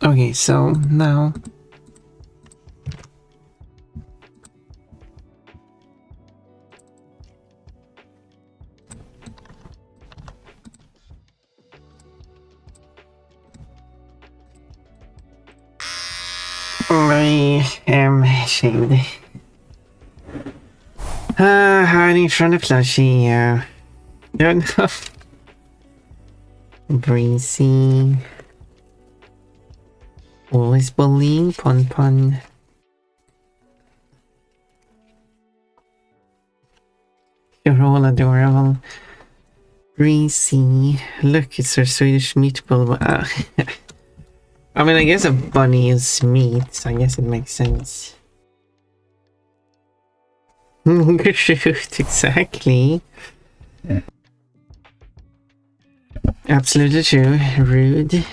Okay, so now I am ashamed. Hiding from the plushie, Good enough. Breezy. Always believe, pun pun. You're all adorable. Breezy. Look, it's her Swedish meatball. I mean, I guess a bunny is meat, so I guess it makes sense. Shoot, exactly. Yeah. Absolutely true. Rude.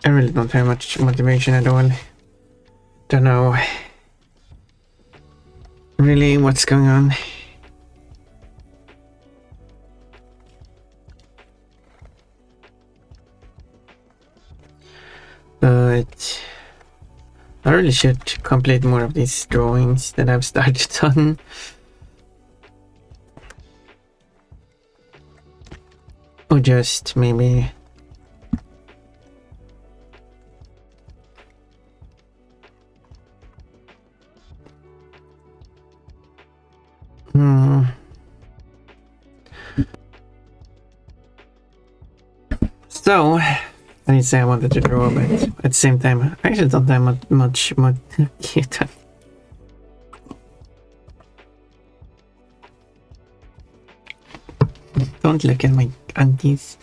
I really don't have much motivation at all. Don't know really what's going on. But I really should complete more of these drawings that I've started on. Or just maybe So I didn't say I wanted to draw, but at the same time I actually don't have much Don't look at my aunties.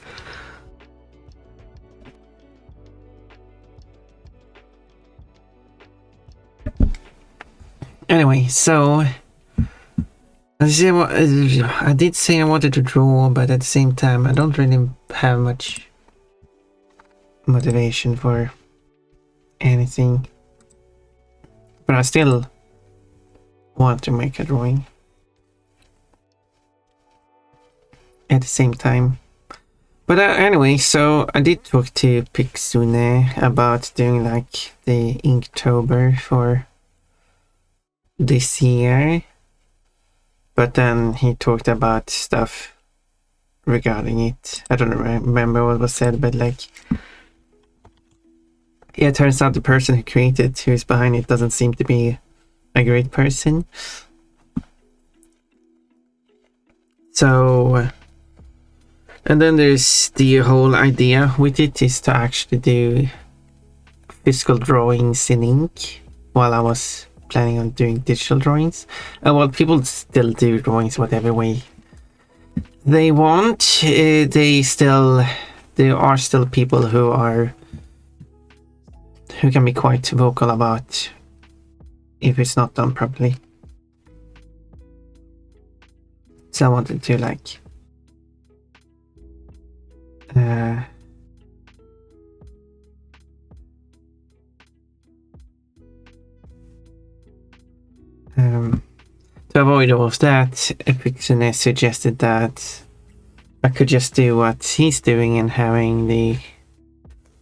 Anyway, so I did say I wanted to draw, but at the same time I don't really have much motivation for anything. But I still want to make a drawing at the same time. But anyway, so I did talk to Pixabay about doing like the Inktober for this year. But then he talked about stuff regarding it. I don't remember what was said, but like, yeah, it turns out the person who created, who's behind it, doesn't seem to be a great person. So, and then there's the whole idea with it is to actually do physical drawings in ink, while I was planning on doing digital drawings. Well, people still do drawings whatever way they want. There are still people who can be quite vocal about if it's not done properly. So I wanted to like to avoid all of that, Pixabay suggested that I could just do what he's doing and having the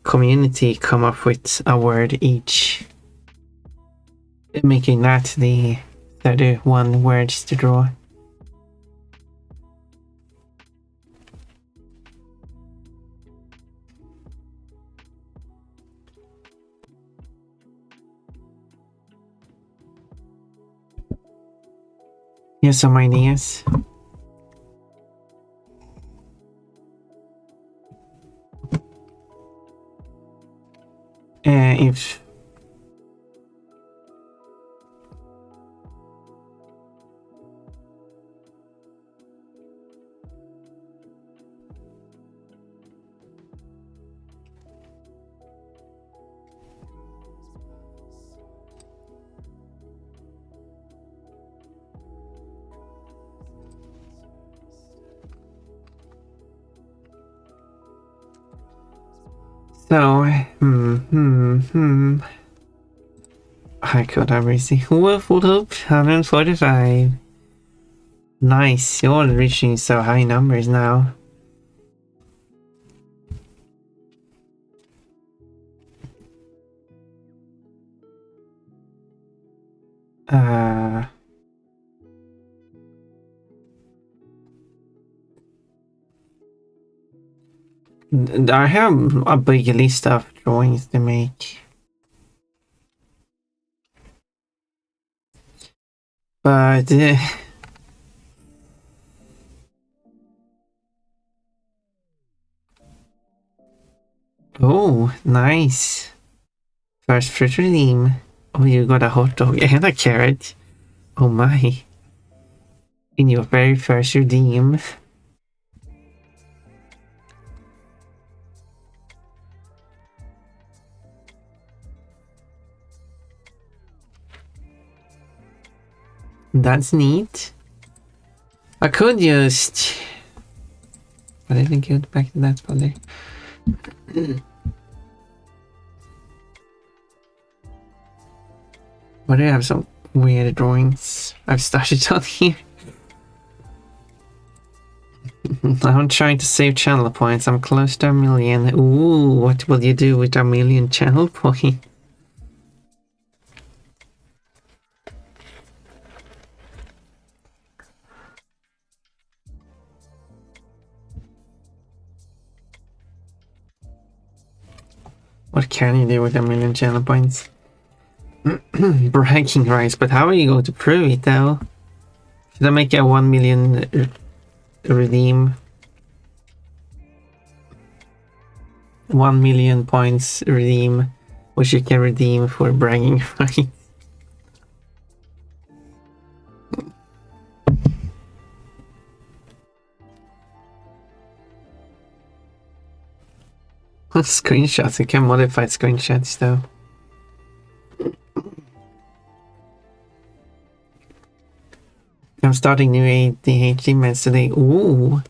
community come up with a word each, making that the 31 words to draw. Here's some ideas. If so, I could have received whoop 145. Nice, you're all reaching so high numbers now. I have a big list of drawings to make. But oh, nice. First fruit redeem. Oh, you got a hot dog and a carrot. Oh my. In your very first redeem. That's neat. I could just... But I think go back to that folder. But I have some weird drawings I've started on here. I'm trying to save channel points. I'm close to 1,000,000. Ooh, what will you do with 1,000,000 channel points? What can you do with 1,000,000 channel points? Bragging rights, but how are you going to prove it though? Should I make a 1,000,000 redeem? 1,000,000 points redeem, which you can redeem for bragging rights. Screenshots, you can modify screenshots though. I'm starting new ADHD meds today. Ooh,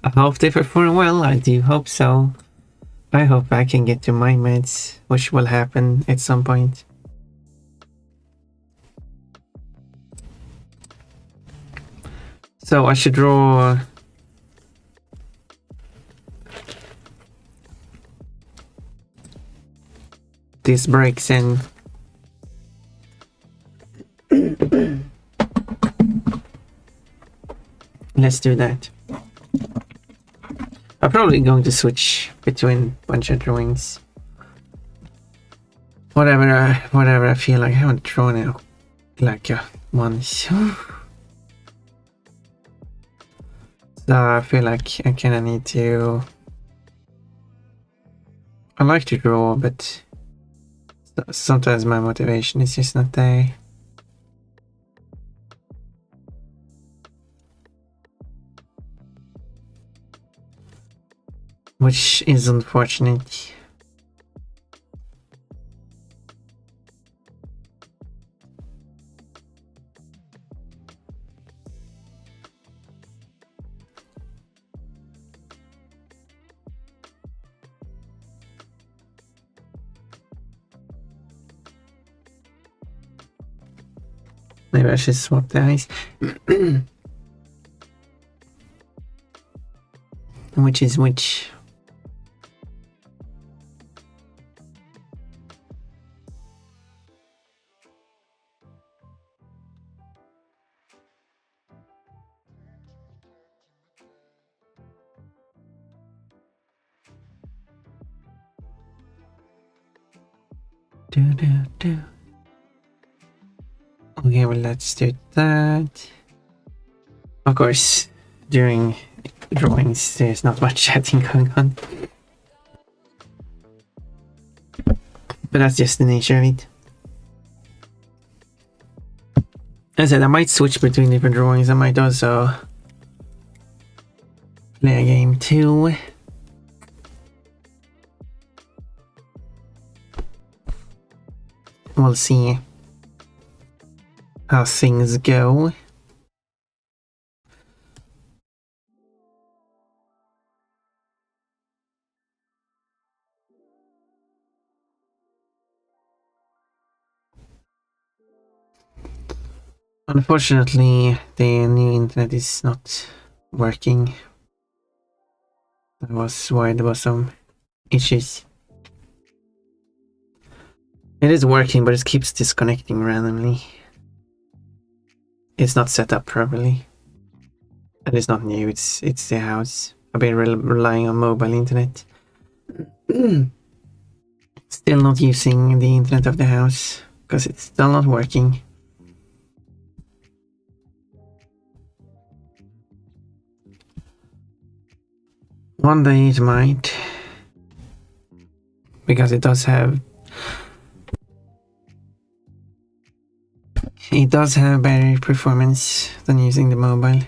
I hope they perform well. I do hope so. I hope I can get to my meds, which will happen at some point. So I should draw... these breaks in. Let's do that. I'm probably going to switch between a bunch of drawings. Whatever I feel like. I haven't drawn it like once. So I feel like I kinda need to... I like to draw, but sometimes my motivation is just not there. Which is unfortunate. Maybe I should swap the eyes. Which is which? Okay, well, let's do that. Of course, during drawings, there's not much chatting going on. But that's just the nature of it. As I said, I might switch between different drawings. I might also play a game too. We'll see how things go. Unfortunately, the new internet is not working. That was why there was some issues. It is working, but it keeps disconnecting randomly. It's not set up properly. And it's not new, it's the house. I've been relying on mobile internet. Still not using the internet of the house, because it's still not working. One day it might. Because it does have better performance than using the mobile.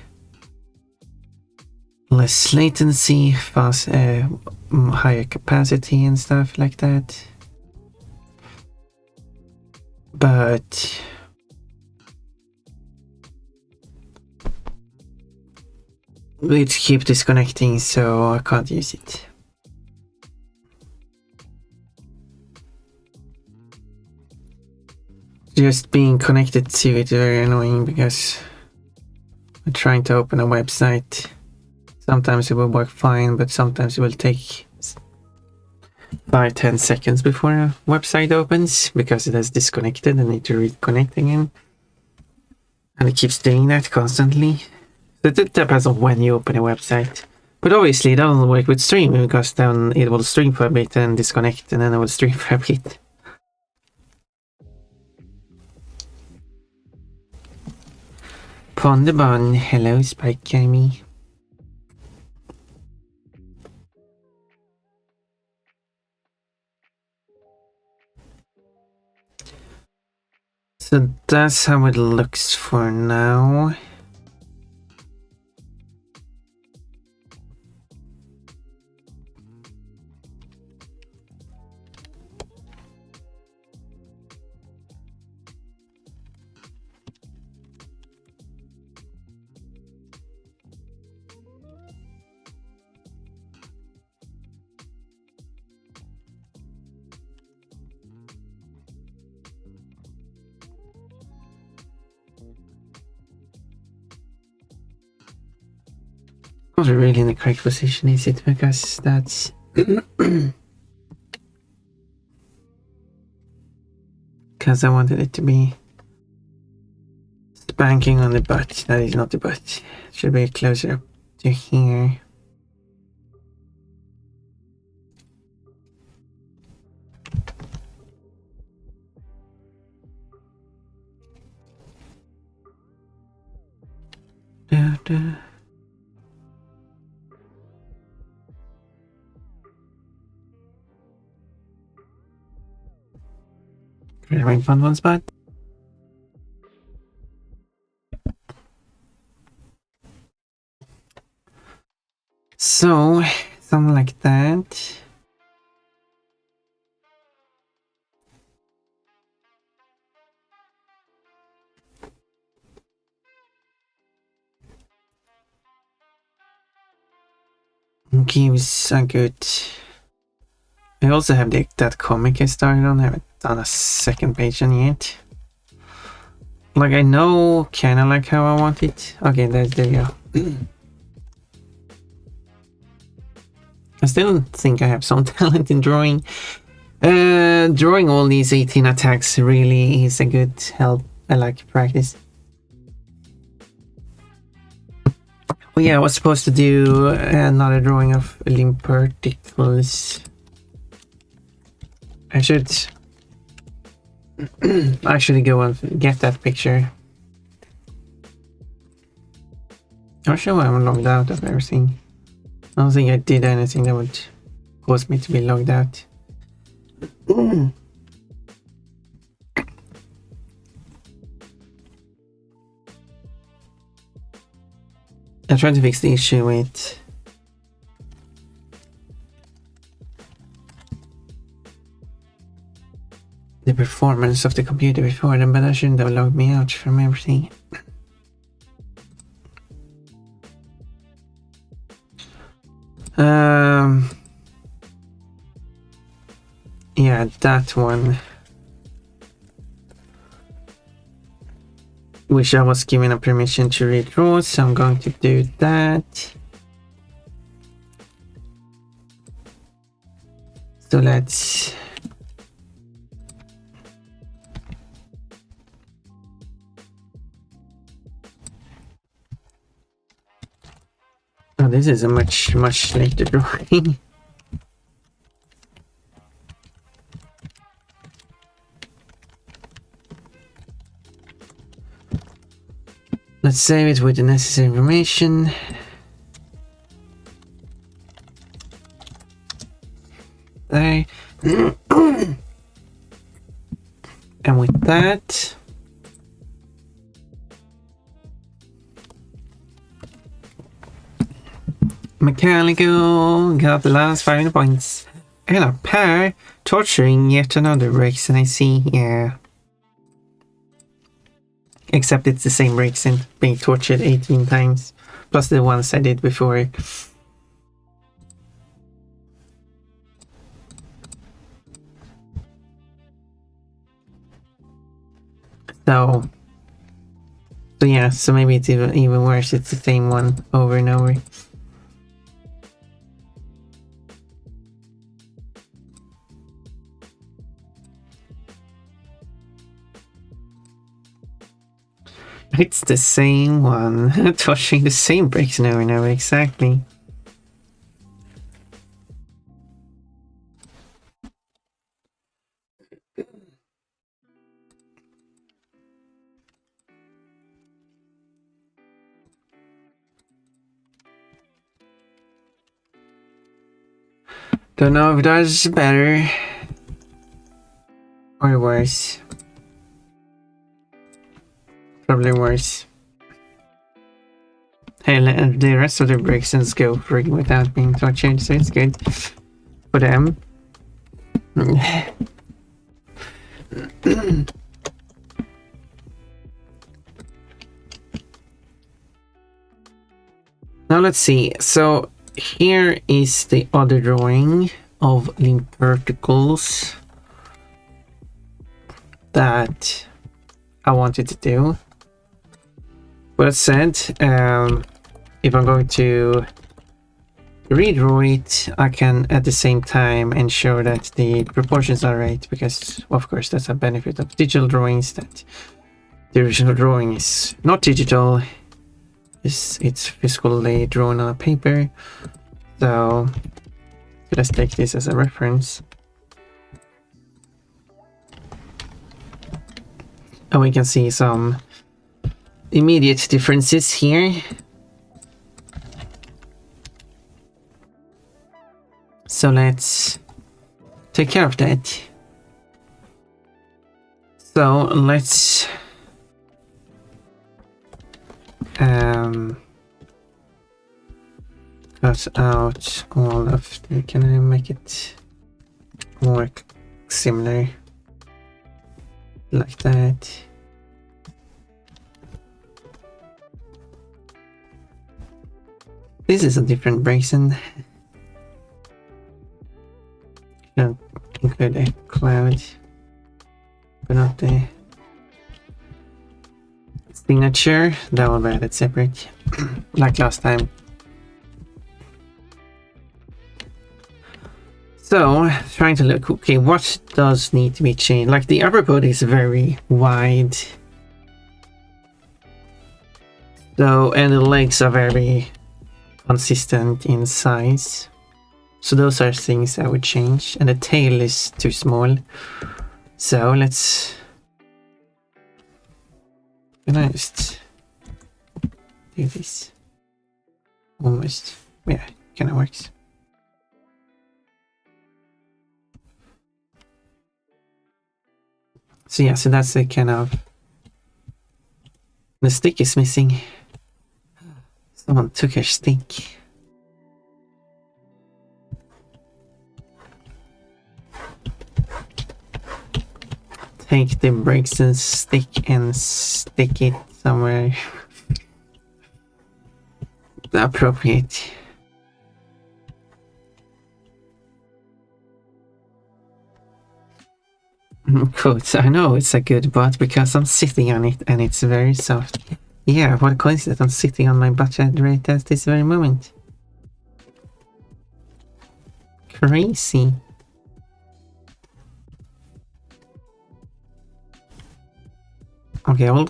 Less latency, fast, higher capacity and stuff like that. But it keeps disconnecting, so I can't use it. Just being connected to it is very annoying because I'm trying to open a website. Sometimes it will work fine, but sometimes it will take 5-10 seconds before a website opens because it has disconnected and need to reconnect again. And it keeps doing that constantly. So it depends on when you open a website. But obviously it doesn't work with streaming because then it will stream for a bit and disconnect and then it will stream for a bit. Pondabon, hello Spike Gamey. So that's how it looks for now. Not really in the correct position, is it? Because that's because I wanted it to be spanking on the butt. That is not the butt. It should be closer to here. Da, da. Really fun one spot. So, something like that. Gives a good... I also have that comic I started on. I haven't done a second page on yet. Like, I know kind of like how I want it. Okay, there we go. I still think I have some talent in drawing. Drawing all these 18 attacks really is a good help. I like practice. Oh yeah, I was supposed to do another drawing of limb particles. I should actually go and get that picture. Not sure why I'm logged out of everything. I don't think I did anything that would cause me to be logged out. I tried to fix the issue with the performance of the computer before them, but I shouldn't have logged me out from everything. Yeah, that one. Wish I was given a permission to redraw, so I'm going to do that. So let's... Oh, this is a much later drawing. Let's save it with the necessary information. There. And with that, mechanical got the last 5 points. And a pair torturing yet another breaks, and I see, yeah. Except it's the same breaks and being tortured 18 times, plus the ones I did before. So yeah, so maybe it's even worse. It's the same one over and over. It's the same one, touching the same breaks over and over, exactly. Don't know if that's better or worse. Probably worse. Hey, the rest of the breaks go free without being tortured, so it's good for them. Now let's see. So here is the other drawing of limp verticals that I wanted to do. But as said, if I'm going to redraw it, I can at the same time ensure that the proportions are right, because of course that's a benefit of digital drawings, that the original drawing is not digital, it's physically drawn on a paper. So let's take this as a reference. And we can see some immediate differences here. So let's take care of that. So let's cut out all of the, can I make it more similar like that? This is a different brazen. Should include a cloud, but not the signature. That will be added separate, like last time. So, trying to look, okay, what does need to be changed? Like the upper body is very wide. So, and the legs are very consistent in size. So those are things I would change. And the tail is too small. So let's... Can I just do this? Almost. Yeah, kind of works. So yeah, so that's the kind of... The stick is missing. Someone took her stick. Take the brazen stick and stick it somewhere appropriate. coat. I know it's a good butt because I'm sitting on it and it's very soft. Yeah, what a coincidence. I'm sitting on my butt right at this very moment. Crazy. Okay, I will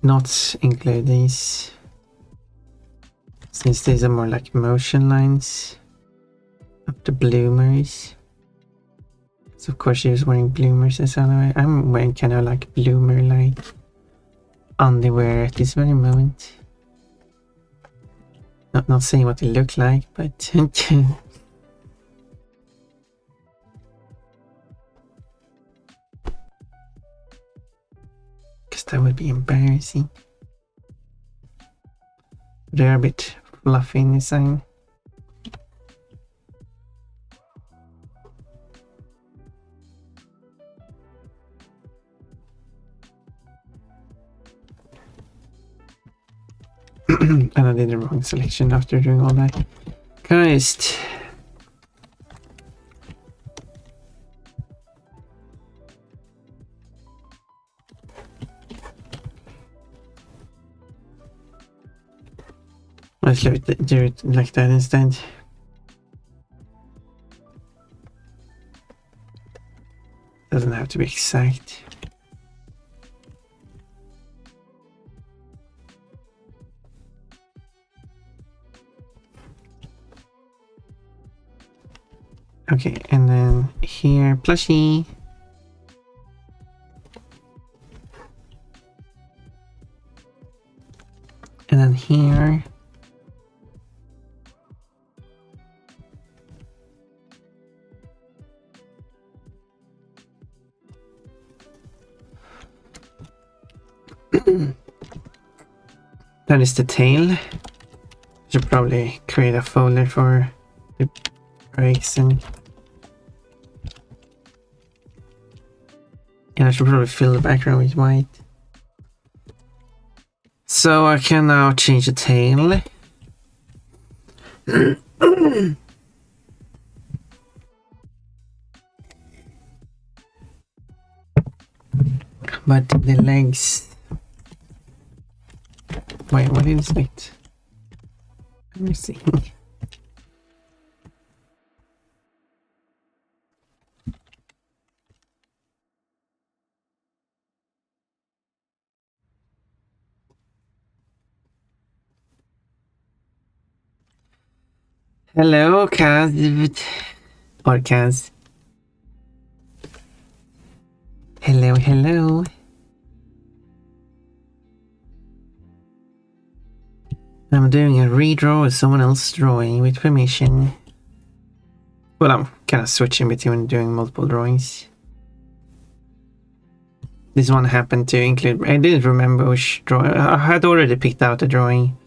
not include these, since these are more like motion lines of the bloomers. So of course she was wearing bloomers as well. I'm wearing kind of like bloomer like underwear at this very moment. Not saying what they look like, but because that would be embarrassing. They're a bit fluffy in design. And I did the wrong selection after doing all that. Christ. Let's do it like that instead. Doesn't have to be exact. Okay, and then here, plushie. And then here. That is the tail. Should probably create a folder for the brakes and I should probably fill the background with white. So I can now change the tail. But the legs... Wait, what is it? Let me see. Hello, Kaz. Or Kaz. Hello, hello. I'm doing a redraw of someone else's drawing with permission. Well, I'm kind of switching between doing multiple drawings. This one happened to include... I didn't remember which drawing. I had already picked out a drawing.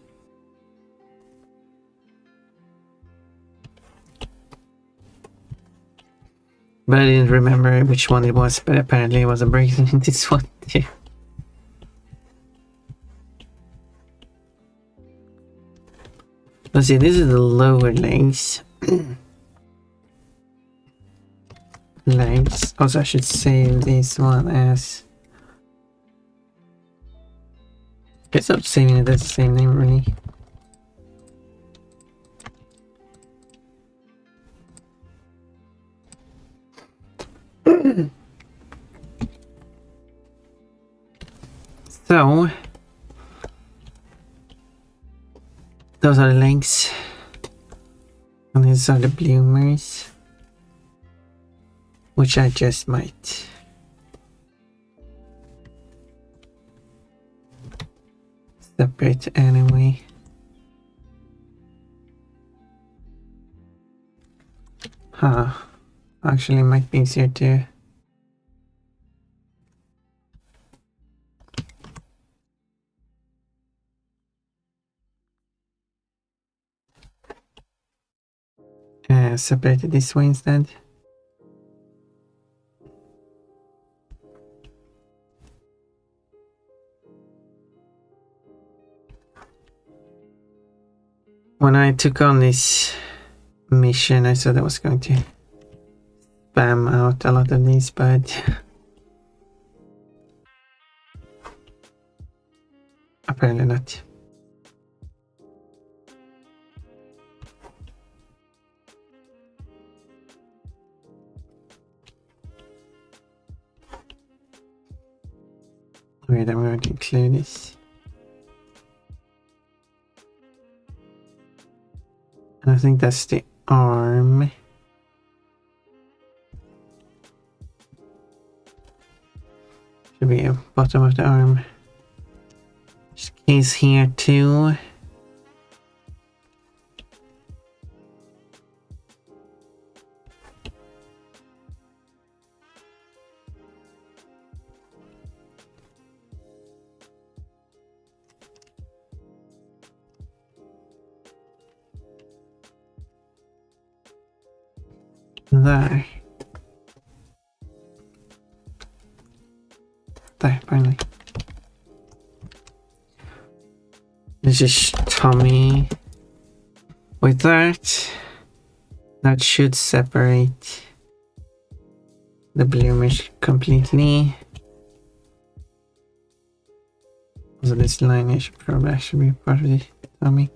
But I didn't remember which one it was, but apparently it was a breakthrough in this one too. Let's see, this is the lower legs. Legs. Also, I should save this one as... Guess I'm saving it as the same name, really. So, those are the legs, and these are the bloomers, which I just might separate anyway. Actually, it might be easier to separate it this way instead. When I took on this mission, I thought I was going to spam out a lot of these, but apparently not. Wait, I'm going to include this. And I think that's the arm. Should be a bottom of the arm. There's case here too. There. There, finally. This is tummy. With that, that should separate the bloomish completely. So this line here should probably actually be part of the tummy.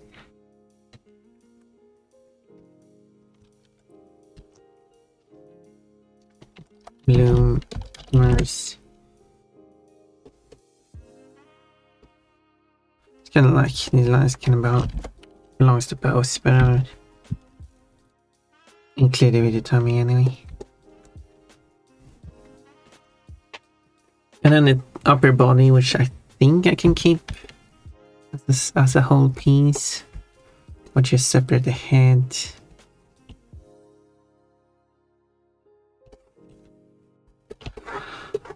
Bloomers. It's kind of like these lines kind of belongs to both, but I don't include it with the tummy anyway. And then the upper body, which I think I can keep as a whole piece, but just separate the head.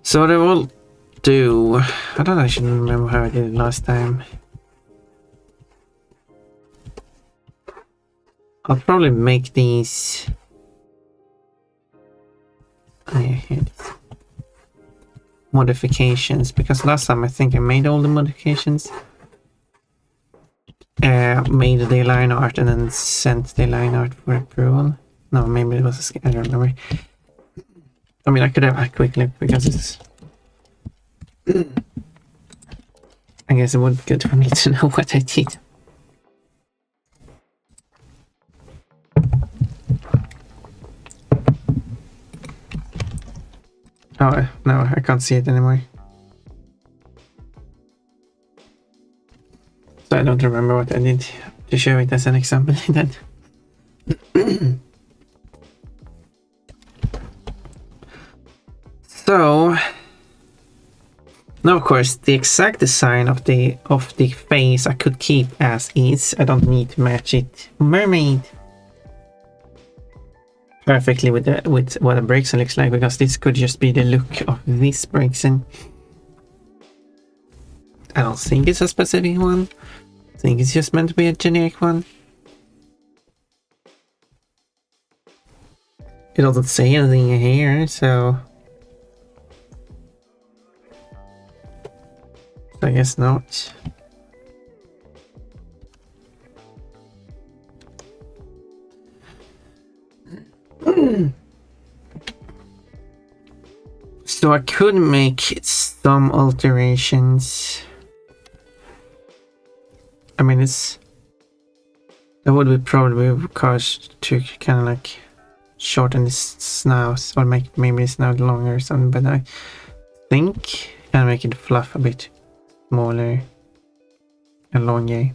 So what I will do, I don't actually remember how I did it last time. I'll probably make these. Oh, yeah, here it is. Modifications, because last time I think I made all the modifications. Made the line art and then sent the line art for approval. No, maybe it was I don't remember. I mean, I could have a quick look because it's. I guess it would be good for me to know what I did. Oh, no, I can't see it anymore. So I don't remember what I did to show it as an example then. So now, of course, the exact design of the face I could keep as is. I don't need to match it. Mermaid perfectly with what a Braixen looks like, because this could just be the look of this Braixen. I don't think it's a specific one. I think it's just meant to be a generic one. It doesn't say anything here, so I guess not. So I could make some alterations. I mean, that would be probably cause to kind of like shorten the snout or make maybe the snout longer or something, but I think I'll make it fluff a bit smaller and longer.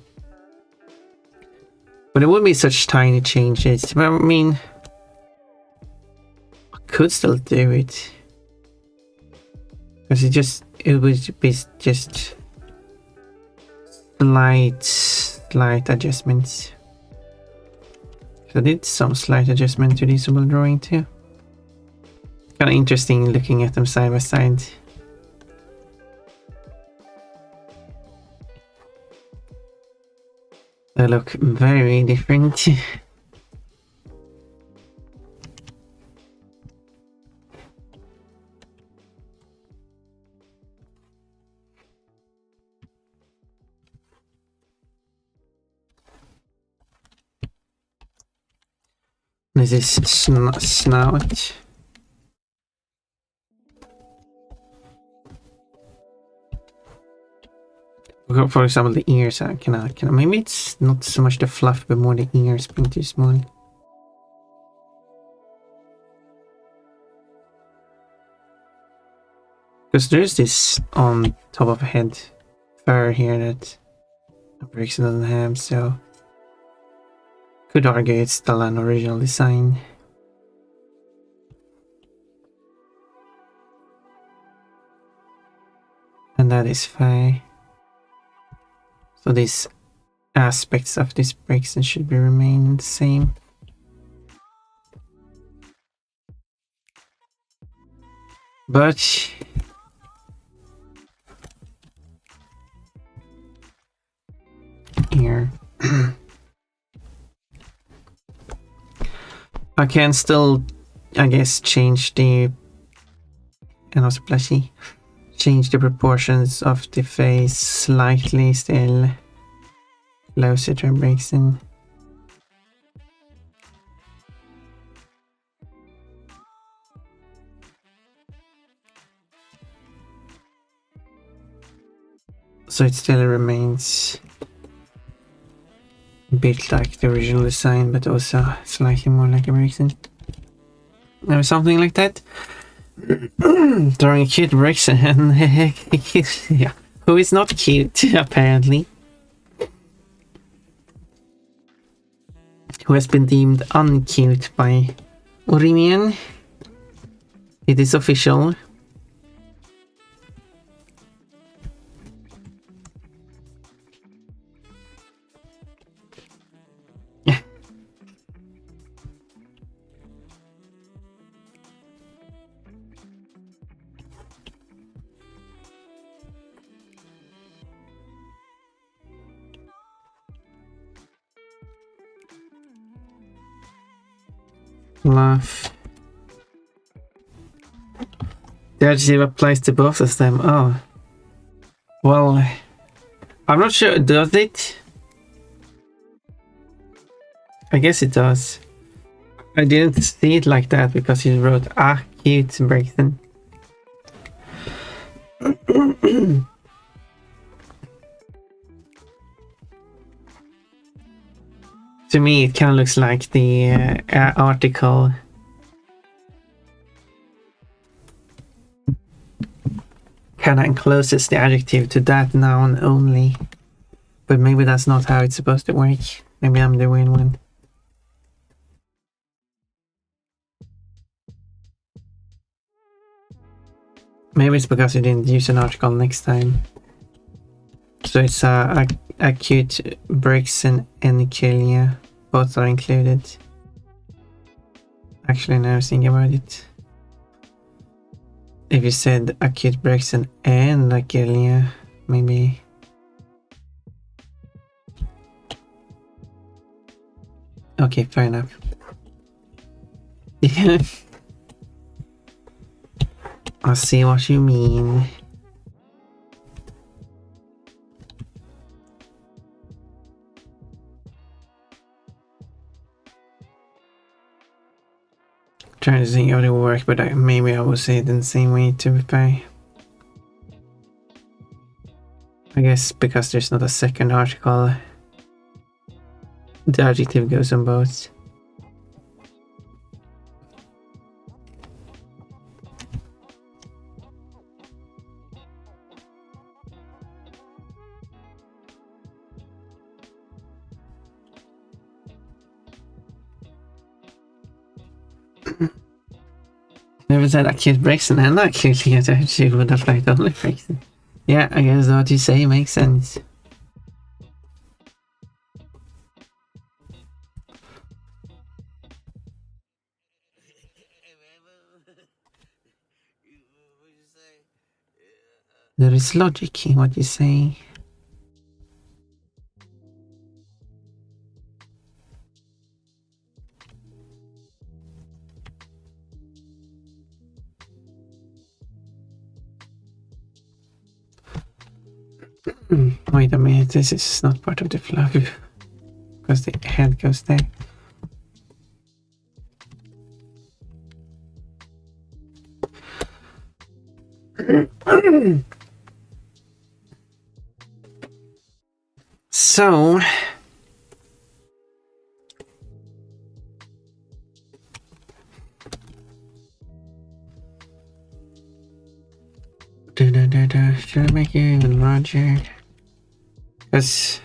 But it would be such tiny changes. But I mean, I could still do it. Because it would be just slight adjustments. So I did some slight adjustment to this double drawing too. Kind of interesting looking at them side by side. They look very different. This is snout. for example, the ears, I cannot. Maybe it's not so much the fluff, but more the ears being too small. Because there's this on top of head fur here that Brixton doesn't have, so could argue it's still an original design. And that is fine. So these aspects of this Brixton should be remain the same. But here I can still, I guess, change the, and also plushy, change the proportions of the face slightly still closer to Brixton. So it still remains a bit like the original design, but also slightly more like a Brixton. Or something like that. Drawing a cute Brixton, yeah, who is not cute, apparently. Who has been deemed uncute by Orimian. It is official. Laugh. The adjective applies to both of them. Oh. Well, I'm not sure. Does it? I guess it does. I didn't see it like that because he wrote a cute Brixton. To me, it kind of looks like the article. Kind of encloses the adjective to that noun only. But maybe that's not how it's supposed to work. Maybe I'm the weird one. Maybe it's because you didn't use an article next time. So it's acute Brixton and Nicalia. Both are included. Actually, now I think about it. If you said acute Brixton and Nicalia, maybe. Okay, fair enough. Yeah. I see what you mean. Trying to think how it will work, but maybe I will say it in the same way to be fair. I guess because there's not a second article, the adjective goes on both. Never said acute Brixton and acutely she would have liked only Brixton. Yeah, I guess what you say makes sense. There is logic in what you say. Wait a minute, this is not part of the fluff because the head goes there. So should I make it even larger? Because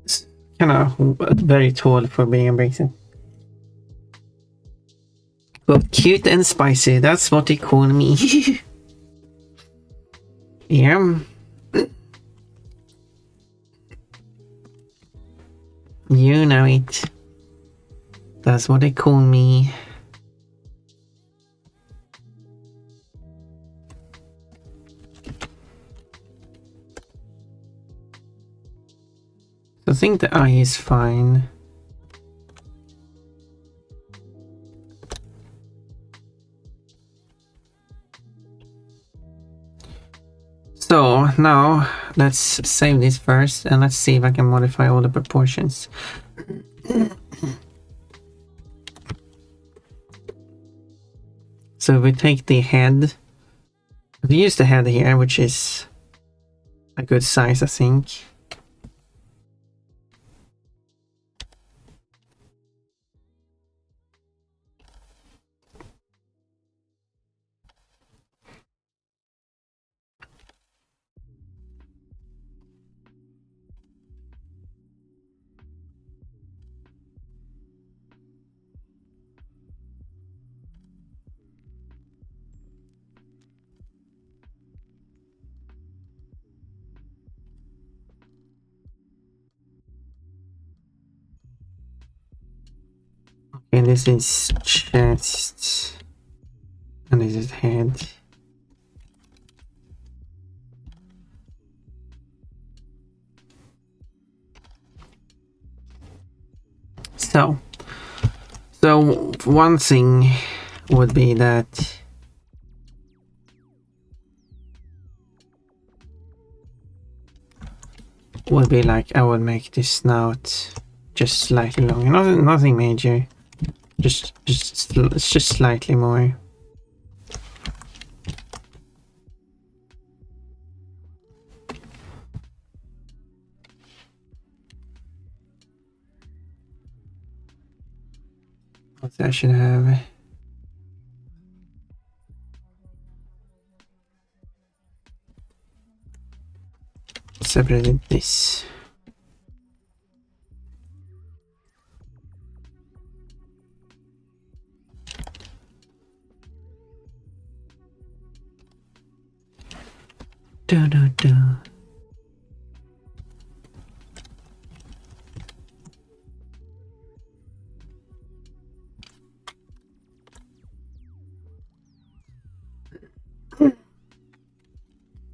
it's kind of very tall for being a bracelet. But cute and spicy, that's what they call me. Yeah. You know it. That's what they call me. I think the eye is fine. So now let's save this first and let's see if I can modify all the proportions. So if we take the head, we use the head here, which is a good size, I think. And this is chest, and this is head. So one thing would be that would be like I would make this snout just slightly longer, nothing major, just slightly more. What I should have. Separated this. Da, da, da.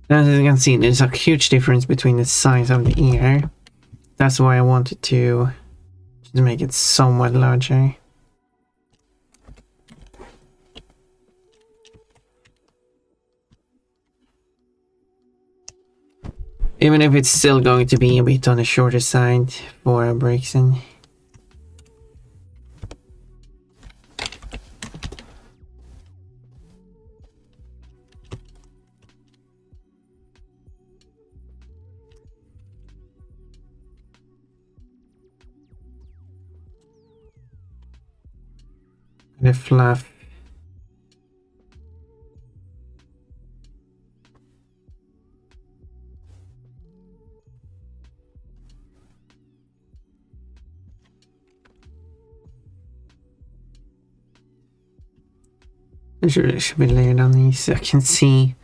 As you can see, there's a huge difference between the size of the ear. That's why I wanted to just make it somewhat larger. Even if it's still going to be a bit on the shorter side for a bracelet. The fluff. It should be layered on these so I can see.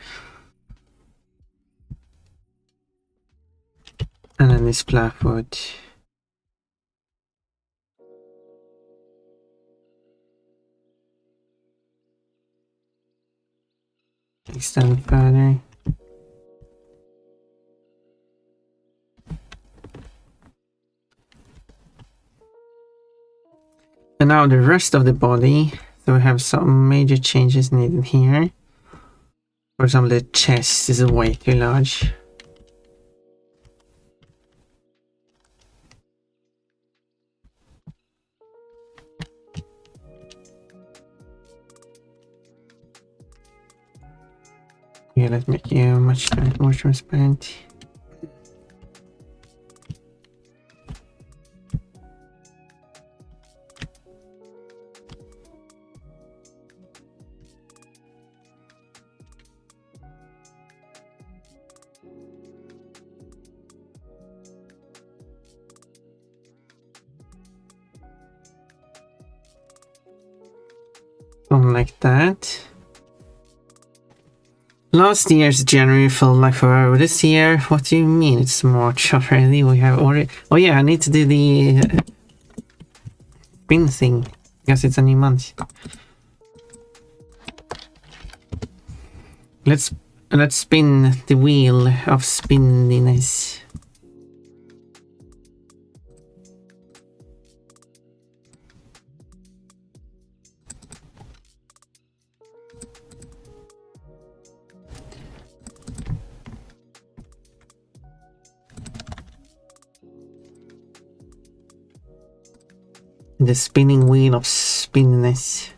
And then this fluff would extend further. And now the rest of the body. So we have some major changes needed here. For example, the chest is way too large. Yeah, let's make you much more transparent. Something like that. Last year's January felt like forever. This year, what do you mean it's March already? We have already... Oh yeah, I need to do the spin thing. Because it's a new month. Let's spin the wheel of spinniness. The spinning wheel of spinniness.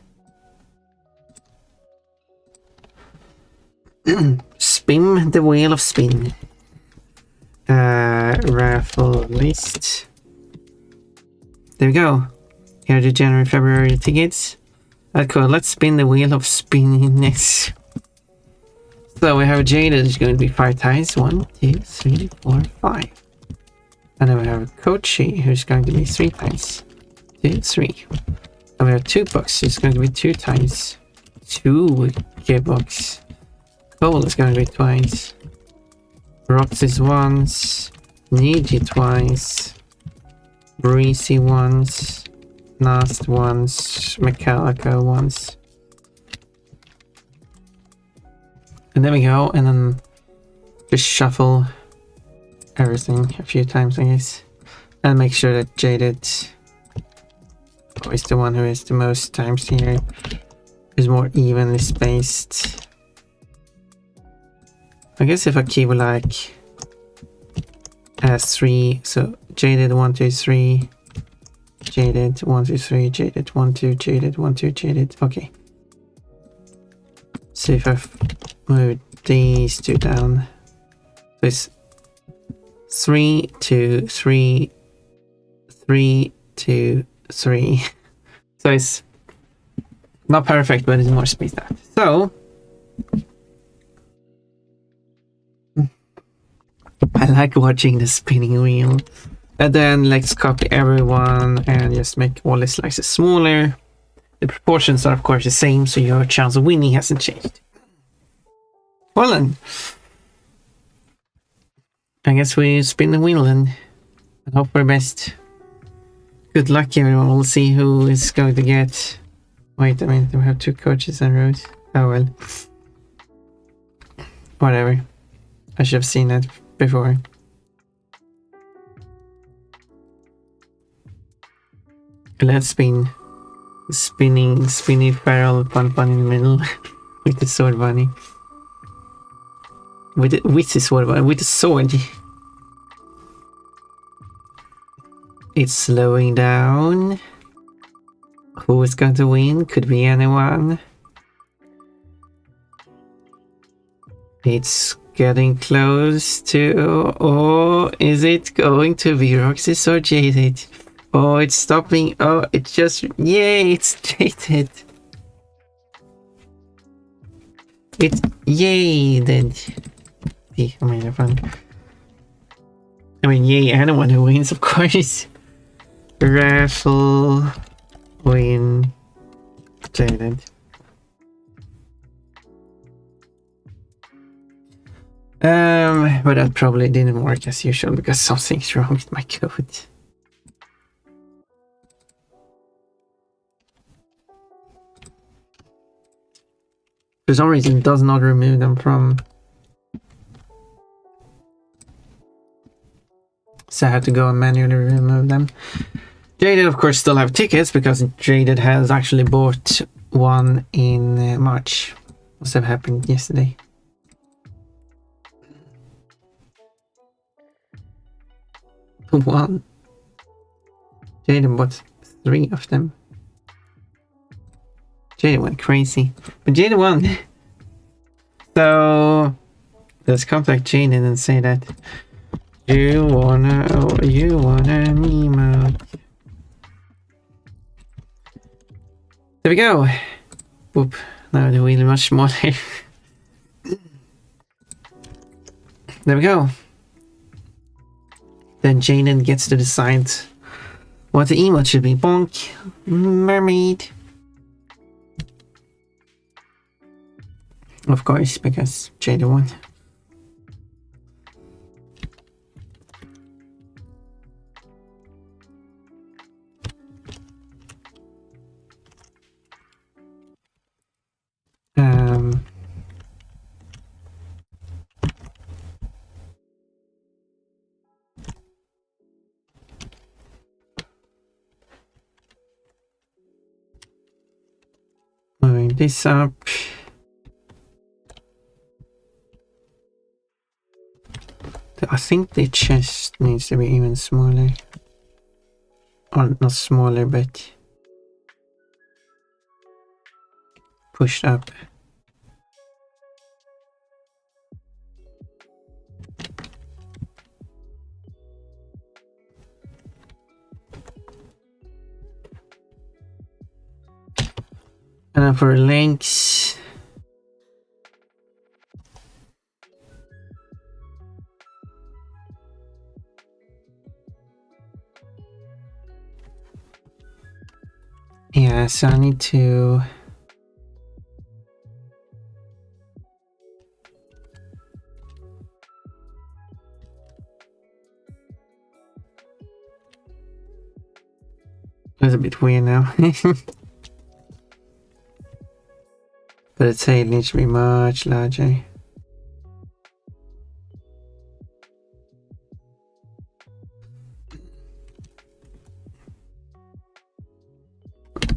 Spin the wheel of spin. Raffle list. There we go. Here are the January, February tickets. That's cool. Let's spin the wheel of spinniness. So we have Jaded, is going to be 5 times. 1, 2, 3, 4, 5. And then we have Kochi, who's going to be 3 times. 2, 3. And we have 2 bucks, it's going to be 2 times. 2 K-bucks. Cole is going to be twice. Roxy's once. Niji twice. Breezy once. Nast once. Metallica once. And there we go, and then just shuffle everything a few times, I guess. And make sure that Jaded is the one who is the most times here. Is more evenly spaced. I guess if I keep like as 3, so Jaded 1, 2, 3, Jaded 1, 2, 3, Jaded 1, 2, Jaded 1, 2, Jaded. Okay. So if I move these 2 down, so it's 3, 2, 3, 3, 2, 3. So it's not perfect, but it's more spaced out. So I like watching the spinning wheel. And then let's copy everyone and just make all the slices smaller. The proportions are of course the same, so your chance of winning hasn't changed. Well then, I guess we spin the wheel and hope for the best. Good luck everyone, we'll see who is going to get... Wait a minute, we have 2 coaches and rows. Oh well. Whatever. I should have seen that before. Let's spin. Spinny feral pun in the middle with the sword bunny. With the sword bunny, with the sword. It's slowing down. Who is going to win? Could be anyone. It's getting close to... Oh, is it going to be Roxas or Jaded? Oh, it's stopping. Oh, it's just... Yay, it's Jaded. It's... Yay, then... I mean, yay, anyone who wins, of course. Raffle... Win... Jaded. But that probably didn't work as usual because something's wrong with my code. For some reason it does not remove them from... So I have to go and manually remove them. Jaded of course still have tickets because Jaded has actually bought one in March. Must have happened yesterday. One. Jaded bought 3 of them. Jaded went crazy. But Jaded won. So let's contact Jaded and say that you wanna an emote. There we go. Whoop. Now the wheel is much smaller. There we go. Then Jaded gets to decide what the emote should be. Bonk. Mermaid. Of course, because Jada won. Moving this up. I think the chest needs to be even smaller. Or not smaller, but pushed up. And then for links, yeah, so I need to that's a bit weird now. But its tail needs to be much larger.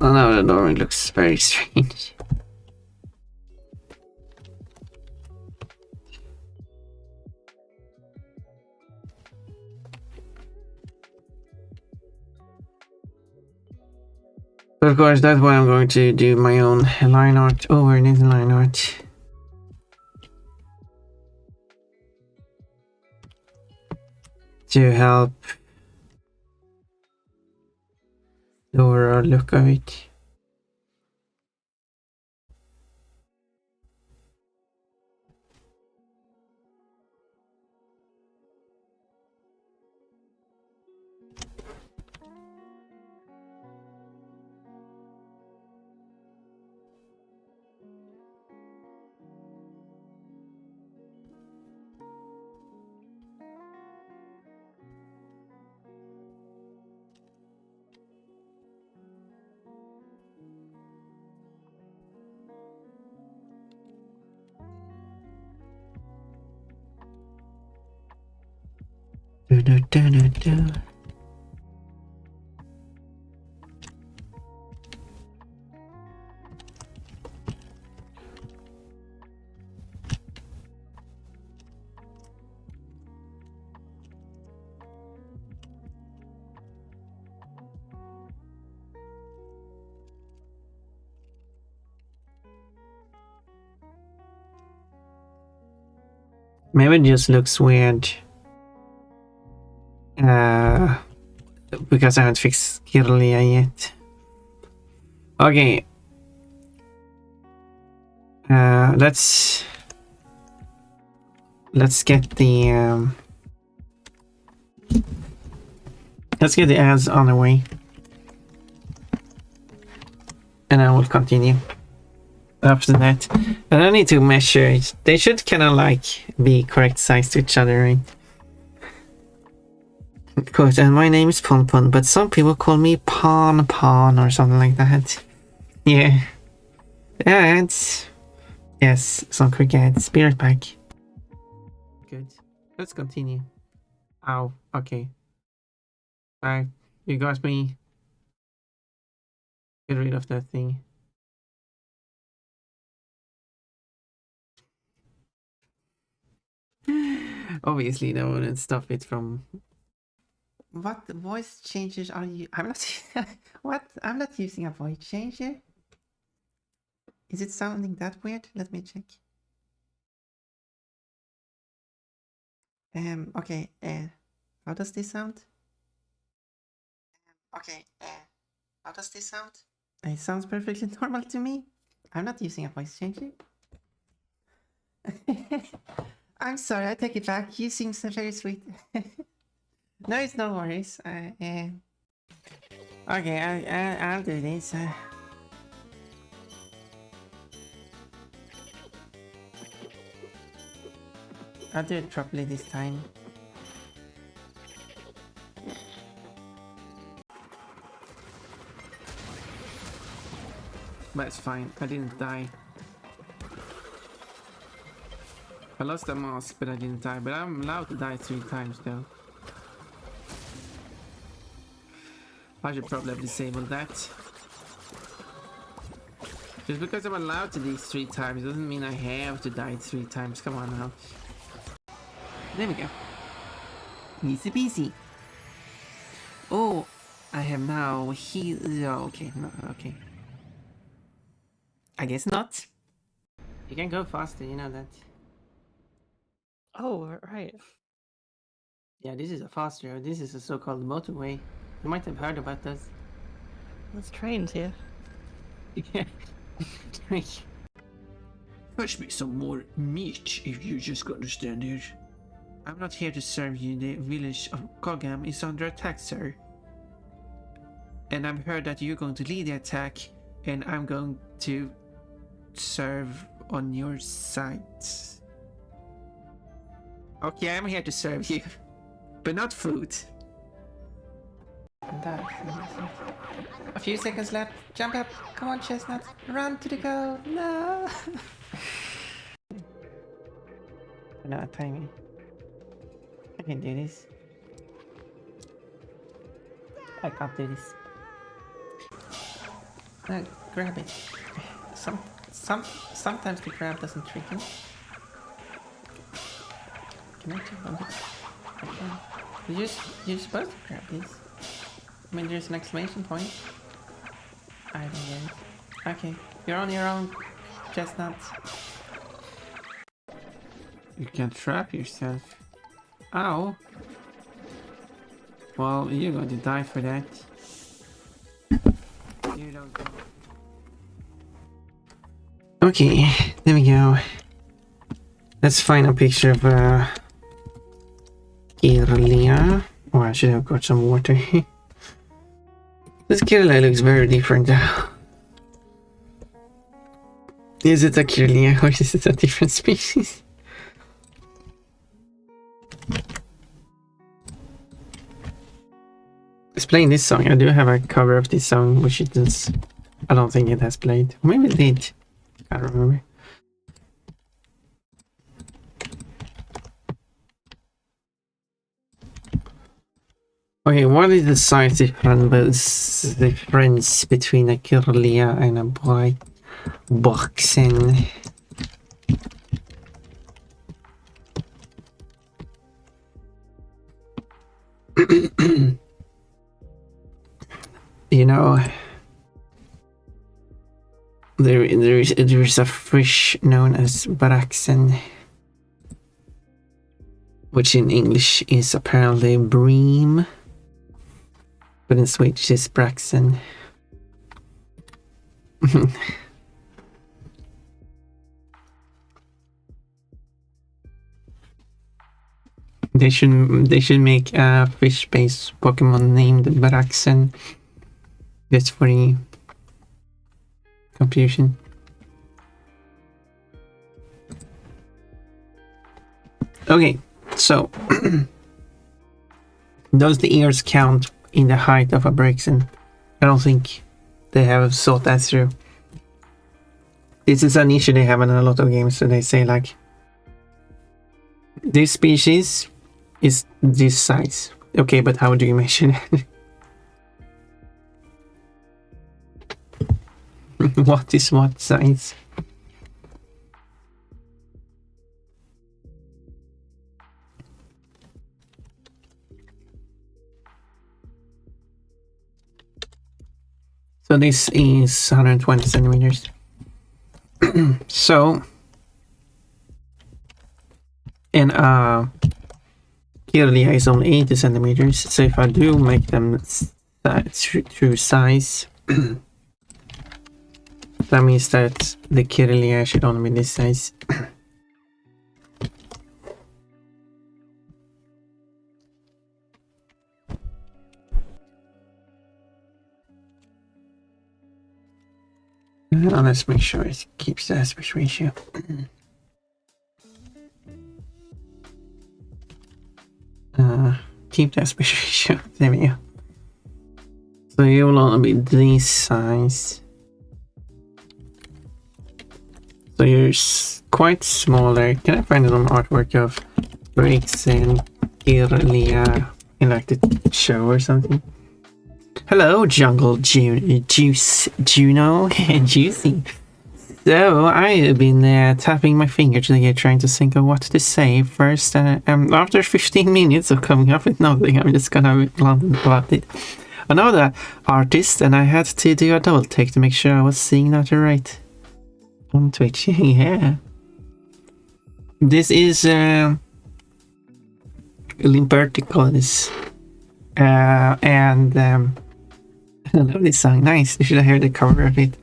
Oh no, the door looks very strange. But of course, that's why I'm going to do my own line art over this line art. To help the overall look of it. Maybe it just looks weird. Because I haven't fixed Kirlia yet. Okay. Let's get the ads on the way. And I will continue after that. And I need to measure it. They should kind of like be correct size to each other, right? Quote, and my name is Pon Pon, but some people call me Pon Pon or something like that. Yeah. Ads. Yes, some quick ads. Be right back. Good. Let's continue. Ow. Okay. Alright. You got me. Get rid of that thing. Obviously, that wouldn't stop it from. What voice changes are you? I'm not. What? I'm not using a voice changer. Is it sounding that weird? Let me check. Okay. How does this sound? Okay. How does this sound? It sounds perfectly normal to me. I'm not using a voice changer. I'm sorry, I take it back. You seem so very sweet. No, it's no worries. Okay, I'll do this. I'll do I'll do it properly this time. But it's fine, I didn't die. I lost the mask, but I didn't die. But I'm allowed to die 3 times though. I should probably have disabled that. Just because I'm allowed to do 3 times doesn't mean I have to die 3 times. Come on now. There we go. Easy peasy. Oh, I have now healed. Oh, okay, no, okay. I guess not. You can go faster, you know that. Oh, right. Yeah, this is a fast road. This is a so-called motorway. You might have heard about this. There's trains here. Yeah. Fetch me some more meat if you just understand it. I'm not here to serve you. The village of Kogam is under attack, sir. And I've heard that you're going to lead the attack, and I'm going to serve on your side. Okay, I'm here to serve you, but not food. A few seconds left. Jump up. Come on, Chestnut. Run to the goal. No. No, timing. I can do this. I can't do this. No, grab it. Sometimes the grab doesn't trick me. Can I jump on this? I can. You're supposed to grab this. I mean, there's an exclamation point. I don't get it. Okay, you're on your own, Chestnut. You can trap yourself. Ow. Well, you're going to die for that. You don't go. Okay, there we go. Let's find a picture of Kirlia. Oh, I should have got some water. This Kirlia looks very different. Is it a Kirlia or is it a different species? It's playing this song. I do have a cover of this song, which it is. I don't think it has played. Maybe it did. I can't remember. Okay, what is the size difference between a Kirlia and a white boxen? You know, there is a fish known as braxen, which in English is apparently bream, but in Swedish is braxen. They should make a fish-based Pokemon named Braxen. Just for the confusion. Okay, so does the ears count in the height of a Braxen? I don't think they have thought that through. This is an issue they have in a lot of games, so they say like this species is this size. Okay, but how do you measure that? What is what size? So this is 120 centimeters. So, and Kirlia is only 80 centimeters. So if I do make them true size, that means that the Kirlia should only be this size. Now let's make sure it keeps the aspect ratio. keep the aspect ratio. There we go. So it will only be this size. So you're quite smaller. Can I find some artwork of Breaks and Irlia in like the show or something? Hello, Jungle Juice Juno and Juicy. So I have been tapping my finger today, trying to think of what to say first. After 15 minutes of coming up with nothing, I'm just gonna be blunt about it. I know the artist, and I had to do a double take to make sure I was seeing that right on Twitch. Yeah. This is Limperticles. And I love this song. Nice. You should have heard the cover of it.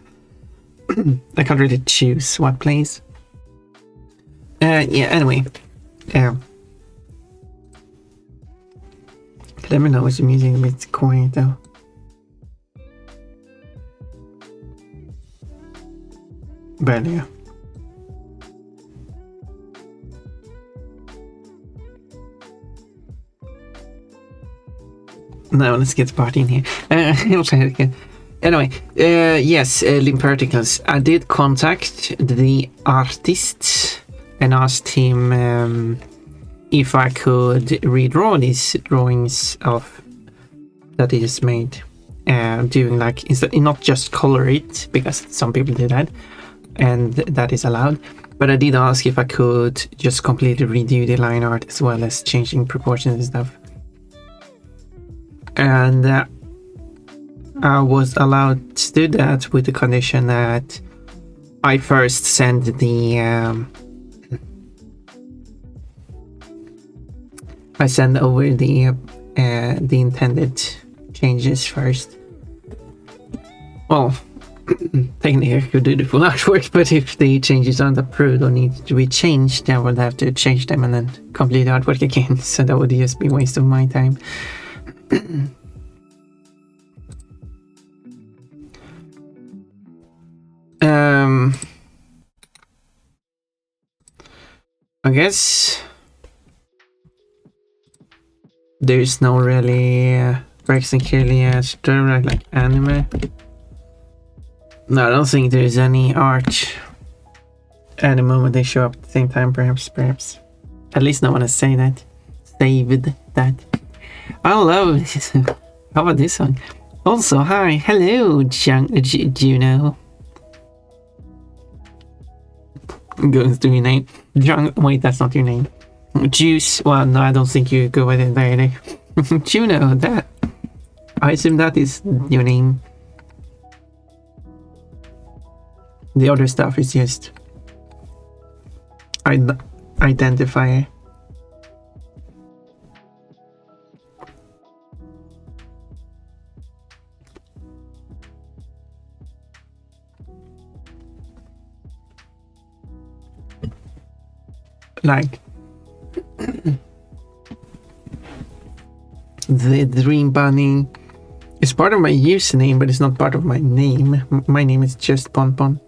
I can't really choose what plays. Yeah, anyway. Let me know if the music is a bit quiet though. But yeah. Now let's get party in here. I'll try it again. Anyway, yes, Limperticles. I did contact the artist and asked him if I could redraw these drawings of that he just made, doing like instead not just color it, because some people do that, and that is allowed. But I did ask if I could just completely redo the line art as well as changing proportions and stuff. And I was allowed to do that with the condition that I first send the I send over the intended changes first. Well, technically I could do the full artwork, but if the changes aren't approved or need to be changed, I would have to change them and then complete the artwork again. So that would just be a waste of my time. I guess there's no really Rex and Kirlia story like anime. No, I don't think there's any art at the moment they show up at the same time. Perhaps. At least no one has said that. Saved that. I love this. How about this one? Also, hi, hello, Juno. Goes to your name. Wait, that's not your name. Juice. Well, no, I don't think you go with it there. Juno, that. I assume that is your name. The other stuff is just identifier. Like the Dream Bunny is part of my username, but it's not part of my name. My name is just Ponpon.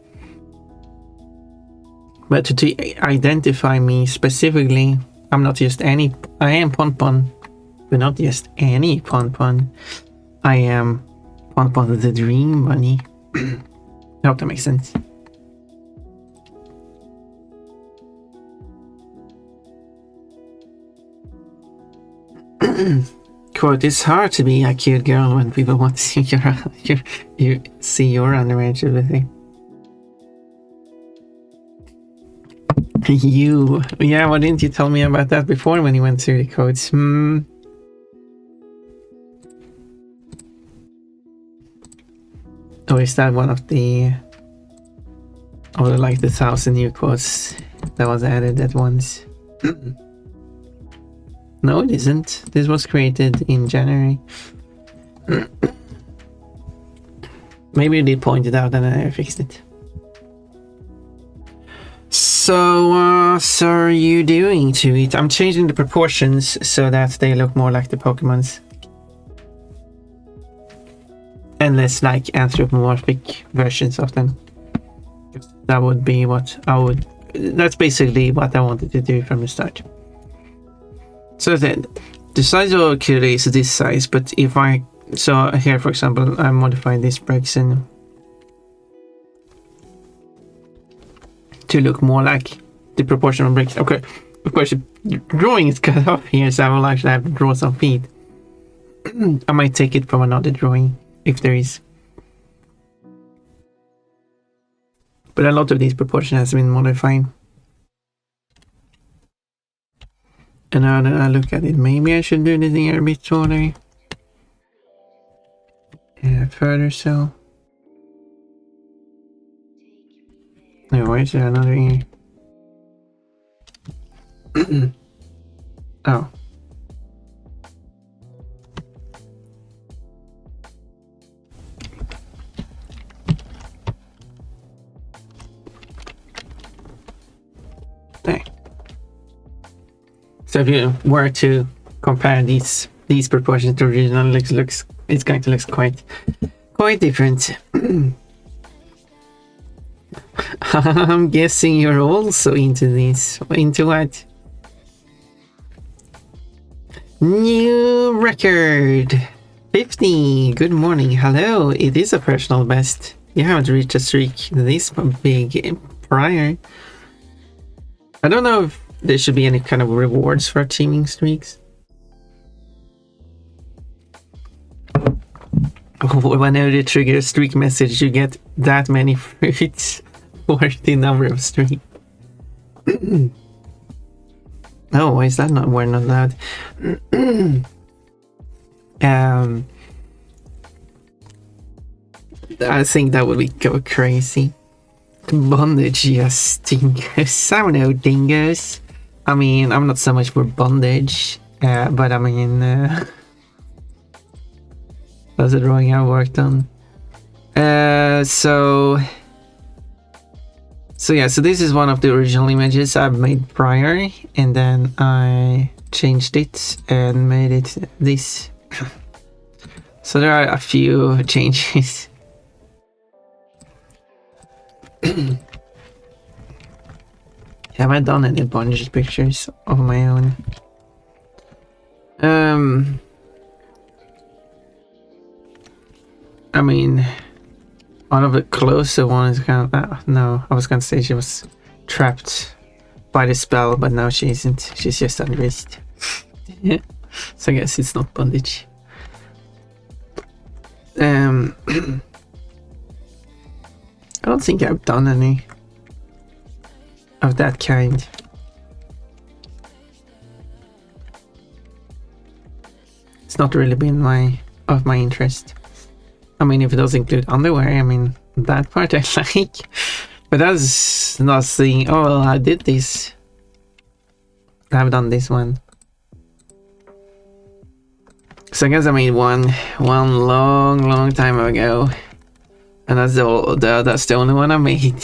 But to identify me specifically, I'm not just any. I am Ponpon, but not just any Ponpon. I am Ponpon the Dream Bunny. I hope that makes sense. Quote, it's hard to be a cute girl when people want to see your underage everything. You, yeah, why didn't you tell me about that before when you went through the codes? Or is that one of the, or like the 1,000 new quotes that was added at once? No, it isn't. This was created in January. Maybe you did point it out and I fixed it. So are you doing to it? I'm changing the proportions so that they look more like the Pokemons. And less like anthropomorphic versions of them. That would be what I would... That's basically what I wanted to do from the start. So then, the size of clearly is this size, but if I, so here for example, I modified these bricks and to look more like the proportional bricks. Okay, of course the drawing is cut off here, so I will actually have to draw some feet. I might take it from another drawing if there is. But a lot of these proportions has been modified. And now that I look at it, maybe I should do this here a bit shorter. Yeah, further so. No, why is there another ear? Oh. There. So if you were to compare these proportions to original, looks it's going to look quite different. I'm guessing you're also into this. Into what? New record 50. Good morning. Hello. It is a personal best. You haven't reached a streak this big prior. I don't know if there should be any kind of rewards for teaming streaks. Whenever you trigger a streak message, you get that many fruits for the number of streaks. Oh, why is that not? We're not allowed. I think that would go crazy. Bondage, yes, dingoes. I don't know, dingoes. I mean, I'm not so much for bondage, but I mean, that's a drawing I worked on. So yeah, so this is one of the original images I've made prior, and then I changed it and made it this. So there are a few changes. Have I done any bondage pictures of my own? I mean, one of the closer ones kind of, no, I was gonna say she was trapped by the spell, but now she isn't. She's just unraised. So I guess it's not bondage. I don't think I've done any of that kind. It's not really been of my interest. I mean, if it does include underwear, I mean, that part I like. But that's not saying, oh, well, I did this. I've done this one. So I guess I made one long time ago. And that's the only one I made.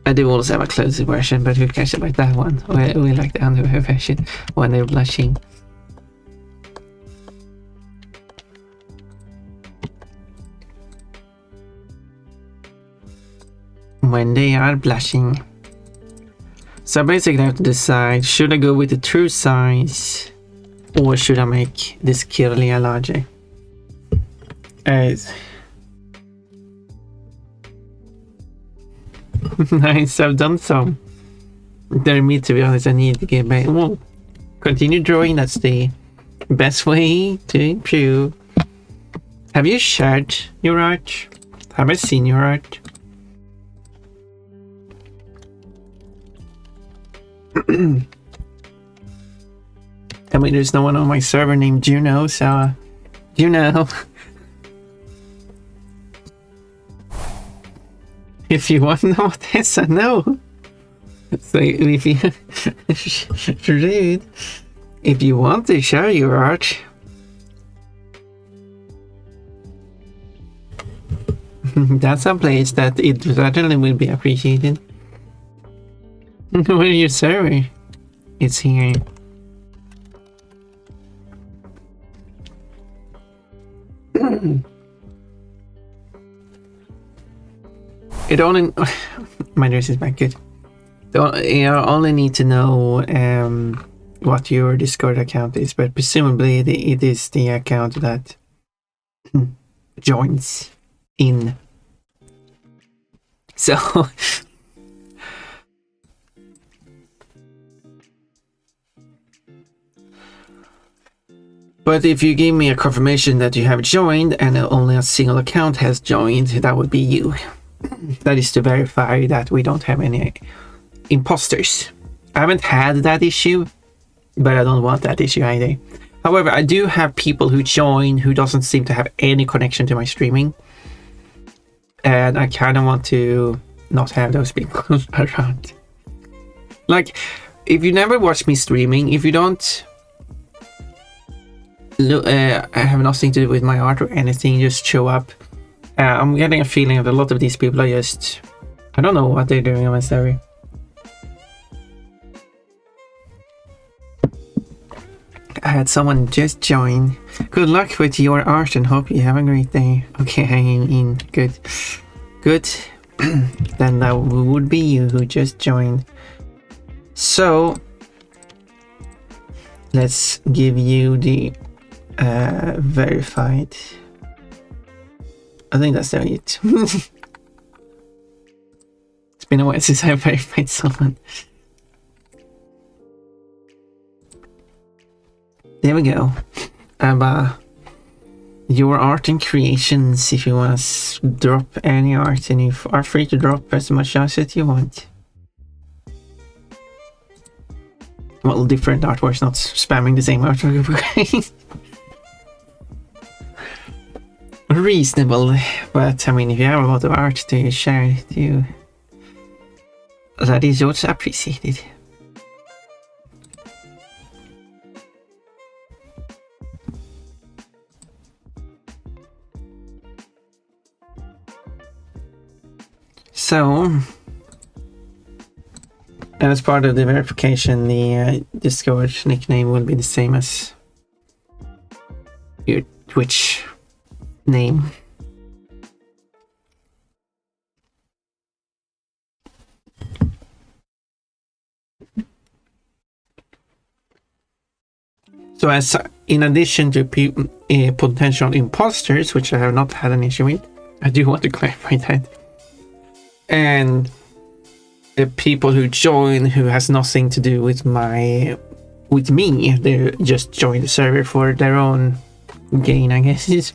I do also have a closed version, but who cares about that one? We like the underwear version when they're blushing. When they are blushing. So basically I have to decide, should I go with the true size or should I make this clearly a larger? Nice, I've done some. There, me to be honest, I need to get back. Well, continue drawing, that's the best way to improve. Have you shared your art? Have I seen your art? I mean, there's no one on my server named Juno, so Juno. If you want to know what this, I know. So if you rude, if you want to share your art, that's a place that it certainly will be appreciated. Where your server? It's here. It only my dress is back good. You only need to know what your Discord account is, but presumably it is the account that joins in. So but if you give me a confirmation that you have joined and only a single account has joined, that would be you. That is to verify that we don't have any imposters. I haven't had that issue, but I don't want that issue either. However, I do have people who join who doesn't seem to have any connection to my streaming. And I kind of want to not have those people around. Like, if you never watch me streaming, if you don't I have nothing to do with my art or anything, just show up. I'm getting a feeling that a lot of these people are just... I don't know what they're doing on my server. I had someone just join. Good luck with your art and hope you have a great day. Okay, hanging in. Good. Good. Then that would be you who just joined. So, let's give you the verified. I think that's it. It's been a while since I verified someone. There we go. Your art and creations, if you want to drop any art, and you are free to drop as much as you want. Well, different artworks, not spamming the same artwork. Reasonable, but I mean, if you have a lot of art to share, that is also appreciated. So, and as part of the verification, the Discord nickname will be the same as your Twitch name. So, as in addition to potential imposters, which I have not had an issue with, I do want to clarify that. And the people who join who has nothing to do with me, they just join the server for their own gain, I guess.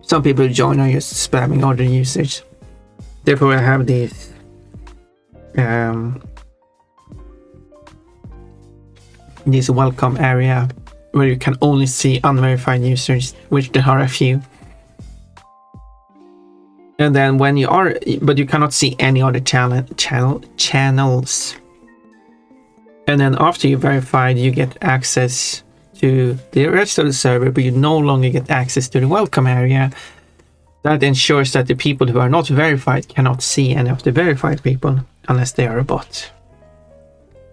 Some people who join are just spamming other users. Therefore, I have this this welcome area where you can only see unverified users, which there are a few. And then when you are, but you cannot see any other channels. And then after you verified, you get access to the rest of the server, but you no longer get access to the welcome area. That ensures that the people who are not verified cannot see any of the verified people unless they are a bot.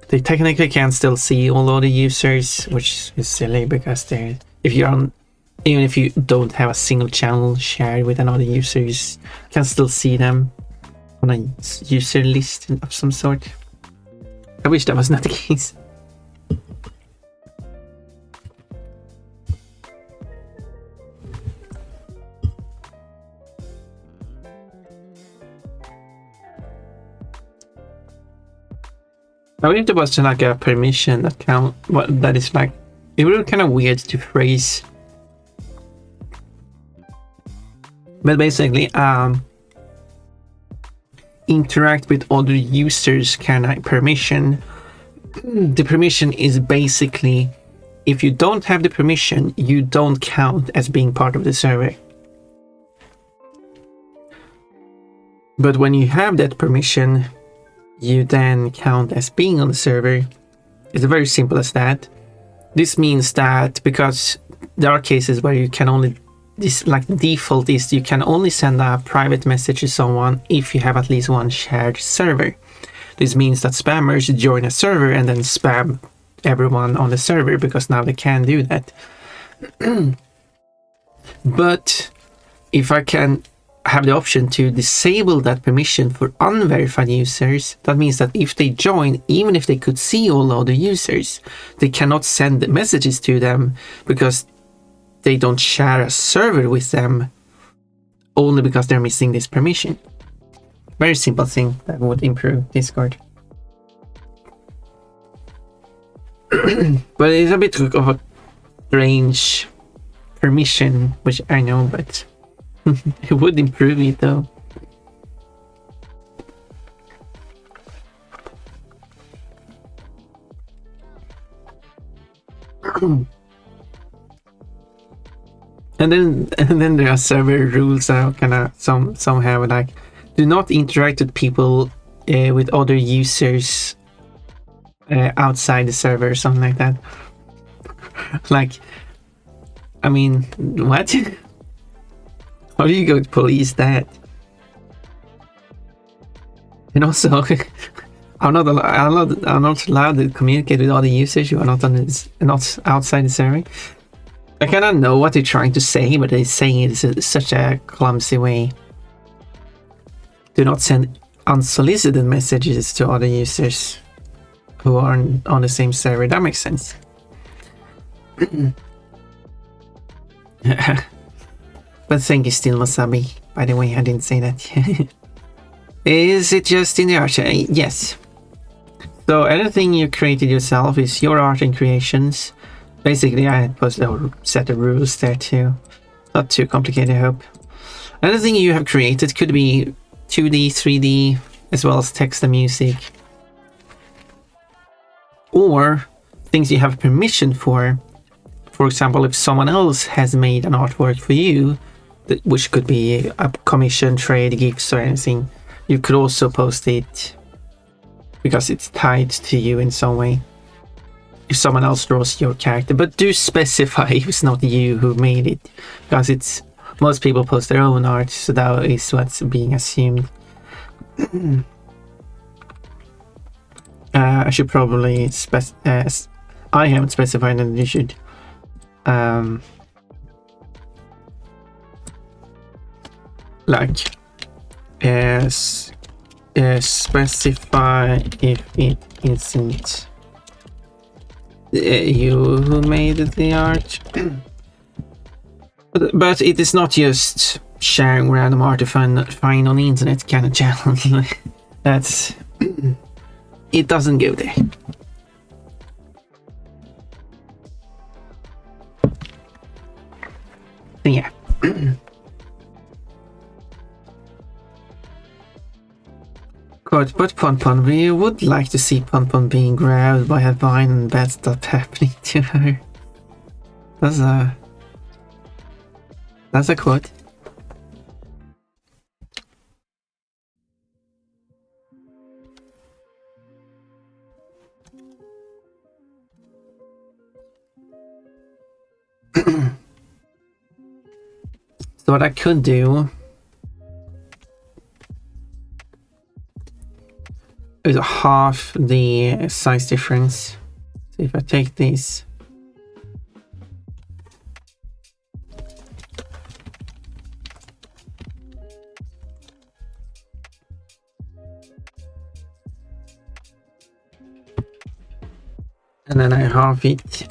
They technically can still see all other users, which is silly because they're, even if you don't have a single channel shared with another user, you can still see them on a user list of some sort. I wish that was not the case. I wonder if there was like a permission account. What that is like, it would be kind of weird to phrase. But basically, interact with other users kind of permission. The permission is basically, if you don't have the permission, you don't count as being part of the server. But when you have that permission, you then count as being on the server. It's very simple as that. This means that because there are cases where you can only, this like default is you can only send a private message to someone if you have at least one shared server. This means that spammers join a server and then spam everyone on the server because now they can do that. But if I can have the option to disable that permission for unverified users. That means that if they join, even if they could see all other users, they cannot send messages to them because they don't share a server with them, only because they're missing this permission. Very simple thing that would improve Discord. But it's a bit of a strange permission, which I know, but it would improve it though. And then there are server rules that are kind of some have like, do not interact with people with other users outside the server or something like that. Like, I mean, what? How do you go to police that? And also, I'm not allowed to communicate with other users who are not outside the server. I kind of know what they're trying to say, but they're saying it in such a clumsy way. Do not send unsolicited messages to other users who are on the same server. That makes sense. But thank you still, Wasabi. By the way, I didn't say that. Is it just in the art? Yes. So anything you created yourself is your art and creations. Basically, I posted a set of rules there too. Not too complicated, I hope. Anything you have created could be 2D, 3D, as well as text and music. Or things you have permission for. For example, if someone else has made an artwork for you, which could be a commission, trade, gifts, or anything, you could also post it because it's tied to you in some way. If someone else draws your character, but do specify if it's not you who made it, because it's most people post their own art, so that is what's being assumed. I should probably I haven't specified that you should specify if it isn't you who made the art. But it is not just sharing random art to find on the internet kind of channel. That's it doesn't go there. Yeah. Good, but Pon, we would like to see Pon being grabbed by a vine and bad stuff happening to her. That's a quote. So what I could do is half the size difference. So if I take this, and then I half it.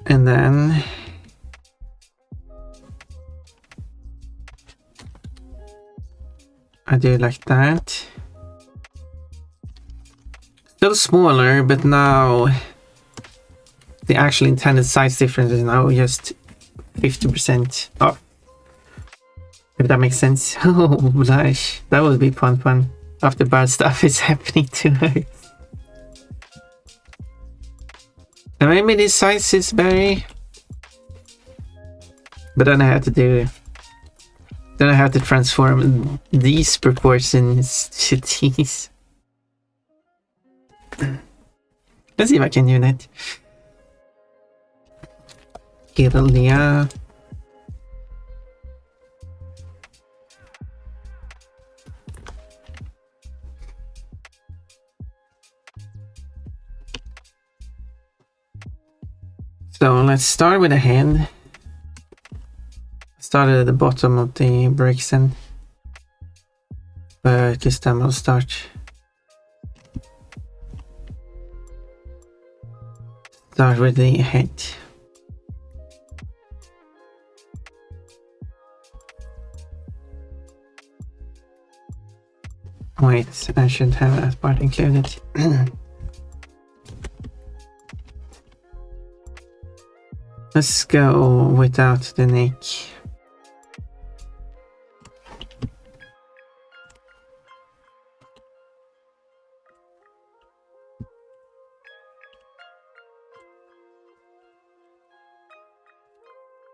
And then I do it like that. Still smaller, but now the actual intended size difference is now just 50% off. If that makes sense. Oh gosh, that would be fun after bad stuff is happening to her. And maybe this size is very, but then I have to do, then I have to transform these proportions to these. Let's see if I can do that. Kirlia. So let's start with a hand. Start at the bottom of the bricks end. But this time I'll start with the head. Wait, I should have that part included. Let's go without the neck.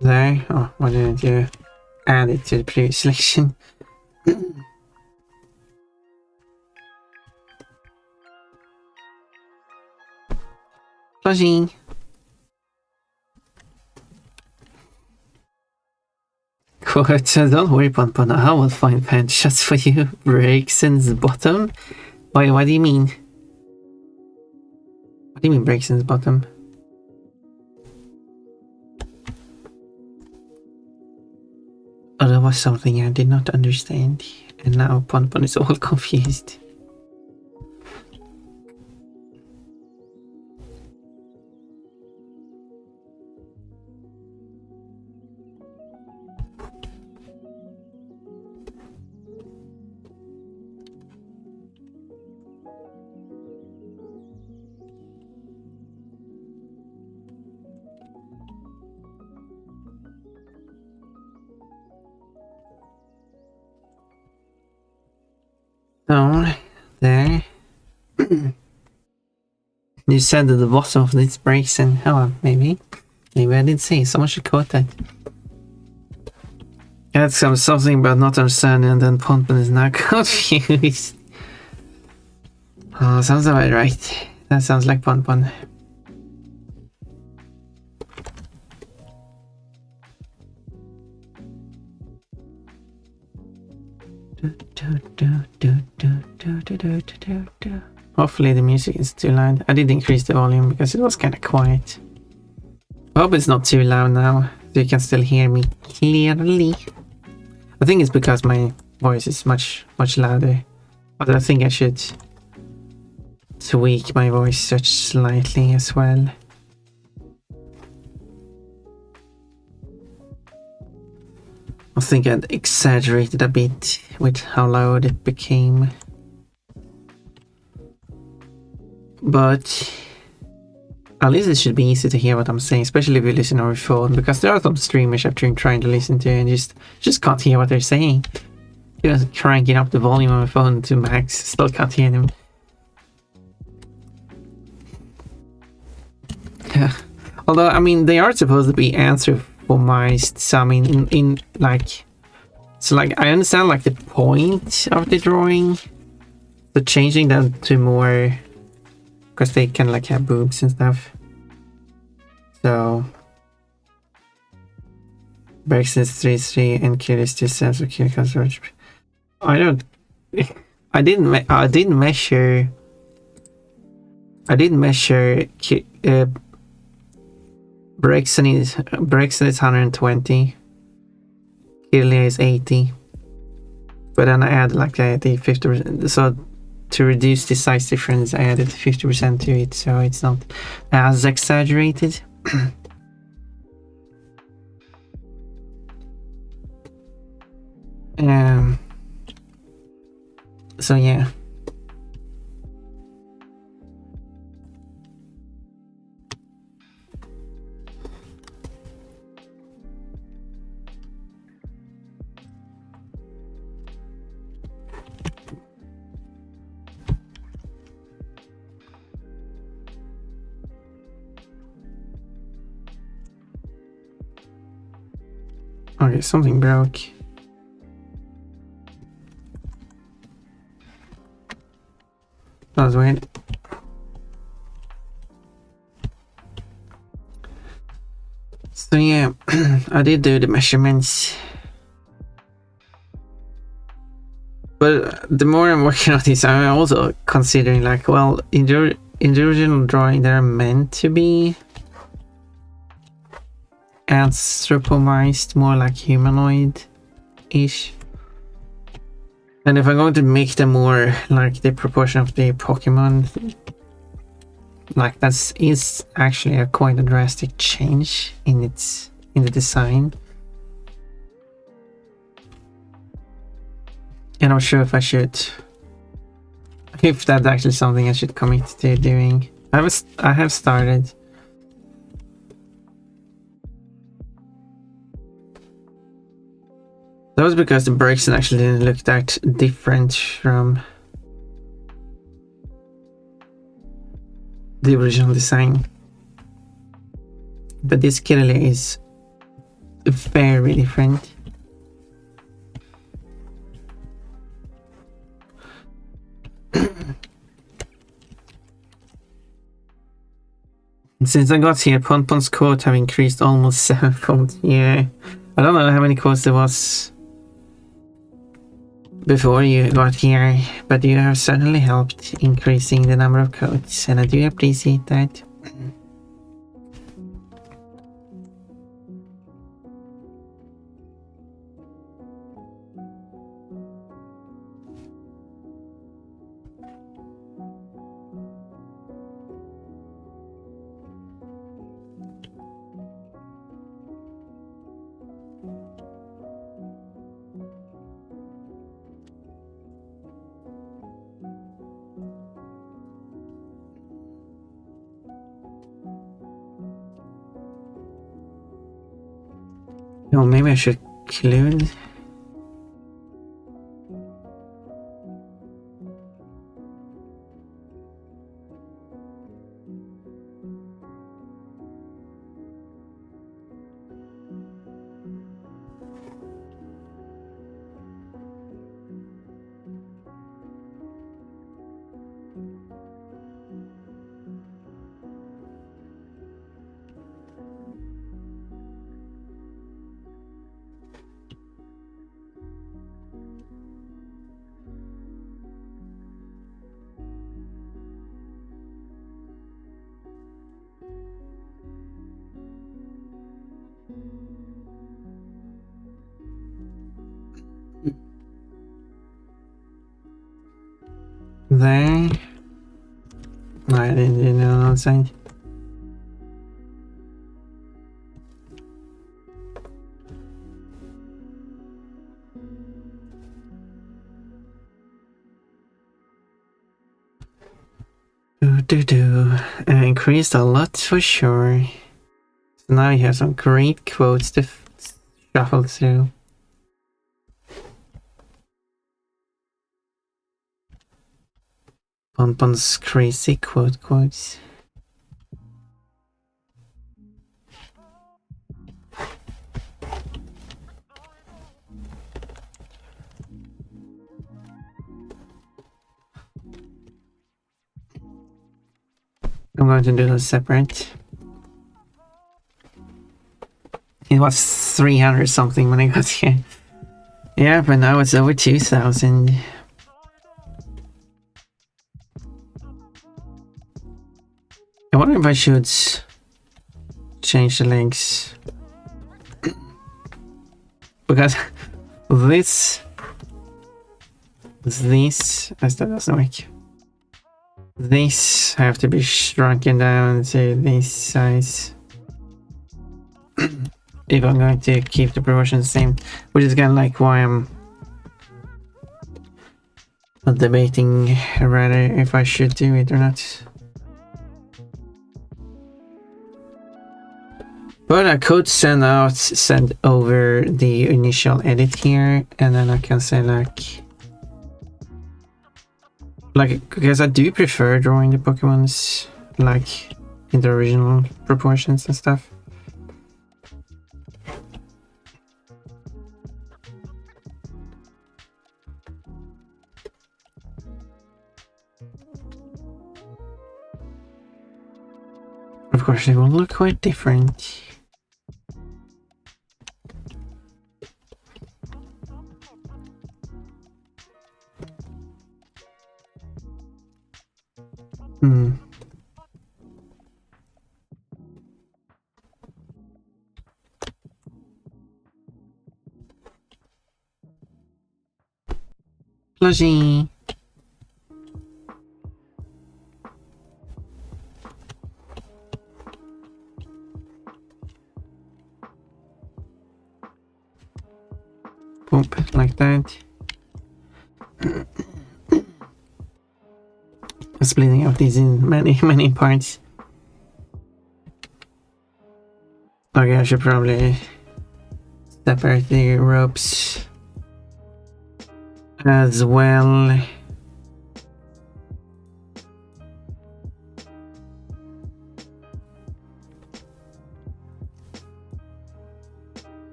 There. Oh, why didn't you add it to the previous selection? Flushing. Quote, so don't worry, Ponpon, I will find pants just for you. Breakson's bottom? What do you mean? What do you mean Breakson's bottom? Oh, that was something I did not understand. And now Ponpon is all confused. So, there. You said at the bottom of this breaks and oh, maybe I did say someone should quote that. Add something about not understanding and then Ponpon is now confused. Oh, sounds about right. That sounds like Ponpon. Hopefully the music is too loud. I did increase the volume because it was kind of quiet. I hope it's not too loud now, so you can still hear me clearly. I think it's because my voice is much louder. But I think I should tweak my voice just slightly as well. I think I'd exaggerated a bit with how loud it became. But at least it should be easy to hear what I'm saying, especially if you listen over phone, because there are some streamers I've been trying to listen to and just can't hear what they're saying. Just cranking up the volume on my phone to max, still can't hear them. Yeah. Although, I mean, they are supposed to be anthropomized, so I mean, in like, so like, I understand like the point of the drawing, but changing them to more, because they can like have boobs and stuff. So, Brexit 3-3 and Curious to sense of Curious. I don't. I didn't measure. Brexit is 120. Kirlia is 80. But then I add like the 50%. So to reduce the size difference, I added 50% to it, so it's not as exaggerated. So yeah. Okay, something broke. That was weird. So yeah, I did do the measurements. But the more I'm working on this, I'm also considering like, well, in the original drawing, they're meant to be anthropomized, more like humanoid-ish. And if I'm going to make them more like the proportion of the Pokemon, like that is actually a quite a drastic change in the design. And I'm not sure if I should, if that's actually something I should commit to doing. I have started. That was because the brakes actually didn't look that different from the original design. But this clearly is very different. Since I got here, Ponpon's quote have increased almost 7-fold. Yeah, I don't know how many quotes there was before you got here, but you have certainly helped increasing the number of quotes, and I do appreciate that. Oh, maybe I should include. There. No, I didn't do no outside. Increased a lot for sure. So now you have some great quotes to shuffle through. Ponpon's crazy quotes. I'm going to do those separate. It was 300 something when I got here. Yeah, but now it's over 2,000. I wonder if I should change the legs. Because this, as that doesn't work. This have to be shrunken down to this size. If I'm going to keep the proportions the same, which is kind of like why I'm debating rather if I should do it or not. But I could send over the initial edit here, and then I can say like, because I do prefer drawing the Pokemons like in the original proportions and stuff. Of course, they will look quite different. plushie. Boom, like that. Splitting up these in many parts. Okay, I should probably separate the ropes as well.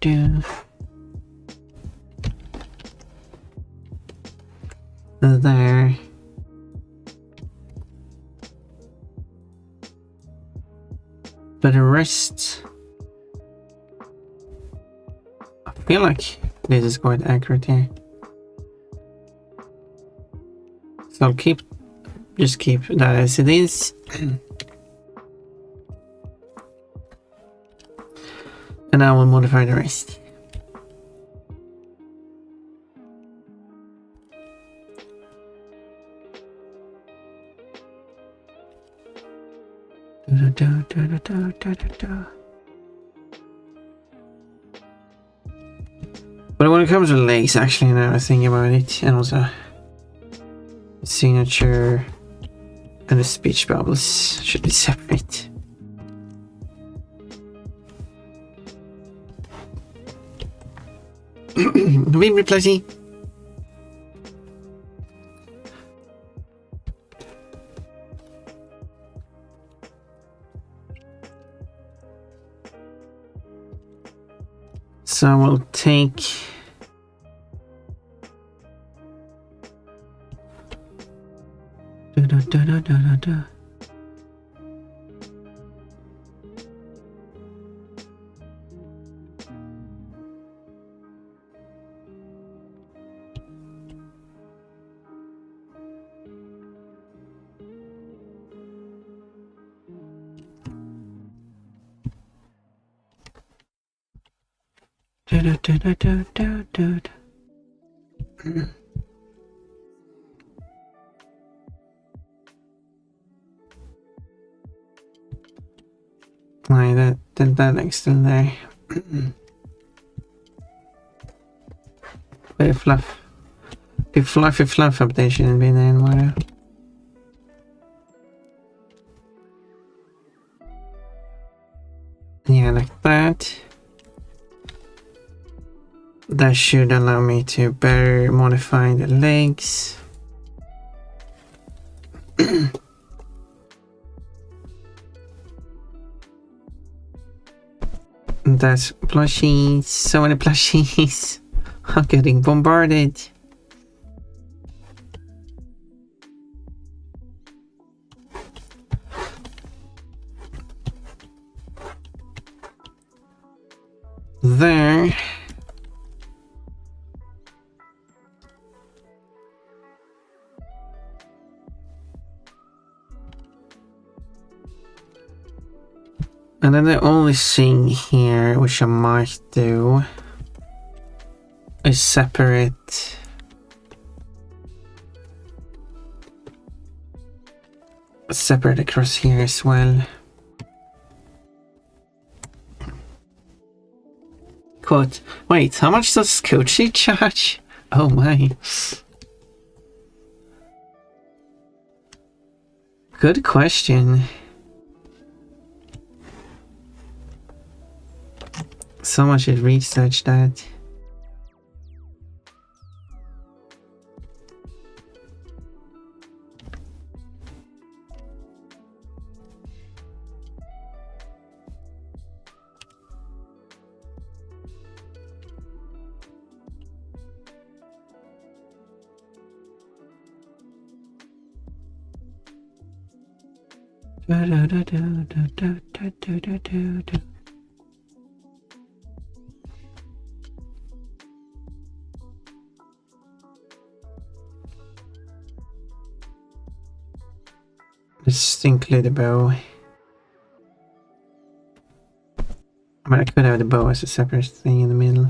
Do. There. But the rest, I feel like this is quite accurate here. So I'll just keep that as it is. And I will modify the rest. But when it comes to legs, actually, now I think about it, and also the signature and the speech bubbles should be separate. Baby plushie. So we'll take like that leg's still there. Bit of fluff. Bit fluffy fluff up there shouldn't be there anymore. Yeah, like that. That should allow me to better modify the legs. That's plushies. So many plushies. I'm getting bombarded. There. And then the only thing here which I might do is separate across here as well. Quote, wait, how much does Kochi charge? Oh my. Good question. Someone should research that. Just include a bow. But I could have the bow as a separate thing in the middle.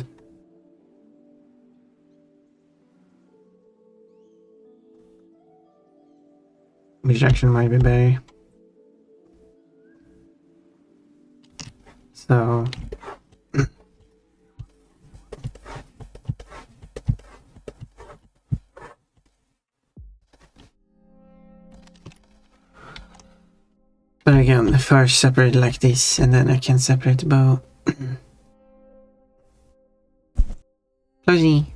Which actually might be better. So... But again, first separate like this, and then I can separate the bow. Fuzzy.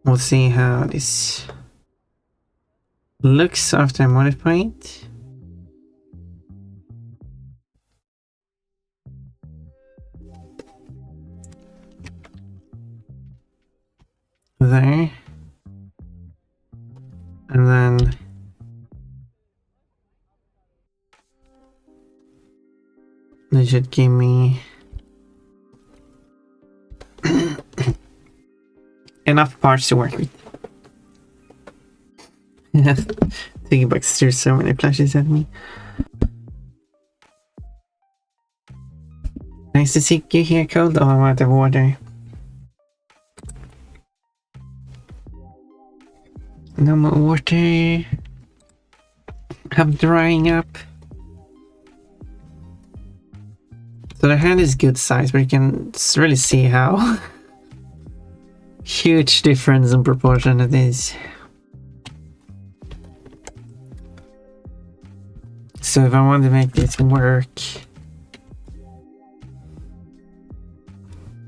We'll see how this looks after I modify it. There. And then they should give me enough parts to work with. Piggybugs threw so many flashes at me. Nice to see you here, Cold. Oh, I'm out of water. No more water. I'm drying up. So the hand is good size, but you can really see how huge difference in proportion it is. So if I want to make this work,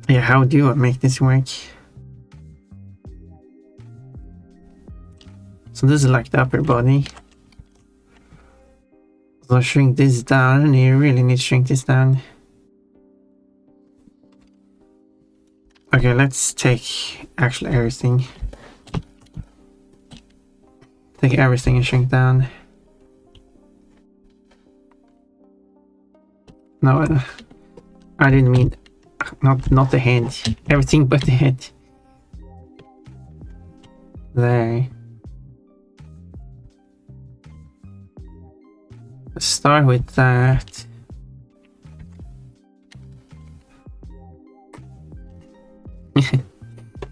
yeah, how do I make this work? So this is like the upper body. So shrink this down, and you really need to shrink this down. Okay, let's take actually everything. Take everything and shrink down. No, I didn't mean not the head. Everything but the head. There. Let's start with that.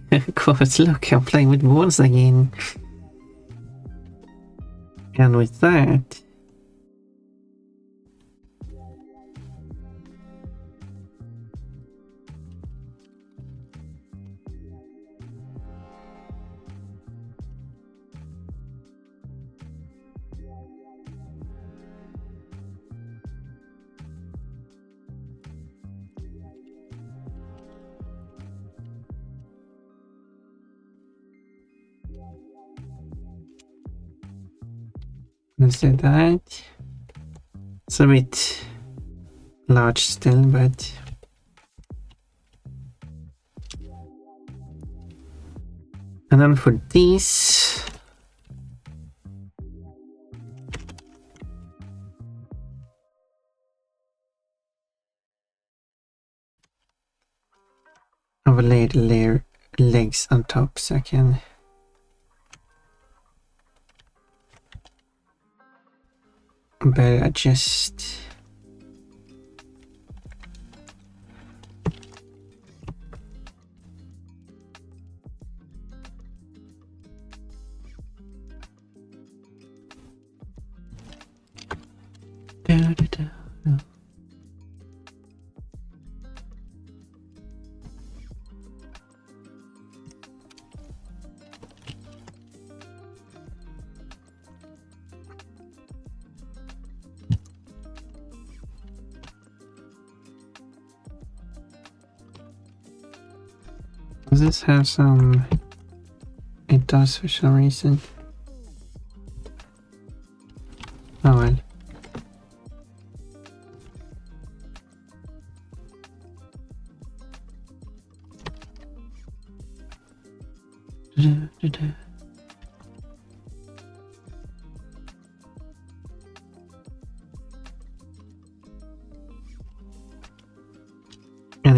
Of course, look, I'm playing with walls again. And with that, let's do that. It's a bit large still, but and then for these, overlay the layer legs on top so I can better adjust. Does this have some? It does for some reason. Oh well.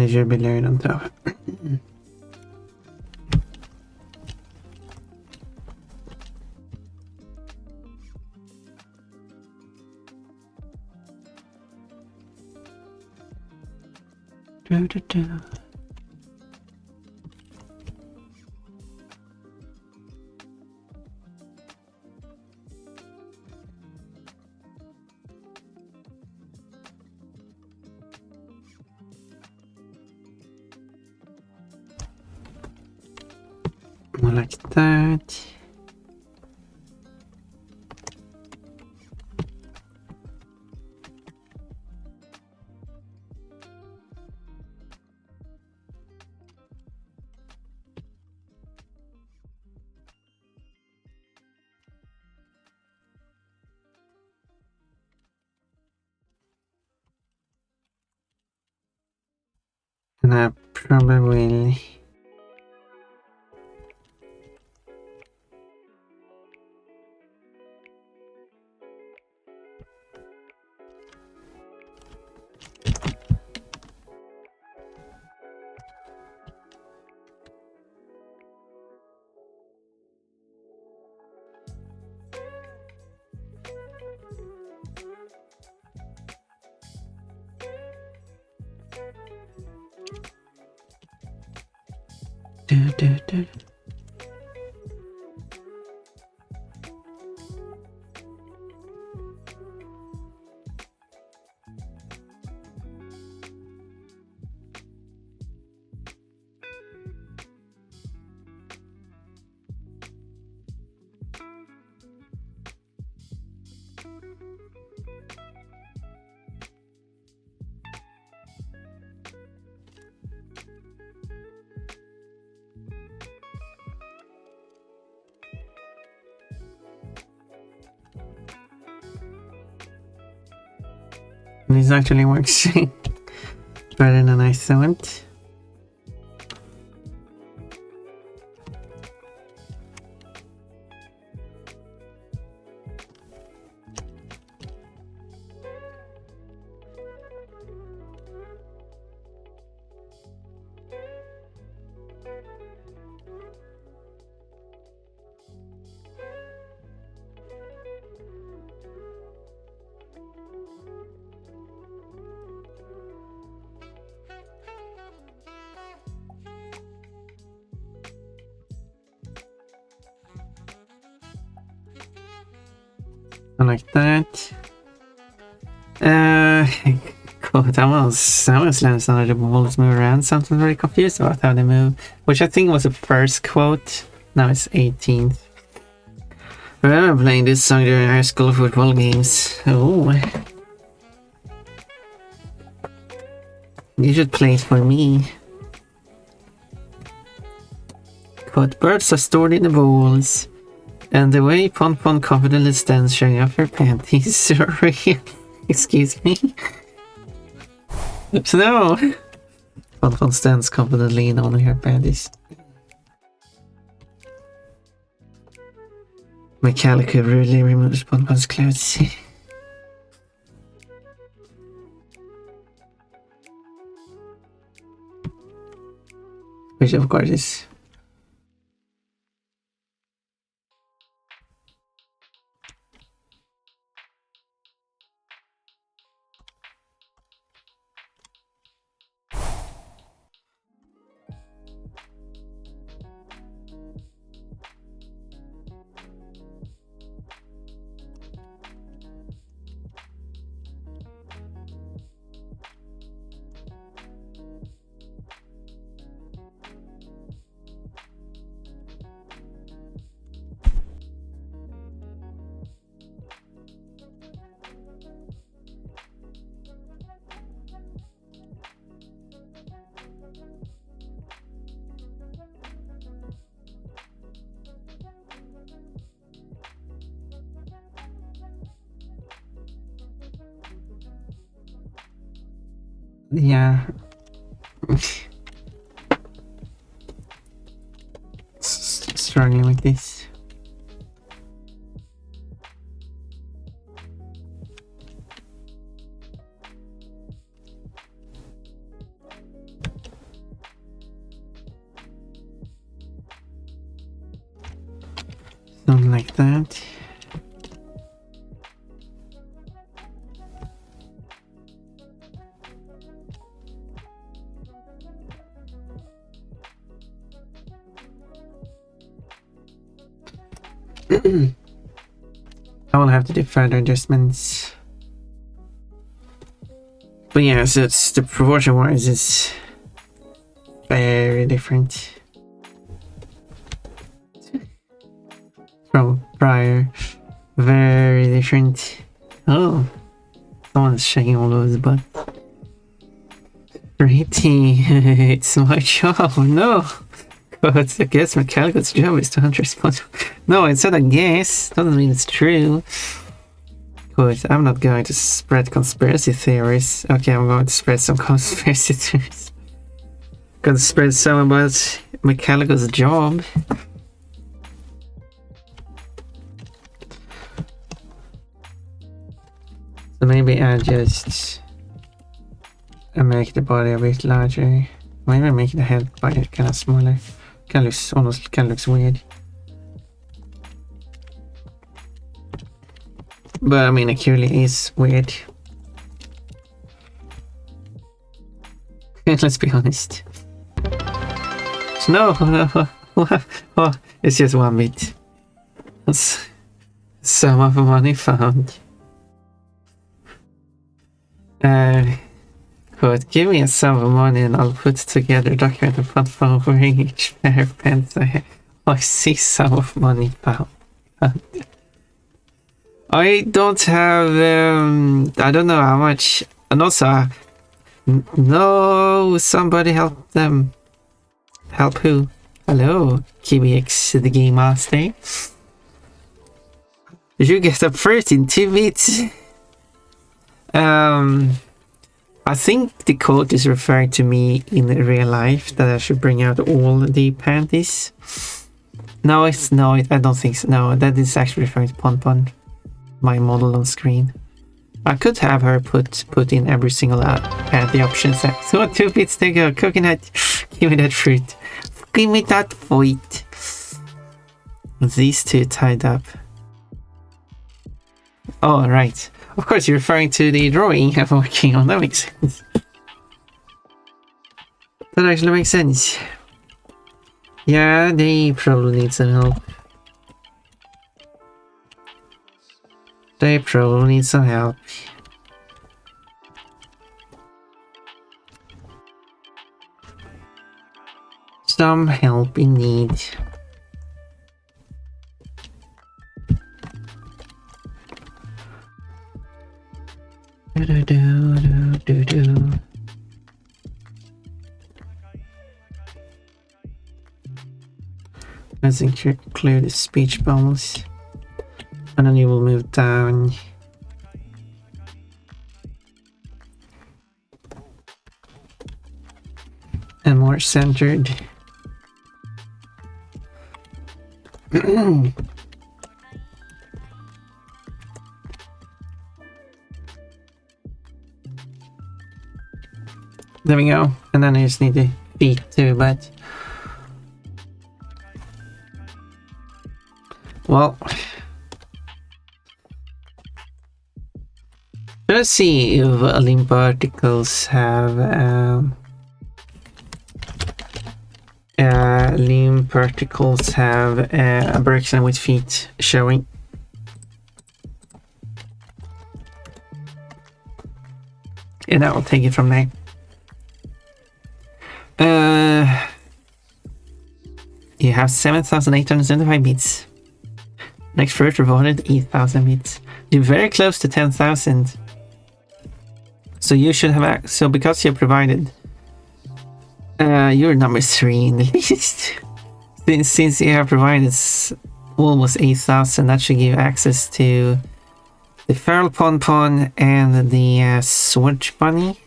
jubileeren då. Like that. And I probably will do. This actually works better than I thought. Like that. God, that was lens under the balls move around. Something very confused about how they move, which I think was the first quote. Now it's 18th. I remember playing this song during high school football games. Oh, you should play it for me. Quote, birds are stored in the balls. And the way Pon Pon confidently stands showing off her panties is surreal. Excuse me? No! Pon Pon stands confidently in on her panties. My calico rudely removes Pon Pon's clothes. Which of course is... Yeah. Struggling with this. Don't like that. I will have to do further adjustments. But yeah, so it's the proportion wise is very different from prior. Very different. Oh, someone's shaking all over the butt. Pretty. It's my job. No. But I guess Mechanical's job is to hunt responsible. No, it said I guess. Doesn't mean it's true. But I'm not going to spread conspiracy theories. Okay, I'm going to spread some conspiracy theories. Gonna spread some about Mechanical's job. So maybe I just make the body a bit larger. Maybe make the head body kind of smaller. Kind of looks almost kind of looks weird. But I mean, it clearly is weird. Let's be honest. No, oh, it's just one bit. That's some of the money found. Good, give me a sum of money and I'll put together a document and put for each pair of pants I have. I see sum of money found. I don't have, I don't know how much, and also, no, somebody help them. Help who? Hello, KBX, the Game Master. You get up first in 2 bits. I think the quote is referring to me in real life, that I should bring out all the panties. No, I don't think so. No, that is actually referring to Pon, my model on screen. I could have her put in every single panty option. So 2 bits to go. Coconut, give me that fruit. Give me that fruit. These two tied up. Oh, right. Of course, you're referring to the drawing I'm working on. That makes sense. That actually makes sense. Yeah, they probably need some help. They probably need some help. Some help indeed. Let's include the speech bubbles. And then you will move down. And more centered. There we go. And then I just need the feet too, but... Well... Let's see if limb particles have... limb particles have a Bergson with feet showing. And I will take it from there. You have 7,875 bits. Next first rewarded 8,000 bits. You're very close to 10,000. So you should have, so because you're provided, you're number 3 in the list. Since you have provided almost 8,000, that should give access to the feral Pon and the sword bunny,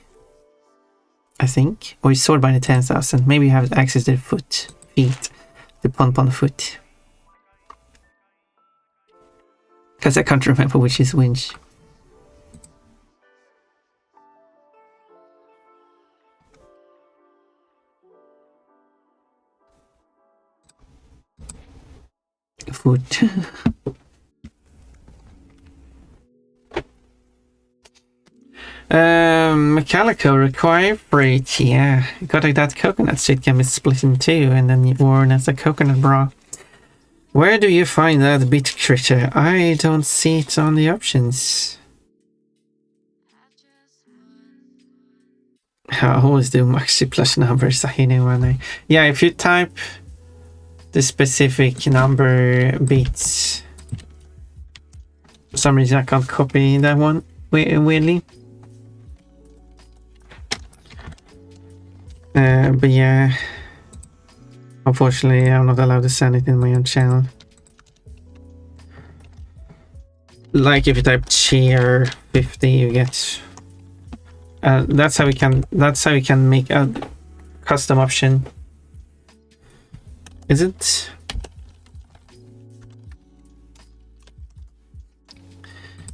I think. Or sword bunny 10,000. Maybe you have access to the feet, the Pon foot. Because I can't remember which is which. foot. Calico require freight, yeah. Got like that coconut so it can be split in two and then worn as a coconut bra. Where do you find that bit critter? I don't see it on the options. I always do maxi plus numbers. I know when I... Yeah, if you type the specific number bits, for some reason I can't copy that one weirdly. But yeah, unfortunately I'm not allowed to send it in my own channel. Like if you type cheer 50, you get. That's how we can make a custom option. Is it?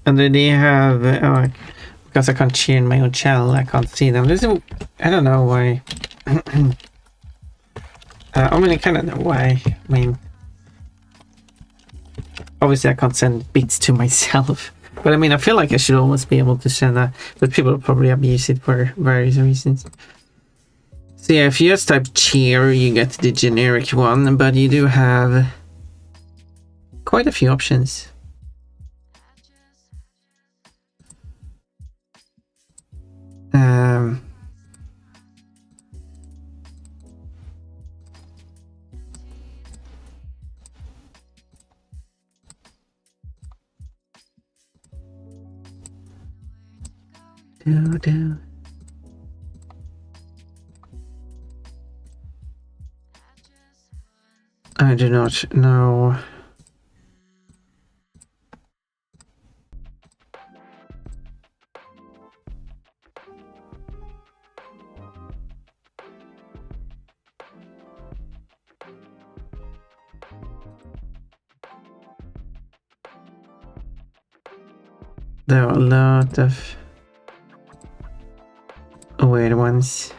And then they have because I can't cheer in my own channel, I can't see them. I don't know why. I mean, I kind of know why. I mean, obviously I can't send bits to myself, but I mean, I feel like I should almost be able to send that, but people probably abuse it for various reasons. So yeah, if you just type cheer, you get the generic one, but you do have quite a few options. I do not know. There are a lot of weird ones.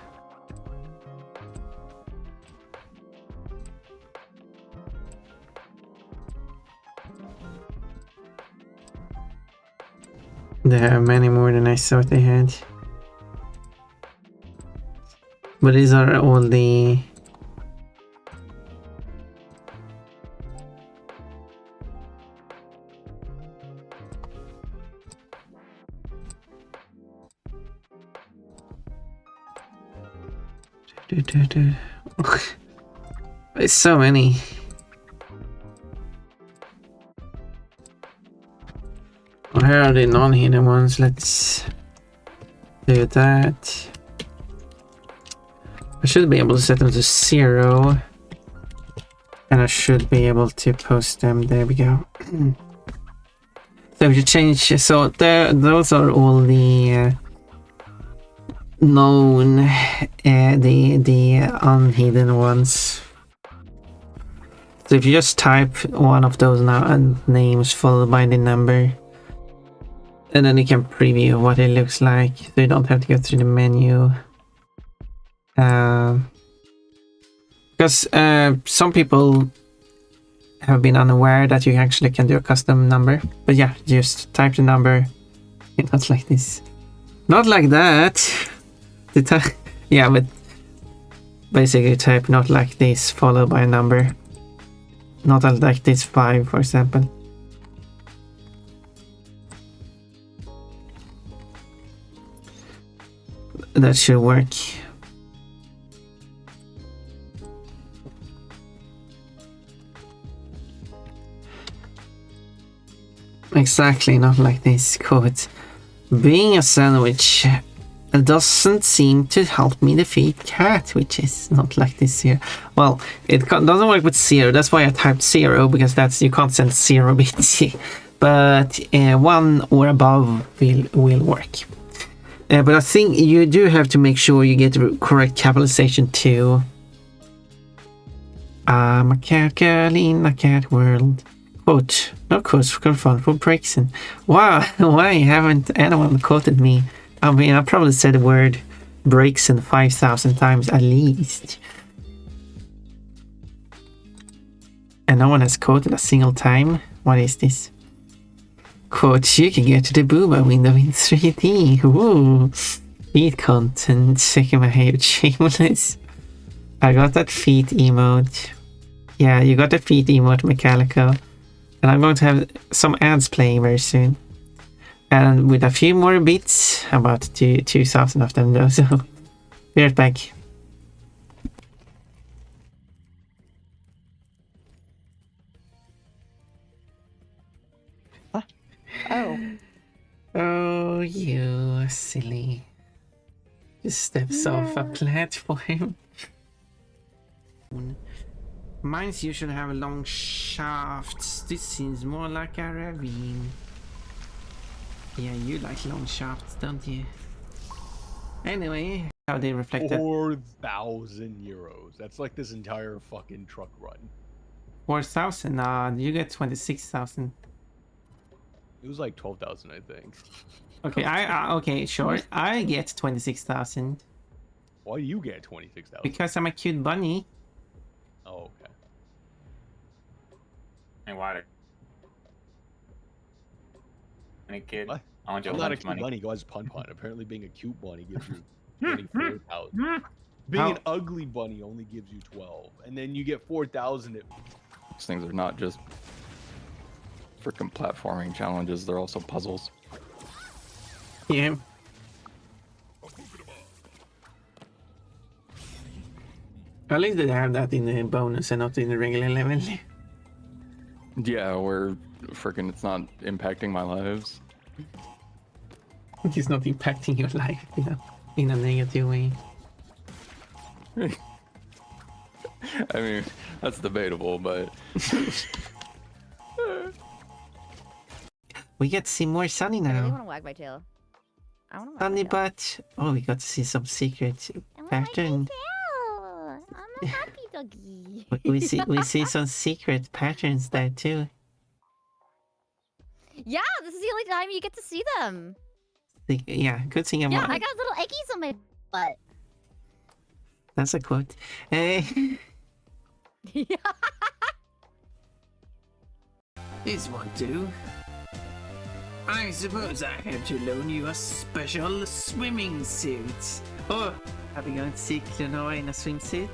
There are many more than I thought they had. But these are all the... There's so many. Here are the non-hidden ones. Let's do that. I should be able to set them to 0. And I should be able to post them. There we go. So if you change, so there, those are all the known, the unhidden ones. So if you just type one of those names followed by the number, and then you can preview what it looks like, so you don't have to go through the menu. Because some people have been unaware that you actually can do a custom number. But yeah, just type the number. Not like this. Not like that. Yeah, but basically type not like this followed by a number. Not like this 5, for example. That should work. Exactly, not like this. Quote, being a sandwich doesn't seem to help me defeat cat, which is not like this here. Well, it doesn't work with 0. That's why I typed 0, because that's, you can't send 0 bits. But 1 or above will work. But I think you do have to make sure you get the correct capitalization too. I'm a cat girl in a cat world. Quote, no quotes for fun for breaks in. Wow, why haven't anyone quoted me? I mean, I probably said the word breaks in 5,000 times at least. And no one has quoted a single time. What is this? Quote, you can get to the booba window in 3D. Woo! Feet content. Checking my hair. Shameless. I got that feet emote. Yeah, you got the feet emote, Mechanical. And I'm going to have some ads playing very soon. And with a few more bits, about 2,000 of them though, so be right back. Oh. Oh, you silly. Just steps off a platform. Mines usually have long shafts. This seems more like a ravine. Yeah, you like long shafts, don't you? Anyway, how they reflect that. 4,000 euros. That's like this entire fucking truck run. 4,000? You get 26,000. It was like 12,000, I think. Okay, okay, sure. I get 26,000. Why do you get 26,000? Because I'm a cute bunny. Oh, okay. Hey, water. Hey, kid. What? I want your I'm not a lunch cute money. bunny, guys. Pun. Apparently, being a cute bunny gives you 24,000. Being How- an ugly bunny only gives you 12, and then you get 4,000. These things are not just freaking platforming challenges, they're also puzzles. Yeah. At least they have that in the bonus and not in the regular level. Yeah, where freaking it's not impacting my lives. It's not impacting your life, you know, in a negative way. I mean, that's debatable, but We get to see more Sunny I really now. want to wag my tail. I want to wag Sunny my tail. butt. Oh, we got to see some secret I wanna wag my pattern. tail. I'm a happy doggy. We see some secret patterns there too. Yeah, this is the only time you get to see them. Yeah, good thing I'm Yeah, on. I got little eggies on my butt. That's a quote. Yeah. This one too. I suppose I have to loan you a special swimming suit. Oh, are we going to see Klonoa in a swimsuit?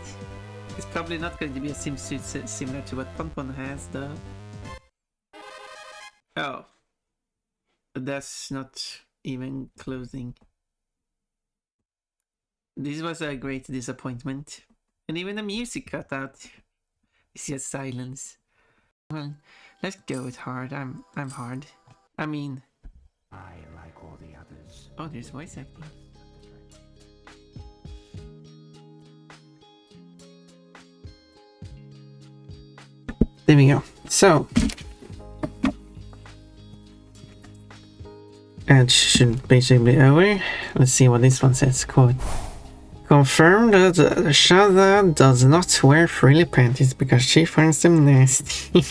It's probably not going to be a swimsuit similar to what Pompon has, though. Oh. But that's not even closing. This was a great disappointment. And even the music cut out. It's just silence. Well, let's go with hard. I'm hard. I mean... I, like all the others, Oh, there's voice acting. There we go. So... It should basically be over. Let's see what this one says. Quote. Confirmed that Shada does not wear frilly panties because she finds them nasty.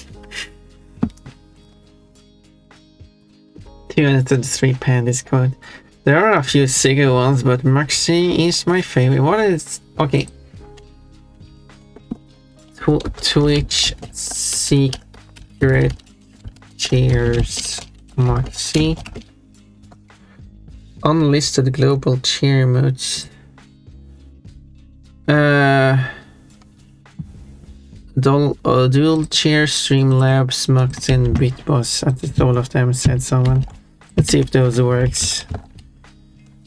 203 panties. Quote. There are a few sicker ones, but Maxi is my favorite. What is... Okay. Twitch secret cheers Maxi. Unlisted global cheer modes. Dual cheer, Streamlabs, Muxin, Bitboss. I think all of them said someone. Let's see if those works.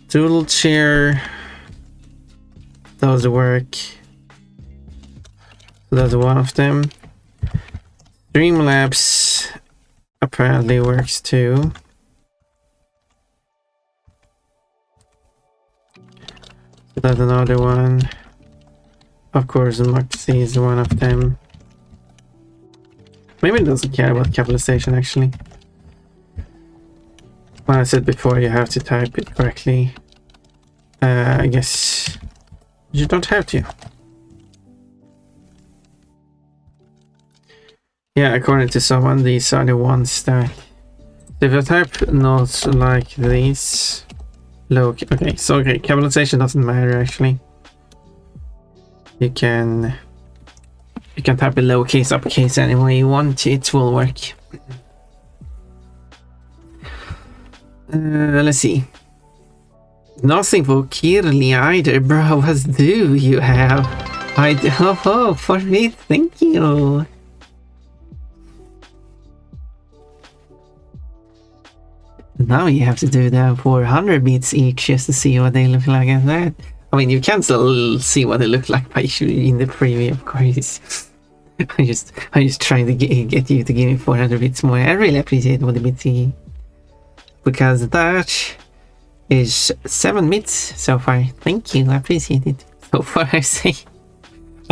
Dual cheer. Those work. That's one of them. Streamlabs apparently works too. That's another one. Of course, Muxi is one of them. Maybe it doesn't care about capitalization actually. Well, I said before, you have to type it correctly. I guess you don't have to. Yeah, according to someone, these are the ones that... If I type notes like these... Okay, so okay, capitalization doesn't matter actually. You can You can type a lowercase, uppercase any way you want, it will work. Let's see. Nothing for Kirli either, bro. What do you have? Oh, for me, thank you. Now you have to do them for 100 bits each just to see what they look like at that. I mean, you can still see what they look like by in the preview, of course. I'm just trying to get you to give me 400 bits more. I really appreciate what the bits you, because that is 7 bits so far. Thank you, I appreciate it. So far, I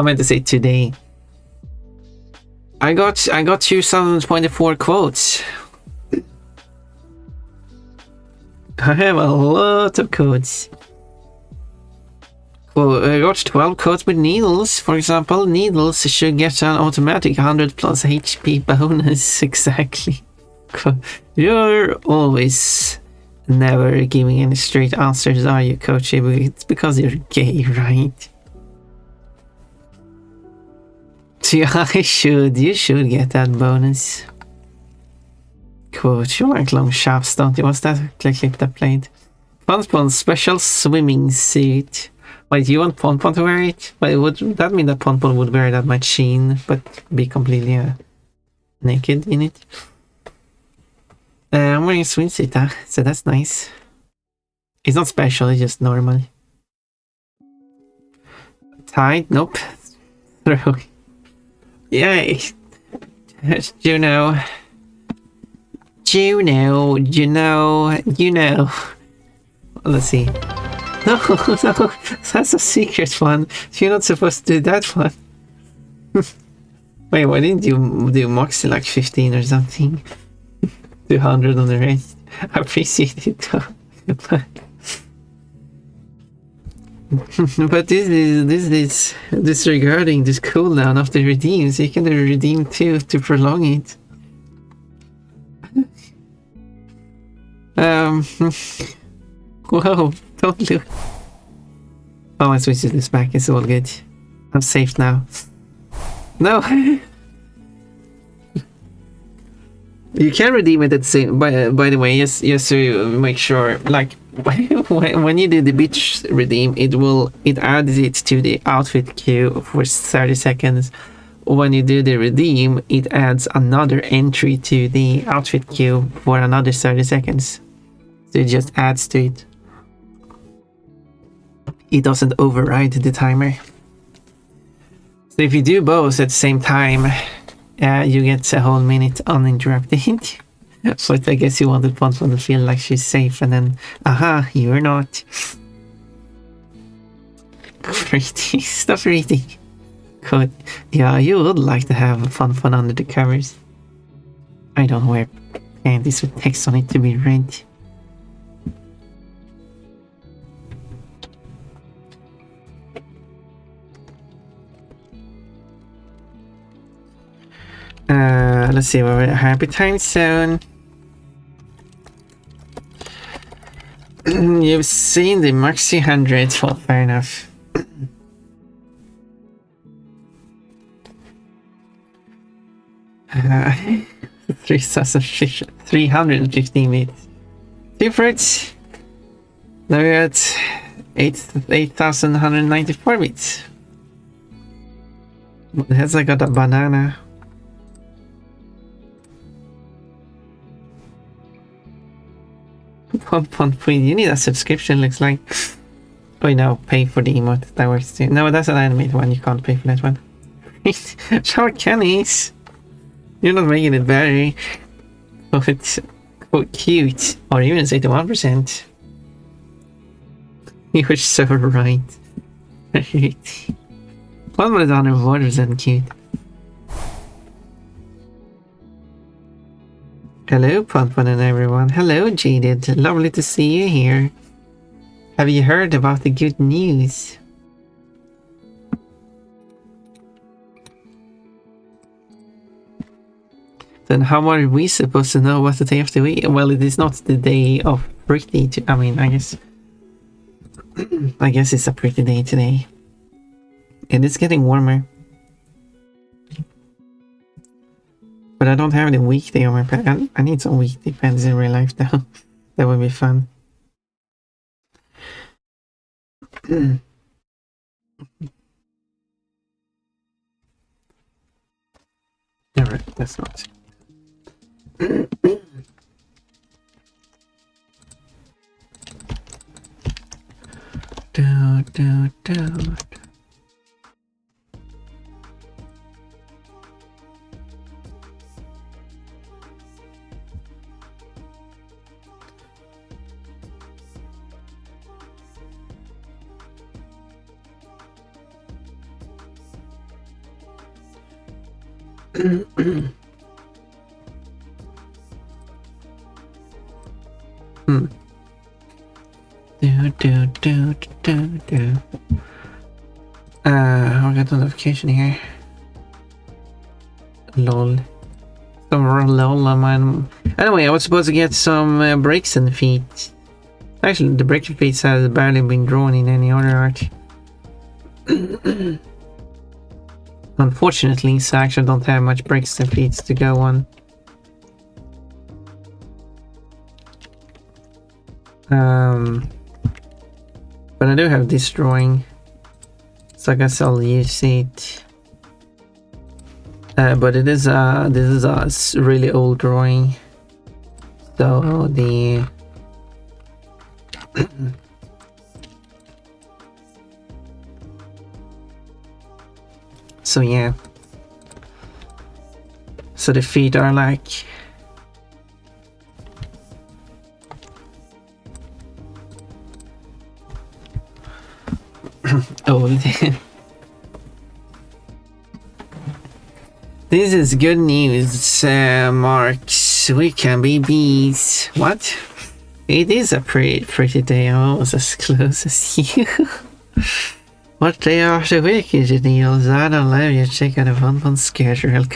meant to say today. I got 2024 quotes. I have a lot of codes. Well, I got 12 codes with needles. For example, needles should get an automatic 100 plus HP bonus. Exactly. You're always never giving any straight answers, are you, Coach? It's because you're gay, right? So you should get that bonus. Coach, you like long shafts, don't you? What's that clip that played? Ponpon's special swimming suit. Wait, you want Ponpon to wear it? But would that mean that Ponpon would wear that machine, but be completely naked in it? I'm wearing a swimsuit, so that's nice. It's not special, it's just normal. Tied? Nope. Throw. Yay! Juno. Let's see. No, that's a secret one. You're not supposed to do that one. Wait, why didn't you do Moxie like 15 or something? 200 on the rest. I appreciate it though. But this is disregarding this cooldown of the redeem, so you can redeem too to prolong it. Whoa, don't look. Oh, I switched this back, it's all good. I'm safe now. No! You can redeem it at the same, by the way, yes, so you make sure, like, when you do the beach redeem, it adds it to the outfit queue for 30 seconds. When you do the redeem, it adds another entry to the outfit queue for another 30 seconds. So it just adds to it. It doesn't override the timer. So if you do both at the same time, you get a whole minute uninterrupted. But I guess you wanted Ponpon to feel like she's safe, and then, aha, you're not. Pretty, stop reading. Good. Yeah, you would like to have fun under the covers. I don't wear panties with text on it to be read. Let's see, we're at Happy Time Zone. You've seen the Maxi 100, well, fair enough. 315 meters. Two fruits. Now we're at 8,194 meters. What the hell's I got a banana? Ponpon, you need a subscription, looks like. Oh no, pay for the emote, that works too. No, that's an animated one, you can't pay for that one. Shower Kenny's. You're not making it better. Oh, it's so cute. Or even say to 1%. You were so right. One was 100% cute. Hello, Ponpon and everyone. Hello, Jaded. Lovely to see you here. Have you heard about the good news? Then how are we supposed to know what the day of the week? Well, it is not the day of pretty. I mean, I guess it's a pretty day today. It is getting warmer. But I don't have the weekday on my plan. I need some weekday pens in real life though. That would be fun. Alright, that's not. Do. Do. I got a notification here. Lol. Some lol on mine. Anyway, I was supposed to get some breaks in the feet. Actually, the break in feet has barely been drawn in any other art. Unfortunately, so I actually don't have much breaks and feeds to go on. But I do have this drawing, so I guess I'll use it. But it is this is a really old drawing, so the so yeah, so the feet are like old. This is good news, Marks. We can be bees. What? It is a pretty day. I'm almost as close as you. What day after the week is it, Niels? I don't know. You check out a fun schedule.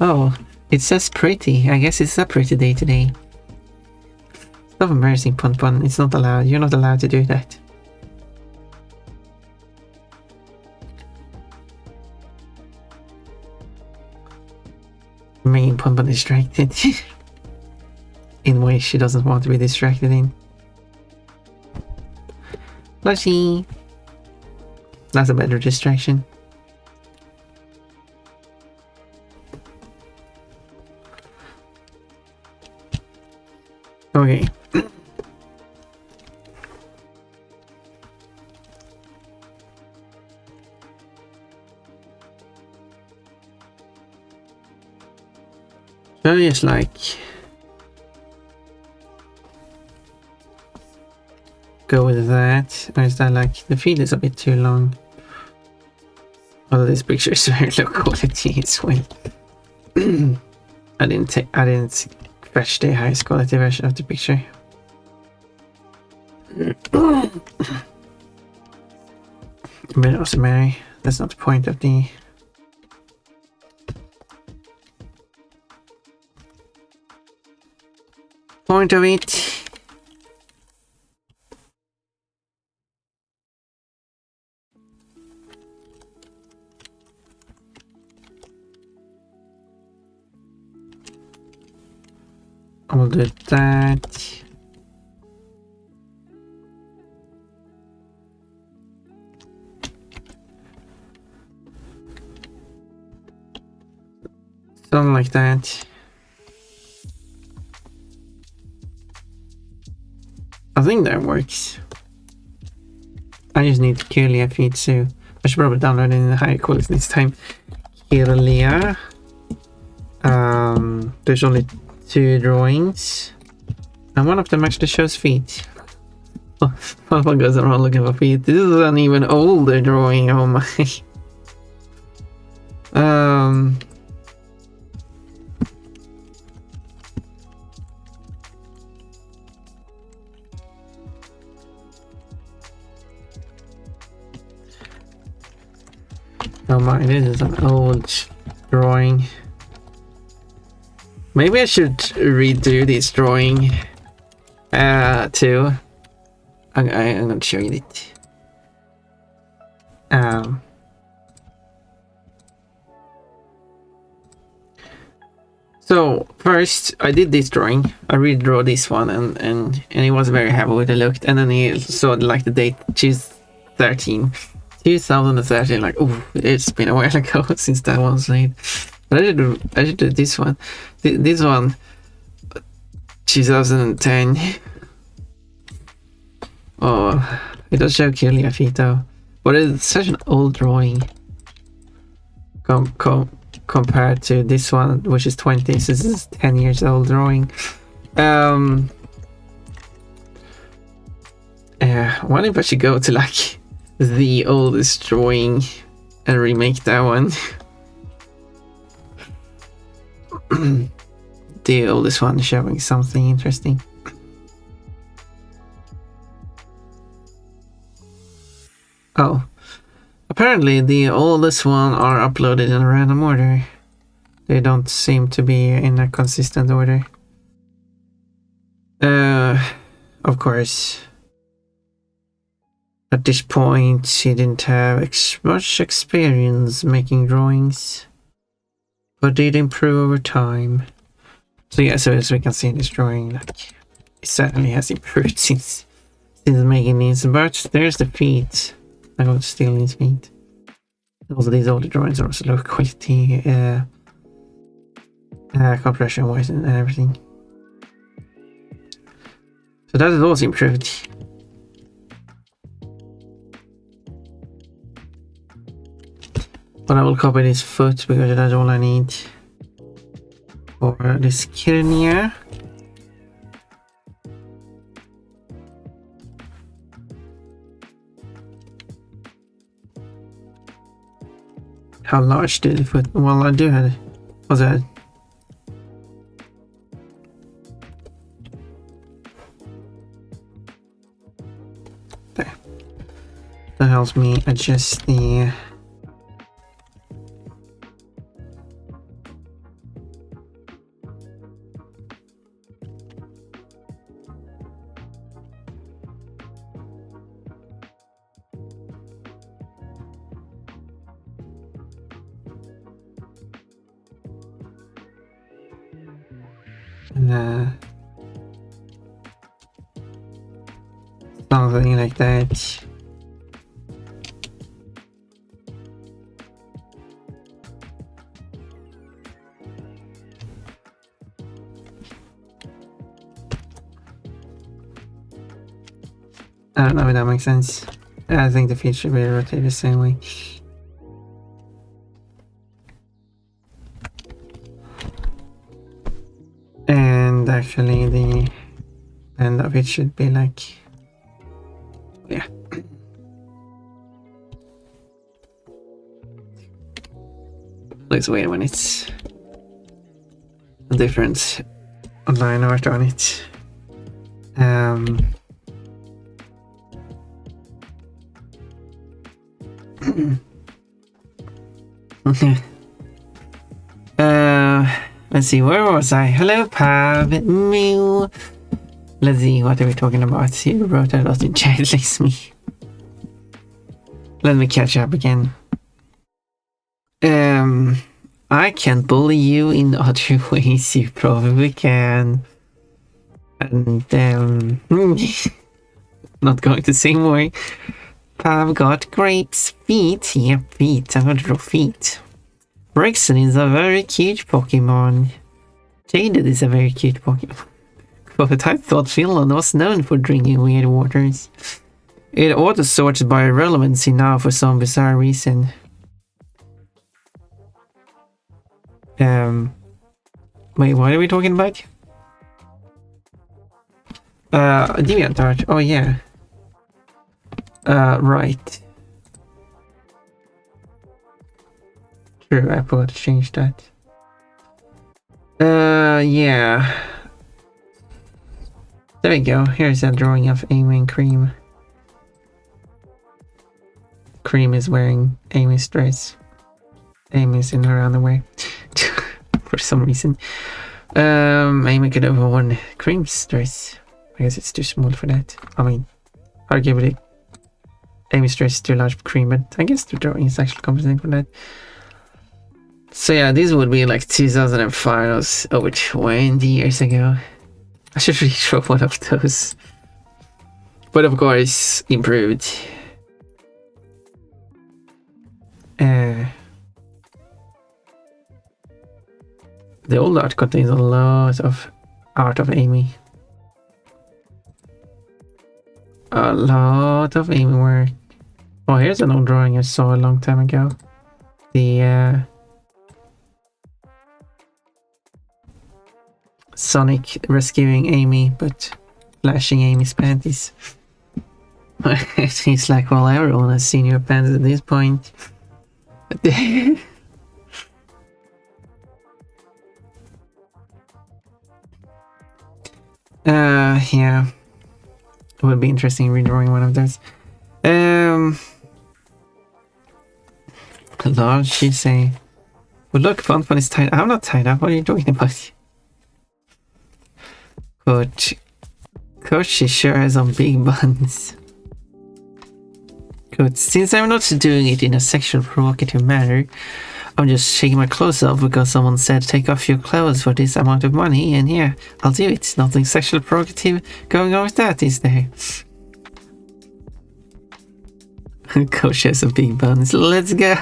Oh, it says pretty. I guess it's a pretty day today. Stop embarrassing, Pun. It's not allowed. You're not allowed to do that. Making Pun distracted. In ways she doesn't want to be distracted in. Plushy! That's a better distraction. Okay. So just like go with that. Or is that like the feed is a bit too long? Although this picture is very low quality as well. I didn't fetch the highest quality version of the picture. But also, Mary, that's not the point of the. Point of it. I'll do that. Something like that. I think that works. I just need Kirlia feed, so I should probably download it in higher quality this time. Kirlia. There's only 2 drawings, and one of them actually shows feet. Oh my god, I'm not looking for feet. This is an even older drawing. Oh my. Oh my, this is an old drawing. Maybe I should redo this drawing too. I'm gonna show you it. So first I did this drawing. I redraw this one and he was very happy with the look. And then he saw like the date 2013, like, oh, it's been a while ago since that one was made. But I should do this one. This one 2010. Oh, it does show killing a feet though. But it's such an old drawing. Compared to this one, which is 20, so this is 10 years old drawing. Why if I should go to like the oldest drawing and remake that one? The oldest one showing something interesting. Oh. Apparently, the oldest one are uploaded in a random order. They don't seem to be in a consistent order. Of course. At this point, he didn't have much experience making drawings, but did improve over time. So yeah, so as we can see in this drawing, like, it certainly has improved since making these. But there's the feet. I got still in his feet. Also, these older drawings are also low quality, compression wise and everything. So that is also improved. But I will copy this foot because that's all I need for this Kirnia. How large did the foot? Well, I do have. What's that? There. That helps me adjust the. Something like that. I don't know if that makes sense. I think the feet should be rotated the same way. And actually the end of it should be like, yeah. Looks weird when it's a different line art on it. Let's see, where was I? Hello, Pav. Mew. Let's see, what are we talking about? You wrote a lot in chat, likes me. Let me catch up again. I can't bully you in other ways, you probably can. And, not going the same way. Pav got grapes. Feet. Yep, feet. I'm gonna draw feet. Rexon is a very cute Pokemon. Jaded is a very cute Pokemon. But I thought Finland was known for drinking weird waters. It auto-sorts by relevancy now for some bizarre reason. Wait, what are we talking about? DeviantArt. Oh yeah. Right. True, I forgot to change that. Yeah. There we go. Here's a drawing of Amy and Cream. Cream is wearing Amy's dress. Amy's in her underwear. For some reason. Amy could have worn Cream's dress. I guess it's too small for that. I mean, arguably, Amy's dress is too large for Cream, but I guess the drawing is actually compensating for that. So yeah, this would be like 2005, that was over 20 years ago. I should redraw one of those. But of course, improved. The old art contains a lot of art of Amy. A lot of Amy work. Oh, here's an old drawing I saw a long time ago. The Sonic rescuing Amy, but flashing Amy's panties. He's like, well, everyone has seen your panties at this point. Yeah. It would be interesting redrawing one of those. Lord, she'd say, well, look, Fun is tied. I'm not tied up. What are you talking about? But she sure has some big buns. Good. Since I'm not doing it in a sexual provocative manner, I'm just shaking my clothes off because someone said take off your clothes for this amount of money, and yeah, I'll do it. Nothing sexual provocative going on with that, is there? Coach has some big buns. Let's go.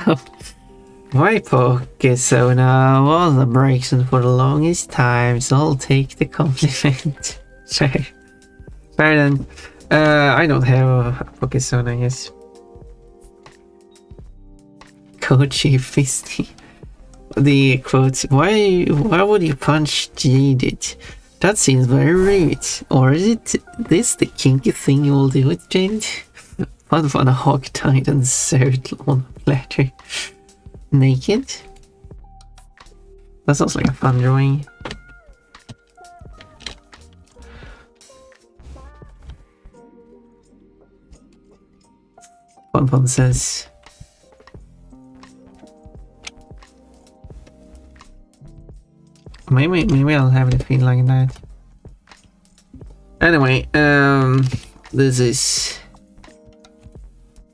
My pocket so now all the breaks for the longest time, so I'll take the compliment. Sure. Fair then. I don't have a pocket zone, I guess. Coachy fisty. The quote, why would you punch Jaded? That seems very rude. Or is it this the kinky thing you will do with Jaded? Fun for a hog tied and served on a platter. Naked? That sounds like a fun drawing. Fun says, maybe I'll have it feel like that. Anyway, this is,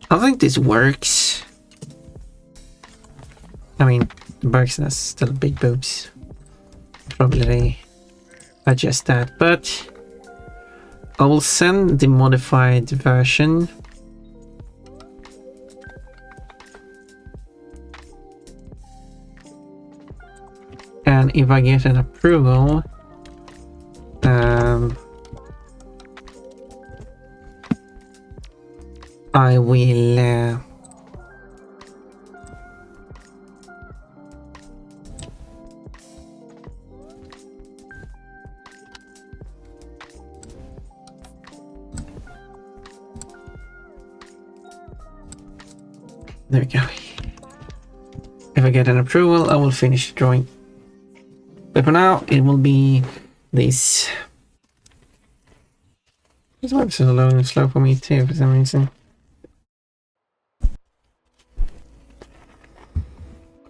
I think this works. I mean, Bergson has still big boobs. Probably adjust that, but I will send the modified version. And if I get an approval, I will there we go. If I get an approval, I will finish the drawing. But for now, it will be this. This works so low and slow for me too, for some reason.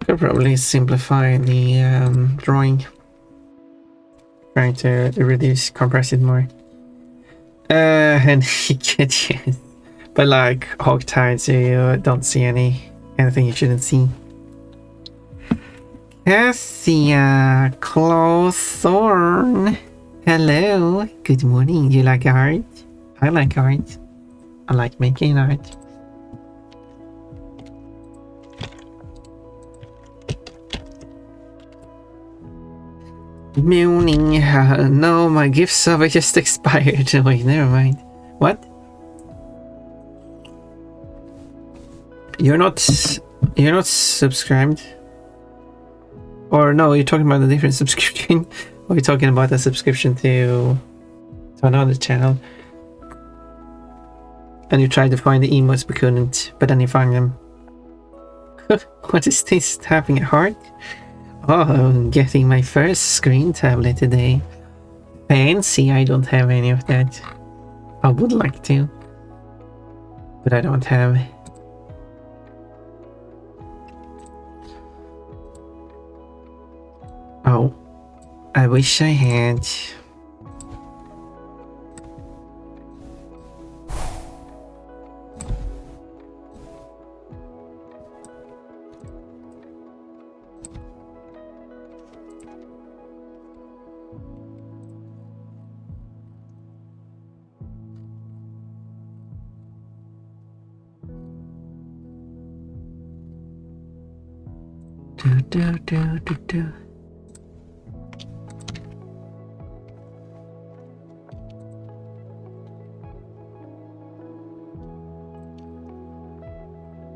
Could probably simplify the drawing. Trying to reduce, compress it more. And you get used. But like hog-tied, so you don't see anything you shouldn't see. Cassia Clawthorn. Hello. Good morning. You like art? I like art. I like making art. Mooning. No, my gift server just expired. Wait, never mind. What? You're not subscribed? Or no, you're talking about a different subscription? Or you're talking about a subscription to another channel? And you tried to find the emotes but couldn't, but then you found them. What is this? Tapping a heart? Oh, I'm getting my first screen tablet today. Fancy, I don't have any of that. I would like to, but I don't have. Oh, I wish I had.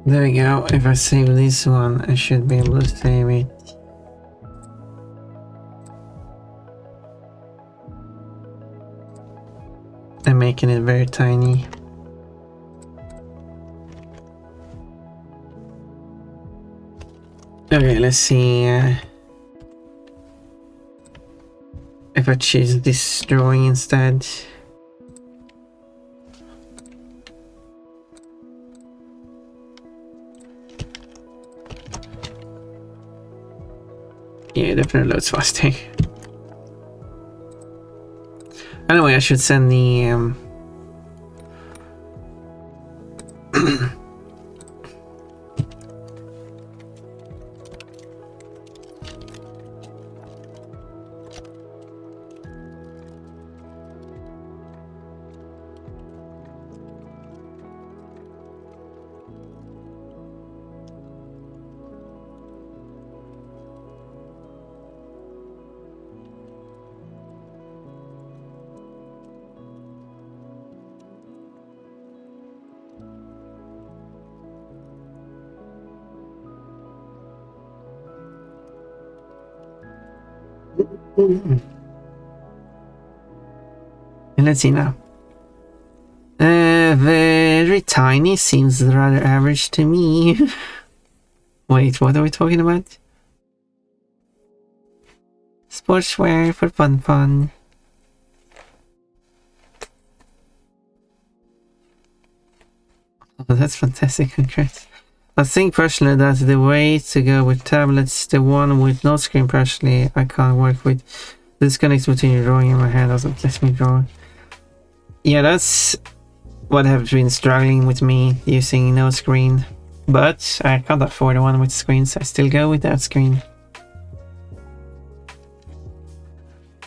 There we go. If I save this one, I should be able to save it. I'm making it very tiny. Okay, let's see if I choose this drawing instead. Yeah, definitely loads faster. Anyway, I should send the and let's see now. Very tiny seems rather average to me. Wait, what are we talking about? Sportswear for fun. Oh, that's fantastic, congrats. I think personally that the way to go with tablets, the one with no screen personally, I can't work with. Disconnects between your drawing and my hand doesn't let me draw. Yeah, that's what have been struggling with me, using no screen. But I can't afford one with screens, I still go with that screen.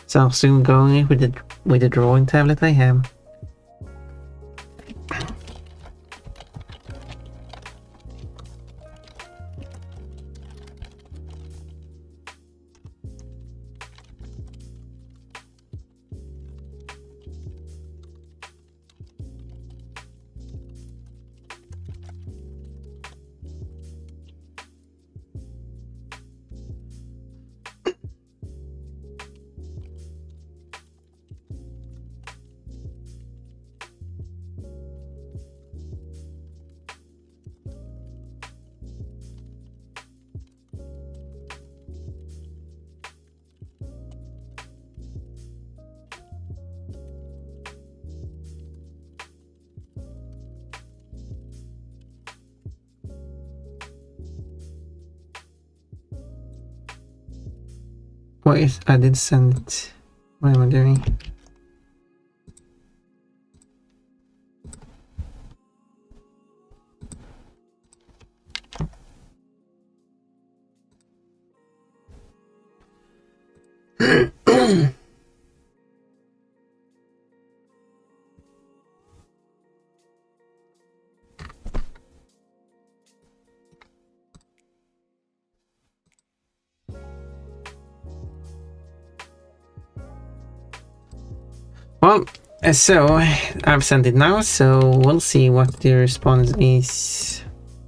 So I'm still going with the drawing tablet I have. Wait, I did send it. What am I doing? Well, so I've sent it now, so we'll see what the response is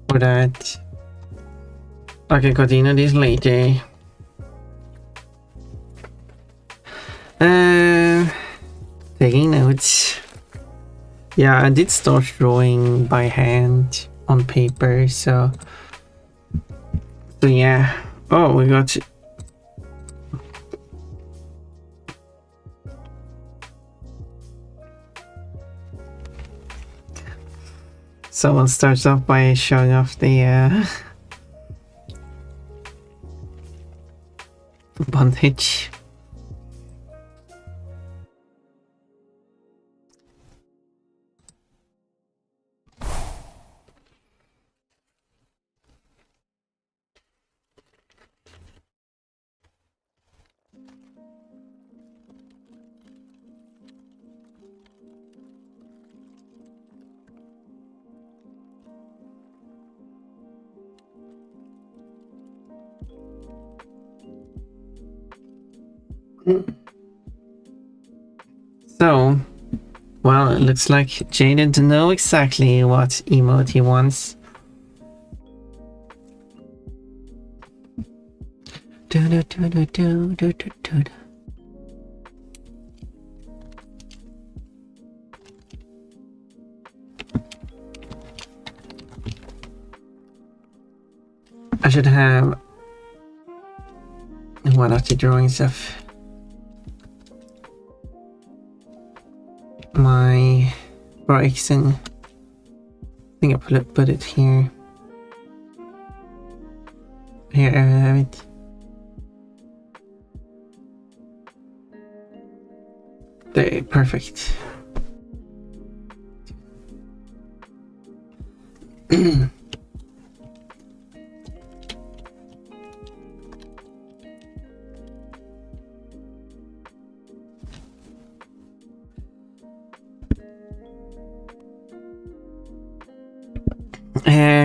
for that. I can continue this later. Taking notes. Yeah, I did start drawing by hand on paper, so yeah. Oh, we got someone starts off by showing off the bondage. So, well, it looks like Jaden know exactly what emote he wants. I should have one of the drawings of my Bryson. I think I put it here. Here, I have it. There, perfect.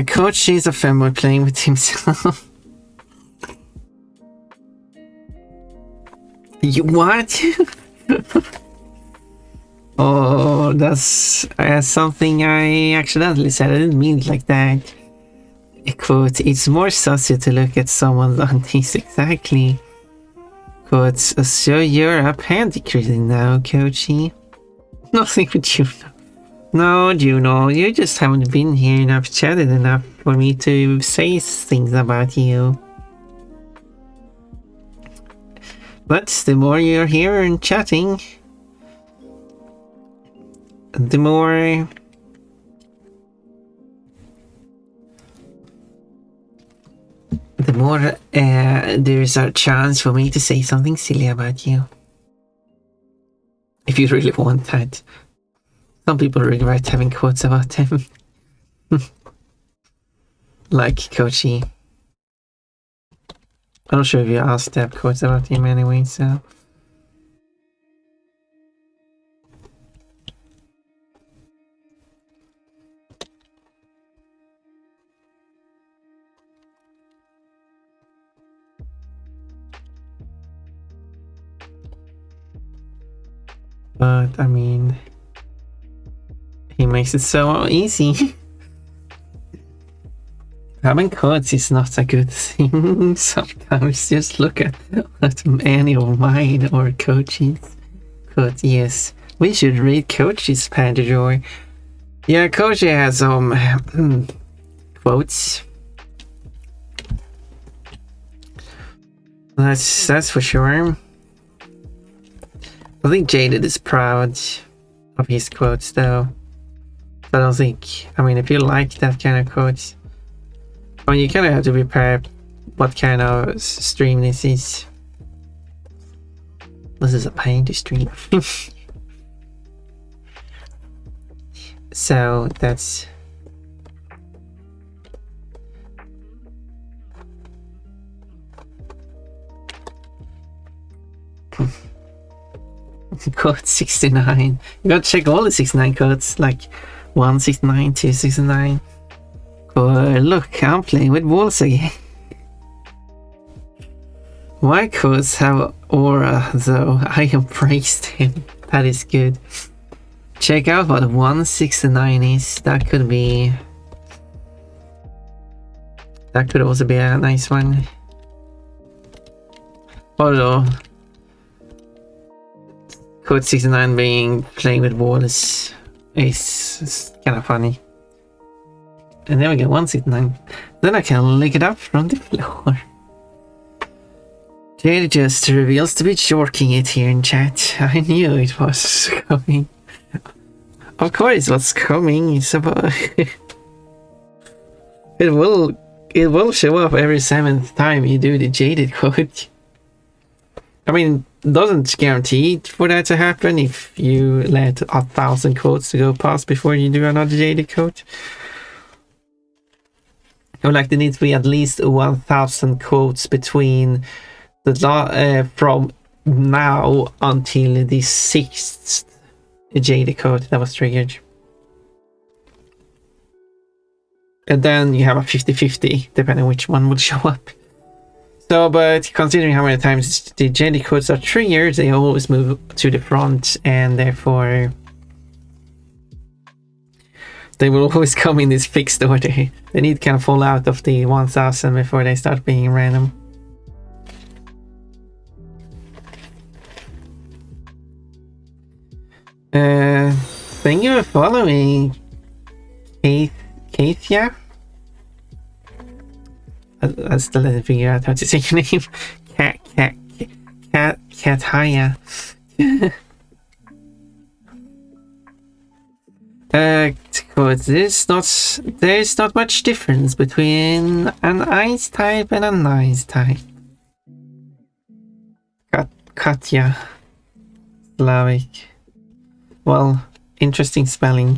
Coach is a fanboy playing with himself. You what? Oh, that's something I accidentally said. I didn't mean it like that. Quote, it's more sussy to look at someone's undies exactly. Quote, so you're a panty critic now, Coachy? Nothing with you. No, Juno, you just haven't been here enough, chatted enough for me to say things about you. But the more you're here and chatting, the more there's a chance for me to say something silly about you. If you really want that. Some people regret having quotes about them. Like Kochi. I'm not sure if you asked to have quotes about him anyway, so... But, I mean... He makes it so easy. Having quotes is not a good thing. Sometimes just look at any of mine or Coach's quotes. Yes, we should read Coach's panty drawer. Yeah, Coach has some quotes. That's for sure. I think Jaded is proud of his quotes though. I don't think, I mean, if you like that kind of quotes, I mean, you kind of have to prepare what kind of stream this is. This is a painty stream. So that's... Code 69. You gotta check all the 69 codes, like 169, 269. Oh, look, I'm playing with walls again. My codes have aura, though. I embraced him. That is good. Check out what 169 is. That could be... That could also be a nice one. Although... Code 69 being playing with walls is kind of funny. And then we get 169. Then I can lick it up from the floor. Jade just reveals to be jorking it here in chat. I knew it was coming. Of course what's coming is about... It will show up every 7th time you do the Jaded quote. I mean, it doesn't guarantee for that to happen if you let 1,000 quotes to go past before you do another Jaded quote. Or like there needs to be at least 1,000 quotes between the from now until the 6th Jaded quote that was triggered. And then you have a 50-50 depending on which one would show up. So, but considering how many times the gender codes are triggered, they always move to the front, and therefore they will always come in this fixed order. They need to kind of fall out of the 1000 before they start being random. Thank you for following, Kathia. I still didn't figure out how to say your name. Kathia. There's not much difference between an ice type and a nice type. Katya. Slavic. Well, interesting spelling.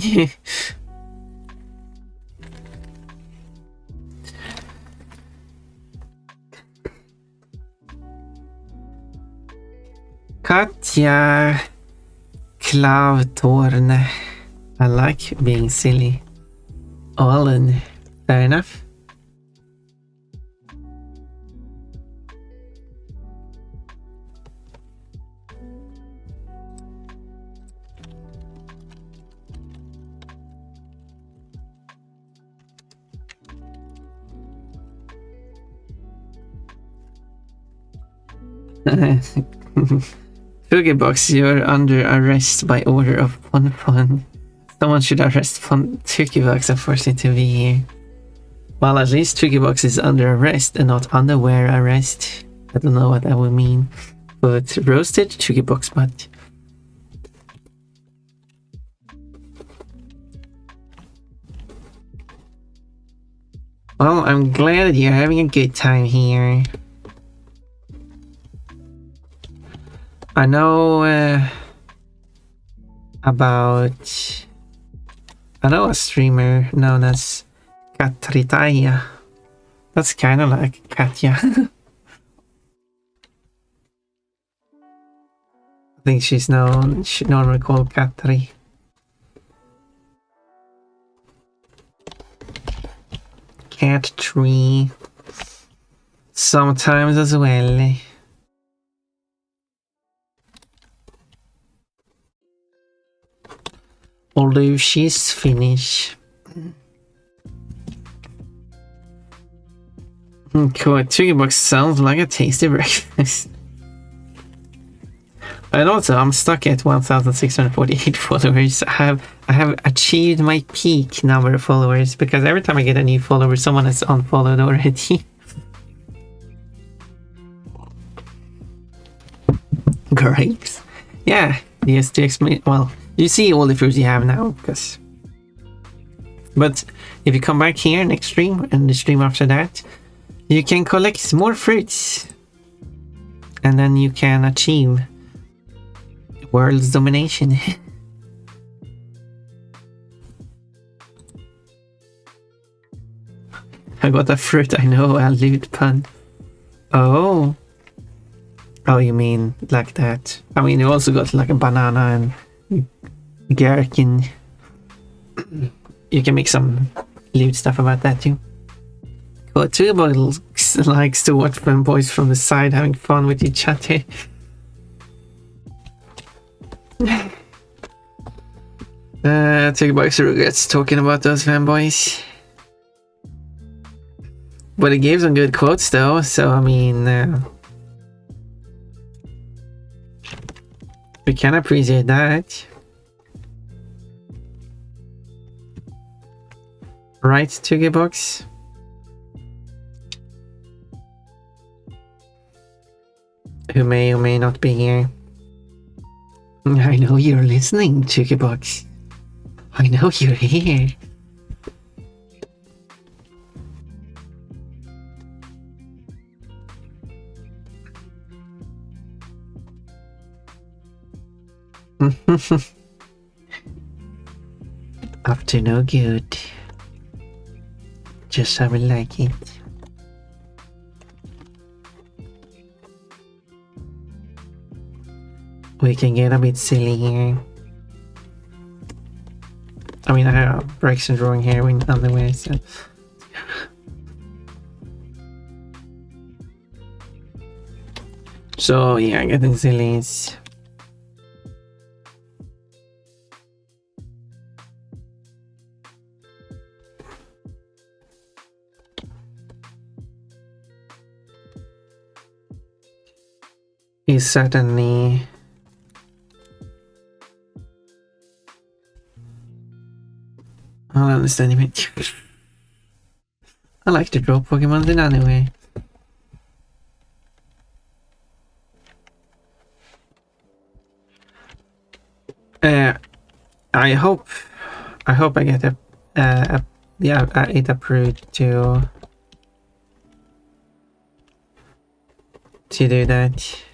Katja Klavtorn. I like being silly. Olen. Fair enough. Box, you're under arrest by order of Fun. Someone should arrest Box and force him to be here. Well, at least Box is under arrest and not underwear arrest. I don't know what that would mean. But roasted Box butt. Well, I'm glad that you're having a good time here. I know a streamer known as Katritaya. That's kind of like Katya. I think she's normally called Katri. Cat tree. Sometimes as well. Although she's Finnish. Cool, Box sounds like a tasty breakfast. And also, I'm stuck at 1,648 followers. I have achieved my peak number of followers because every time I get a new follower, someone has unfollowed already. Great. Yeah, just to explain. Well, you see all the fruits you have now, because. But if you come back here next stream and the stream after that, you can collect more fruits, and then you can achieve world's domination. I got a fruit, I know, a lewd pun. Oh, you mean like that? I mean, you also got like a banana and gherkin. You can make some lewd stuff about that too. Cool, Box likes to watch fanboys from the side having fun with each other. Box regrets talking about those fanboys. But it gave some good quotes though, so I mean, we can appreciate that. Right, Box? Who may or may not be here. I know you're listening, Box. I know you're here. Up to no good. Just how we like it. We can get a bit silly here. I mean, I have breaks and drawing hair in underwear, so. So yeah, getting zillions. Is certainly I don't understand him. I like to draw Pokemon in anyway. I hope I get it approved to do that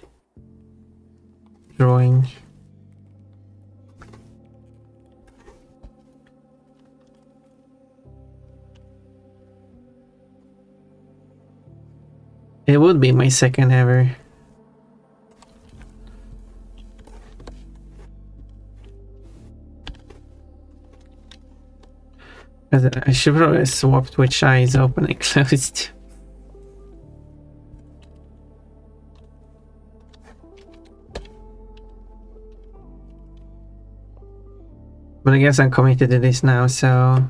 drawing. It would be my second ever. I should probably swapped which eye is open and closed. But I guess I'm committed to this now, so...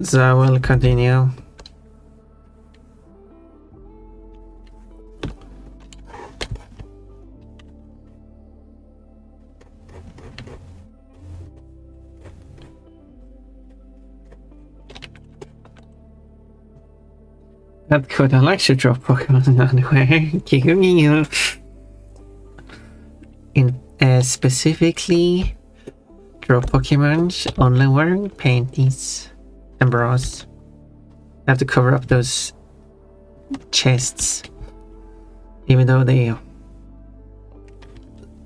So I will continue. That could I like to drop Pokemon anywhere. In specifically draw Pokemon only wearing panties and bras. I have to cover up those chests, even though they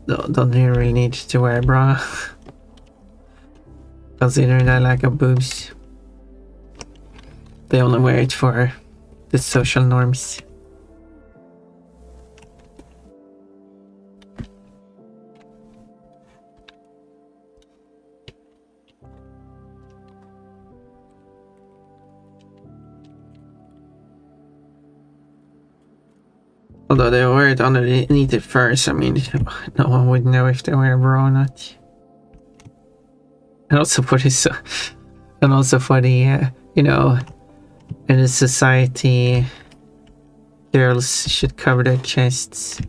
don't really need to wear a bra, considering I lack of boobs. They only wear it for the social norms. Although they wear it underneath it first, I mean, no one would know if they wear a bra or not. And also for this, and also for the, you know, in a society, girls should cover their chests.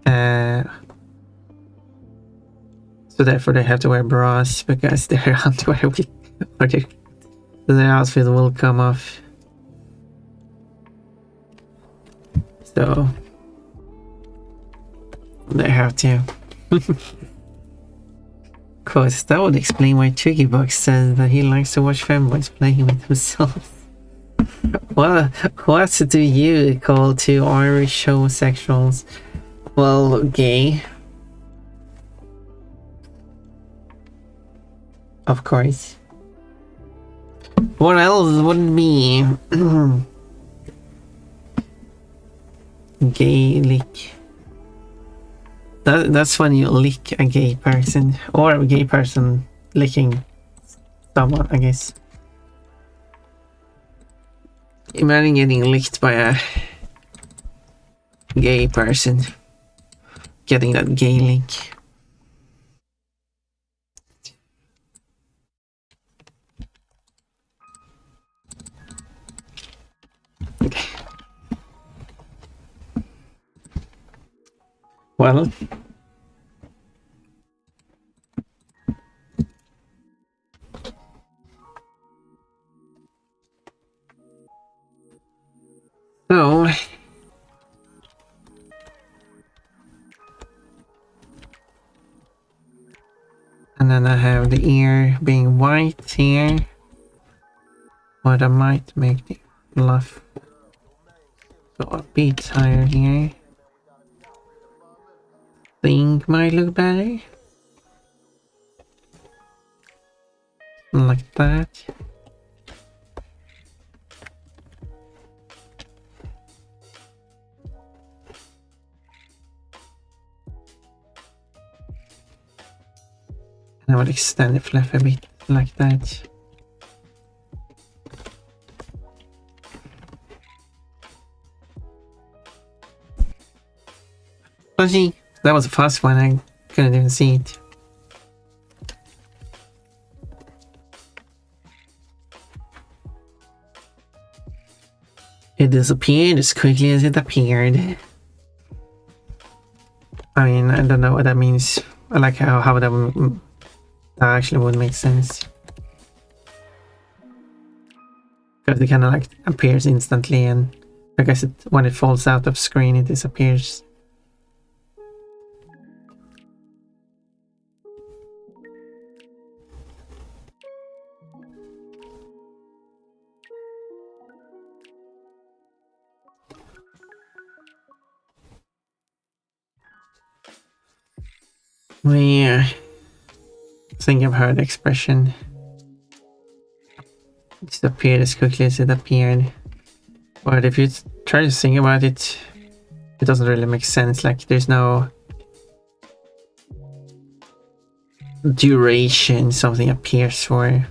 So therefore they have to wear bras because their underwear will, their outfit will come off. So they have to. Cause that would explain why Twiggybox says that he likes to watch femboys playing with themselves. What do you call two Irish homosexuals? Well, gay. Of course. What else would be? Gay lick. That's when you lick a gay person, or a gay person licking someone, I guess. Imagine getting licked by a gay person, getting that gay lick. Okay. Well, so and then I have the ear being white here, but I might make the fluff go a bit higher here. Think might look better. Like that. And I would extend the fluff a bit like that. Oh gee, that was a fast one. I couldn't even see it. It disappeared as quickly as it appeared. I mean, I don't know what that means. I like how that actually would make sense. Because it kind of like appears instantly, and I guess when it falls out of screen, it disappears. Yeah, I think I've heard the expression. It disappeared as quickly as it appeared. But if you try to think about it, it doesn't really make sense. Like, there's no duration something appears for.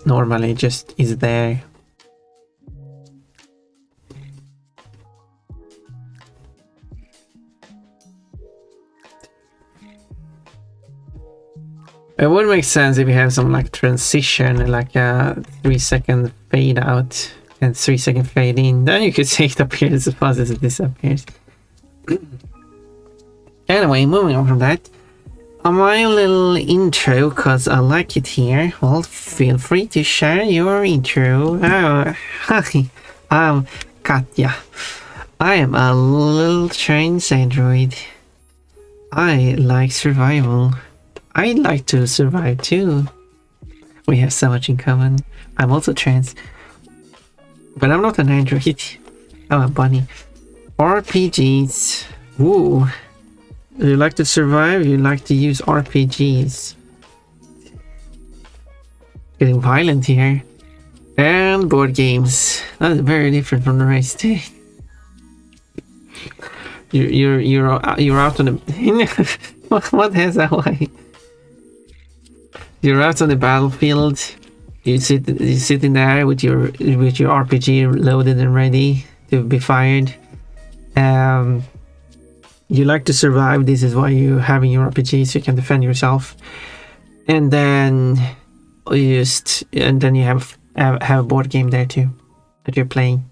Normally, it just is there. It would make sense if you have some like transition, like a 3-second fade out and 3-second fade in. Then you could say it appears as fast as it disappears. Anyway, moving on from that. On my little intro, cause I like it here. Well, feel free to share your intro. Oh, hi, I'm Katya. I am a little trans android. I like survival. I'd like to survive too. We have so much in common. I'm also trans. But I'm not an android. I'm a bunny. RPGs. Ooh. You like to survive? You like to use RPGs. Getting violent here. And board games. That's very different from the rest. You're out on the what has that way? You're out on the battlefield. You're sitting there with your RPG loaded and ready to be fired. You like to survive. This is why you're having your RPG, so you can defend yourself. And then you have a board game there too that you're playing.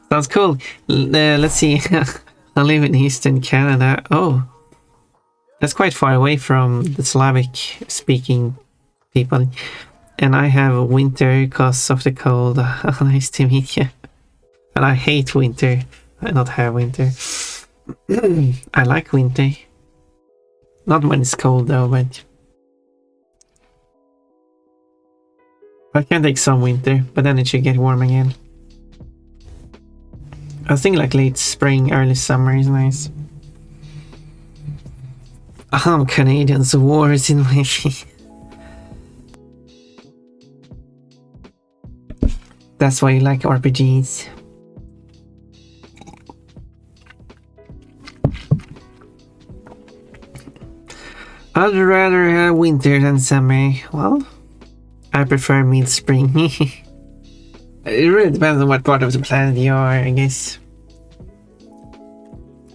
Sounds cool. Let's see. I live in Eastern Canada. Oh, that's quite far away from the Slavic speaking people. And I have winter because of the cold. Nice to meet you. And I hate winter. I not have winter. I like winter. Not when it's cold though, but I can take some winter, but then it should get warm again. I think like late spring, early summer is nice. I'm Canadian, so war is in my That's why you like RPGs. I'd rather have winter than summer. Well, I prefer mid-spring. It really depends on what part of the planet you are, I guess.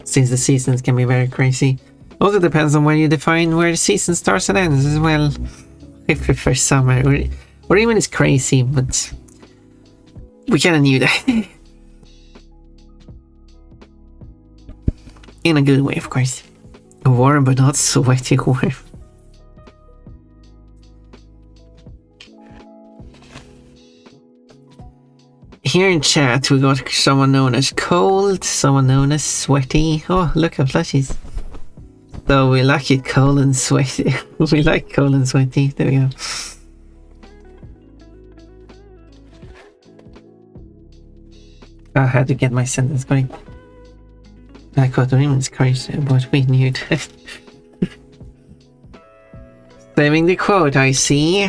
Since the seasons can be very crazy. Also depends on where you define where the season starts and ends as well. I prefer summer, or even it's crazy, but we kinda knew that. In a good way, of course. Warm but not sweaty warm. Here in chat we got someone known as cold, someone known as sweaty. Oh, look at plushies. So we like it cold and sweaty. We like cold and sweaty. There we go. I had to get my sentence going. I got the women's crazy, but we knew that. Saving the quote, I see.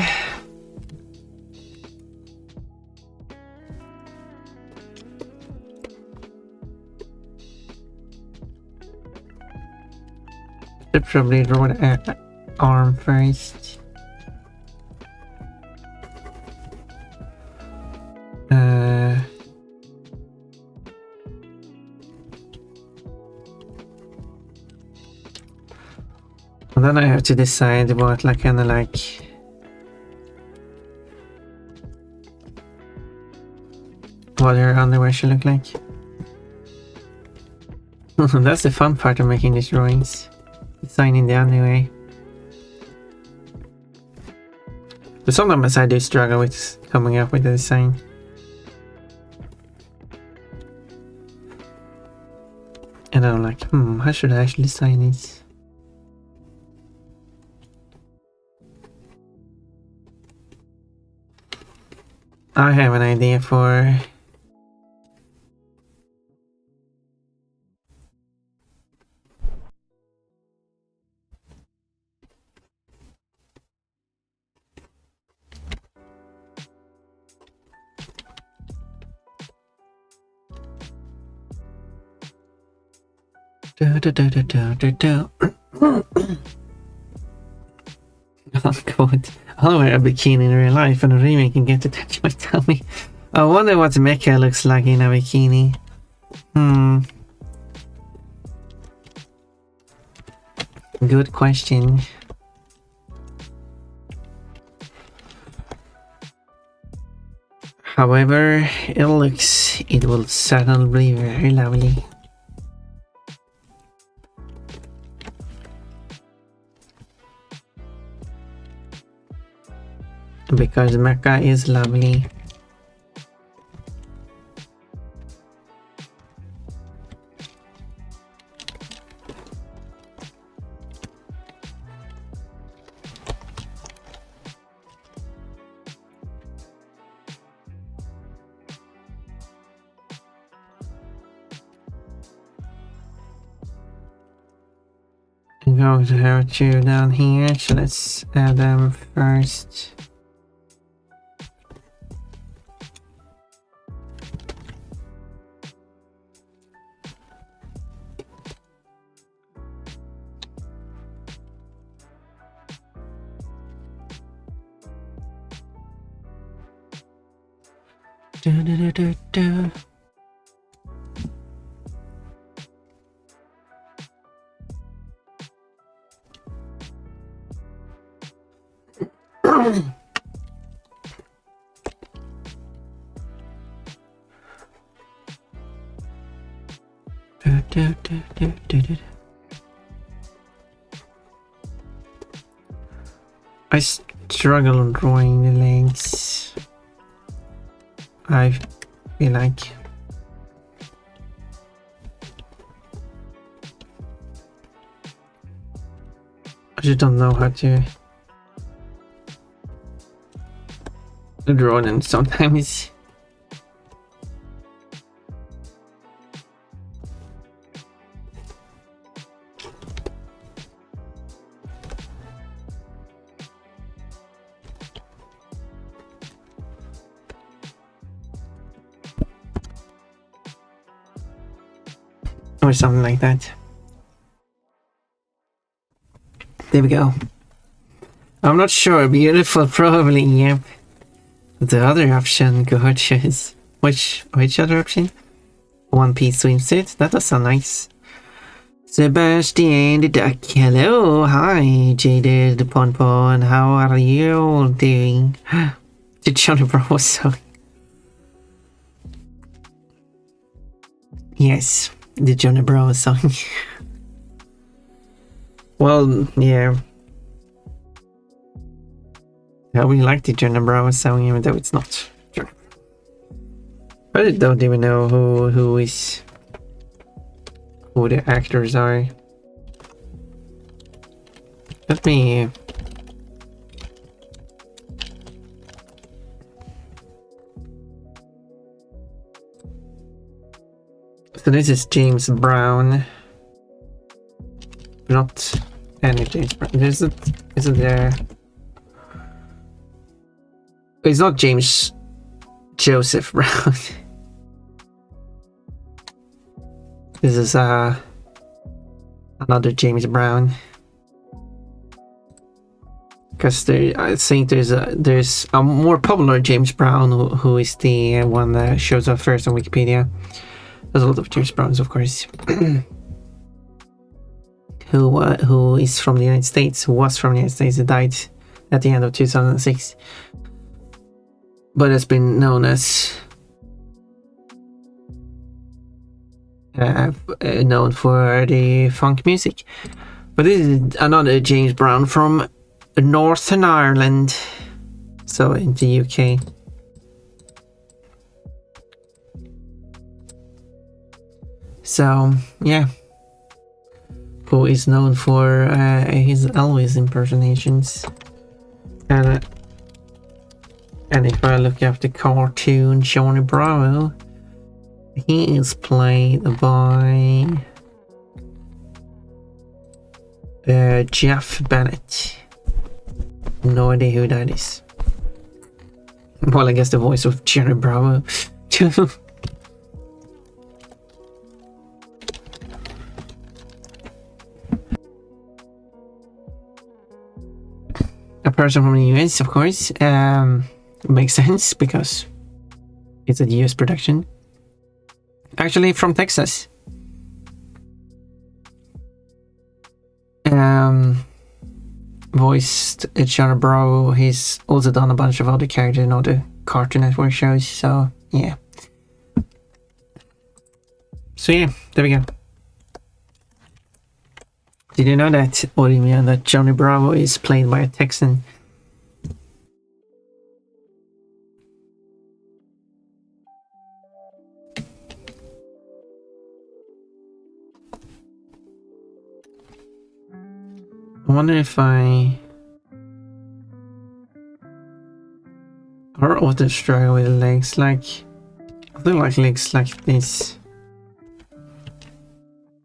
Should probably draw the arm first. And then I have to decide what like kind of like what her underwear should look like. That's the fun part of making these drawings. Designing the underwear. But sometimes I do struggle with coming up with the design. And I'm like, how should I actually design this? I have an idea for Oh god, I'll wear a bikini in real life and a remake can get to touch my tummy. I wonder what Mecha looks like in a bikini. Good question. However, it will certainly be very lovely. Because Mecha is lovely. I'm going to have two down here, so let's add them first. Da. I struggle on drawing the legs. I feel like I just don't know how to draw them sometimes. Or something like that. There we go. I'm not sure. Beautiful, probably. Yep. The other option, gorgeous. Which other option? One Piece swimsuit. That does sound nice. Sebastian the Duck. Hello. Hi, Jaded the Pon. How are you doing? Did Johnny Bravo so? Yes. The Johnny Bravo song. Well, yeah. I really like the Johnny Bravo song, even though it's not true. I don't even know who the actors are. Let me. So this is James Brown. Not any James Brown. Isn't there? It's not James Joseph Brown. This is another James Brown. Because I think there's a more popular James Brown who is the one that shows up first on Wikipedia. There's a lot of James Browns, of course. who is from the United States, who was from the United States, he died at the end of 2006, but has been known as known for the funk music. But this is another James Brown from Northern Ireland, so in the UK. So yeah, who is known for his Elvis impersonations. And if I look up the cartoon Johnny Bravo, he is played by Jeff Bennett. No idea who that is. Well, I guess the voice of Johnny Bravo. A person from the US, of course. Makes sense because it's a US production. Actually from Texas. Voiced Johnny Bravo. He's also done a bunch of other characters in other Cartoon Network shows, so yeah. So yeah, there we go. Did you know that, Olivia, that Johnny Bravo is played by a Texan? I wonder if I often struggle with legs like I feel like legs like this.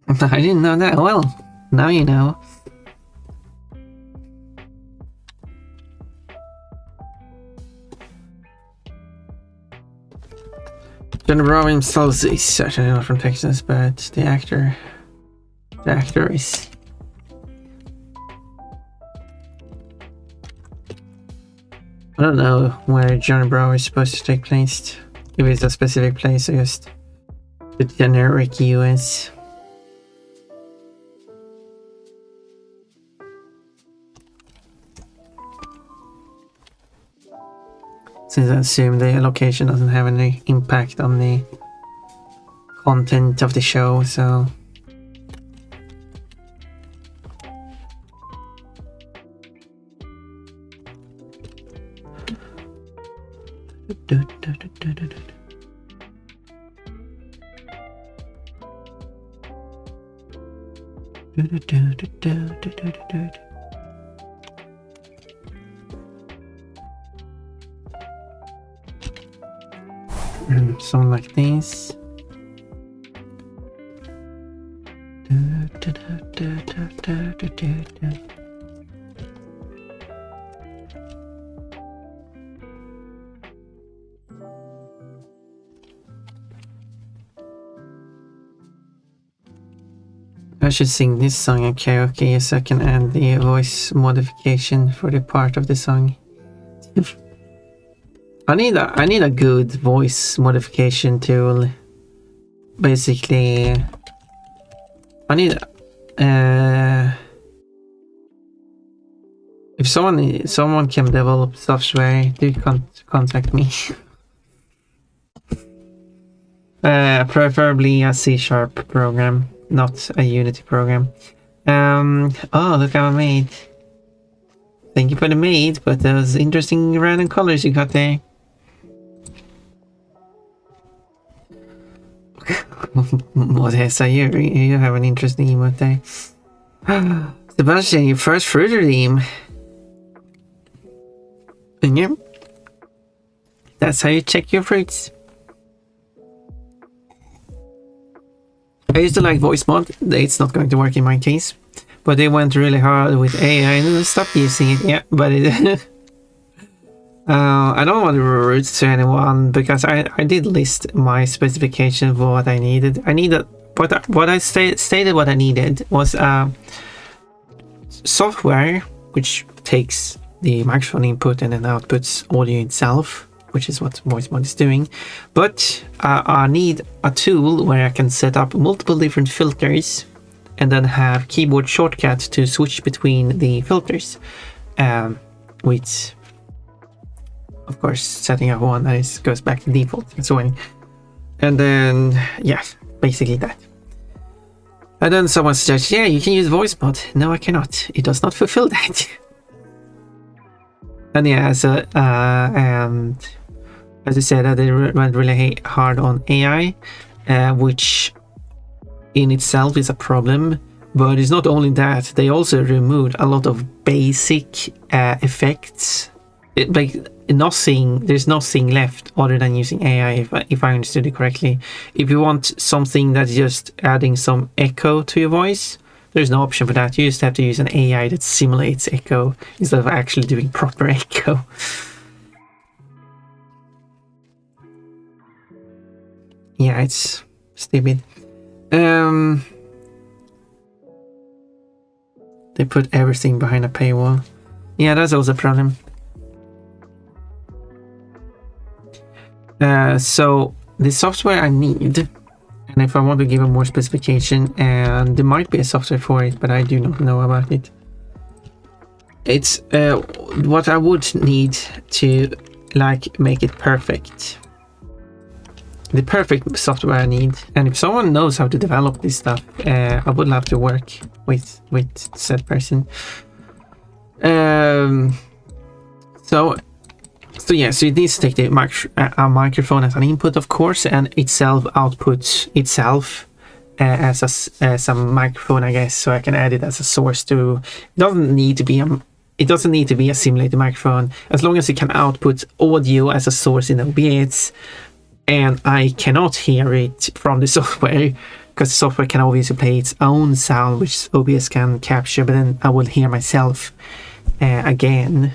I didn't know that. Well, now you know. Johnny Bravo himself is certainly not from Texas, but the actor is. I don't know where Johnny Bravo is supposed to take place. If it's a specific place or just the generic US. Since I assume the location doesn't have any impact on the content of the show, so. Something like this. I should sing this song in karaoke so I can add the voice modification for the part of the song. I need a good voice modification tool. Basically, I need if someone can develop software, do contact me. Preferably a C# program, not a Unity program. Oh, look how I made. Thank you for the maid, but those interesting random colors you got there. What is that? You have an interesting emote there. Sebastian, your first fruit redeem. And yeah, that's how you check your fruits. I used to like voice mod. It's not going to work in my case, but they went really hard with AI and stopped using it. Yeah, but it I don't want to root to anyone because I did list my specification of what I needed. What I stated what I needed was software which takes the microphone input and then outputs audio itself, which is what voice mod is doing. But I need a tool where I can set up multiple different filters and then have keyboard shortcuts to switch between the filters, with, of course, setting up one that goes back to default and so on. And then, yeah, basically that. And then someone suggests, yeah, you can use voice mod. No, I cannot. It does not fulfill that. And yeah, so, and as I said, they went really hard on AI, which in itself is a problem. But it's not only that, they also removed a lot of basic effects. There's nothing left other than using AI, if I understood it correctly. If you want something that's just adding some echo to your voice, there's no option for that. You just have to use an AI that simulates echo instead of actually doing proper echo. Yeah, it's stupid. They put everything behind a paywall. Yeah, that's also a problem. So the software I need, and if I want to give a more specification, and there might be a software for it, but I do not know about it. It's what I would need to like make it perfect. The perfect software I need, and if someone knows how to develop this stuff, I would love to work with said person. So it needs to take the microphone as an input, of course, and itself outputs itself as a microphone, I guess. So I can add it as a source to. It doesn't need to be a simulated microphone, as long as it can output audio as a source in OBS, and I cannot hear it from the software, because the software can obviously play its own sound, which OBS can capture, but then I will hear myself again.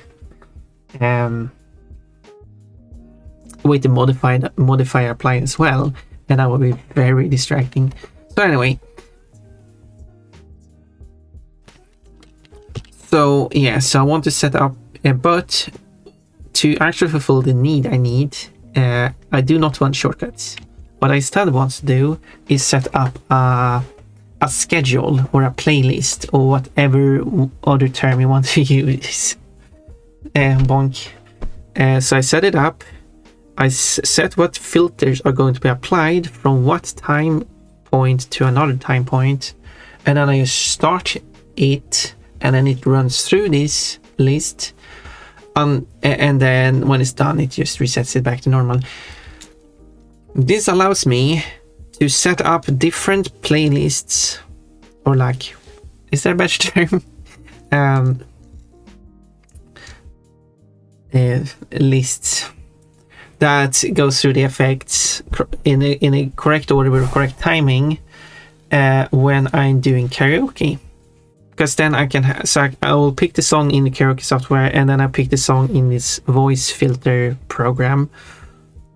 With the modifier applied as well, and that will be very distracting. So anyway, so yeah, so I want to set up, but to actually fulfill the need I need, I do not want shortcuts. What I instead want to do is set up a schedule or a playlist or whatever other term you want to use. Bonk. So I set it up. I set what filters are going to be applied from what time point to another time point, and then I just start it, and then it runs through this list, and then when it's done, it just resets it back to normal. This allows me to set up different playlists, or like, is there a better term? Lists that goes through the effects in a correct order with correct timing when I'm doing karaoke, because then I can I will pick the song in the karaoke software, and then I pick the song in this voice filter program,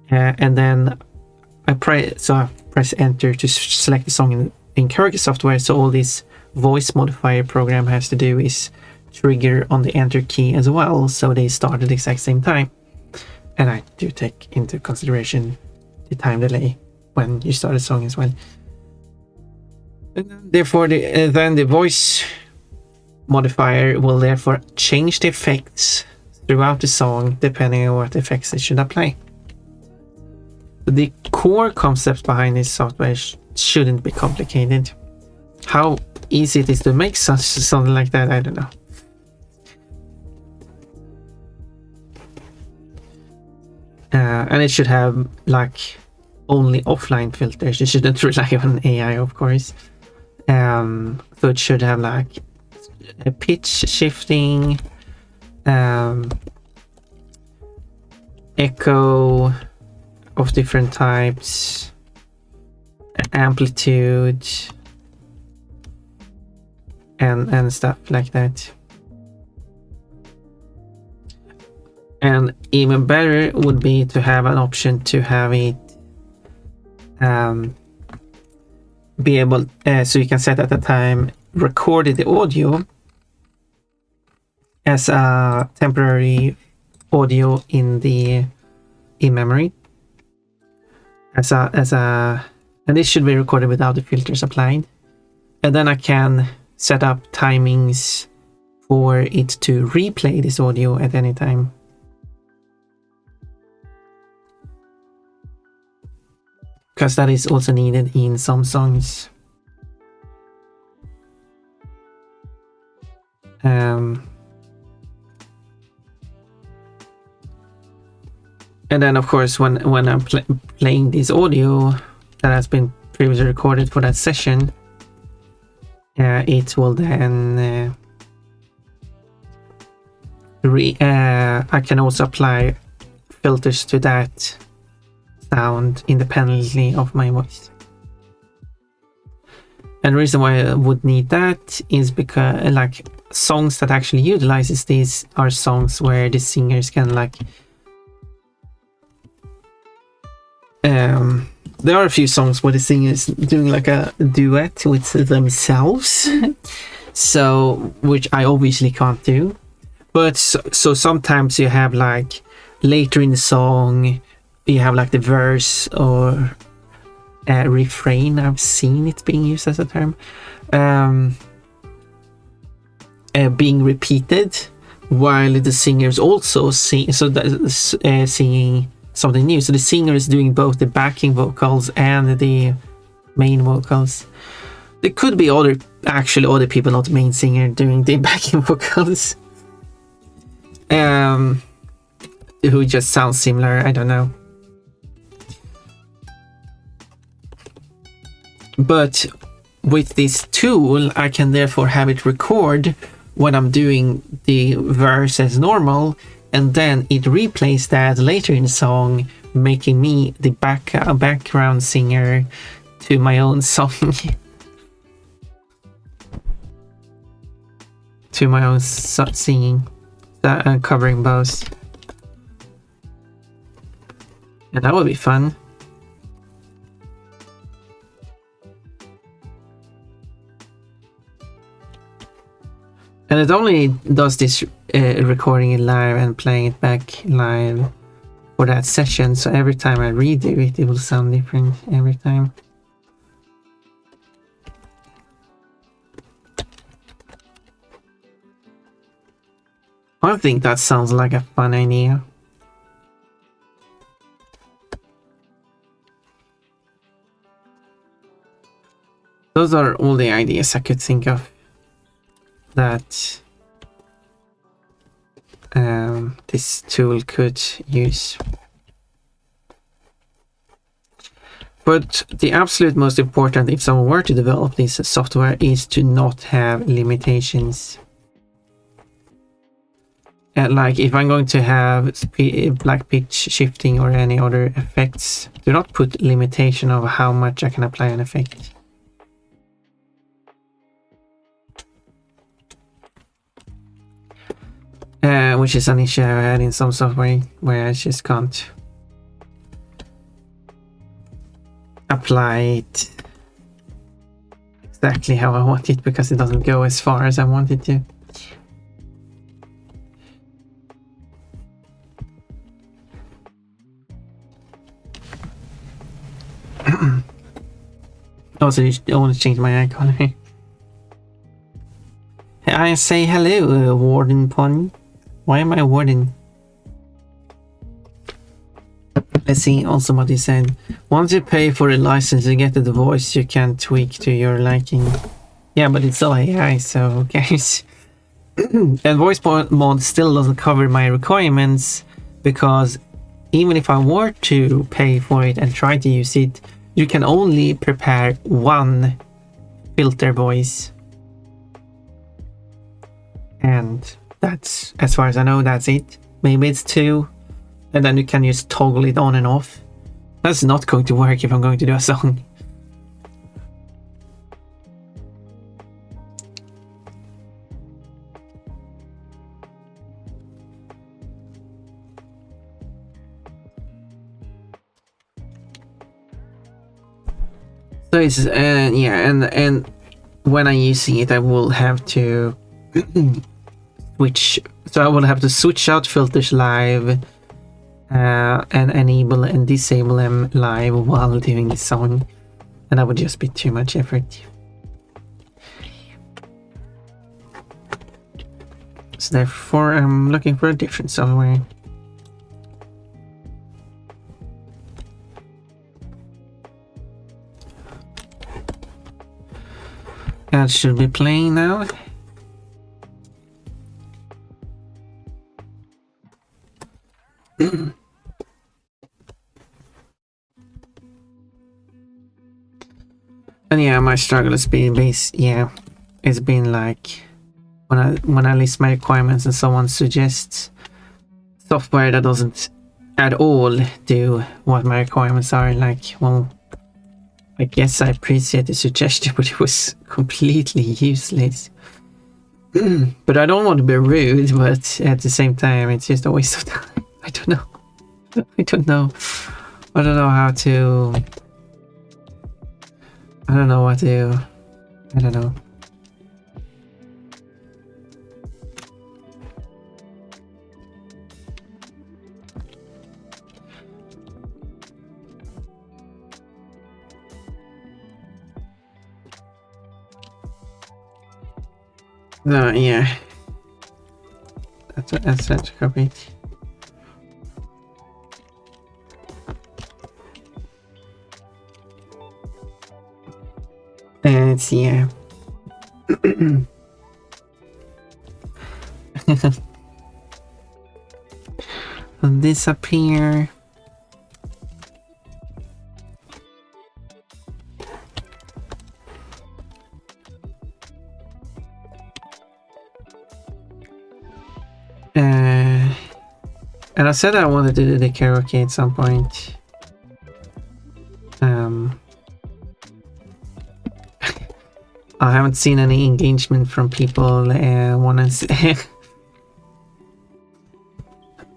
and then I press enter to select the song in karaoke software. So all this voice modifier program has to do is trigger on the enter key as well, so they start at the exact same time. And I do take into consideration the time delay when you start a song as well. And therefore, then the voice modifier will therefore change the effects throughout the song depending on what effects it should apply. The core concept behind this software shouldn't be complicated. How easy it is to make something like that, I don't know. And it should have like only offline filters. It shouldn't rely on AI, of course. So it should have like a pitch shifting, echo of different types, amplitude, and stuff like that. And even better would be to have an option to have it be able, so you can set at the time recorded the audio as a temporary audio in memory, and this should be recorded without the filters applied. and then I can set up timings for it to replay this audio at any time. Because that is also needed in some songs. And then of course when I'm playing this audio that has been previously recorded for that session, it will then I can also apply filters to that sound independently of my voice. And the reason why I would need that is because like songs that actually utilizes these are songs where the singers can like there are a few songs where the singers doing like a duet with themselves so which I obviously can't do, but so sometimes you have like later in the song you have like the verse or refrain. I've seen it being used as a term, being repeated while the singers also sing, so that's singing something new. So the singer is doing both the backing vocals and the main vocals. There could be other people, not the main singer, doing the backing vocals, who just sound similar. I don't know. But with this tool, I can therefore have it record when I'm doing the verse as normal, and then it replays that later in the song, making me the background singer to my own song. To my own singing, covering both. And that would be fun. And it only does this recording it live and playing it back live for that session. So every time I redo it, it will sound different every time. I think that sounds like a fun idea. Those are all the ideas I could think of that this tool could use. But the absolute most important, if someone were to develop this software, is to not have limitations. Like if I'm going to have like pitch shifting or any other effects, do not put limitation of how much I can apply an effect. Which is an issue I had in some software where I just can't apply it exactly how I want it because it doesn't go as far as I want it to. Also, I want to change my icon. I say hello, Warden Pond. Why am I Warden? Let's see also what he said. Once you pay for a license, you get the voice you can tweak to your liking. Yeah, but it's all AI, so who cares? And voice mod still doesn't cover my requirements, because even if I were to pay for it and try to use it, you can only prepare one filter voice. And that's, as far as I know, that's it. Maybe it's two, and then you can just toggle it on and off. That's not going to work if I'm going to do a song. So it's yeah, and when I'm using it, I will have to switch. So I will have to switch out filters live and enable and disable them live while doing the song, and that would just be too much effort. therefore I'm looking for a different software. That should be playing now. And yeah, my struggle has been it's been like when I list my requirements and someone suggests software that doesn't at all do what my requirements are, like, well, I guess I appreciate the suggestion, but it was completely useless. But I don't want to be rude, but at the same time, it's just a waste of time. I don't know. I don't know. I don't know how to... I don't know what to... I don't know. No, yeah. That's such a copy. And it's, yeah. Disappear. And I said I wanted to do the karaoke at some point. I haven't seen any engagement from people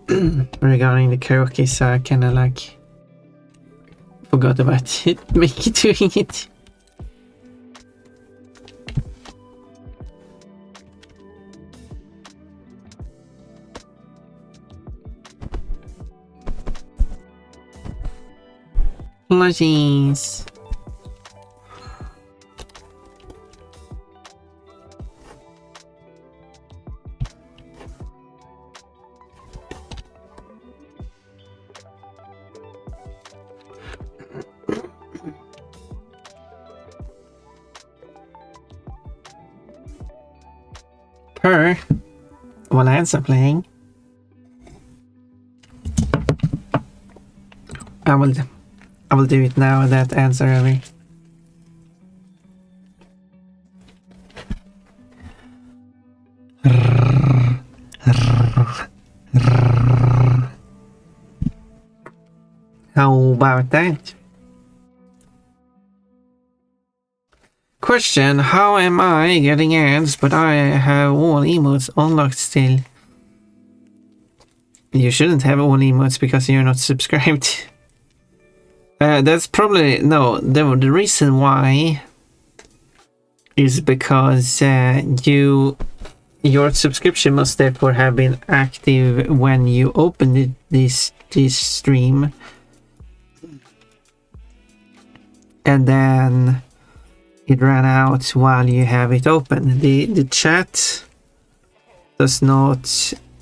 regarding the karaoke, so I kind of like forgot about it, doing it. Apologies. While I answer playing, I will do it now. That answer over. How about that? Question: how am I getting ads but I have all emotes unlocked still? You shouldn't have all emotes because you're not subscribed. That's probably no. The reason why is because your subscription must therefore have been active when you opened this stream, and then it ran out while you have it open. The chat does not,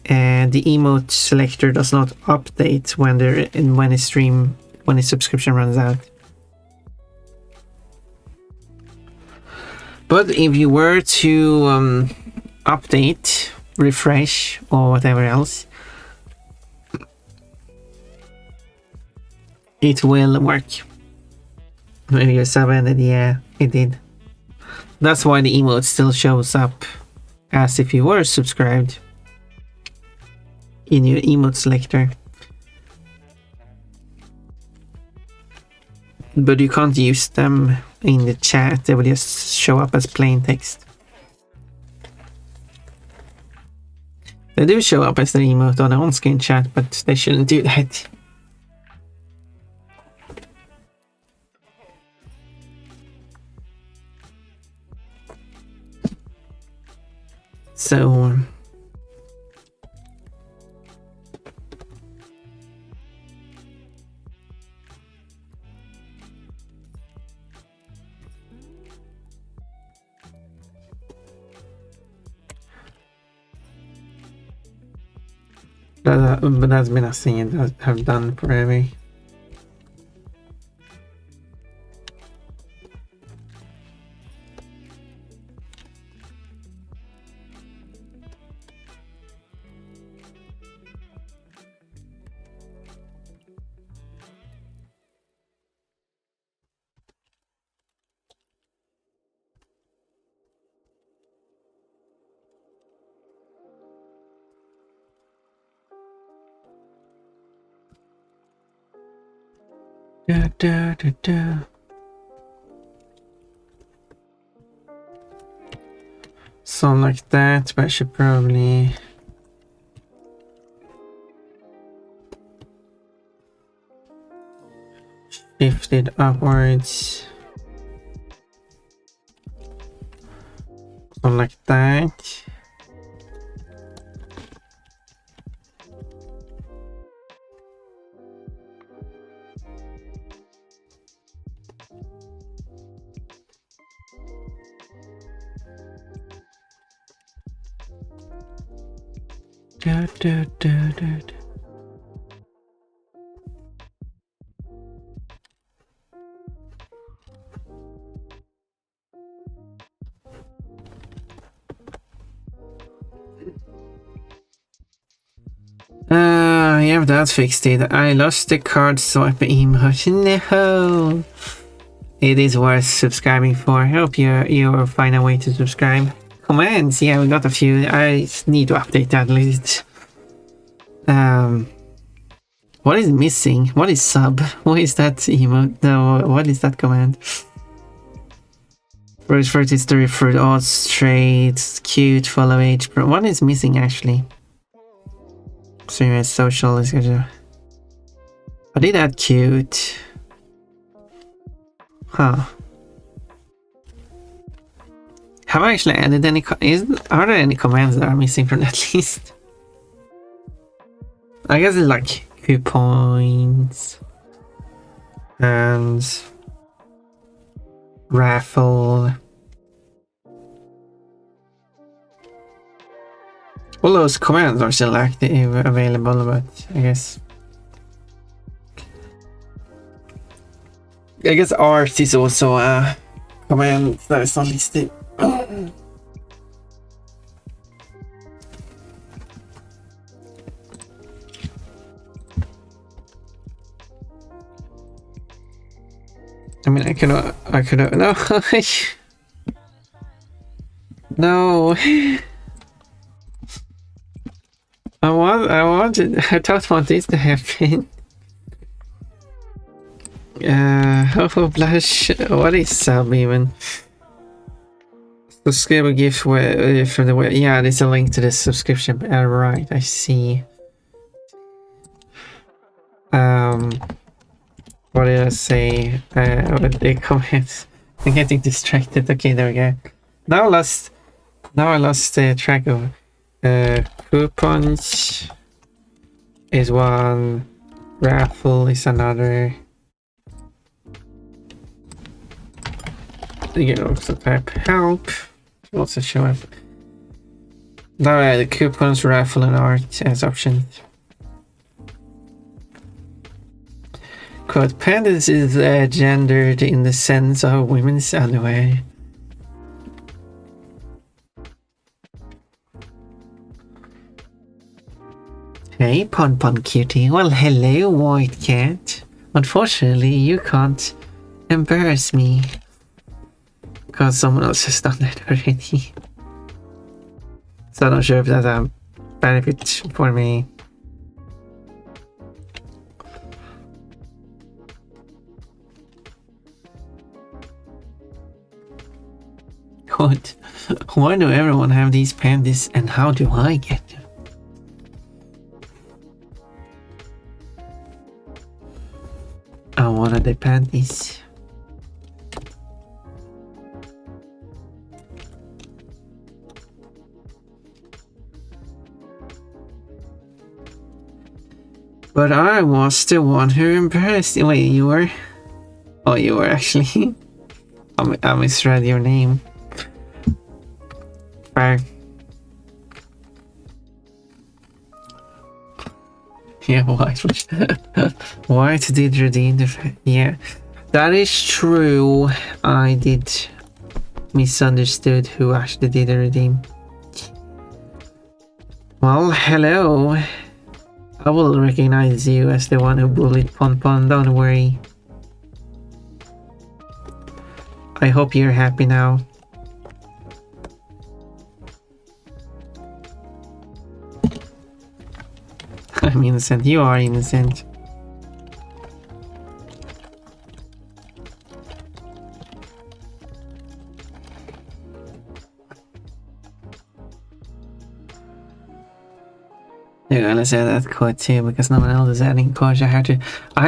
the emote selector does not update when a subscription runs out. But if you were to update, refresh, or whatever else, it will work. Maybe you sub-ended, yeah, it did. That's why the emote still shows up as if you were subscribed in your emote selector. But you can't use them in the chat, they will just show up as plain text. They do show up as the emote on the on-screen chat, but they shouldn't do that. So But that's been a thing that I've done forever. Da, da, da, da. So like that, but I should probably shift it upwards. So like that. Da, da, da, da, da. Yeah, that fixed it. I lost the card swipe emote. No! It is worth subscribing for. I hope you will find a way to subscribe. Commands, yeah, we got a few. I need to update that list. What is missing? What is sub? What is that emote? No, what is that command? First history for odds, trades, cute, follow age. What is missing actually? So social is good. I did add cute. Huh. Have I actually added any? Are there any commands that are missing from that list? I guess it's like coupons and raffle. All those commands are still active, available, but I guess art is also a command that is not listed. I mean, I could no. No. I don't want this to happen. Oh, blush. What is sub even? Subscriber gift from the web. Yeah, there's a link to the subscription. Right, I see. What did I say? What the comments? I'm getting distracted. Okay, there we go. Now I lost track of. Coupons is one. Raffle is another. You can also type help. Also show up. Now the coupons, raffle, and art as options. Quote, pandas is gendered in the sense of women's underwear. Hey, Pon Cutie. Well, hello, White Cat. Unfortunately, you can't embarrass me. Because someone else has done that already. So I'm not sure if that's a benefit for me. What? Why do everyone have these pandas and how do I get them? I wanted the panties. But I was the one who embarrassed you. Wait, you were? Oh, you were actually. I misread your name. Fair. Yeah, white. White did redeem the. Yeah, that is true. I did misunderstood who actually did the redeem. Well, hello. I will recognize you as the one who bullied Pon Pon. Don't worry. I hope you're happy now. I'm innocent. You are innocent. You're gonna say that code too because no one else is adding code. I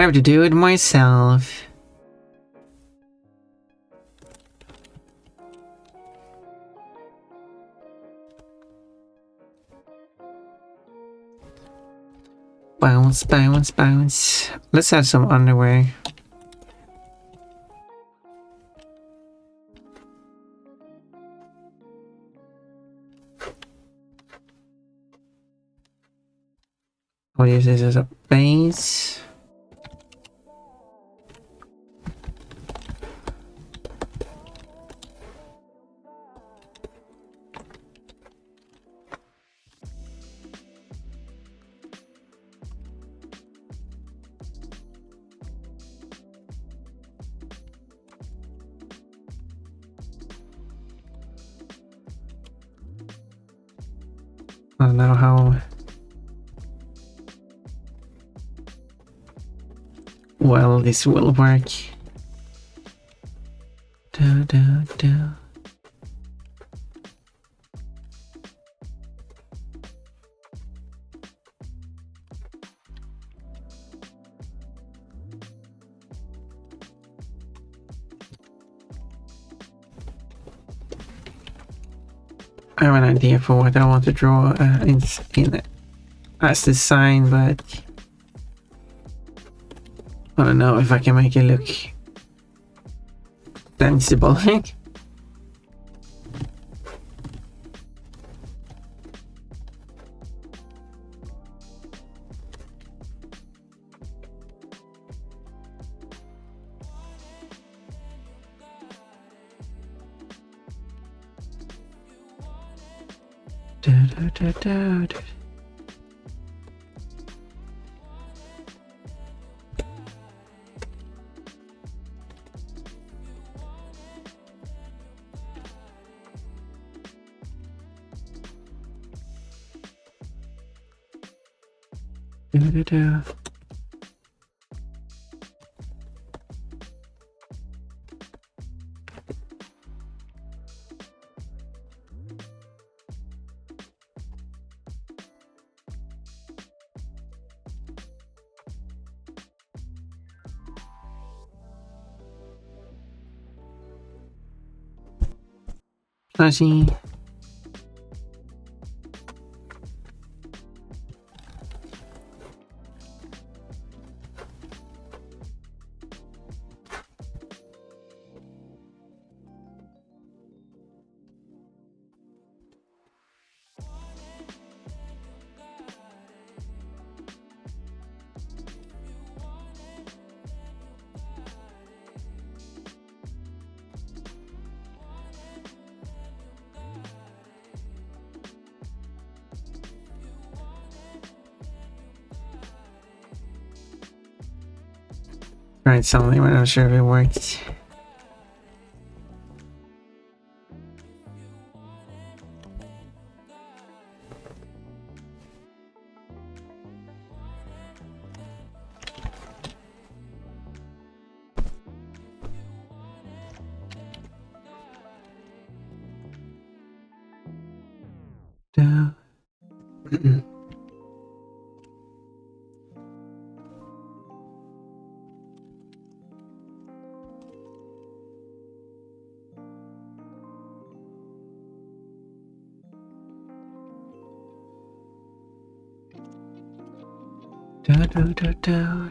have to do it myself. Bounce, bounce, bounce. Let's add some underwear. I'll use this as a base. I don't know how well this will work. Da, da, da. I have an idea for what I want to draw in as the sign, but I don't know if I can make it look sensible. Da, da, da, da, da. Da, da, da. Flashy. Tried something, but I'm not sure if it worked. Da. Da, da, da, da.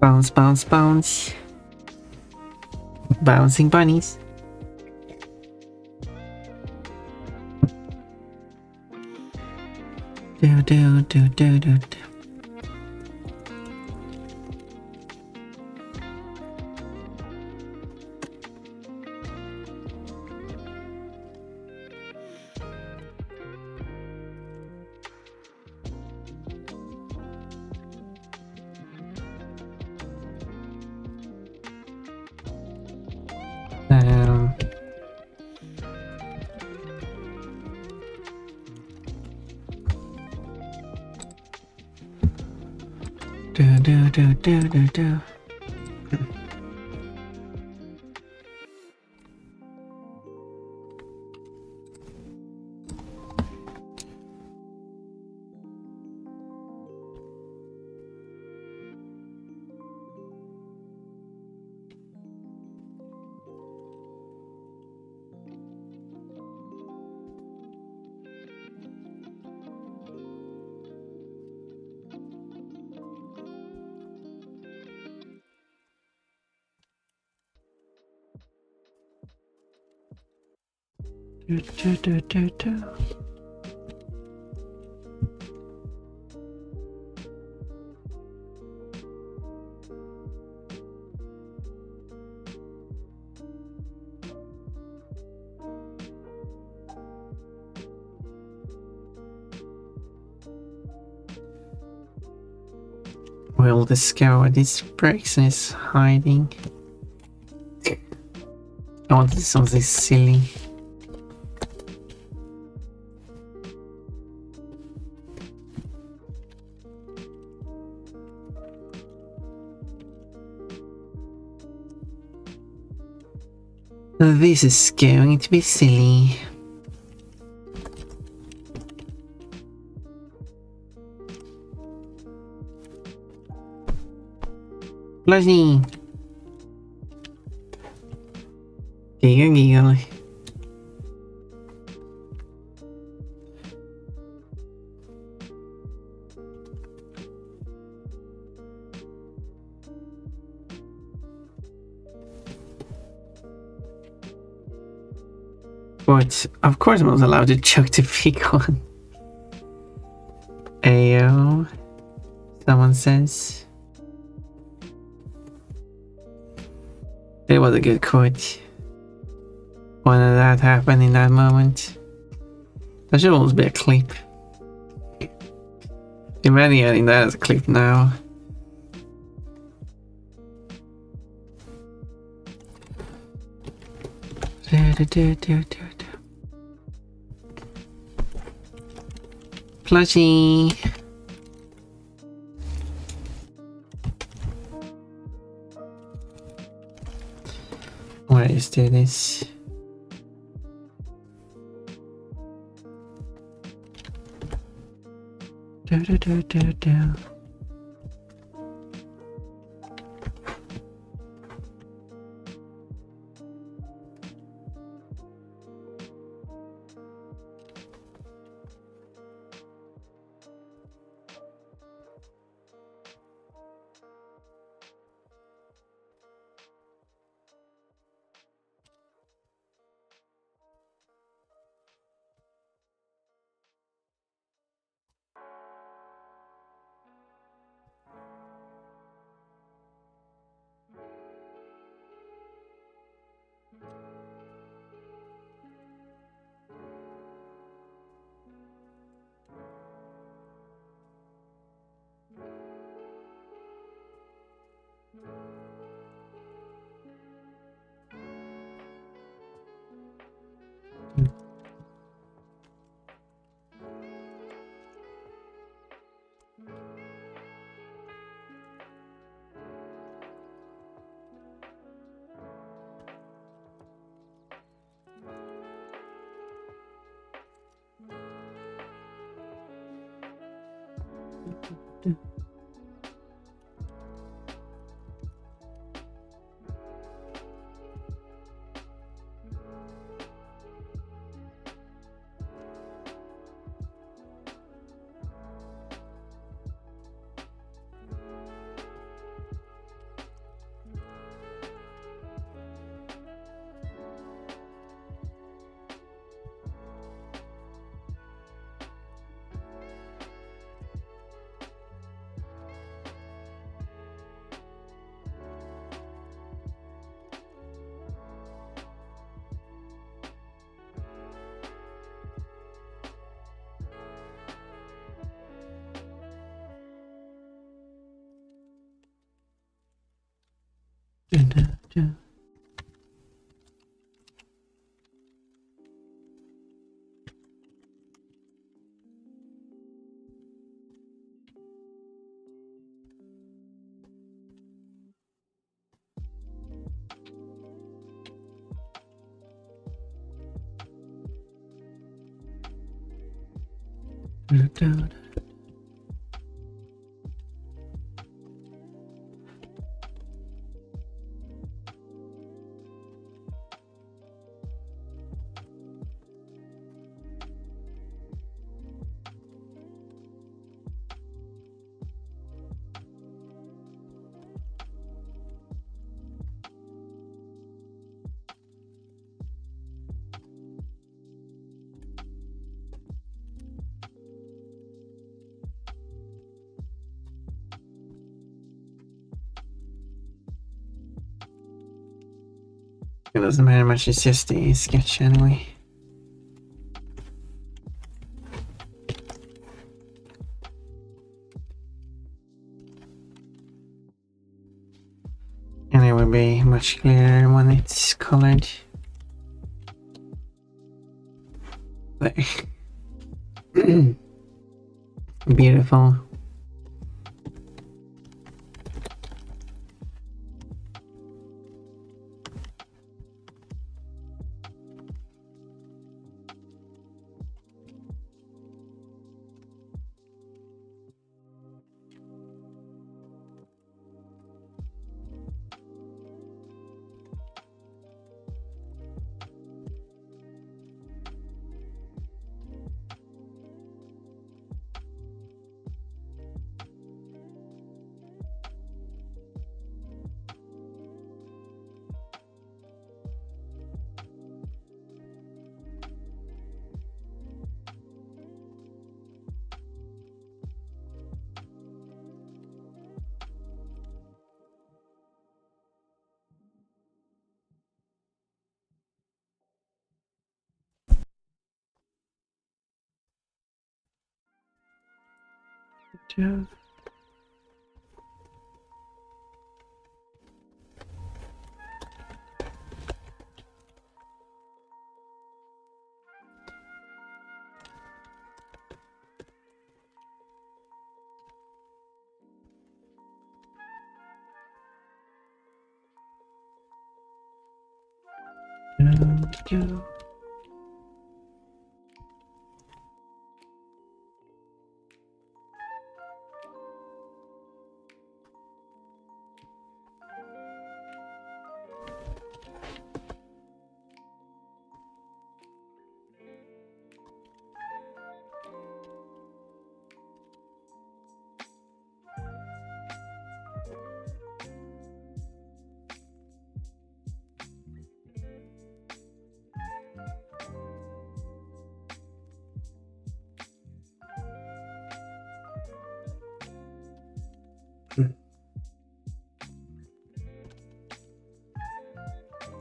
Bounce, bounce, bounce. Bouncing bunnies. Do do do do do do. Um, do do do do do do. Do, do, do, do, do. We'll discover this Brexon is hiding. I want to do something silly. This is going to be silly. Flushy! Giggle giggle. But of course I was allowed to chuck the big one. Ayo. Someone says. It was a good quote. When did that happen in that moment? That should almost be a clip. Imagine adding that as a clip now. Plushie. Let's do this. Do do do do do. It doesn't matter much, it's just a sketch anyway. And it will be much clearer when it's colored. There. Beautiful. Job. Job.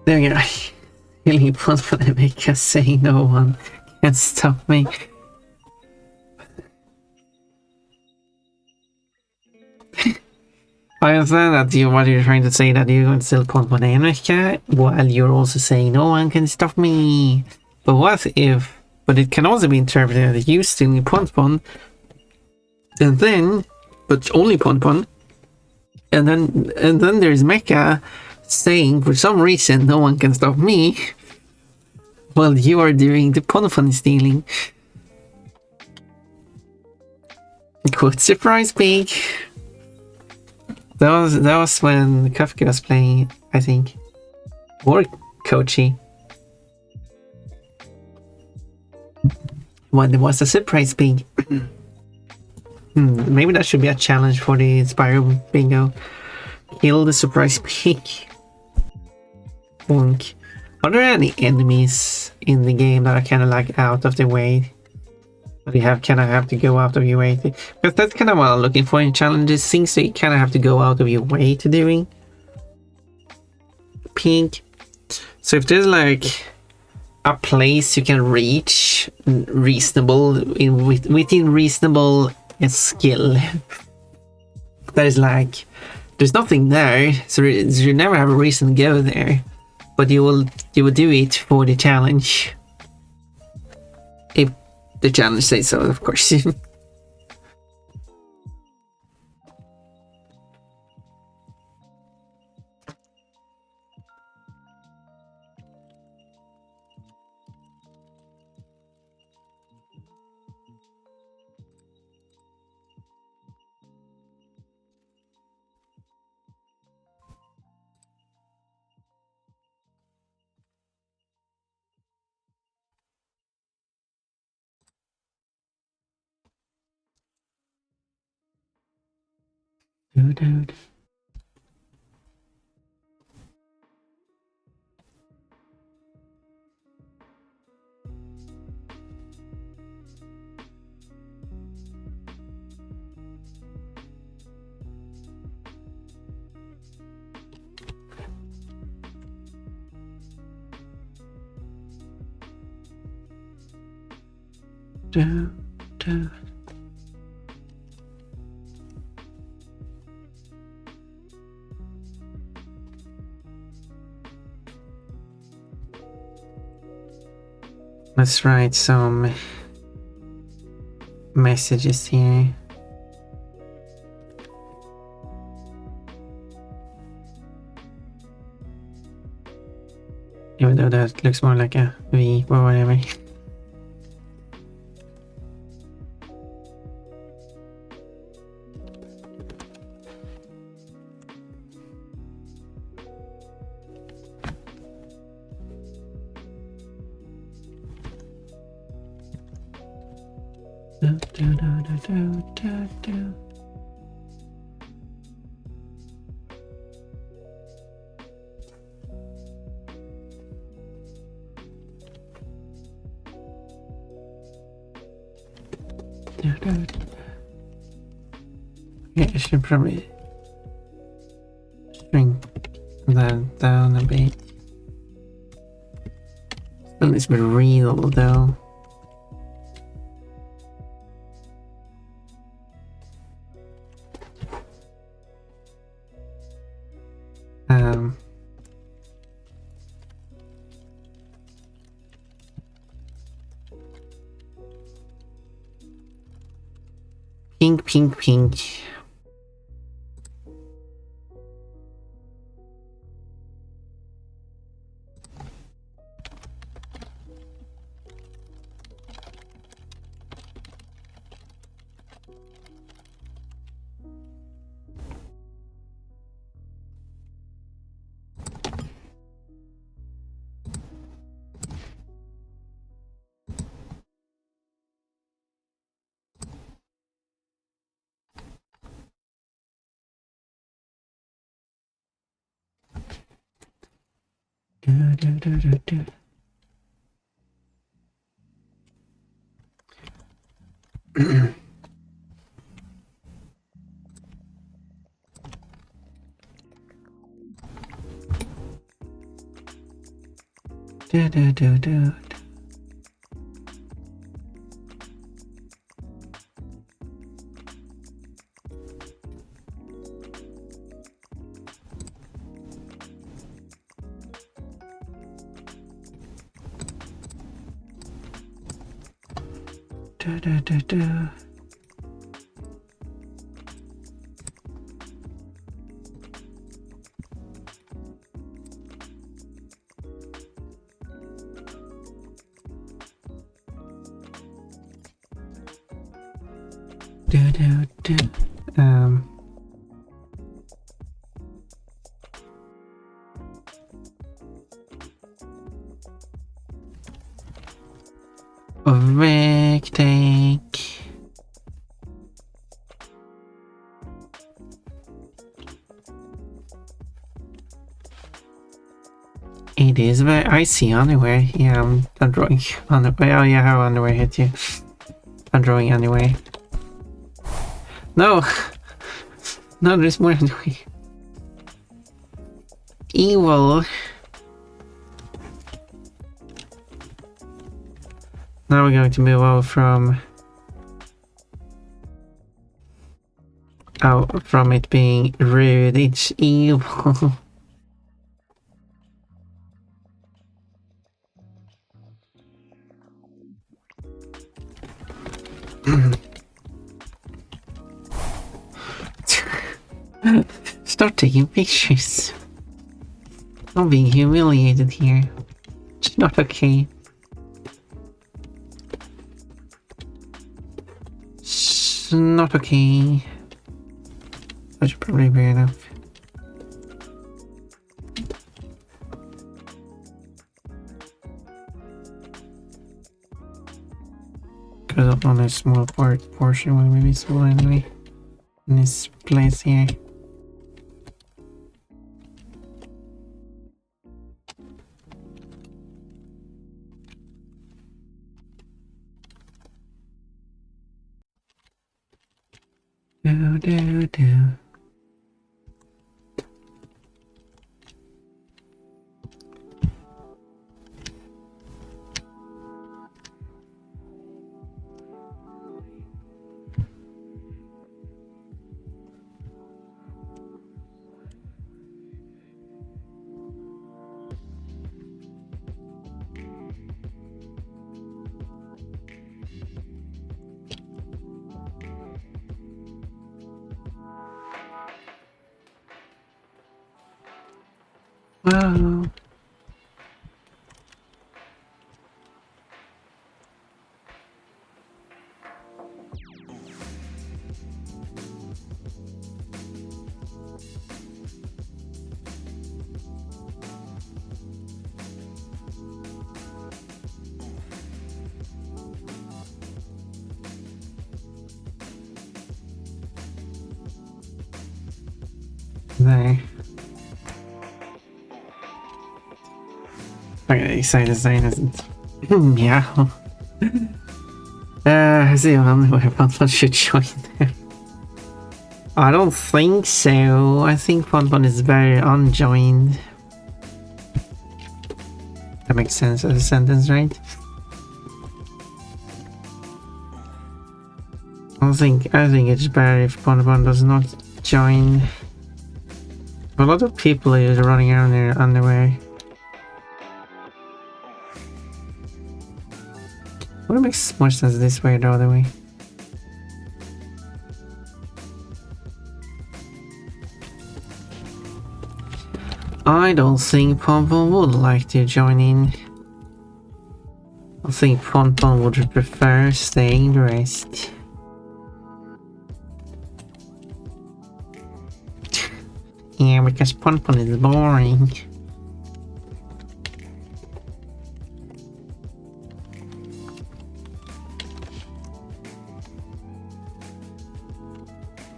There we go. Really fun for the maker saying no one can stop me. I understand that what you're trying to say, that you can still punt on Enrica while you're also saying no one can stop me. But what if? But it can also be interpreted that you still punt, and then, but only punt, and then there's Mecha saying for some reason no one can stop me while you are doing the pun stealing. Quote, surprise pig. That was when Kafka was playing, I think, or Kochi. When there was a surprise pig. Maybe that should be a challenge for the Spyro Bingo. Kill the surprise pig. Bonk. Are there any enemies in the game that are kind of like out of the way? But you kind of have to go out of your way to, because that's kind of what I'm looking for in challenges. Things that you kind of have to go out of your way to doing. Pink. So if there's like a place you can reach within reasonable skill, that is like there's nothing there, so you never have a reason to go there. But you will do it for the challenge. If the challenge says so, of course. Let's write some messages here. Even though that looks more like a V or whatever. Yeah, I should probably shrink that down a bit. Still needs to be real though. Pink, pink, pink. Take. It is very. I see underwear. Yeah, I'm drawing underwear. Oh yeah, I have underwear here too. I'm drawing anyway. No, no, there's more underwear. Evil. Now we're going to move over from Oh, from it being rude, it's evil. Start taking pictures. I'm being humiliated here. It's not okay. It's not okay. That should probably be enough. Because on a small portion will be small anyway. In this place here. Do. Wow. There. Okay, side design isn't. Yeah. See Fun should join there. I don't think so. I think Fun is very unjoined. That makes sense as a sentence, right? I think it's better if Fun does not join. A lot of people are running around in their underwear. Would it make more sense this way or the other way? I don't think Pompon would like to join in. I think Pompon would prefer staying dressed. Yeah, because Pompon is boring.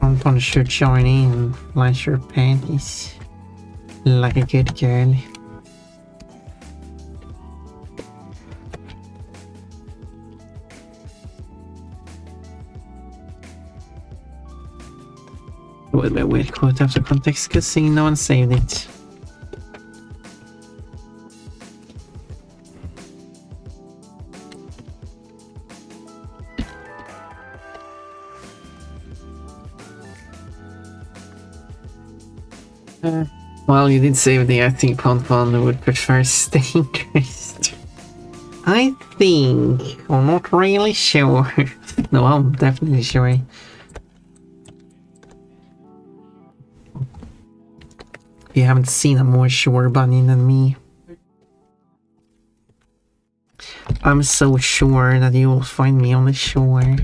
Pompon should join in and flash her panties like a good girl. It would be a weird quote out of context because seeing no one saved it. Well, you did save the I think Pompon would prefer staying dressed. I think. I'm not really sure. No, I'm definitely sure. You haven't seen a more sure bunny than me. I'm so sure that you will find me on the shore.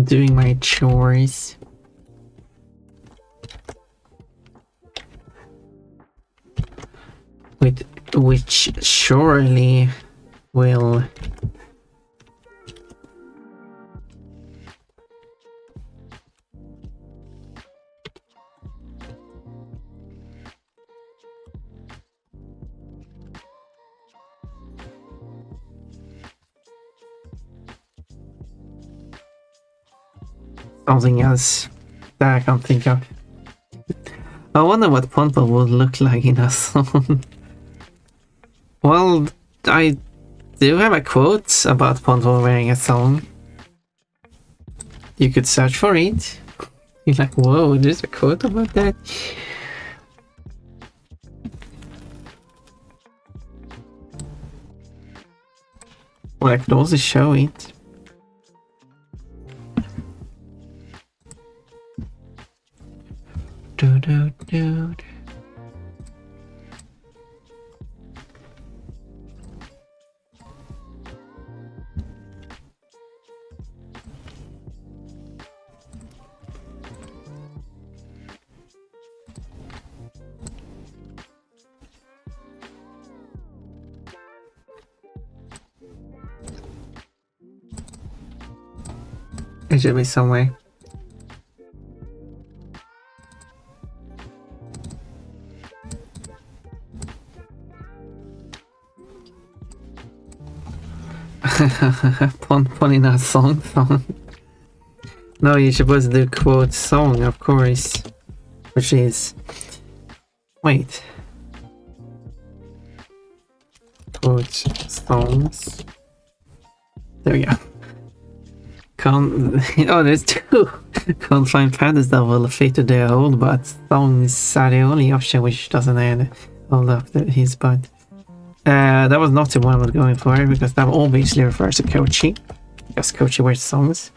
Doing my chores. Which surely will something else that I can't think of. I wonder what Ponpo would look like in a song. Well, I do have a quote about Ponpo wearing a song. You could search for it. You're like, whoa, there's a quote about that. Or I could also show it. Do do do. It should be somewhere. Pon in a song. No, you're supposed to do quote song, of course. Which is... Wait. Quote songs. There we go. Oh, there's two. Can't find patterns that will fit to their hold, but songs are the only option which doesn't hold up his butt. That was not the one I was going for, because that obviously refers to Kochi. Because Kochi wears songs.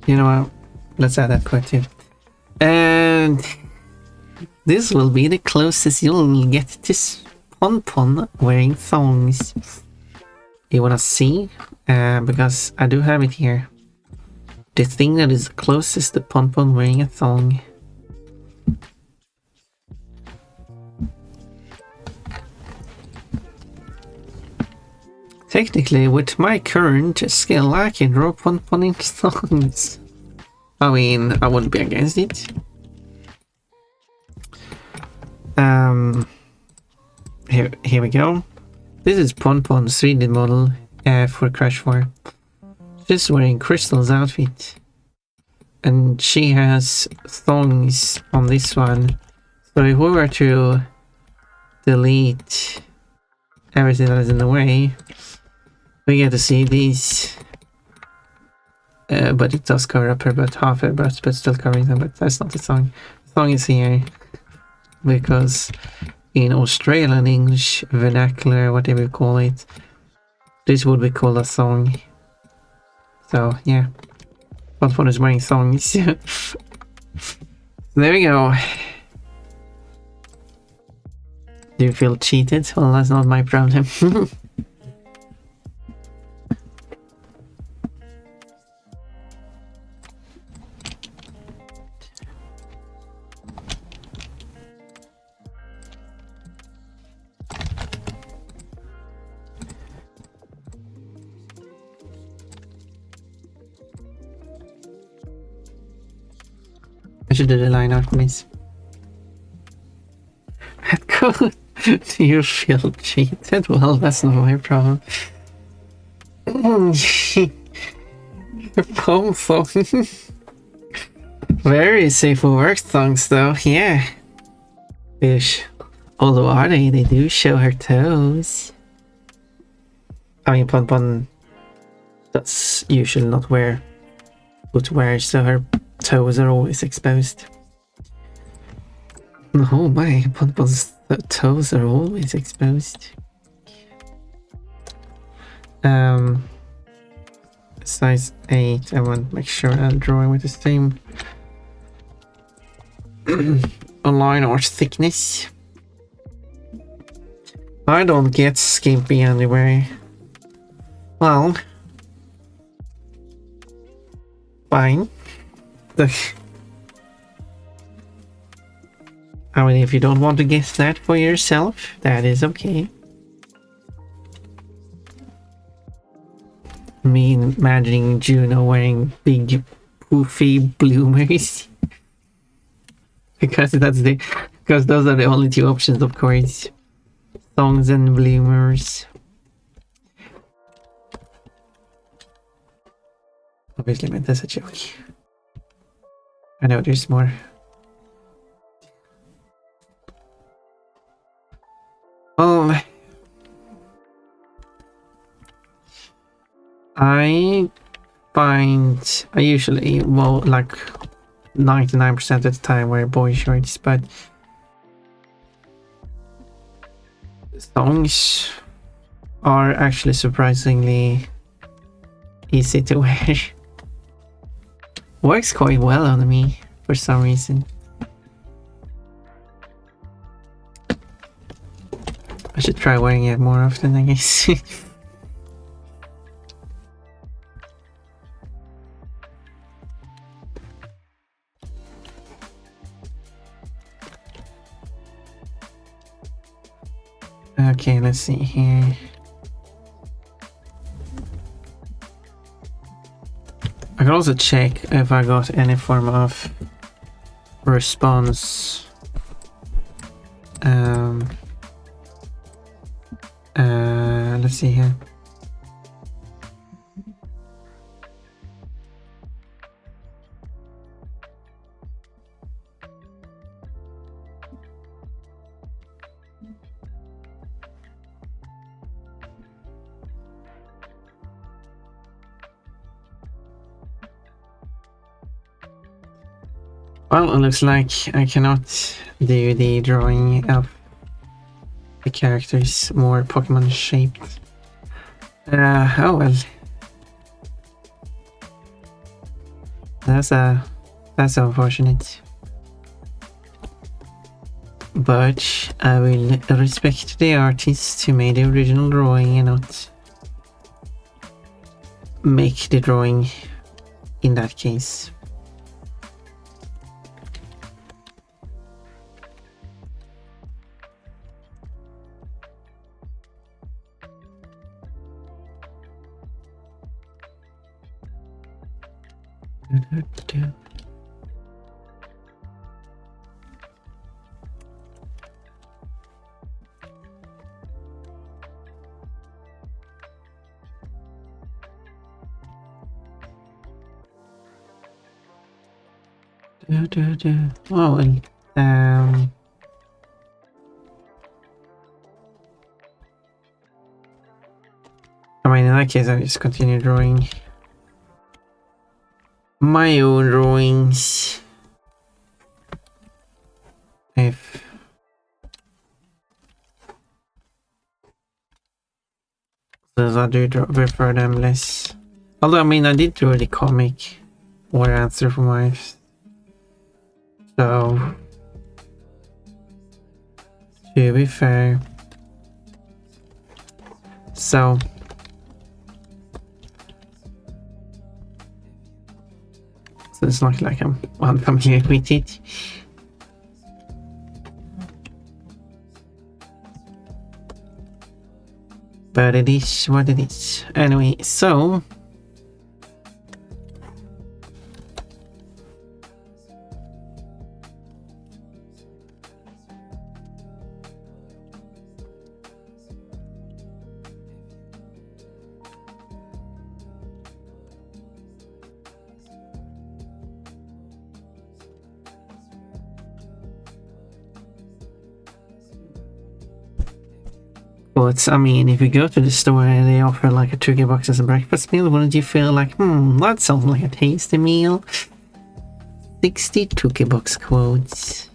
You know what? Let's add that quote too. And this will be the closest you'll get to Pon wearing thongs. You wanna see? Because I do have it here. The thing that is closest to Pon wearing a thong. Technically, with my current skill, I can draw Pon in thongs. I mean, I wouldn't be against it. Here we go. This is Pon 3D model for Crash 4. She's wearing Crystal's outfit. And she has thongs on this one. So if we were to delete everything that is in the way, we get to see these. But it does cover up her butt, half her butt, but still covering them. But that's not the thong. The thong is here. Because in Australian English, vernacular, whatever you call it, this would be called a thong. So, yeah. Pon is wearing thongs. There we go. Do you feel cheated? Well, that's not my problem. I should do the line art, please. Good. Do you feel cheated? Well, that's not my problem. Pom thong. Very safe for work thongs, though. Yeah. Ish. Although are they? They do show her toes. I mean, Pon does usually not wear footwear, so her toes are always exposed. Oh my, Pon's toes are always exposed. Size 8, I want to make sure I'm drawing with the same line art thickness. I don't get skimpy anyway. Well, fine. I mean, if you don't want to guess that for yourself, that is okay. Me imagining Juno wearing big poofy bloomers. because those are the only two options, of course. Thongs and bloomers. Obviously meant as a joke. I know there's more. Well, I usually, well, like 99% of the time wear boy shorts, but songs are actually surprisingly easy to wear. Works quite well on me for some reason. I should try wearing it more often, I guess. Okay, let's see here. I can also check if I got any form of response. Let's see here. Well, it looks like I cannot do the drawing of the characters more Pokemon shaped. Oh well. That's unfortunate. But I will respect the artist who made the original drawing and not make the drawing in that case. Oh, well, I mean, in that case, I just continue drawing my own drawings. If since I do prefer them less. Although, I mean, I did draw the comic or answer for my. So, to be fair, so it's not like I'm unfamiliar with it. But it is what it is. Anyway, so but I mean, if you go to the store and they offer like a turkey box as a breakfast meal, wouldn't you feel like, that sounds like a tasty meal? 60 turkey box quotes.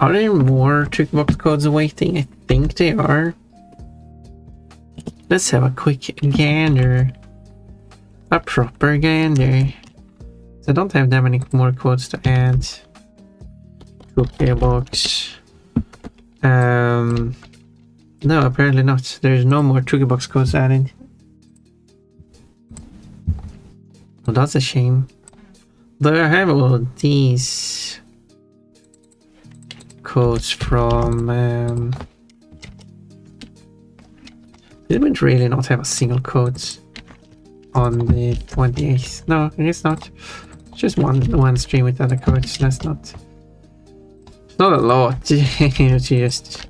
Are there more turkey box codes awaiting? I think they are. Let's have a quick gander. A proper gander. So I don't have that many more codes to add. Cookie box. No, apparently not. There's no more cookie box codes added. Well, that's a shame. Though I have all these codes from did we really not have a single code on the 28th? No, I guess not. Just one stream with other codes. That's not. It's not a lot. It's just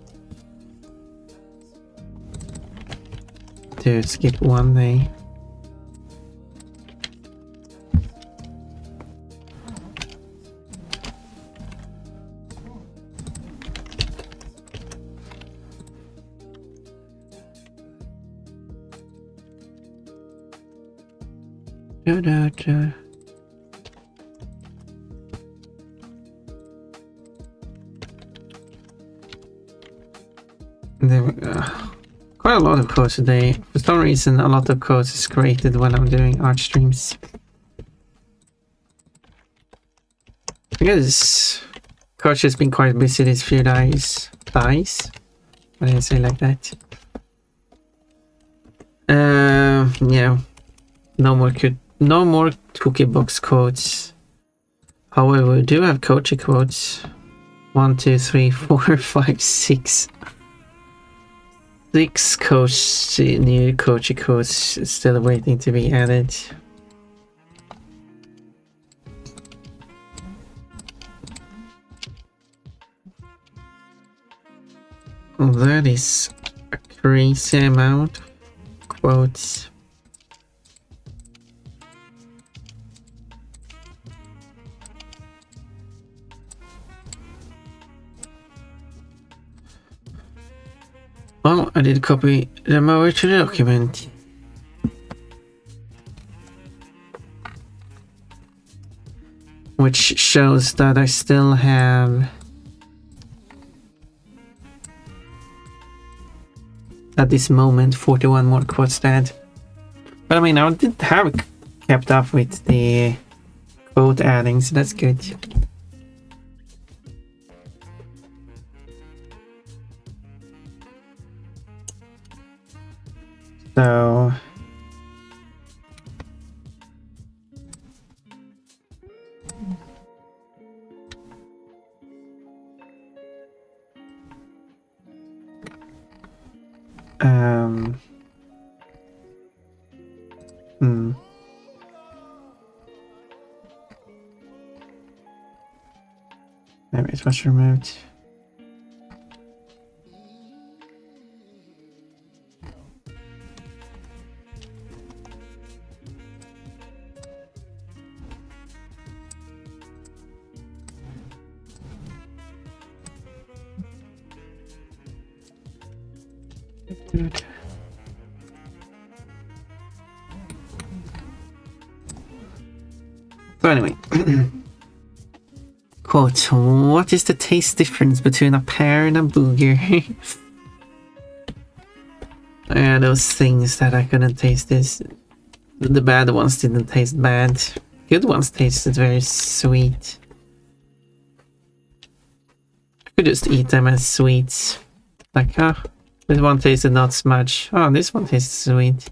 to skip one day. There we go. Quite a lot of code today. For some reason, a lot of code is created when I'm doing art streams. Because coach has been quite busy these few days. Why did I say like that? Yeah. No more cookie box quotes. However, we do have coachy quotes. 1, 2, 3, 4, 5, 6. 6 new coachy quotes still waiting to be added. That is a crazy amount of quotes. Well, I did copy them over to the document. Which shows that I still have at this moment 41 more quotes to add. But I mean, I did have kept up with the quote adding, so that's good. So maybe it was removed. Good. So anyway, quote, what is the taste difference between a pear and a booger? Yeah, those things that I couldn't taste this. The bad ones didn't taste bad. Good ones tasted very sweet. I could just eat them as sweets. Like, this one tasted not so much. Oh, this one tastes sweet.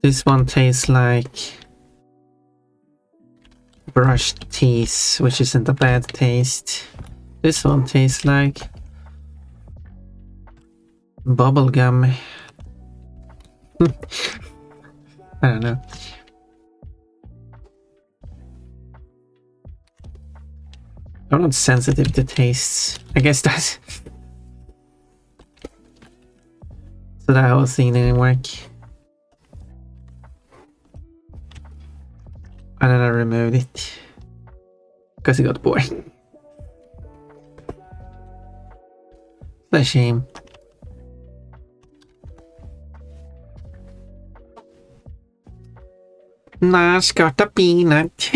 This one tastes like brushed teeth, which isn't a bad taste. This one tastes like bubblegum. I don't know. I'm not sensitive to tastes. I guess that's so that whole thing didn't work. And then I removed it because it got boring. It's a shame. Nash got a peanut.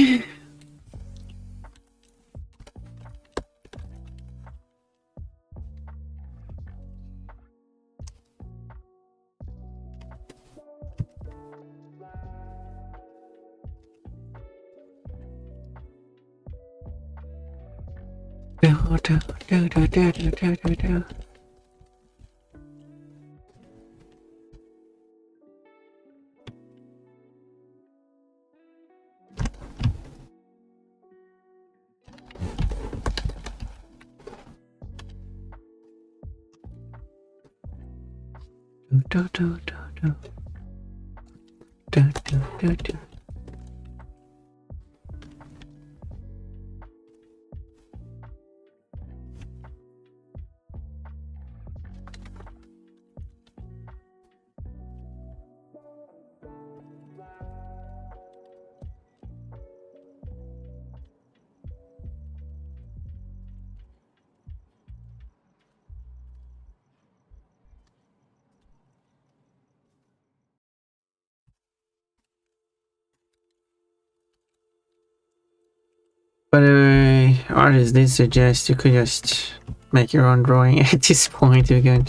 artists did suggest you could just make your own drawing at this point. You can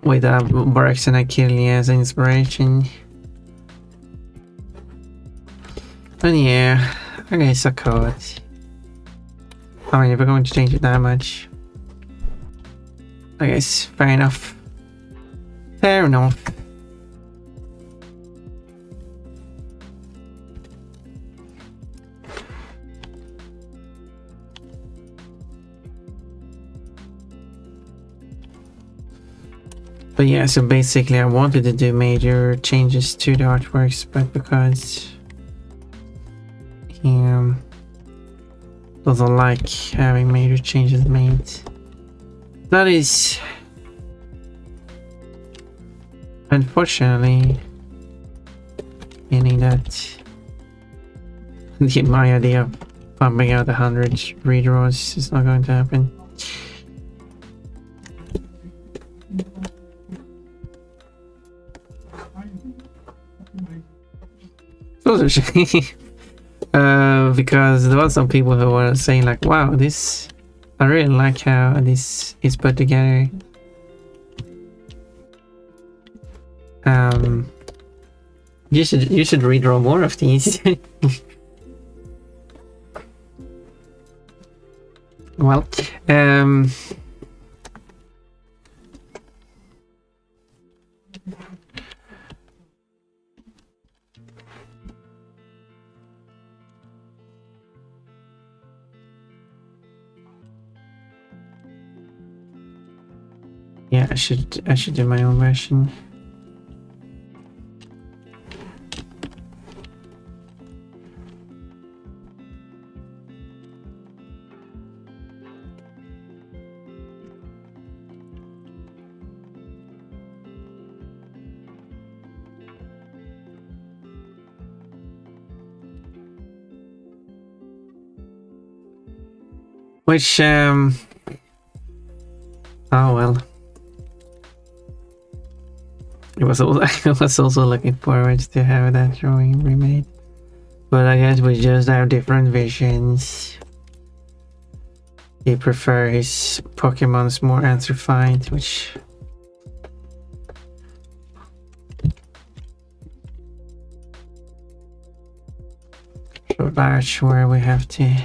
with Barks and Achille as inspiration. But yeah, I guess I could. I mean, if we're going to change it that much, I guess fair enough. Fair enough. But yeah, so basically I wanted to do major changes to the artworks, but because he doesn't like having major changes made. That is unfortunately meaning that my idea of pumping out 100 redraws is not going to happen. Because there was some people who were saying like, wow, this, I really like how this is put together. You should redraw more of these. Well, yeah, I should do my own version. Which oh well. I was also looking forward to have that drawing remade, but I guess we just have different visions. He prefers his Pokemons more anthropized, which so that's where we have to.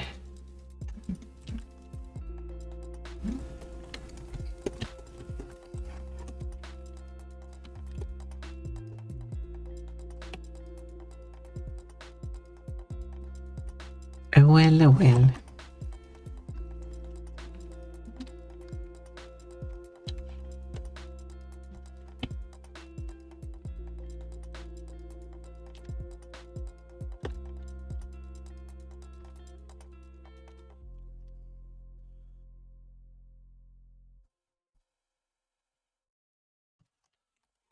Oh well.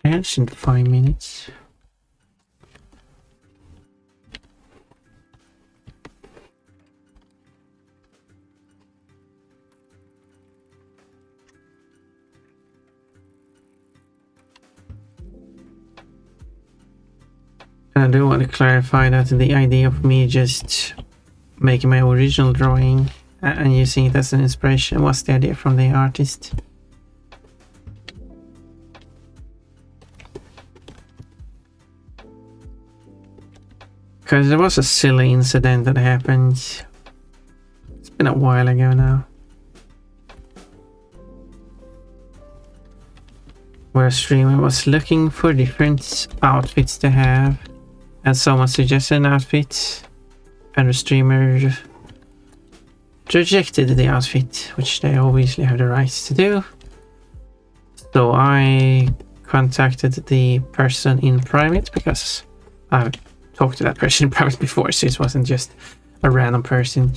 That's in 5 minutes. I do want to clarify that the idea of me just making my original drawing and using it as an inspiration was the idea from the artist. Because there was a silly incident that happened. It's been a while ago now. Where a streamer was looking for different outfits to have. And someone suggested an outfit. And the streamer rejected the outfit, which they obviously have the rights to do. So I contacted the person in private because I've talked to that person in private before, so it wasn't just a random person.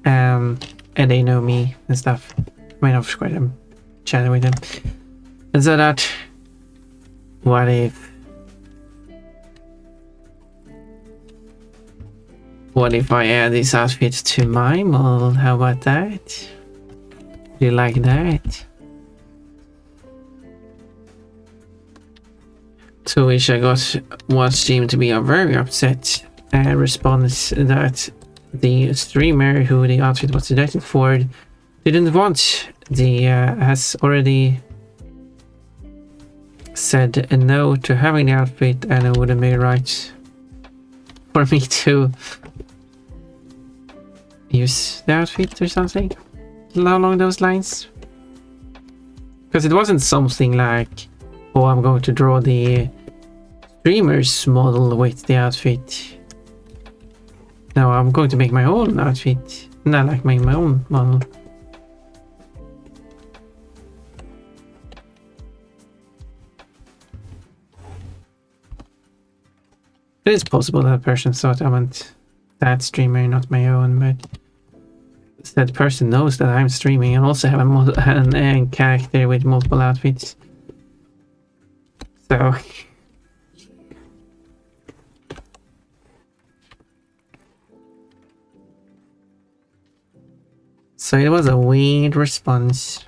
And they know me and stuff. I mean, of course, I'm chatting with them. And so that, what if I add this outfit to my mold? How about that? Do you like that? To which I got what seemed to be a very upset response that the streamer who the outfit was suggested for didn't want the has already said a no to having the outfit, and it wouldn't be right for me to use the outfit or something along those lines. Because it wasn't something like, oh, I'm going to draw the streamer's model with the outfit. No, I'm going to make my own outfit, not like make my own model. It is possible that person thought I meant that streamer, not my own, but that person knows that I'm streaming and also have a character with multiple outfits. So it was a weird response.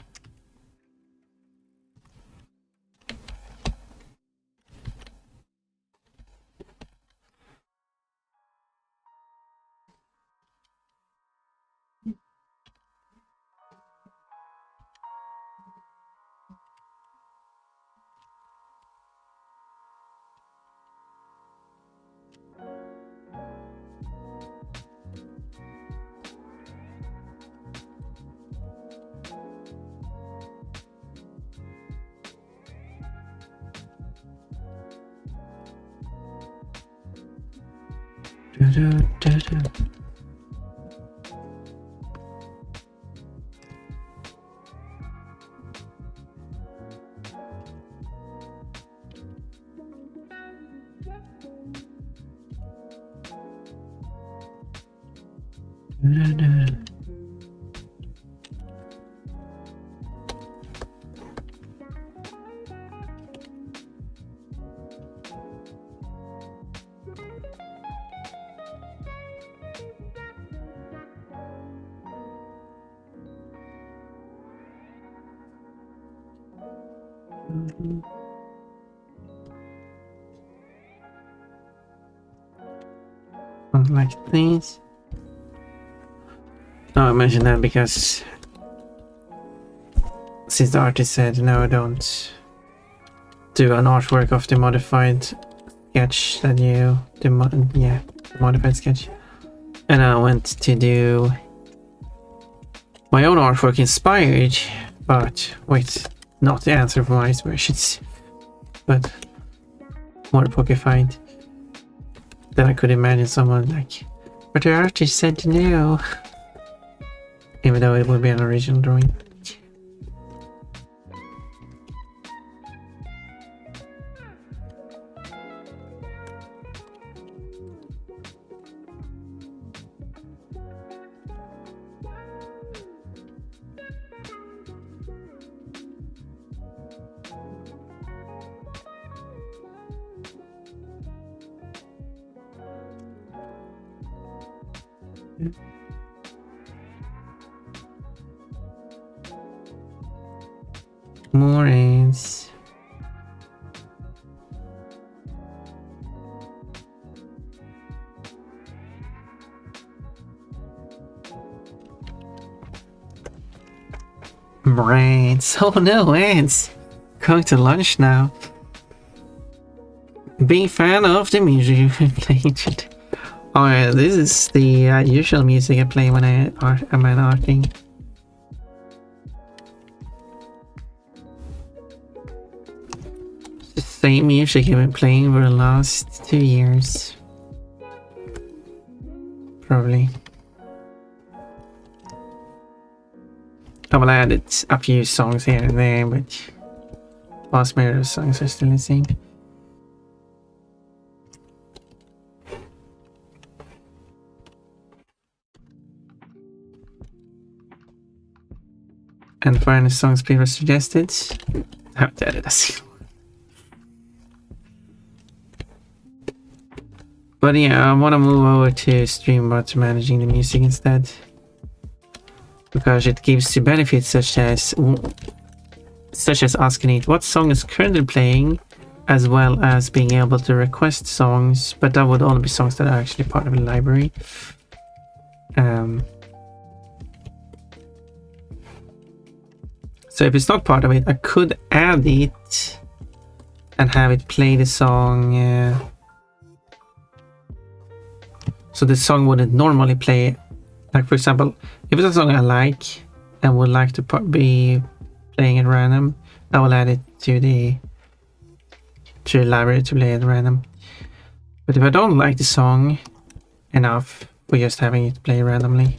Something like this. No, I mentioned that because since the artist said no, don't do an artwork of the modified sketch that you the modified sketch, and I went to do my own artwork inspired, but with not the answer for my versions, but more pokified. Then I could imagine someone like, but the artist said no, even though it would be an original drawing. More ants. More ants. Oh no, ants! Going to lunch now. Big fan of the music you've played. Oh yeah, this is the usual music I play when I'm arting. The same music I've been playing for the last 2 years. Probably. I will add a few songs here and there, but vast majority of songs are still the same. And for any songs people suggested, I haven't added a single one. But yeah, I want to move over to Streambot managing the music instead, because it gives you benefits such as asking it what song is currently playing, as well as being able to request songs, but that would only be songs that are actually part of the library. So if it's not part of it, I could add it and have it play the song. So the song wouldn't normally play. Like for example, if it's a song I like and would like to be playing at random, I will add it to the library to play at random. But if I don't like the song enough for just having it play randomly,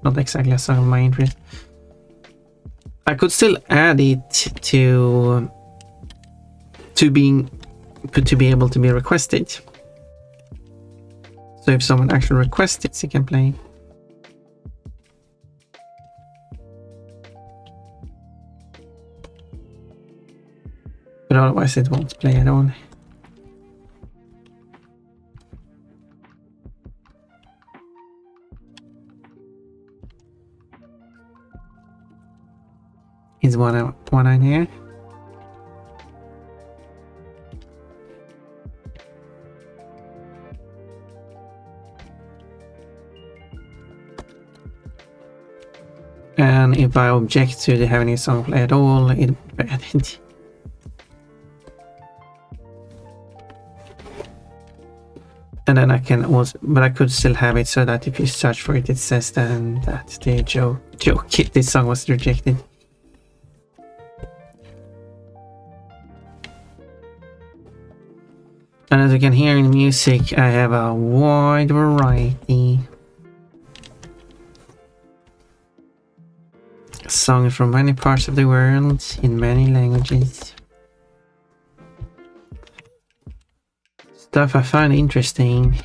not exactly a song of my interest, I could still add it to be able to be requested. So if someone actually requests it, it can play. But otherwise it won't play at all. Is one idea. And if I object to having a song play at all, it will be added. And then I can also, but I could still have it so that if you search for it, it says then that the joke this song was rejected. And as you can hear in music, I have a wide variety. Songs from many parts of the world in many languages. Stuff I find interesting.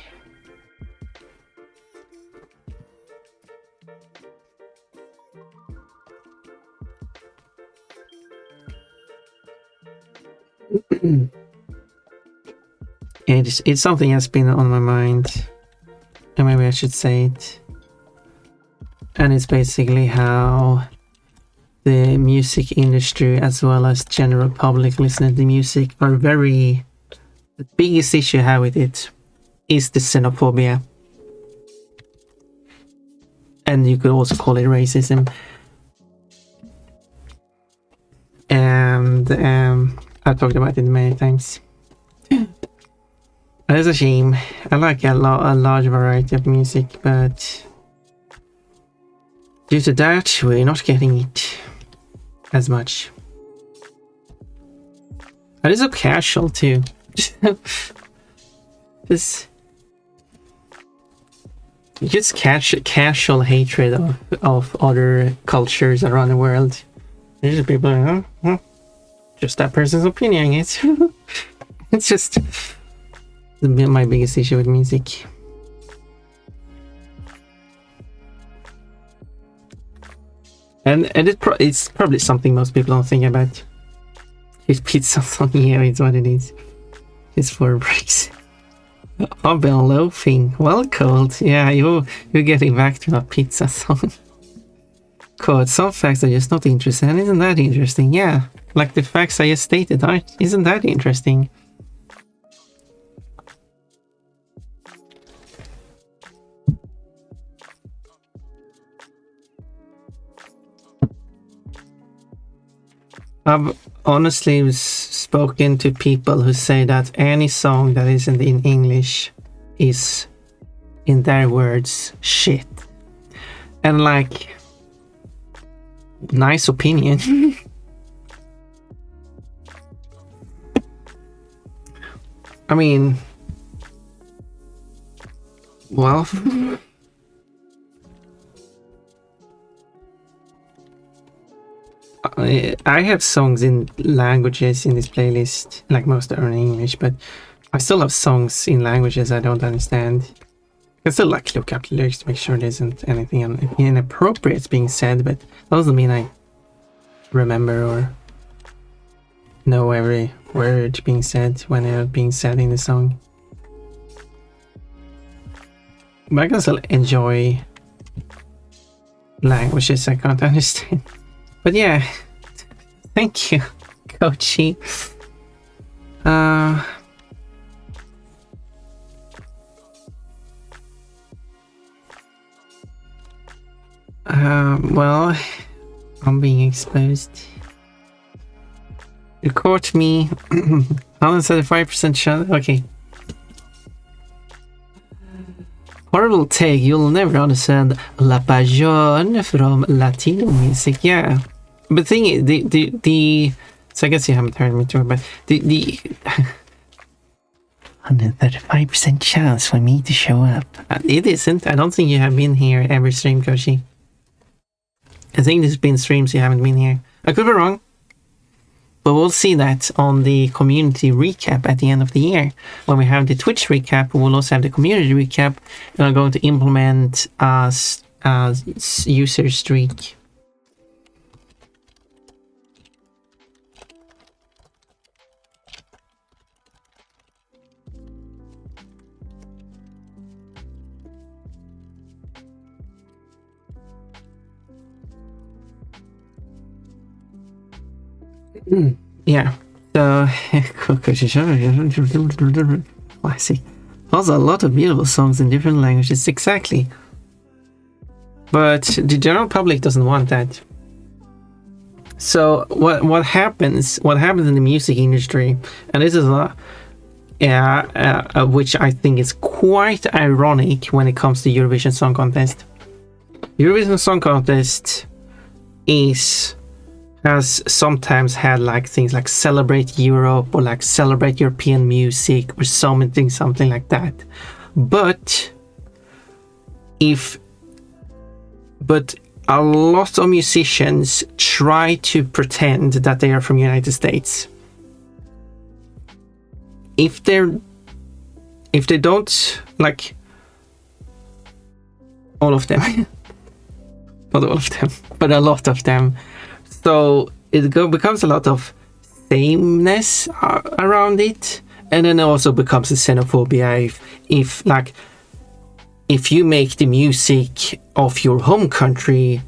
It's something that's been on my mind, and maybe I should say it. And it's basically how the music industry as well as general public listening to music are very... The biggest issue I have with it is the xenophobia. And you could also call it racism. And I've talked about it many times. It's a shame. I like a large variety of music, but due to that, we're not getting it as much. And it's so casual too. Just casual hatred of other cultures around the world. There's just people like, oh, just that person's opinion. It's just my biggest issue with music. And it's probably something most people don't think about. His pizza song, yeah, it's what it is. It's 4 breaks. I've been loafing. Well, cold. Yeah, you're getting back to a pizza song. Cold. Some facts are just not interesting. Isn't that interesting? Yeah, like the facts I just stated. Isn't that interesting? I've honestly spoken to people who say that any song that isn't in English is, in their words, shit. And like, nice opinion. I mean, well... I have songs in languages in this playlist, like most are in English, but I still have songs in languages I don't understand. I still like look up the lyrics to make sure there isn't anything inappropriate being said, but that doesn't mean I remember or know every word being said when they're being said in the song. But I can still enjoy languages I can't understand. But yeah, thank you, Kochi. Well, I'm being exposed. You caught me. 175% chance. Okay. Horrible take. You'll never understand La Pasión from Latino music. Yeah. But thing is, the so I guess you haven't heard me talk about the 135% chance for me to show up. It isn't. I don't think you have been here every stream, Koshi. I think there's been streams you haven't been here. I could be wrong. But we'll see that on the community recap at the end of the year. When we have the Twitch recap, we'll also have the community recap. And I'm going to implement a user streak. Yeah, so I see. Also, a lot of beautiful songs in different languages, exactly. But the general public doesn't want that. So what happens in the music industry, and this is which I think is quite ironic when it comes to Eurovision Song Contest. Eurovision Song Contest has sometimes had like things like Celebrate Europe or like Celebrate European Music or something like that. But a lot of musicians try to pretend that they are from United States. If they don't, like, all of them, not all of them, but a lot of them. So it becomes a lot of sameness around it, and then it also becomes a xenophobia if you make the music of your home country,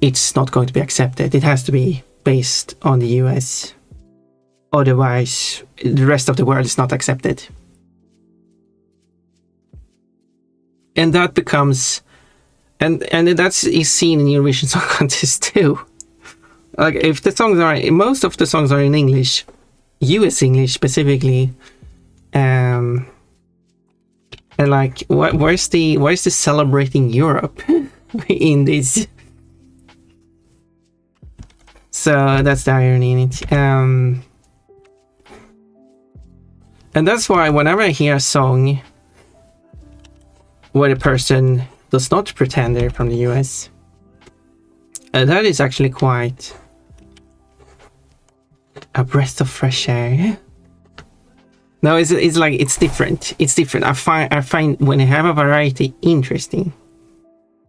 it's not going to be accepted. It has to be based on the US. Otherwise, the rest of the world is not accepted. And that becomes, and is seen in Eurovision Song Contest too. Like, if the songs most of the songs are in English, US English specifically, and like, where's the celebrating Europe in this? So that's the irony in it. And that's why whenever I hear a song where a person does not pretend they're from the US, that is actually quite a breath of fresh air. No, it's like, it's different. It's different. I find when you have a variety interesting.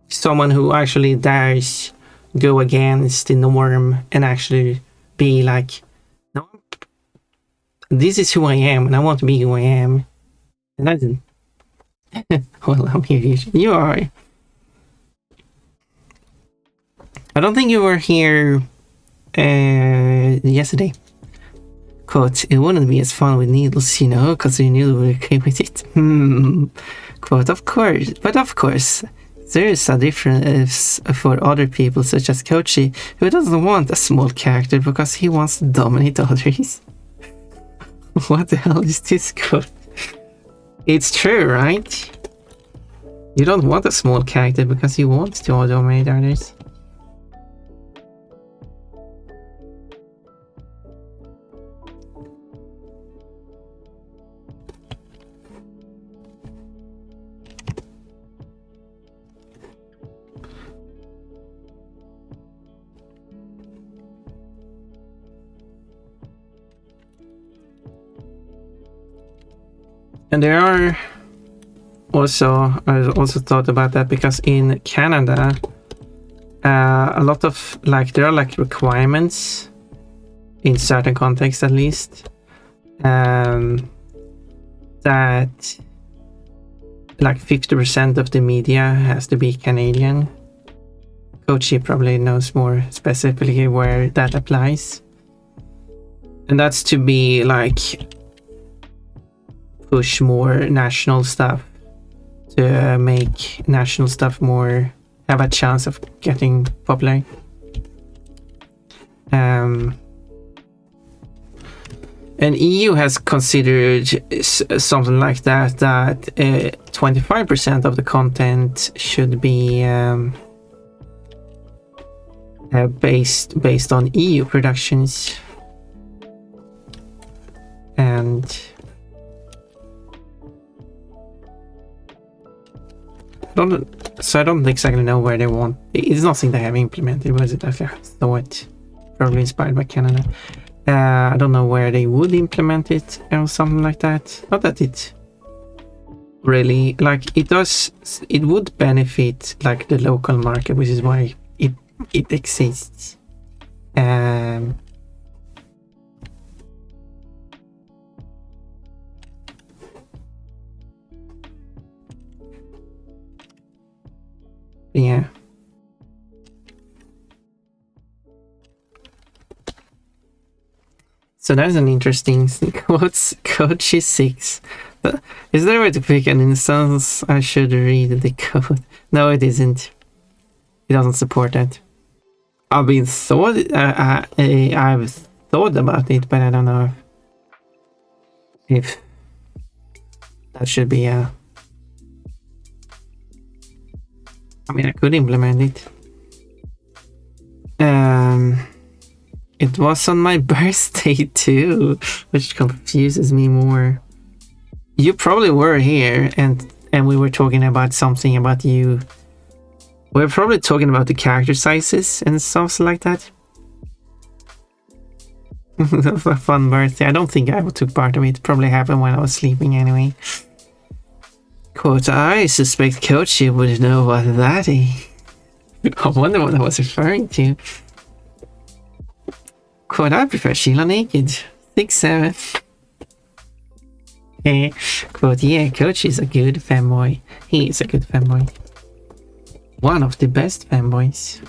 Someone who actually dares go against the norm and actually be like, no, this is who I am and I want to be who I am. And that's well, I'm here. You are. I don't think you were here yesterday. Quote, it wouldn't be as fun with needles, you know, because we knew we were okay with it. Quote, of course, but of course, there is a difference for other people, such as Kochi, who doesn't want a small character because he wants to dominate others. What the hell is this quote? It's true, right? You don't want a small character because you want to dominate others. And there are also, I also thought about that because in Canada, a lot of, like, there are like requirements in certain contexts at least, that like 50% of the media has to be Canadian. Kochi probably knows more specifically where that applies. And that's to be like, push more national stuff, to make national stuff more have a chance of getting popular. And EU has considered something like that 25% of the content should be based on EU productions. And I don't exactly know where they want. It's nothing they have implemented, was it? I thought probably inspired by Canada. I don't know where they would implement it or something like that. Not that it really, like, it does, it would benefit like the local market, which is why it exists. Yeah. So that's an interesting thing. What's code G6? Is there a way to pick an instance? I should read the code. No, it isn't. It doesn't support that. I've thought about it, but I don't know if that should be a... I mean, I could implement it. It was on my birthday too, which confuses me more. You probably were here, and we were talking about something about you. We were probably talking about the character sizes and stuff like that. A fun birthday. I don't think I took part of it. Probably happened when I was sleeping anyway. Quote, I suspect Kochi would know what that is. I wonder what I was referring to. Quote, I prefer Sheila naked. 6'7". Quote, yeah, Coach is a good fanboy. He is a good fanboy. One of the best fanboys.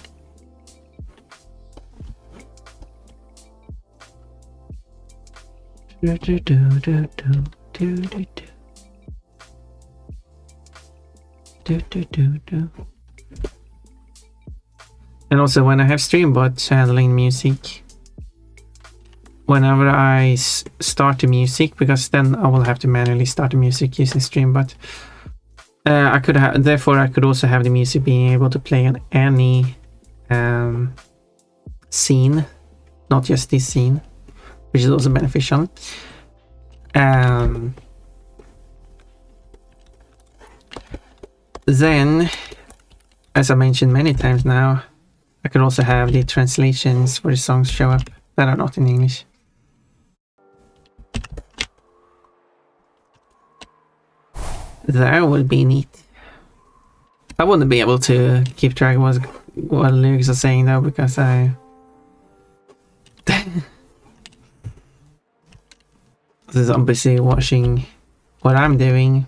And also when I have Streambot handling music, whenever I start the music, because then I will have to manually start the music using Streambot. I could also have the music being able to play on any scene, not just this scene, which is also beneficial. Then, as I mentioned many times now, I could also have the translations for the songs show up that are not in English. That would be neat. I wouldn't be able to keep track of what the lyrics are saying though, because I... I'm busy watching what I'm doing,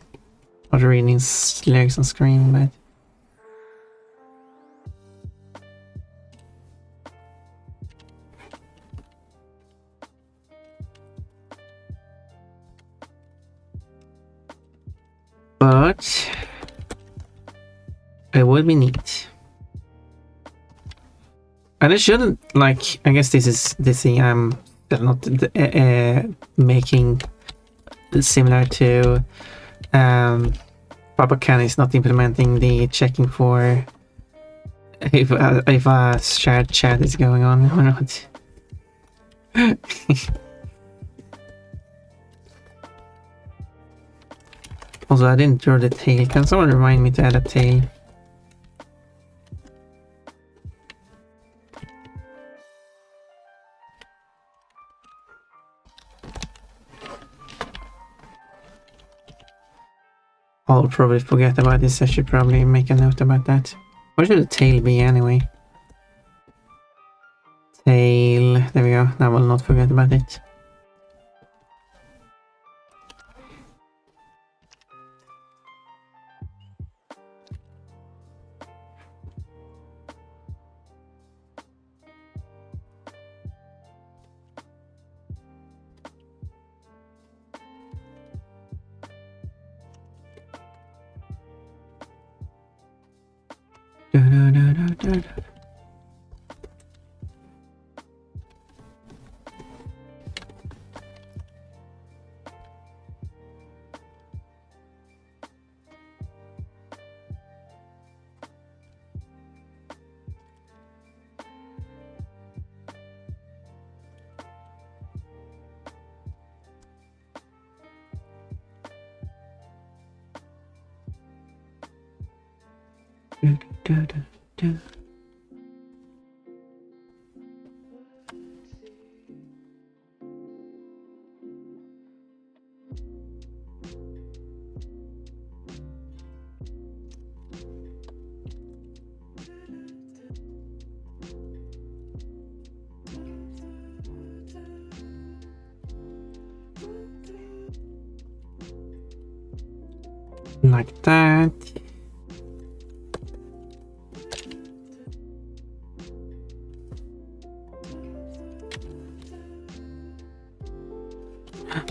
not reading lyrics on screen, but... But it would be neat. And it shouldn't, like, I guess this is the thing I'm not making similar to Papa Can is not implementing the checking for if a shared chat is going on or not. Also, I didn't draw the tail. Can someone remind me to add a tail? I'll probably forget about this. I should probably make a note about that. What should the tail be anyway? Tail. There we go. I will not forget about it. Da-da-da-da-da. Da-da-da-da. Like that.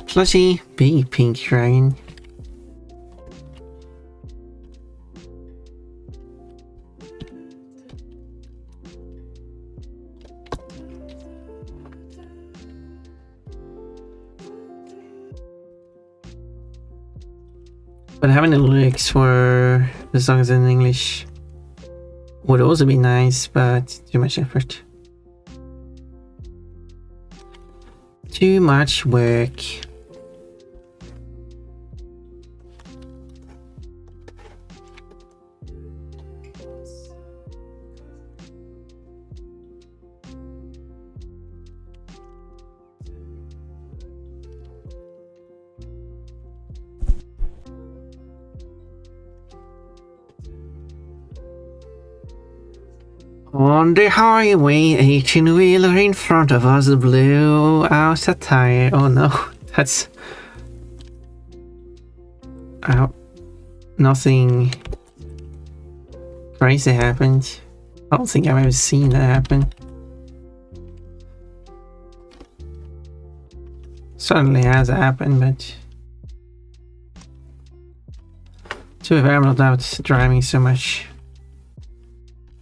Plushy, big pink dragon. But having the lyrics for the songs in English would also be nice, but too much effort. Too much work. On the highway, 18-wheeler in front of us blew out a tire. Oh no, that's... nothing crazy happened. I don't think I've ever seen that happen. Certainly has happened, but... to be fair, I'm not out driving so much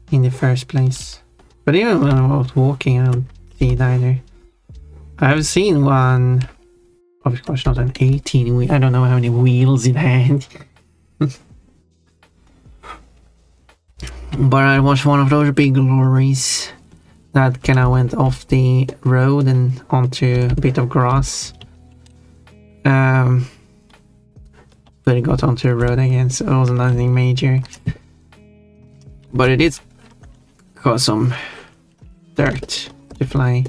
in the first place. But even when I was walking, I don't see it either. I've seen one, of course not an 18 wheel, I don't know how many wheels it had. But I was one of those big lorries that kind of went off the road and onto a bit of grass. But it got onto the road again, so it wasn't anything major. But it did cause some dirt to fly.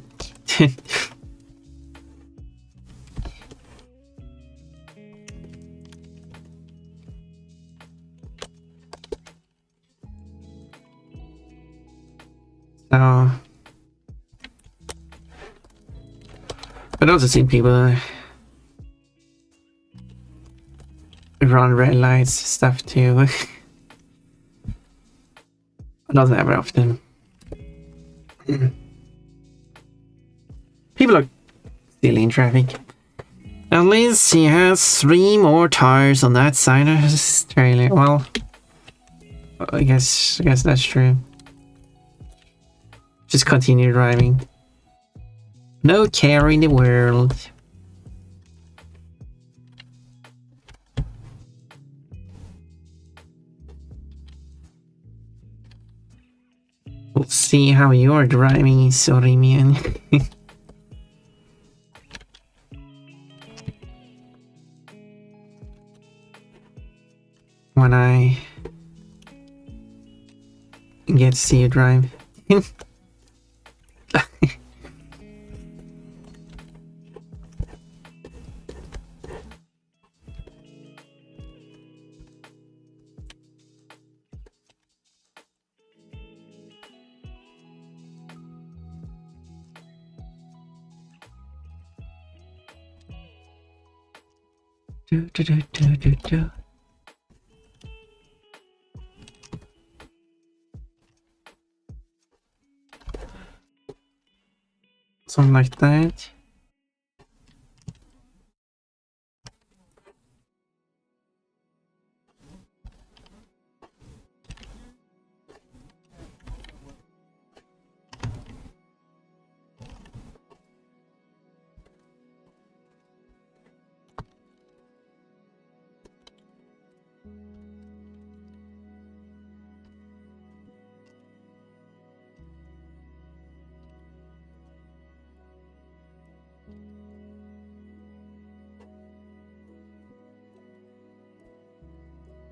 So, I've also seen people run red lights stuff too. It doesn't happen often. People are still in traffic. At least he has 3 more tires on that side of his trailer. Well, I guess that's true. Just continue driving. No care in the world. We'll see how you're driving, Sorimian. When I get to see you drive. Do. Something like that.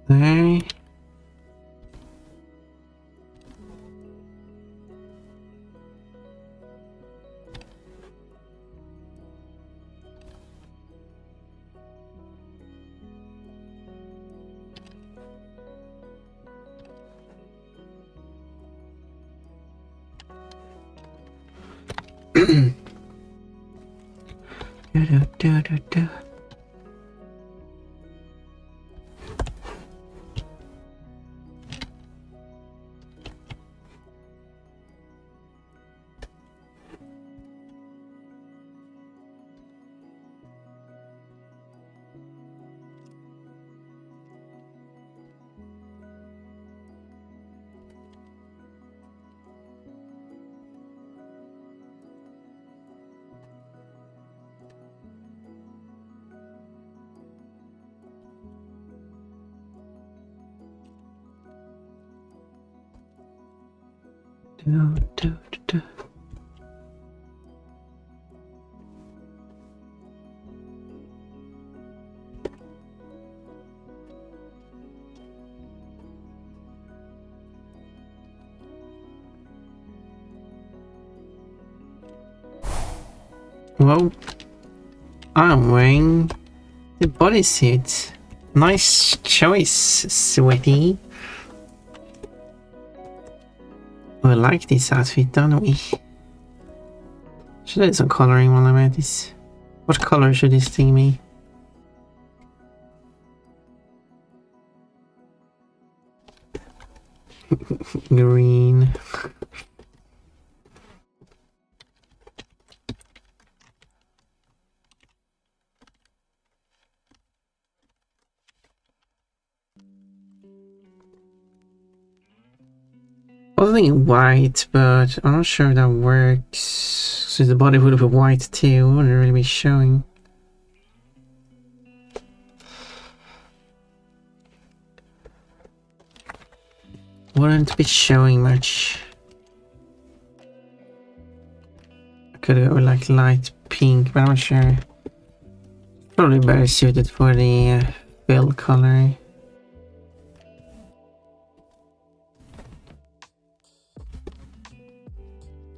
There. Da. Da. Well, I'm wearing the bodysuit. Nice choice, sweaty. We like this outfit, don't we? Should I do some coloring while I'm at this? What color should this thing be? Green. I was thinking white, but I'm not sure if that works. So the body would be white too, it wouldn't really be showing. Wouldn't be showing much. I could go like light pink, but I'm not sure. Probably better suited for the fill color.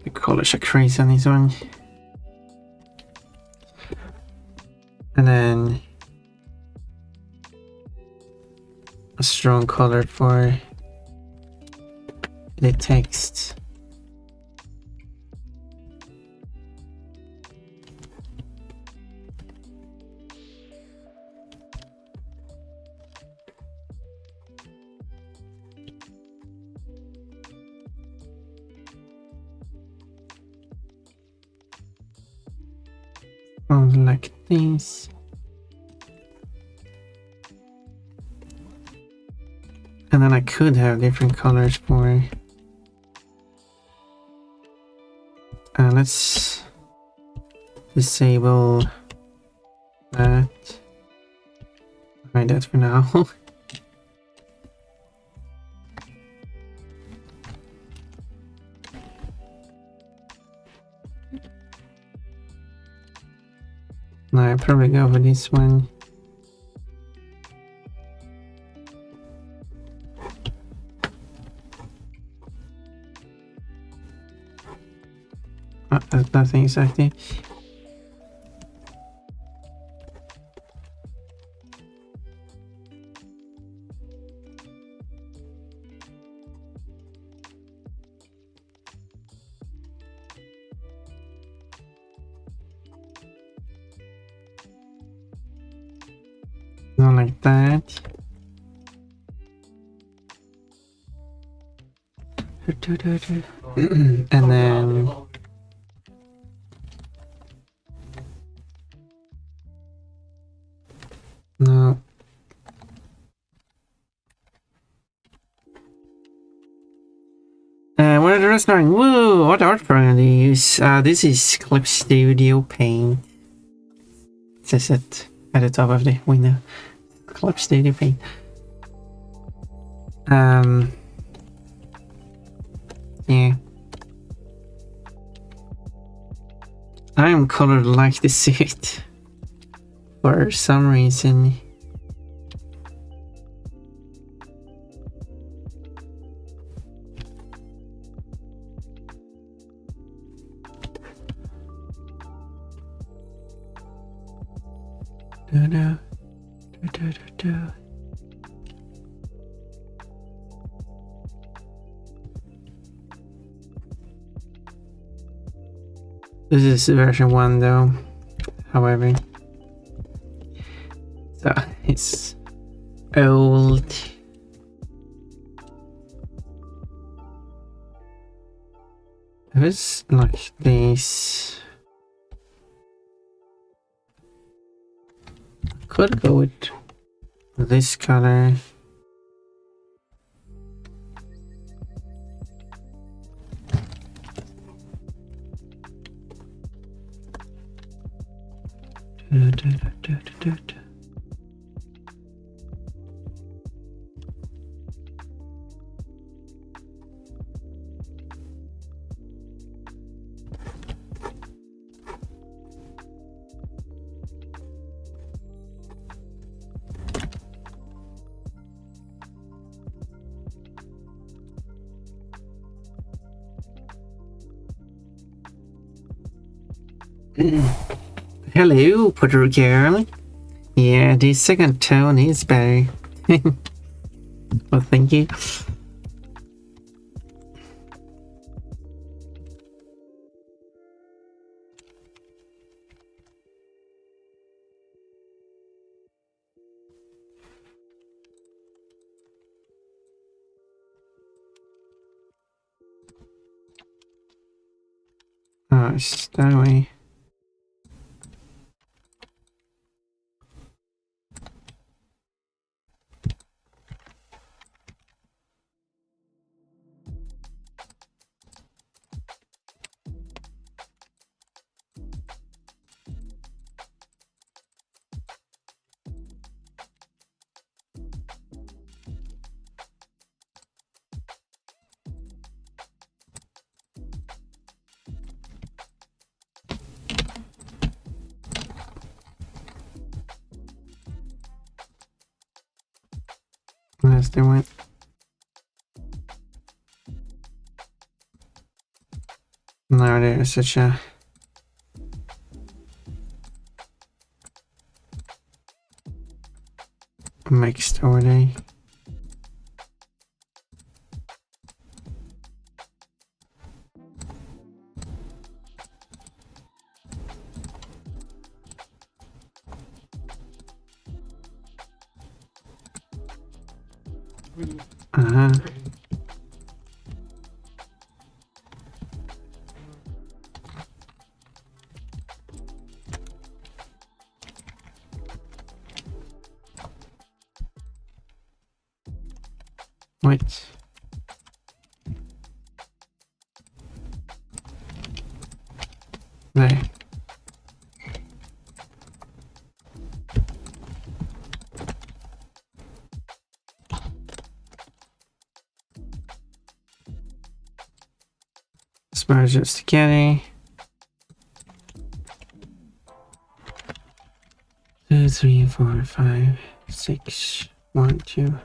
The colors are crazy on this one. And then a strong color for the text. Like this. And then I could have different colors for let's disable that. Hide that for now. No, I'll probably go for this one. That's nothing exactly. Not like that. And then no. What are the rest knowing? Woo! What art program do you use? This is Clip Studio Paint. It says it at the top of the window. Clip Studio Paint. Yeah. I am colored like the suit. For some reason. Da, da, da, da, da, da. This is version 1 though, however. So it's old. It was like this. Could go with this color. Da, da, da, da, da, da. Hello, Potter girl. Yeah, the second tone is better. Well, thank you. Oh, it's that way. Yes, they went. No, there's such a mixed order. Uh-huh. Wait. There. Merge this together. 2, 3, 4, 5, 6, 1, 2.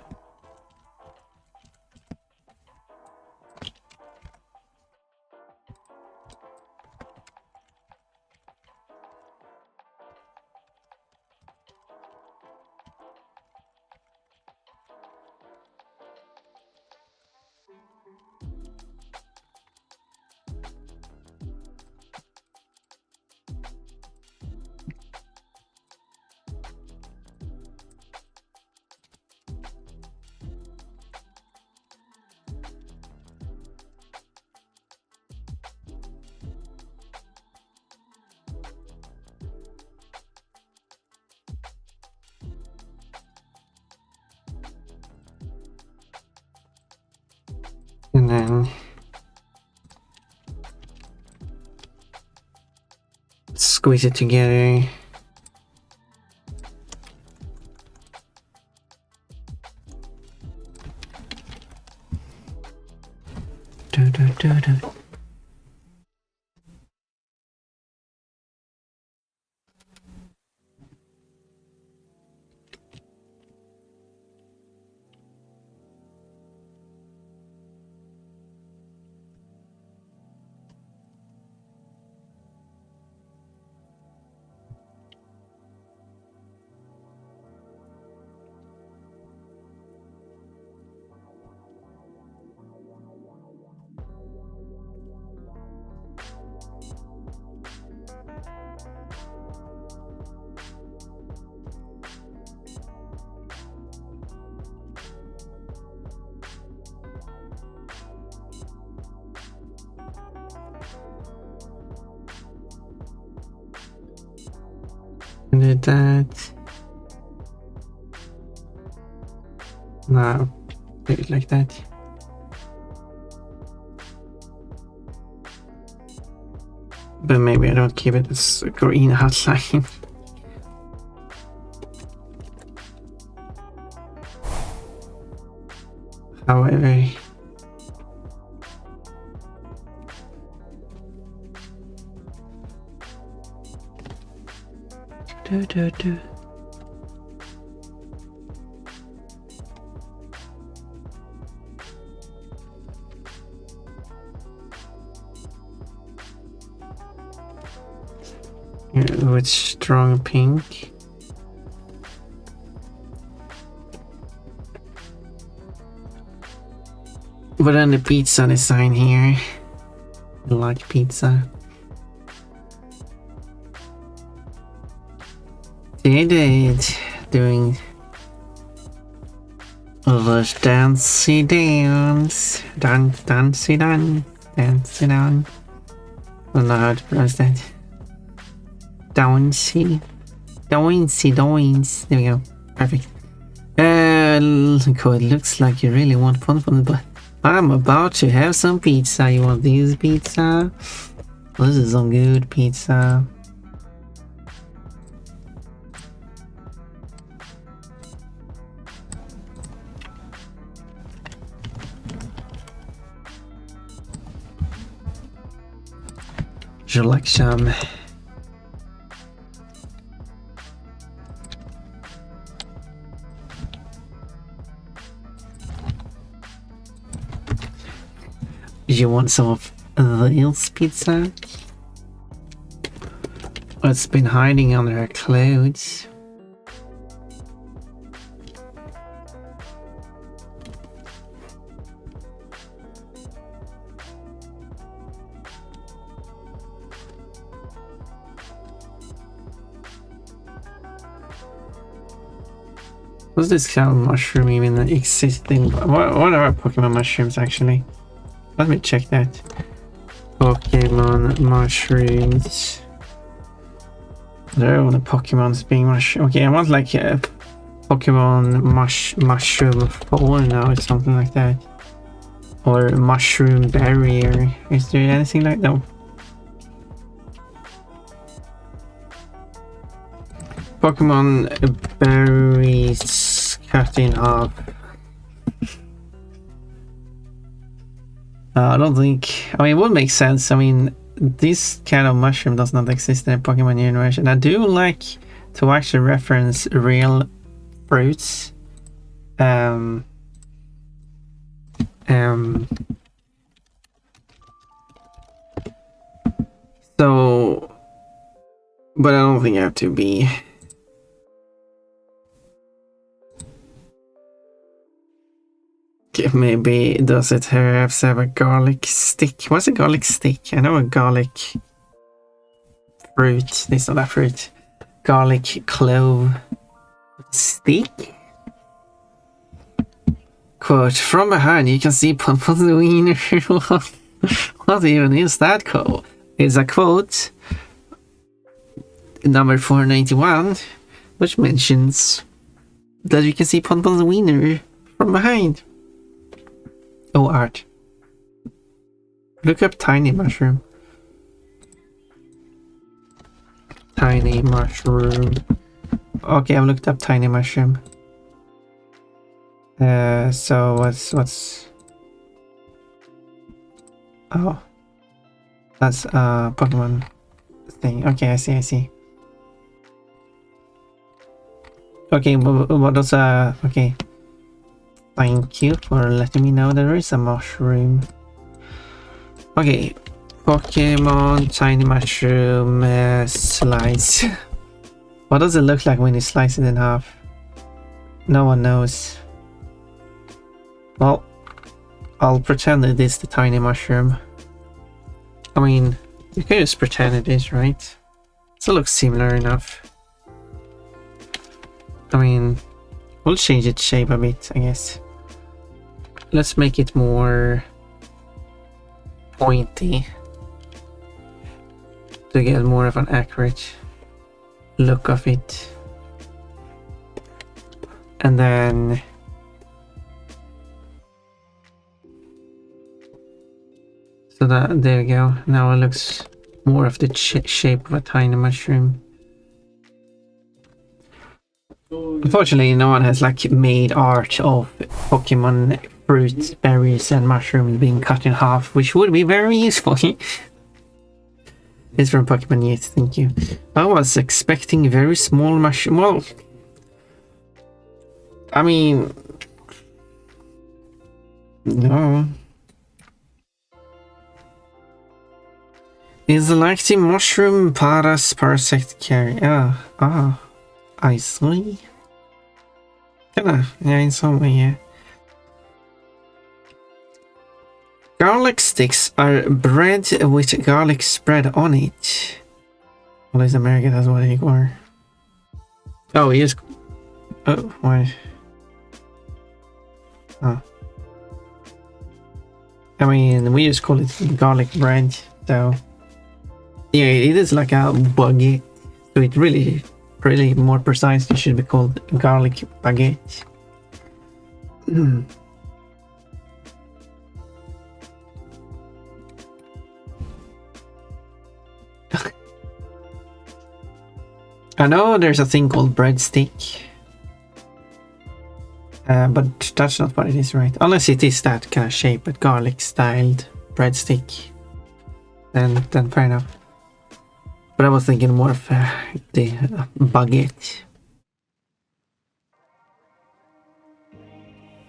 And then squeeze it together. Do, do, do, do. that. No, leave it like that. But maybe I don't keep it as a green outline. However, do. With strong pink. But then the pizza design here. I like pizza. They did doing the dancey dance. Dancey dance. Dancey dance. I don't know how to pronounce that. Dance. There we go. Perfect. Cool. It looks like you really want fun, but I'm about to have some pizza. You want this pizza? This is some good pizza. Would you like some? You want some of this pizza? It's been hiding under her clothes. Was this kind of mushroom even existing? What are Pokemon mushrooms actually? Let me check that. Pokemon mushrooms. There are the Pokemons being mushroom. Okay, I want like a Pokemon mushroom fallen or something like that. Or mushroom barrier. Is there anything like that? No. Pokemon berries cut in half. I don't think. I mean, it would make sense. I mean, this kind of mushroom does not exist in the Pokemon universe, and I do like to actually reference real fruits. So, but I don't think I have to be. Maybe does it perhaps have a garlic stick? What's a garlic stick? I know a garlic fruit. This is not a fruit. Garlic clove stick. Quote, from behind you can see Pumper's wiener. What even is that quote? It's a quote number 491, which mentions that you can see Pumper's wiener from behind. Oh, art. Look up tiny mushroom. Tiny mushroom. Okay, I've looked up tiny mushroom. So what's oh, that's Pokemon thing. Okay, I see. Okay, what does okay. Thank you for letting me know there is a mushroom. Okay, Pokemon tiny mushroom slice. What does it look like when you slice it in half? No one knows. Well, I'll pretend it is the tiny mushroom. I mean, you can just pretend it is, right? So it looks similar enough. I mean, we'll change its shape a bit, I guess. Let's make it more pointy to get more of an accurate look of it. And then so that there you go. Now it looks more of the shape of a tiny mushroom. Unfortunately, no one has like made art of Pokemon fruits, berries, and mushrooms being cut in half, which would be very useful. It's from Pokemon Youth, thank you. I was expecting very small mushroom. Well, I mean, no. Is like the mushroom parasect carry? I see. Kinda, yeah, in some way, yeah. Garlic sticks are bread with garlic spread on it. Well, at least America has what they are. Oh, he is. Oh, why? Oh. I mean, we just call it garlic bread, so. Yeah, it is like a baguette. So it really more precise, it should be called garlic baguette. I know there's a thing called breadstick, but that's not what it is, right? Unless it is that kind of shape, but garlic styled breadstick, then fair enough. But I was thinking more of the baguette.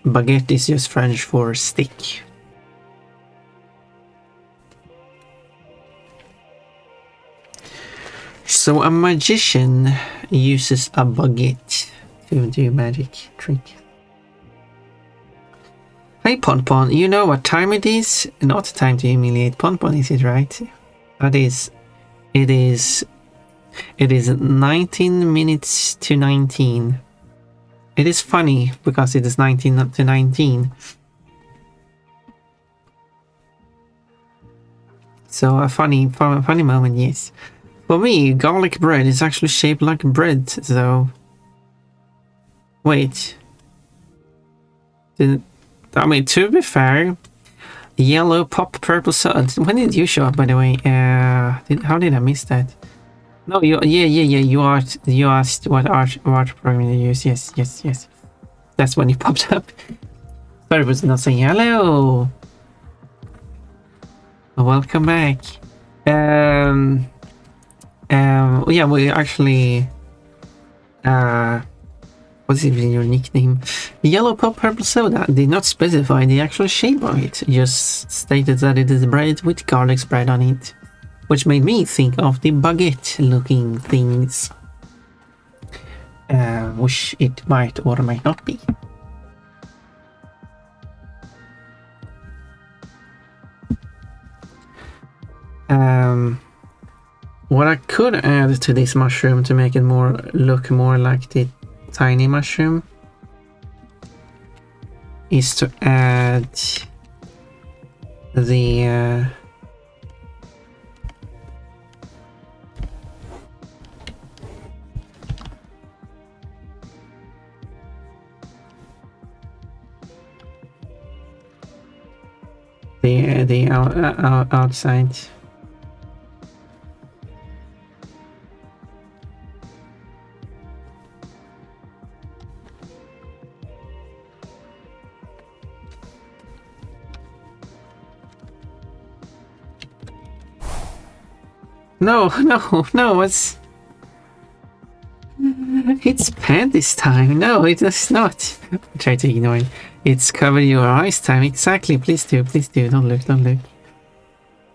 Baguette is just French for stick. So a magician uses a baguette to do magic trick. Hey Ponpon, you know what time it is? Not time to humiliate Ponpon, is it right? It is 19 minutes to 19. It is funny because it is 19 to 19. So a funny moment, yes. For me, garlic bread is actually shaped like bread, so... Wait. I mean, to be fair, yellow pop purple soda. When did you show up, by the way? How did I miss that? No, you asked what art program to use. Yes. That's when you popped up. Sorry for not saying hello. Welcome back. Yeah, we actually what's even your nickname? Yellow pop purple soda did not specify the actual shape of it, just stated that it is bread with garlic spread on it, which made me think of the baguette looking things, which it might or might not be. What I could add to this mushroom to make it look more like the tiny mushroom is to add the outside. No, it's panties time. No, it is not. Try to ignore it. It's cover your eyes time. Exactly. Please do. Don't look.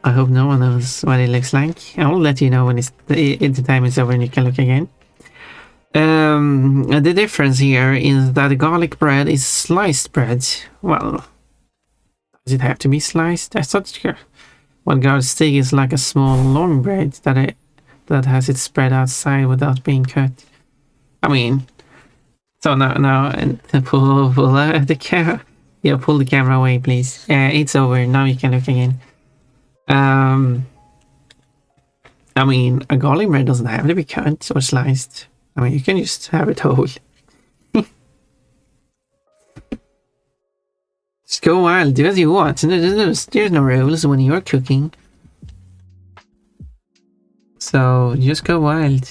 I hope no one knows what it looks like. I'll let you know when the time is over and you can look again. The difference here is that garlic bread is sliced bread. Well, does it have to be sliced? I thought one garlic stick is like a small long bread that has it spread outside without being cut. I mean, so now and pull the camera. Yeah, pull the camera away, please. It's over. Now you can look again. And I mean, a garlic bread doesn't have to be cut or sliced. I mean, you can just have it whole. Just go wild, do as you want. There's no rules when you're cooking. So, just go wild.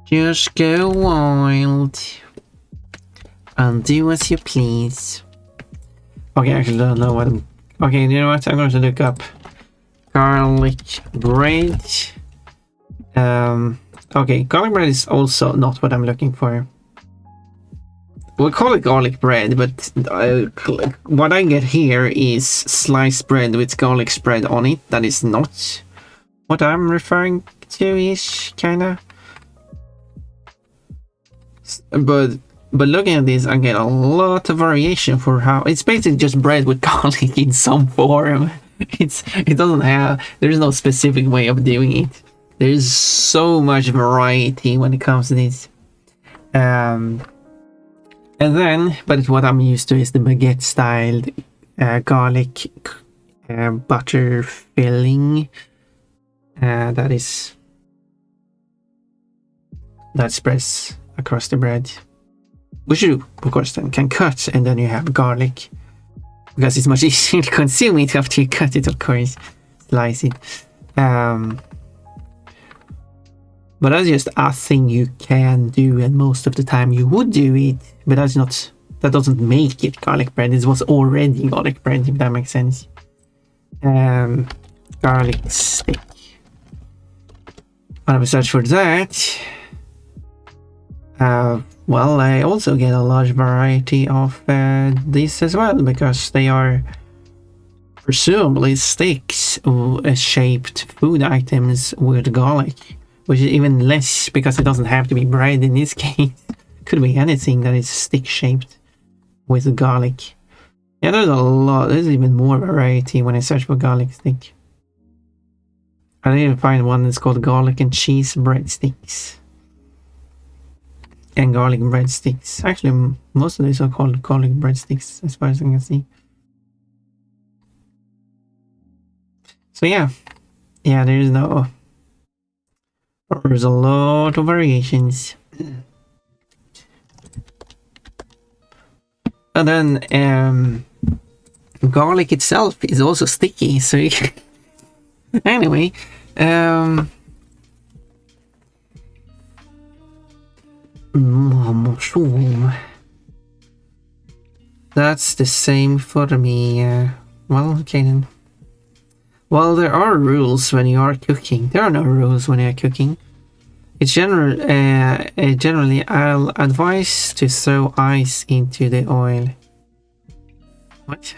Just go wild. And do as you please. Okay, I actually don't know what I'm... Okay, you know what? I'm going to look up garlic bread. Okay, garlic bread is also not what I'm looking for. We'll call it garlic bread, but what I get here is sliced bread with garlic spread on it. That is not what I'm referring to, ish, kinda. But looking at this, I get a lot of variation for how it's basically just bread with garlic in some form. It doesn't have, there's no specific way of doing it. There's so much variety when it comes to this. And then, but what I'm used to is the baguette styled garlic butter filling. That spreads across the bread. Which you, of course, then can cut, and then you have garlic. Because it's much easier to consume it after you cut it, of course. Slice it. But that's just a thing you can do, and most of the time you would do it. But that's not, that doesn't make it garlic bread. It was already garlic bread, if that makes sense. Garlic stick. When I search for that, well, I also get a large variety of these as well, because they are presumably sticks shaped food items with garlic. Which is even less, because it doesn't have to be bread in this case. Could be anything that is stick shaped with garlic. Yeah, there's a lot. There's even more variety when I search for garlic stick. I didn't find one that's called garlic and cheese breadsticks. And garlic breadsticks. Actually, most of these are called garlic breadsticks, as far as I can see. So yeah. Yeah, there's no... There's a lot of variations. And then garlic itself is also sticky, so you can anyway, mushroom. That's the same for me. Well, okay then. Well, there are rules when you are cooking. There are no rules when you are cooking. It's generally I'll advise to throw ice into the oil. What?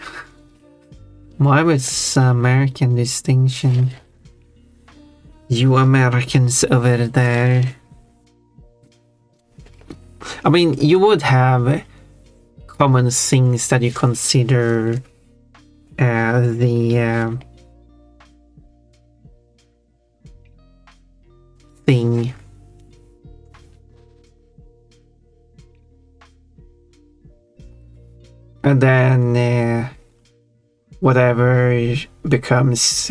Why was American distinction? You Americans over there. I mean, you would have common things that you consider the thing. And then whatever becomes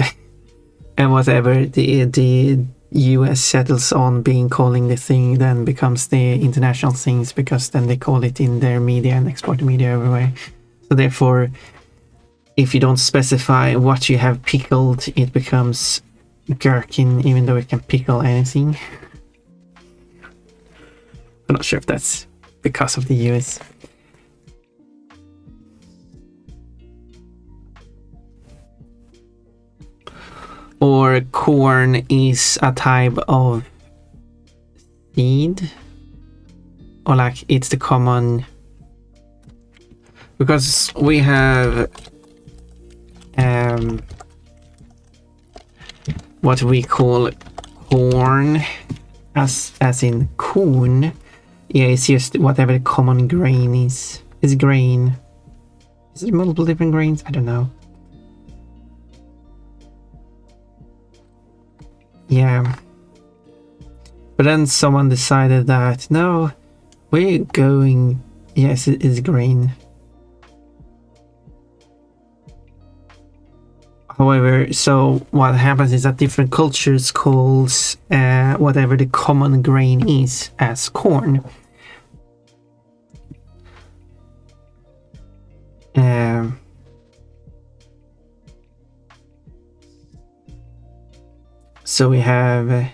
and whatever the US settles on being calling the thing then becomes the international things, because then they call it in their media and export the media everywhere. So therefore, if you don't specify what you have pickled, it becomes gherkin, even though it can pickle anything. I'm not sure if that's because of the US. Or corn is a type of seed, or like it's the common, because we have what we call corn as in corn. Yeah, it's just whatever the common grain is. It's grain. Is there multiple different grains? I don't know. Yeah. But then someone decided that, no, we're going... Yes, it is grain. However, so what happens is that different cultures calls whatever the common grain is as corn. So we have,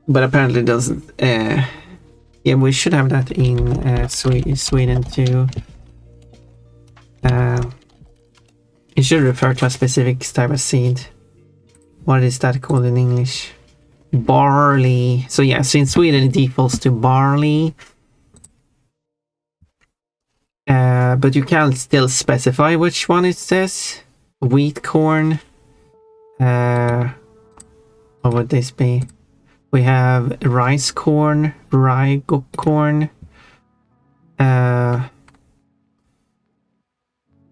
but apparently it doesn't. Yeah, we should have that in Sweden too. It should refer to a specific type of seed. What is that called in English? Barley. So yeah, so in Sweden it defaults to barley. But you can still specify which one it says. Wheat corn. What would this be? We have rice corn, rye corn.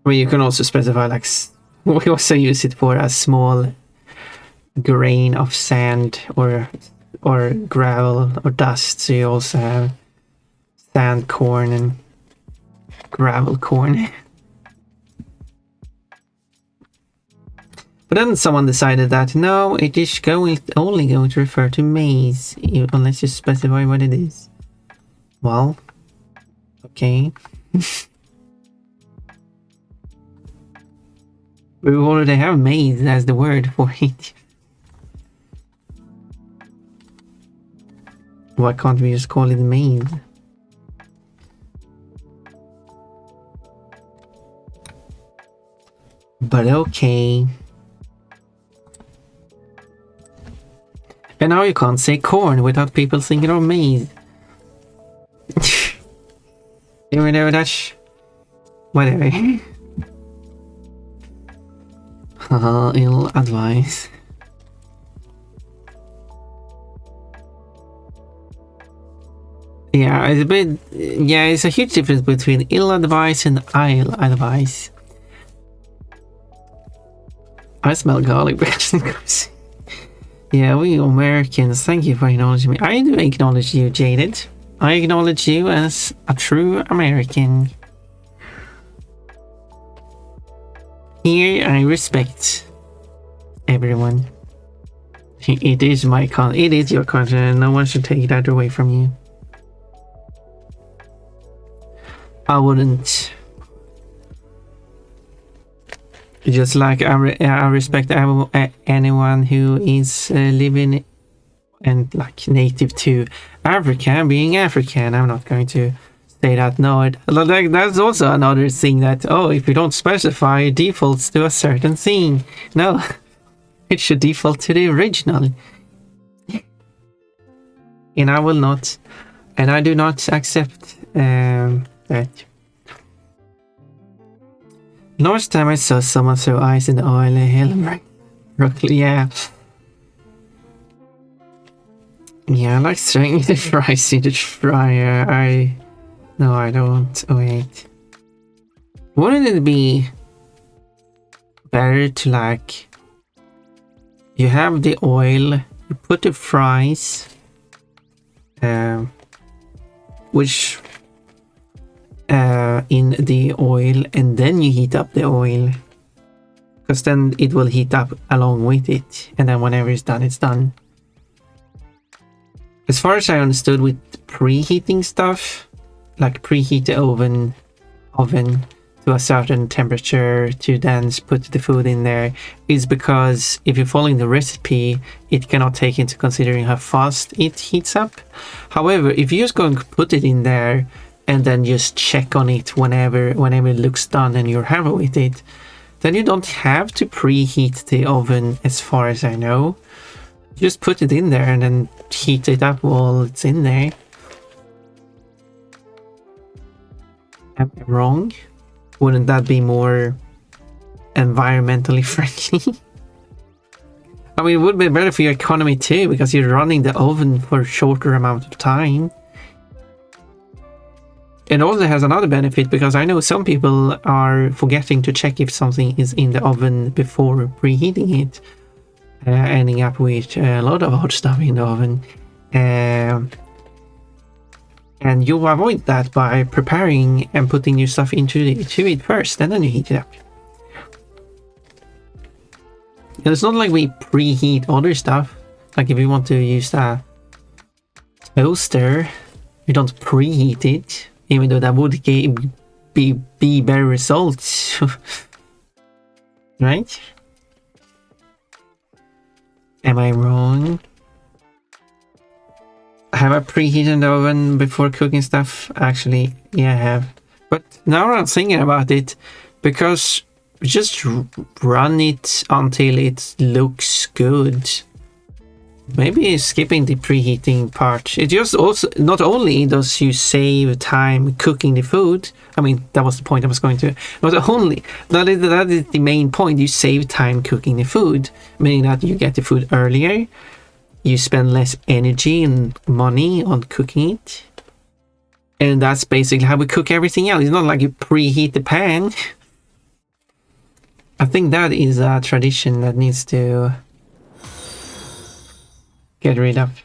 Well, you can also specify like we also use it for a small grain of sand or gravel or dust. So you also have sand corn and gravel corn. But then someone decided that no, it is only going to refer to maize unless you specify what it is. Well, okay. We already have maize as the word for it. Why can't we just call it maize? But okay. And now you can't say corn without people thinking of maize. You know that's whatever. Ill advice. Yeah, it's a bit. Yeah, it's a huge difference between ill advice and ill advice. I smell garlic bread. Yeah, we Americans, thank you for acknowledging me. I do acknowledge you, Jaded. I acknowledge you as a true American. Here, I respect everyone. It is my it is your country, and no one should take that away from you. I wouldn't. Just like I respect anyone who is living and like native to Africa, being African. I'm not going to say that. No, like that's also another thing that if you don't specify, it defaults to a certain thing. No, it should default to the original. And I will not, and I do not accept that. Last time I saw someone throw ice in the oil, broccoli, yeah. Yeah, I like throwing the fries in the fryer. No, I don't. Oh, wait. Wouldn't it be better to like, you have the oil, you put the fries, which in the oil, and then you heat up the oil, because then it will heat up along with it, and then whenever it's done, it's done. As far as I understood with preheating stuff, like preheat the oven to a certain temperature to then put the food in there, is because if you're following the recipe, it cannot take into considering how fast it heats up. However, if you're just going to put it in there and then just check on it whenever it looks done and you're happy with it, then you don't have to preheat the oven, as far as I know. Just put it in there and then heat it up while it's in there. Am I wrong? Wouldn't that be more environmentally friendly? I mean, it would be better for your economy too, because you're running the oven for a shorter amount of time. It also has another benefit, because I know some people are forgetting to check if something is in the oven before preheating it, ending up with a lot of hot stuff in the oven. And you avoid that by preparing and putting your stuff into it first, and then you heat it up. And it's not like we preheat other stuff. Like if you want to use a toaster, you don't preheat it, even though that would be better results. Right? Am I wrong? Have I preheated the oven before cooking stuff? Actually, yeah, I have. But now I'm thinking about it, because just run it until it looks good. Maybe skipping the preheating part. It just also, not only does you save time cooking the food, I mean, that was the point I was going to. Not only, that is the main point, you save time cooking the food, meaning that you get the food earlier, you spend less energy and money on cooking it. And that's basically how we cook everything else. It's not like you preheat the pan. I think that is a tradition that needs to get rid of.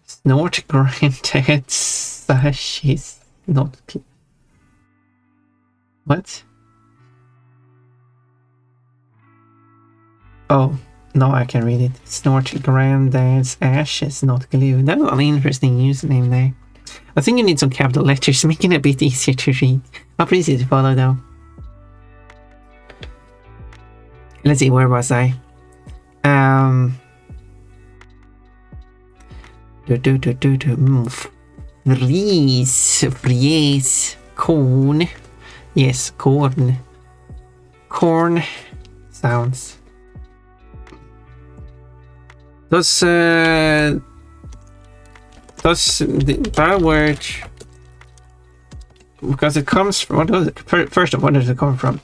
Snort granted sash is not clear. What? Oh, no, I can read it. Snort granddad's ashes, not glue. That was an interesting username there. I think you need some capital letters, making it a bit easier to read. Not pretty easy to follow though. Let's see, where was I? Fries, corn. Yes, corn. Corn sounds. Does that word, because it comes from, what does it, first of all, where does it come from?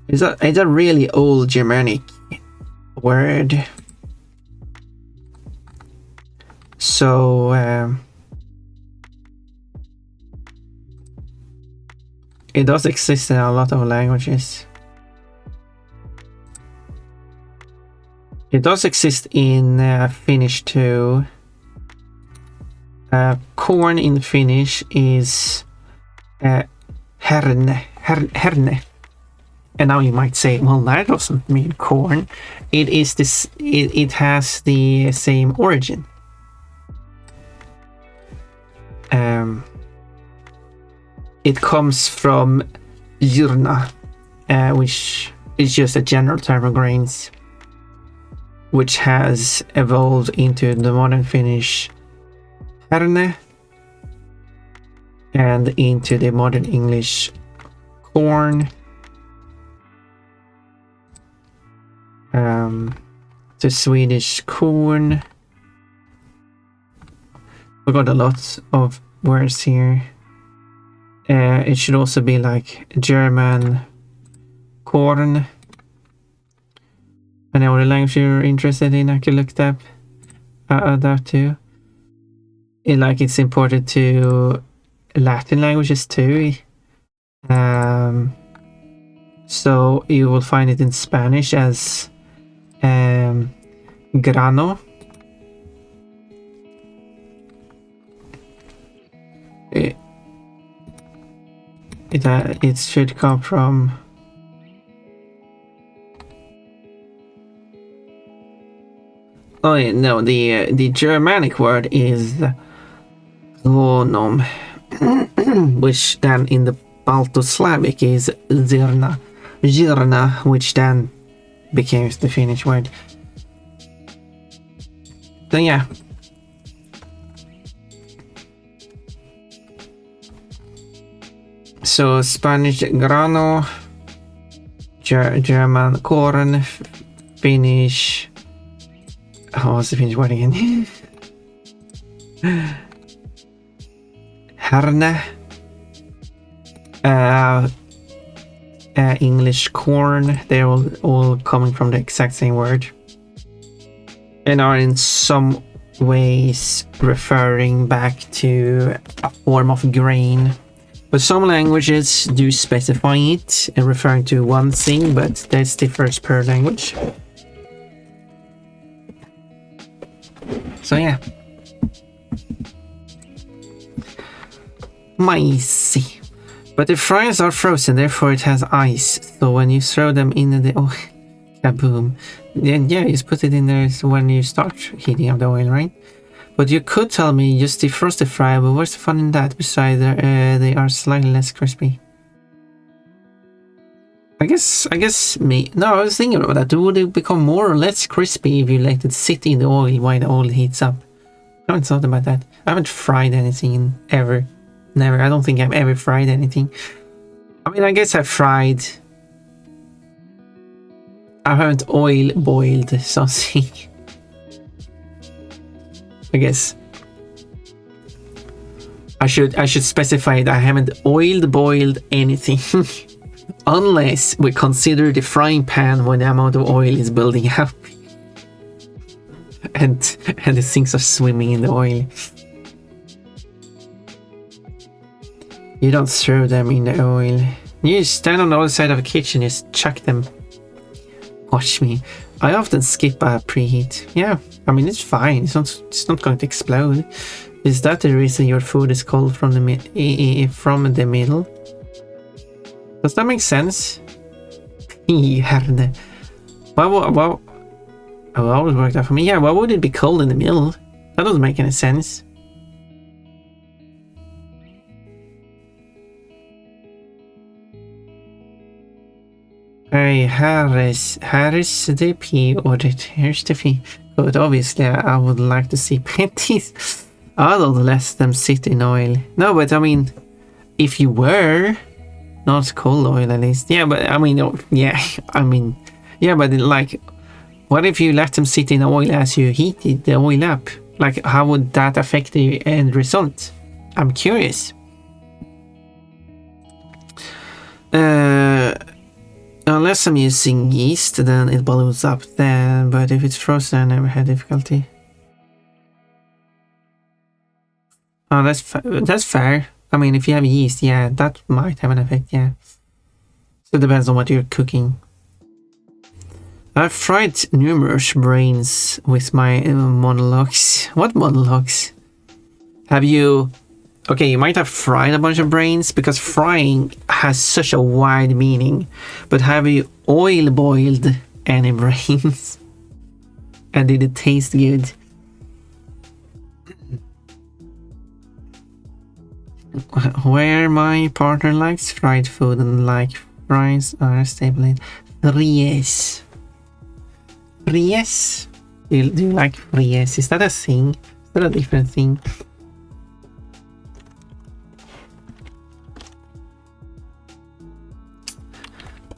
It's a really old Germanic word. So it does exist in a lot of languages. It does exist in Finnish too. Corn in Finnish is herne. And now you might say, well, that doesn't mean corn. It is this. It has the same origin. It comes from jurna, which is just a general term of grains, which has evolved into the modern Finnish herne and into the modern English corn. The Swedish corn. We got a lot of words here. It should also be like German corn. Any other language you're interested in, I could look up that too. It's imported to Latin languages too. So you will find it in Spanish as grano. It should come from oh yeah, no, the Germanic word is glonom, which then in the Balto-Slavic is zirna, which then became the Finnish word. So yeah. So Spanish grano, German corn, Finnish. Oh, what's the Finnish word again? Herne. English corn. They're all coming from the exact same word, and are in some ways referring back to a form of grain. But some languages do specify it and referring to one thing, but that differs per language. So yeah. Mice. But the fries are frozen, therefore it has ice. So when you throw them in the... Oh, Kaboom. Then yeah, you just put it in there when you start heating up the oil, right? But you could tell me just defrost the fry, but what's the fun in that besides they are slightly less crispy? I guess me. No, I was thinking about that. Would it become more or less crispy if you let it sit in the oil while the oil heats up? I haven't thought about that. I haven't fried anything ever. Never. I don't think I've ever fried anything. I mean, I guess I haven't oil boiled something. I guess I should specify that I haven't boiled anything. Unless we consider the frying pan when the amount of oil is building up. and the things are swimming in the oil. You don't throw them in the oil. You stand on the other side of the kitchen, just chuck them. Watch me. I often skip a preheat. Yeah, I mean it's fine. It's not going to explode. Is that the reason your food is cold from the middle? Does that make sense? Well, it always worked out for me. Yeah, why would it be cold in the middle? That doesn't make any sense. Hey, Harris the P ordered. Here's the P. But obviously, I would like to see panties. I don't let them sit in oil. No, but I mean, if you were. Not cold oil, at least. Yeah, but I mean, yeah, but like, what if you let them sit in oil as you heated the oil up? Like, how would that affect the end result? I'm curious. Unless I'm using yeast, then it balloons up then, but if it's frozen, I never had difficulty. Oh, that's fair. I mean, if you have yeast, yeah, that might have an effect, yeah. So it depends on what you're cooking. I've fried numerous brains with my monologues. What monologues? Have you... Okay, you might have fried a bunch of brains, because frying has such a wide meaning. But have you oil boiled any brains? And did it taste good? Where my partner likes fried food and like fries are stable in fries. Fries? Do you like fries? Is that a thing? Is that a different thing?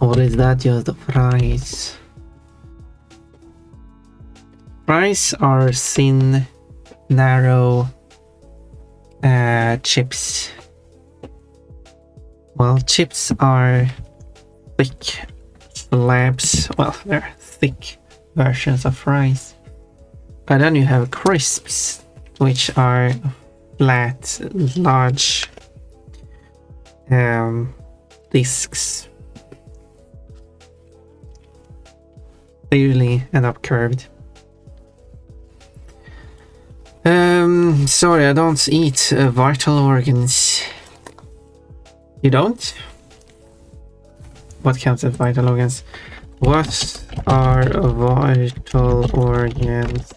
Or is that just the fries? Fries are thin, narrow chips. Well, chips are thick slabs. Well, they're thick versions of fries. But then you have crisps, which are flat, large discs. They usually end up curved. Sorry, I don't eat vital organs. You don't? What counts as vital organs? What are vital organs?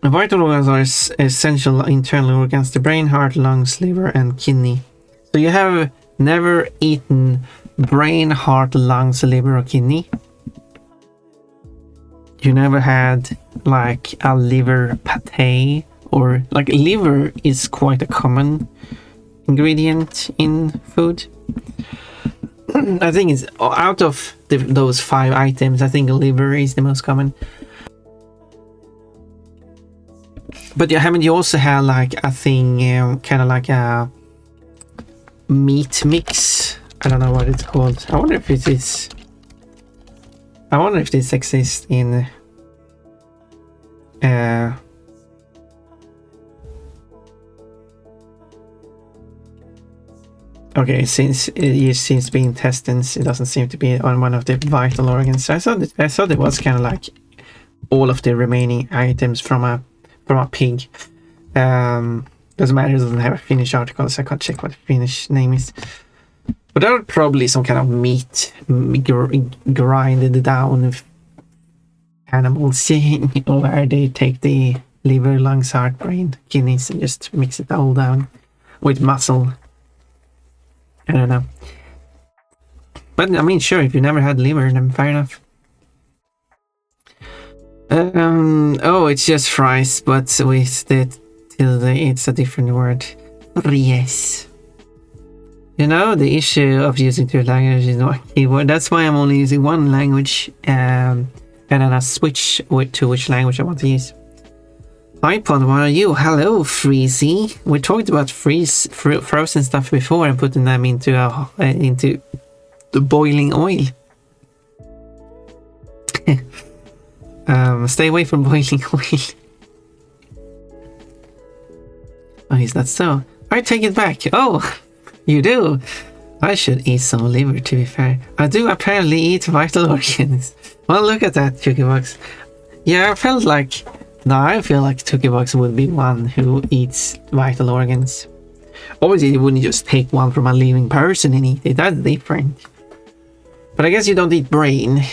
Vital organs are essential internal organs: the brain, heart, lungs, liver, and kidney. So you have never eaten brain, heart, lungs, liver, or kidney? You never had like a liver pate? Or like liver is quite a common ingredient in food. I think it's out of those 5 items, I think liver is the most common. But haven't you also had like a thing, kind of like a meat mix? I don't know what it's called. I wonder if it is. I wonder if this exists in. Okay, since it seems to be intestines, it doesn't seem to be on one of the vital organs. So I thought it was kind of like all of the remaining items from a pig. Doesn't matter, it doesn't have a Finnish article, so I can't check what the Finnish name is. But there are probably some kind of meat grinded down animals where they take the liver, lungs, heart, brain, kidneys and just mix it all down with muscle. I don't know. But I mean, sure, if you never had liver, then fair enough. Oh, it's just fries, but with the tilde, it's a different word. Fries. You know, the issue of using two languages is not a keyword. That's why I'm only using one language, and then I switch to which language I want to use. Hi, Pond, what are you? Hello, Freezy. We talked about frozen stuff before and putting them into the boiling oil. Stay away from boiling oil. Oh, is that so? I take it back. Oh, you do. I should eat some liver, to be fair. I do apparently eat vital organs. Well, look at that, Chuckybox. Yeah, I feel like Chuckybox would be one who eats vital organs. Obviously, you wouldn't just take one from a living person and eat it. That's different. But I guess you don't eat brain.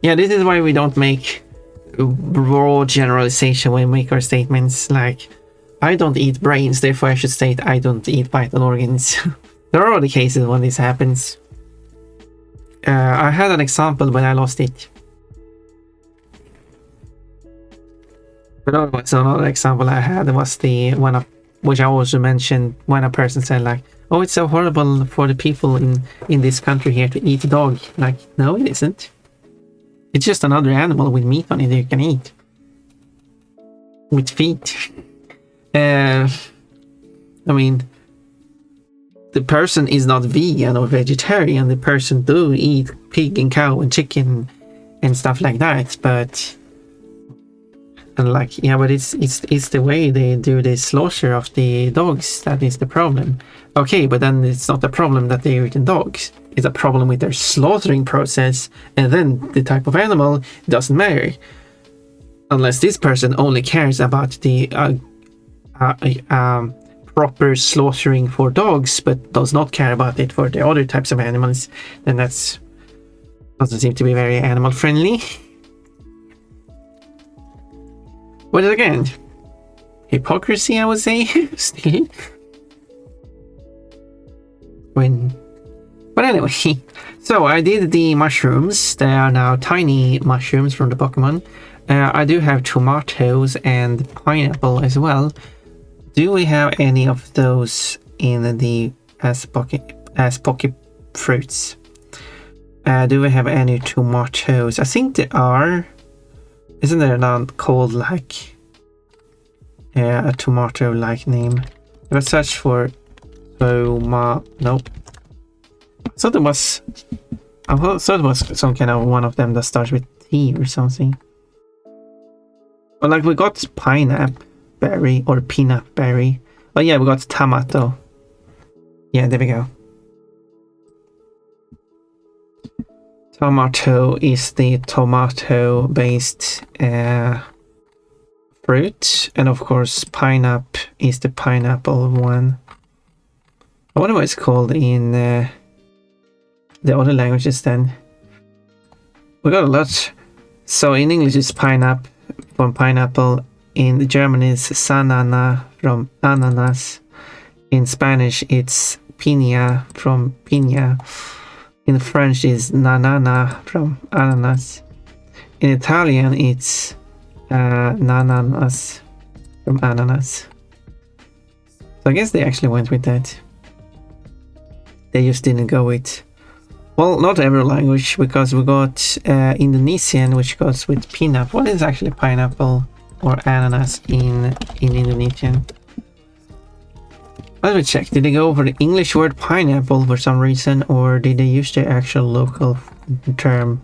Yeah, this is why we don't make broad generalization when we make our statements. Like, I don't eat brains, therefore I should state I don't eat vital organs. There are other cases when this happens. I had an example when I lost it. But another example I had was the one which I also mentioned when a person said like, "Oh, it's so horrible for the people in this country here to eat dog." Like, no, it isn't. It's just another animal with meat on it that you can eat. With feet. I mean, the person is not vegan or vegetarian. The person do eat pig and cow and chicken and stuff like that, but... And like, yeah, but it's the way they do the slaughter of the dogs that is the problem. Okay, but then it's not the problem that they're eating dogs. It's a problem with their slaughtering process, and then the type of animal doesn't matter. Unless this person only cares about the proper slaughtering for dogs, but does not care about it for the other types of animals, then that's doesn't seem to be very animal friendly. But again, hypocrisy, I would say. Still. But anyway, so I did the mushrooms. They are now tiny mushrooms from the Pokemon. I do have tomatoes and pineapple as well. Do we have any of those in the as pocket fruits? Do we have any tomatoes? I think there are. Isn't there not called like a tomato-like name? If I search for nope. I thought it was some kind of one of them that starts with T or something. But like we got pineapple berry or peanut berry. Oh yeah, we got tomato. Yeah, there we go. Tomato is the tomato-based fruit, and of course pineapple is the pineapple one. I wonder what it's called in the other languages then. We got a lot. So in English it's pineapple from pineapple. In German it's sanana from ananas. In Spanish it's piña from piña. In French is nanana from ananas. In Italian it's nananas from ananas. So I guess they actually went with that. They just didn't go with... Well, not every language, because we got Indonesian, which goes with peanut. What is actually pineapple or ananas in Indonesian? Let me check. Did they go for the English word pineapple for some reason, or did they use the actual local term?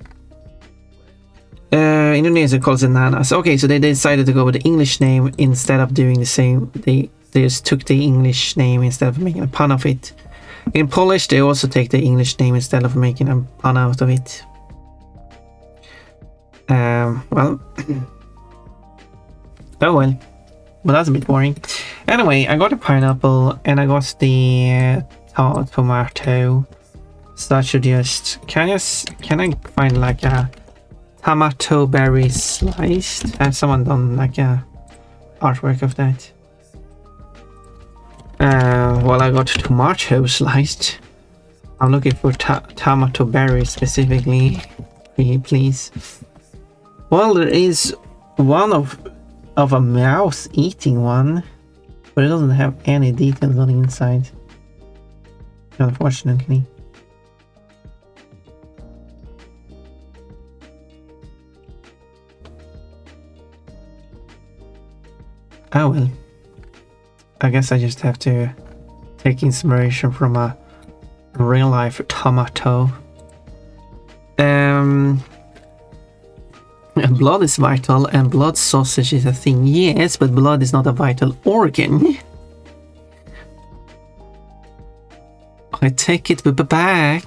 Indonesia calls it nanas. Okay, so they decided to go with the English name instead of doing the same. They just took the English name instead of making a pun of it. In Polish, they also take the English name instead of making a pun out of it. Well... oh well, that's a bit boring. Anyway, I got a pineapple and I got the tomato. So I should just can I find like a tomato berry sliced? Has someone done like a artwork of that? Well, I got tomato sliced. I'm looking for tomato berry specifically. Please. Well, there is one of a mouse eating one, but it doesn't have any details on the inside, unfortunately. Oh well. I guess I just have to take inspiration from a real life tomato. Blood is vital and blood sausage is a thing. Yes, but blood is not a vital organ. I take it back.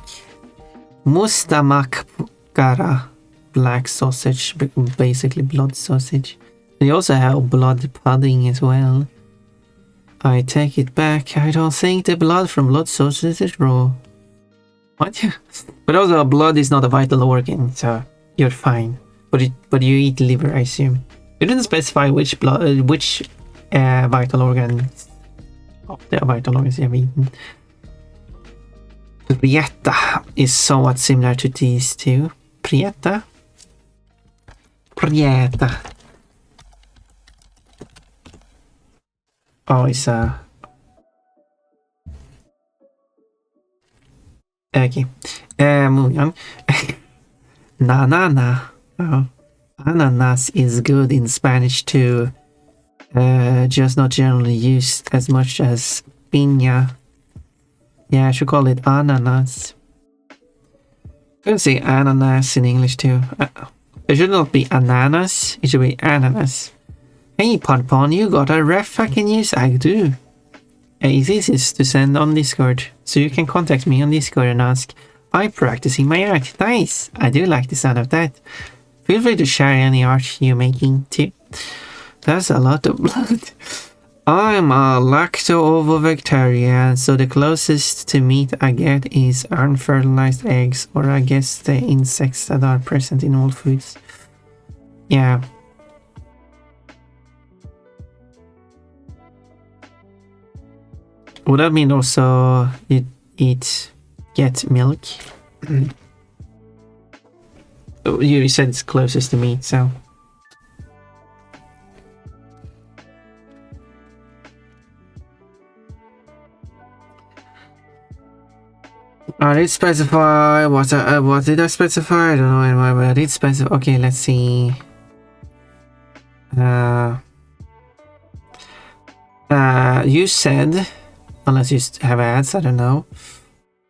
Mustamakara, black sausage, basically blood sausage. They also have blood pudding as well. I take it back. I don't think the blood from blood sausage is raw. What? But also, blood is not a vital organ, so you're fine. But you eat liver, I assume. You didn't specify which vital organs of the vital organs you have eaten. Prieta is somewhat similar to these two. Prieta. Oh, it's okay. Moving on. Na. Oh. Ananas is good in Spanish too. Just not generally used as much as piña. Yeah, I should call it ananas. I can say ananas in English too. It should not be ananas, it should be ananas. Hey Pon, you got a ref I can use? I do. It's easiest to send on Discord, so you can contact me on Discord and ask, I'm practicing my art. Nice! I do like the sound of that. Feel free to share any art you're making too. That's a lot of blood. I'm a lacto-ovo-vegetarian, so the closest to meat I get is unfertilized eggs, or I guess the insects that are present in all foods. Yeah. Would that mean also you get milk? You said it's closest to meat, so... I did specify what did I specify? I don't know anymore, but I did specify. Okay, let's see. You said, unless you have ads, I don't know.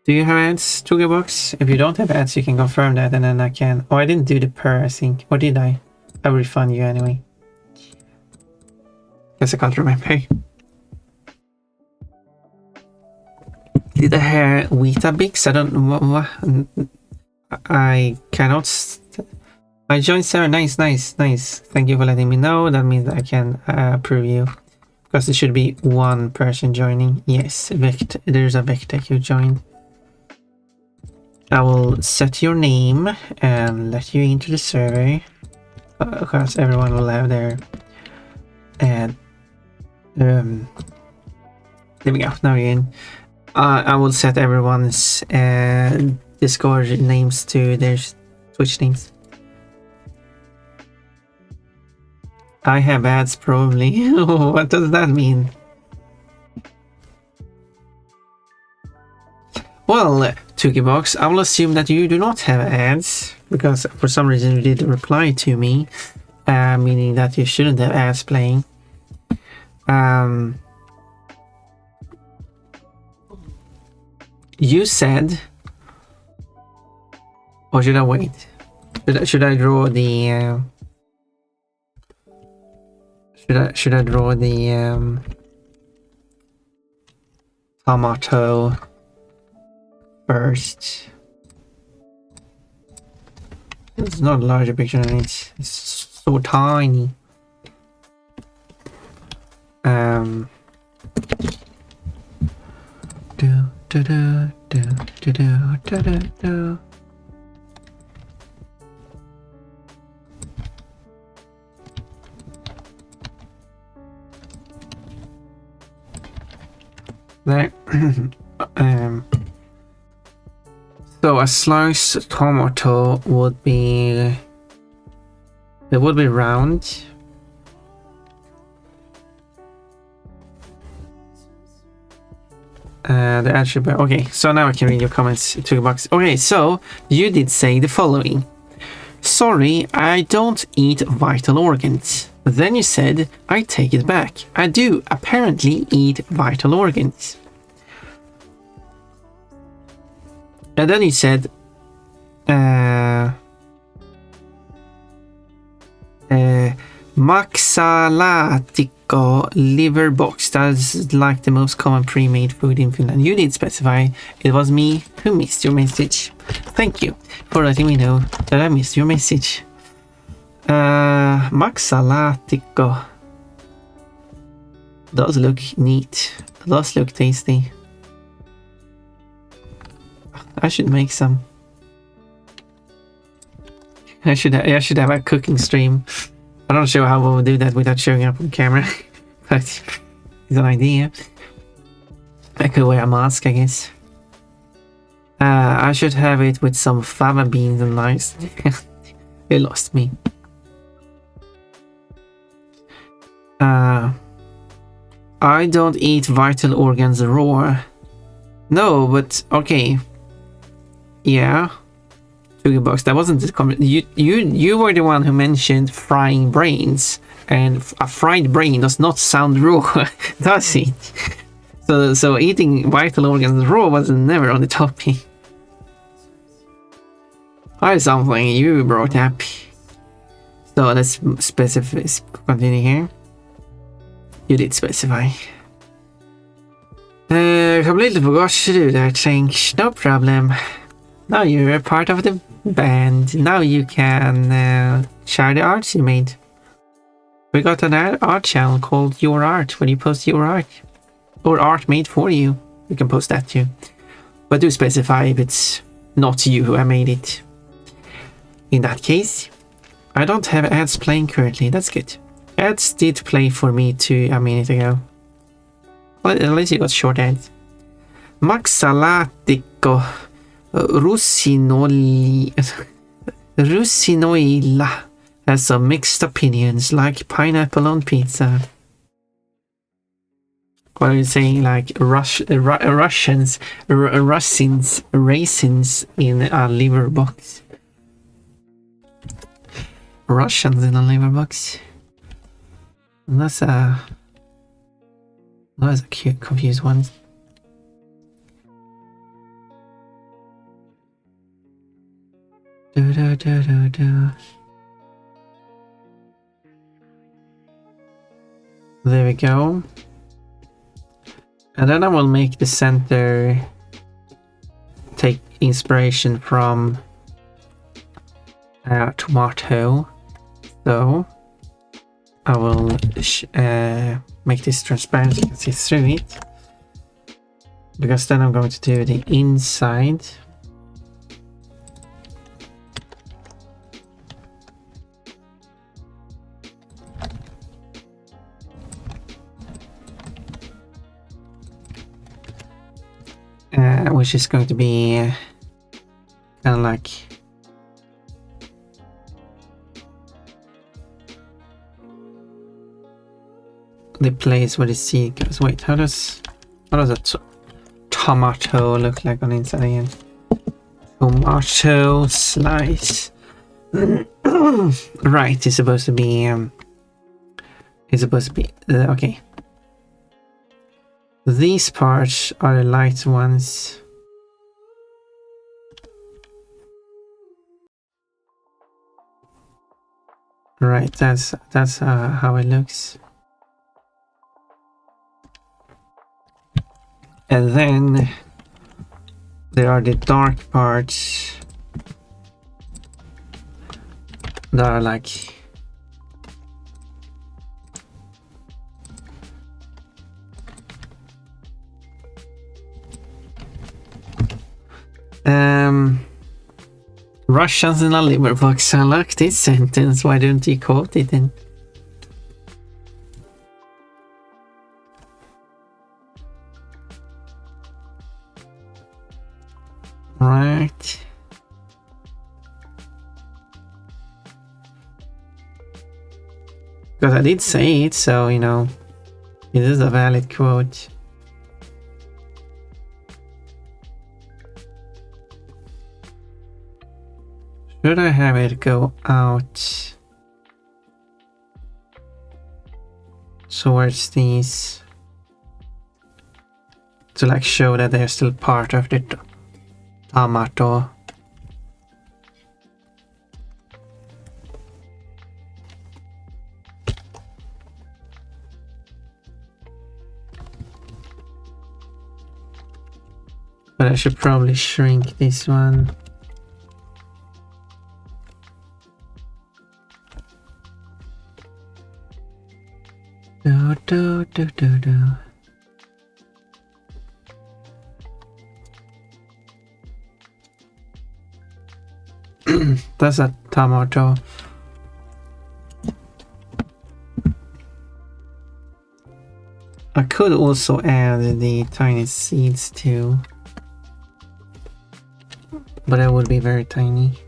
Do you have ads, Box? If you don't have ads, you can confirm that, and then I can. Oh, I didn't do the per, I think. Or did I? I will refund you anyway. Guess I can't remember. Did I hear Weetabix? I don't know what. I cannot. I joined Sarah. Nice. Thank you for letting me know. That means I can approve you. Because there should be one person joining. Yes, there's a Vectec who joined. I will set your name and let you into the server. Because everyone will have their. There we go. Now you're in. I will set everyone's Discord names to their Twitch names. I have ads probably. What does that mean? Well, Box, I will assume that you do not have ads, because for some reason you did reply to me, meaning that you shouldn't have ads playing. You said, or should I wait? Should I draw the? Should I draw the tomato first? It's not a larger picture than it's so tiny. There. So a sliced tomato would be... It would be round. The attribute. Okay, so now I can read your comments to the box. Okay, so you did say the following. Sorry, I don't eat vital organs. Then you said, I take it back. I do apparently eat vital organs. And then you said, Maxalatico liver box. That's like the most common pre-made food in Finland. You did specify it was me who missed your message. Thank you for letting me know that I missed your message. Maxalatico does look neat. Does look tasty. I should make some. I should have a cooking stream. I'm not sure how we'll do that without showing up on camera, but it's an idea. I could wear a mask, I guess. I should have it with some fava beans and rice. It lost me. I don't eat vital organs raw. No, but okay. Yeah. Sugar box. That wasn't the comment. You were the one who mentioned frying brains, and a fried brain does not sound raw, does it? So eating vital organs raw was never on the topic. Or something you brought up. So let's specify. Continue here. You did specify. Completely forgot to do that thing. No problem. Now you're a part of the band. Now you can share the arts you made. We got an art channel called Your Art, where you post your art. Or art made for you. You can post that too. But do specify if it's not you who made it. In that case, I don't have ads playing currently. That's good. Ads did play for me too a minute ago. Well, at least you got short ads. Maxalatico Rusinoilla has some mixed opinions, like pineapple on pizza. What are you saying? Like raisins in a liver box. Russians in a liver box. That's a cute, confused one. There we go. And then I will make the center take inspiration from tomato. So I will make this transparent so you can see through it. Because then I'm going to do the inside. Which is going to be kind of like the place where the seed goes. Wait, how does a tomato look like on the inside again? Tomato slice. Right, it's supposed to be okay. These parts are the light ones. Right, that's how it looks. And then there are the dark parts that are like Russians in a liver box. I like this sentence. Why don't you quote it then? Right. Because I did say it, so you know, it is a valid quote. Should I have it go out towards these to like show that they're still part of the tomato? But I should probably shrink this one. Do. That's a tomato. I could also add the tiny seeds too, but that would be very tiny.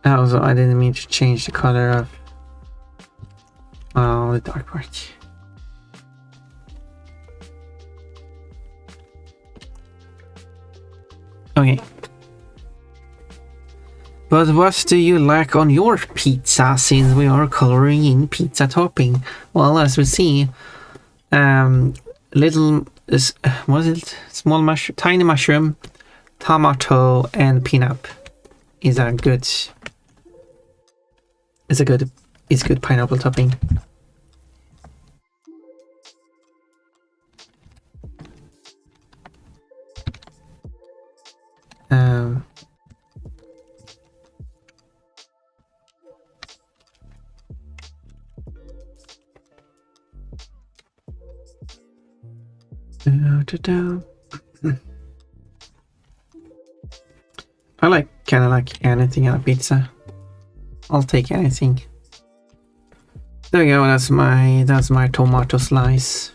Also, I didn't mean to change the color of the dark part. Okay. But what do you like on your pizza, since we are coloring in pizza topping? Well, as we see, little was it small mushroom, tiny mushroom, tomato, and peanut is a good. It's good pineapple topping. I like kind of like anything on a pizza. I'll take anything. There we go. That's my tomato slice.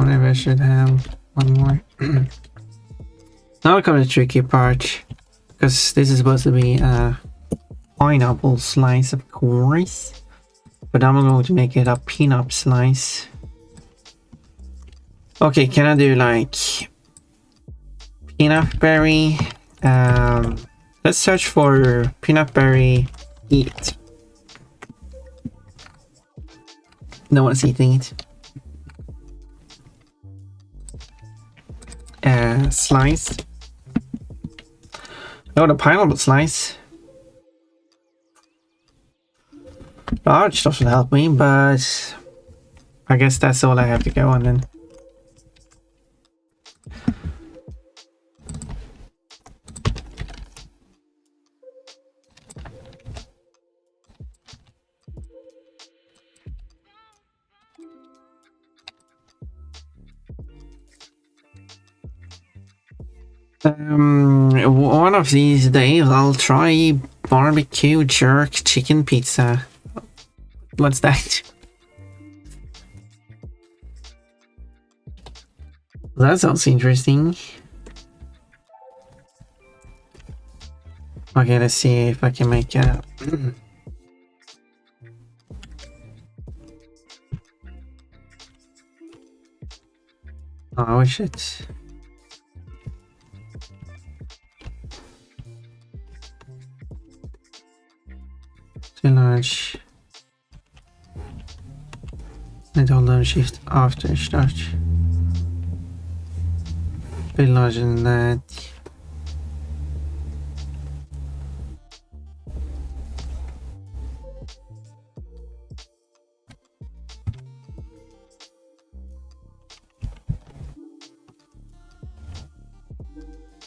Maybe I should have one more. Now comes the tricky part, because this is supposed to be a pineapple slice, of course, but I'm going to make it a peanut slice. Okay, can I do like peanut berry? Let's search for peanut berry eat. No one's eating it. Slice. Oh, the pineapple slice. Large stuff should help me, but I guess that's all I have to go on then. One of these days I'll try barbecue jerk chicken pizza. What's that? That sounds interesting. Okay, let's see if I can make a... Oh shit. Too large. And hold down shift after start. Bit larger than that.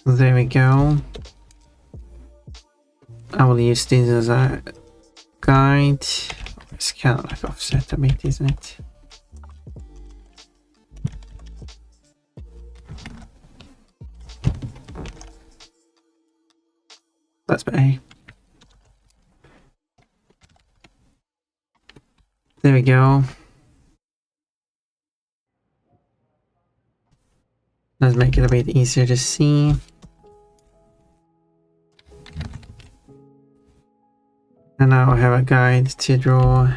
There we go. I will use this as a guide. It's kind of like offset a bit, isn't it? That's better. There we go. Let's make it a bit easier to see. And now I have a guide to draw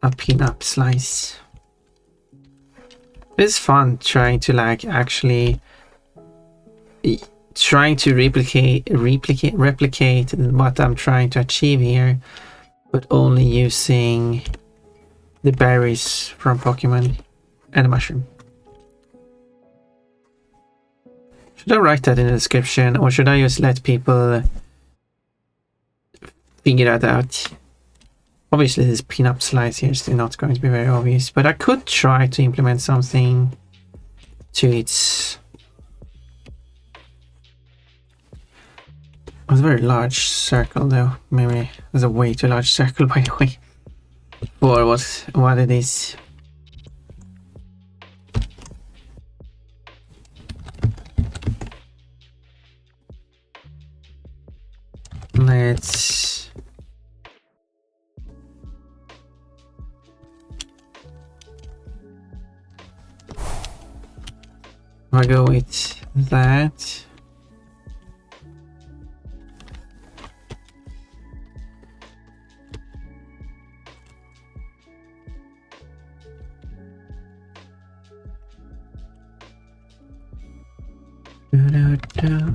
a pin-up slice. It's fun trying to like actually trying to replicate what I'm trying to achieve here, but only using the berries from Pokemon and the mushroom. Should I write that in the description, or should I just let people figure that out? Obviously this pin-up slice here is still not going to be very obvious, but I could try to implement something to its... It was a very large circle though. Maybe it was a way too large circle, by the way, for what it is. Let's I'll go with that. Da-da-da.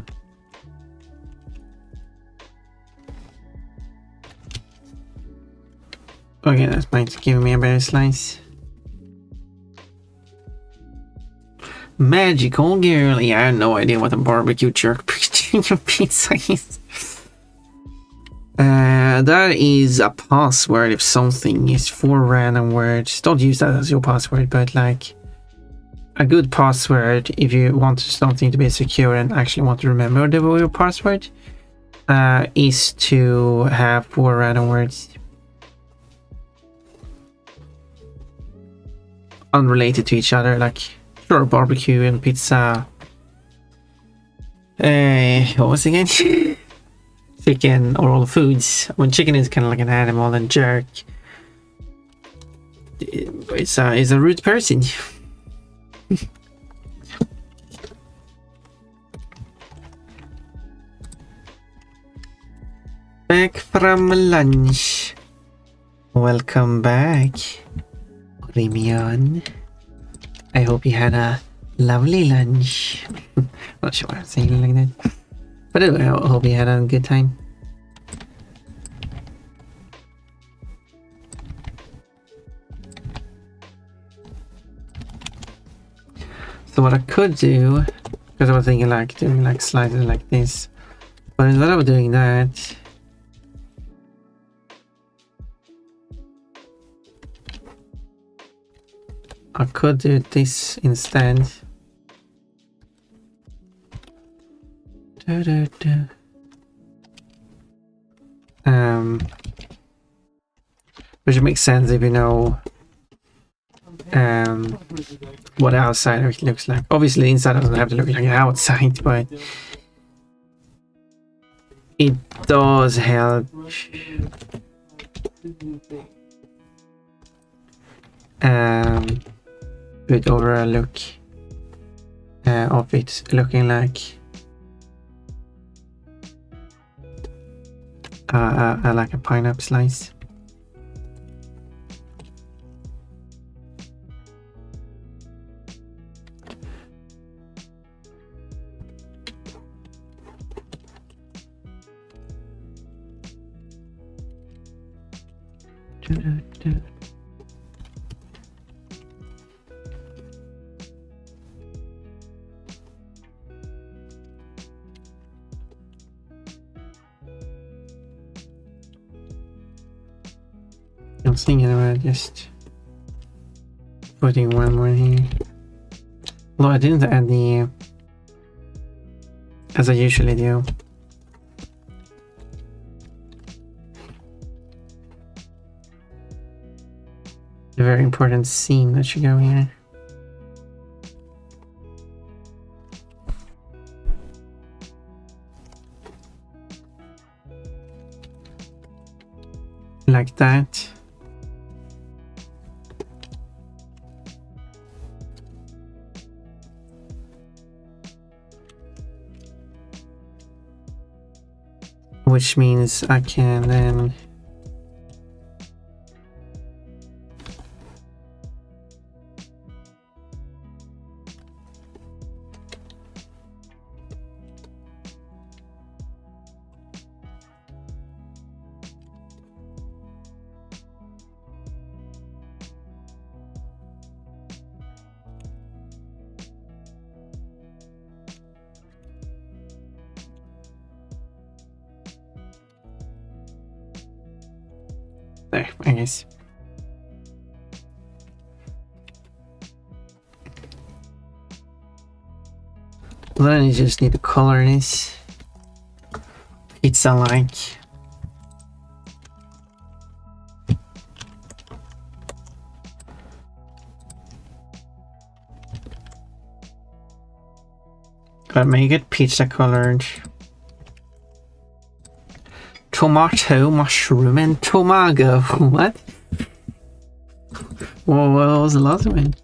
Okay, that's fine to give me a better slice. Magical girl. Yeah, I have no idea what a barbecue jerk pizza is. That is a password if something is 4 random words. Don't use that as your password, but like a good password if you want something to be secure and actually want to remember your password is to have 4 random words. Unrelated to each other, like sure, barbecue and pizza. What was it again? Chicken or all foods. When chicken is kind of like an animal, and jerk is a rude person. Back from lunch. Welcome back, Remion. I hope you had a lovely lunch. Not sure why I'm saying it like that. But anyway, I hope you had a good time. So what I could do, because I was thinking like doing like slices like this, but instead of doing that, I could do this instead. Which makes sense if you know what outside of it looks like. Obviously inside doesn't have to look like outside, but it does help with overall look of it looking like like a pineapple slice. not thinking about just putting one more here. Although I didn't add the as I usually do. A very important seam that should go here. Like that. Which means I can then there, I guess. Then you just need to color this pizza-like. Gotta make it pizza colored. Tomato, mushroom, and tomago. What? Whoa, what was the last one?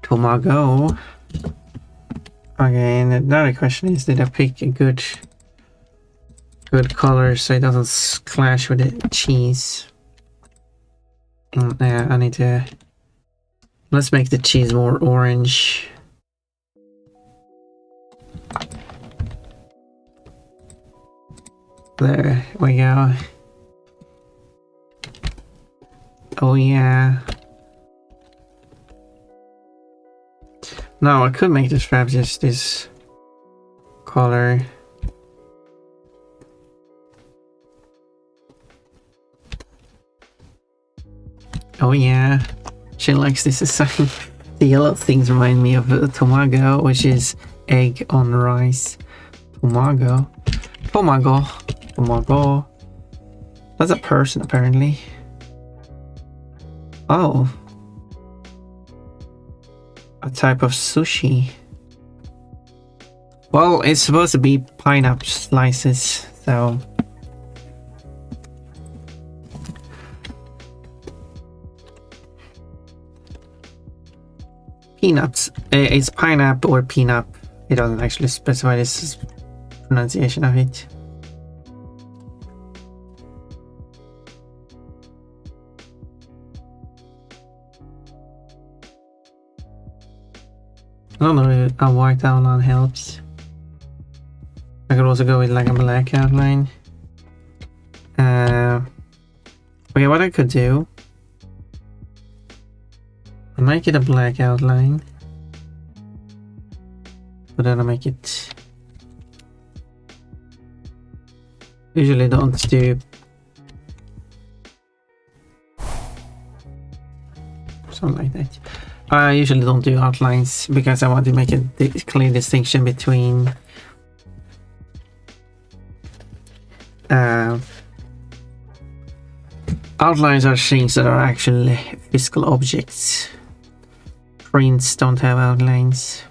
Tomago. Okay, and another question is, did I pick a good color so it doesn't clash with the cheese? Yeah, I need to... Let's make the cheese more orange. There we go. Oh yeah. No, I could make this wrap just this color. Oh yeah, she likes this design. The yellow things remind me of tomago, which is egg on rice. Tomago. Tomago. Tomago. That's a person, apparently. Oh. A type of sushi. Well, it's supposed to be pineapple slices, so... Peanuts. It's pineapple or peanut. It doesn't actually specify this pronunciation of it. I don't know if a white outline helps. I could also go with like a black outline. Okay, what I could do, I make it a black outline, but then I make it. Usually don't do something like that. I usually don't do outlines because I want to make a clear distinction between outlines are things that are actually physical objects. Prints don't have outlines.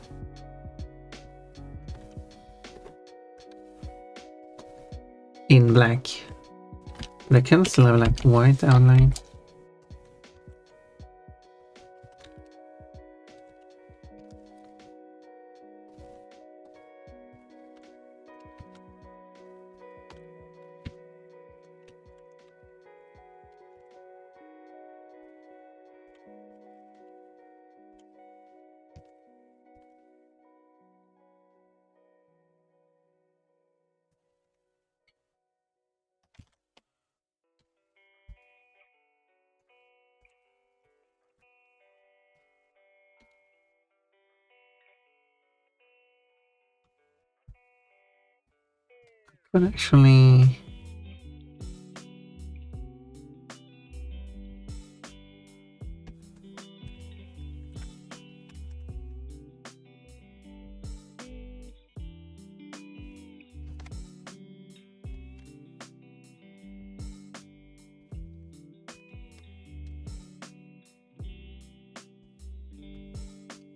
In black. But I can still have like white outline. But actually...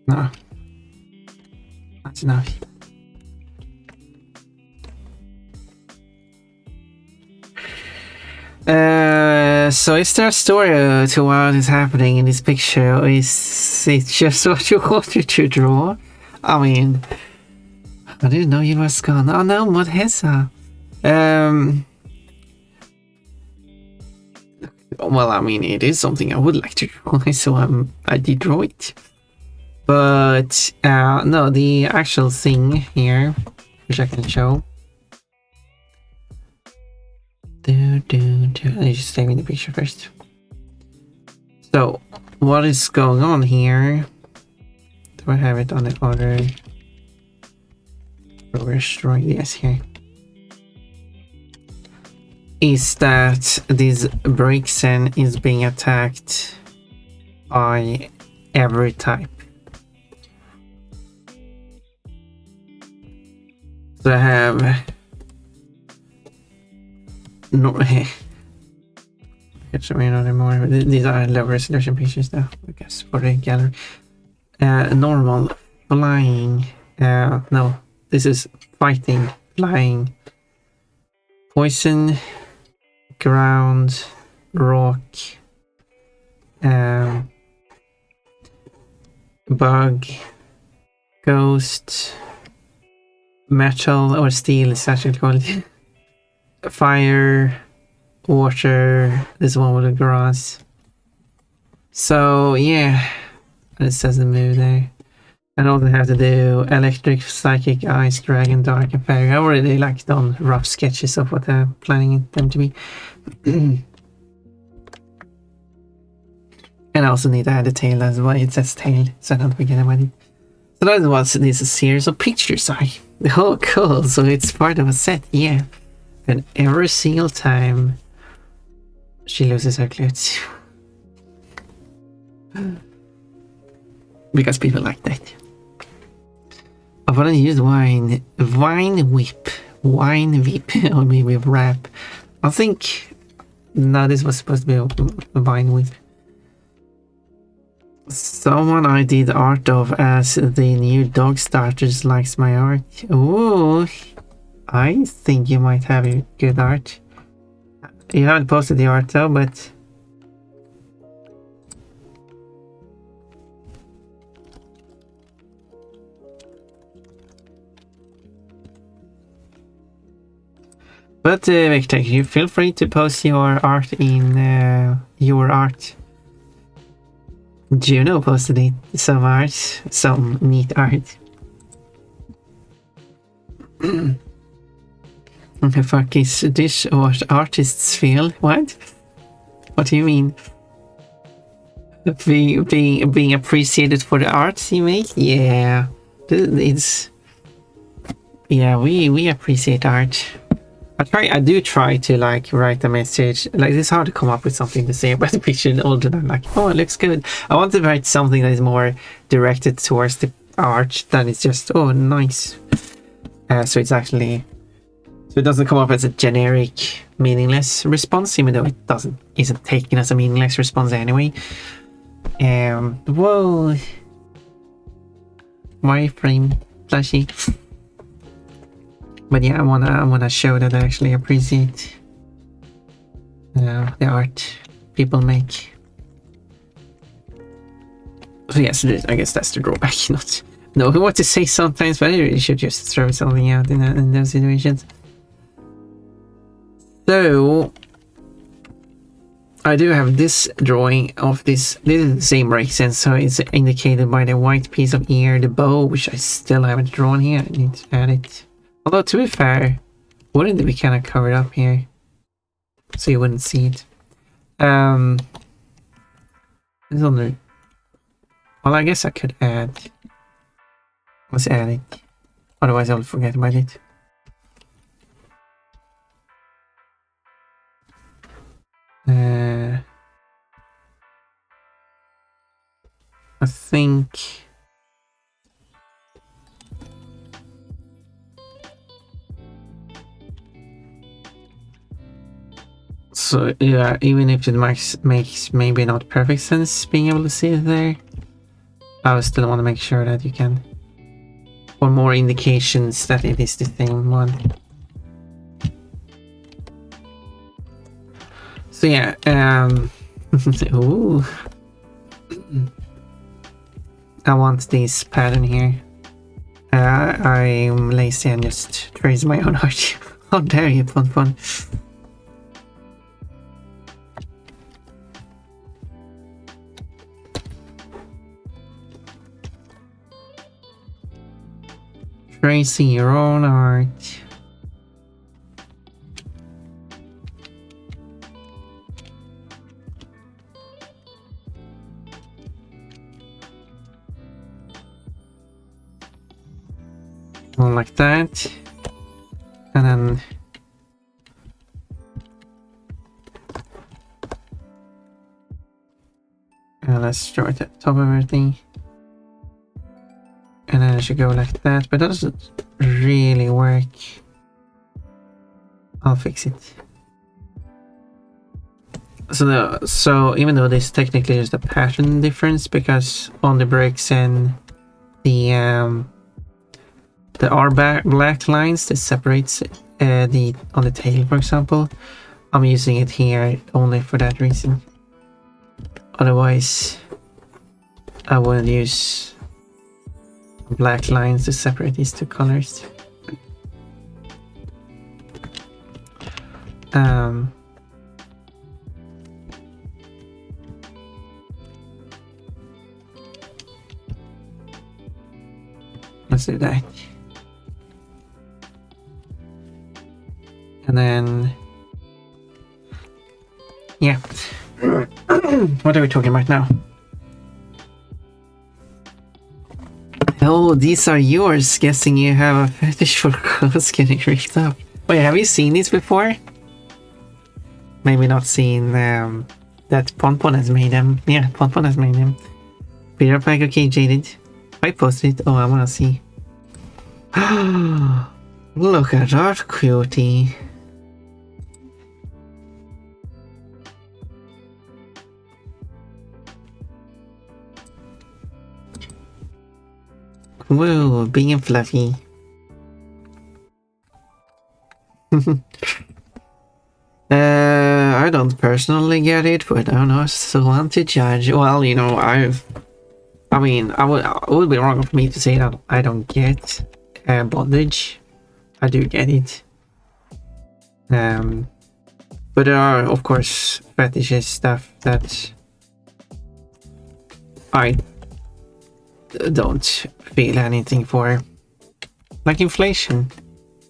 No. That's enough. So is there a story to what is happening in this picture, or is it just what you wanted to draw? I mean, I didn't know you was gone. Oh no, what is that? Well, I mean, it is something I would like to draw, so I did draw it. But no, the actual thing here, which I can show. Let me just save in the picture first. So, what is going on here? Do I have it on the other? Where's drawing? Yes, here. Is that this Brixen is being attacked by every type. So I have no it's not anymore. These are low resolution pictures now, I guess, for the gallery. Normal, flying, no, this is fighting, flying, poison, ground, rock, bug, ghost, metal or steel is actually called. Fire, water, this one with the grass. So yeah, this doesn't move there. And all they have to do: electric, psychic, ice, dragon, dark, and fairy. I already like done rough sketches of what they're planning them to be. And I also need to add a tail as well. It says tail, so I don't forget about it. So that was this series of pictures. Oh cool, so it's part of a set, yeah. And every single time she loses her clothes. Because people like that. I want to use wine whip, or maybe wrap. I think, no, this was supposed to be a wine whip. Someone I did art of as the new dog starters likes my art. Ooh. I think you might have a good art. You haven't posted the art though, but... Victor, you feel free to post your art in your art. Juno posted it, some art, some neat art. What the fuck is this what artists feel? What? What do you mean? Being appreciated for the art you make? Yeah. It's... Yeah, we appreciate art. I do try to like write a message. Like it's hard to come up with something to say about the picture and all the time like, oh, it looks good. I want to write something that is more directed towards the art than it's just, oh, nice. So it's actually... So it doesn't come up as a generic, meaningless response, even though it isn't taken as a meaningless response anyway. Whoa. Wireframe flashy. But yeah, I wanna show that I actually appreciate the art people make. So yes, I guess that's the drawback. Not knowing what to say sometimes, but I really should just throw something out in those situations. So I do have this drawing of this. This is the same Brixen, so it's indicated by the white piece of ear, the bow, which I still haven't drawn here. I need to add it. Although to be fair, wouldn't it be kind of covered up here, so you wouldn't see it? It's on the... Well, I guess I could add. Let's add it. Otherwise, I'll forget about it. I think so. Yeah, even if it makes maybe not perfect sense being able to see it there, I still want to make sure that you can, or more indications that it is the same one. So yeah, ooh. I want this pattern here. I'm lazy and just trace my own art. How dare you, Pon. Tracing your own art. One like that, and then let's draw it at the top of everything, and then it should go like that, but that doesn't really work. I'll fix it. So even though this technically is the pattern difference, because on the bricks and the R black lines that separates on the tail, for example, I'm using it here only for that reason. Otherwise, I wouldn't use black lines to separate these two colors. Let's do that. And then, yeah. What are we talking about now? Oh, these are yours. Guessing you have a fetish for clothes getting ripped up. Wait, have you seen these before? Maybe not seen that Pon has made them. Yeah, Pon has made them. Peter Pack, okay, Jaded. I posted it. Oh, I wanna see. Look at that cutie. Whoa, being fluffy. I don't personally get it, but I don't know, so want to judge. Well, you know, I mean, it would be wrong for me to say that I don't get bondage. I do get it. But there are, of course, fetishes stuff that I don't feel anything for. Like inflation.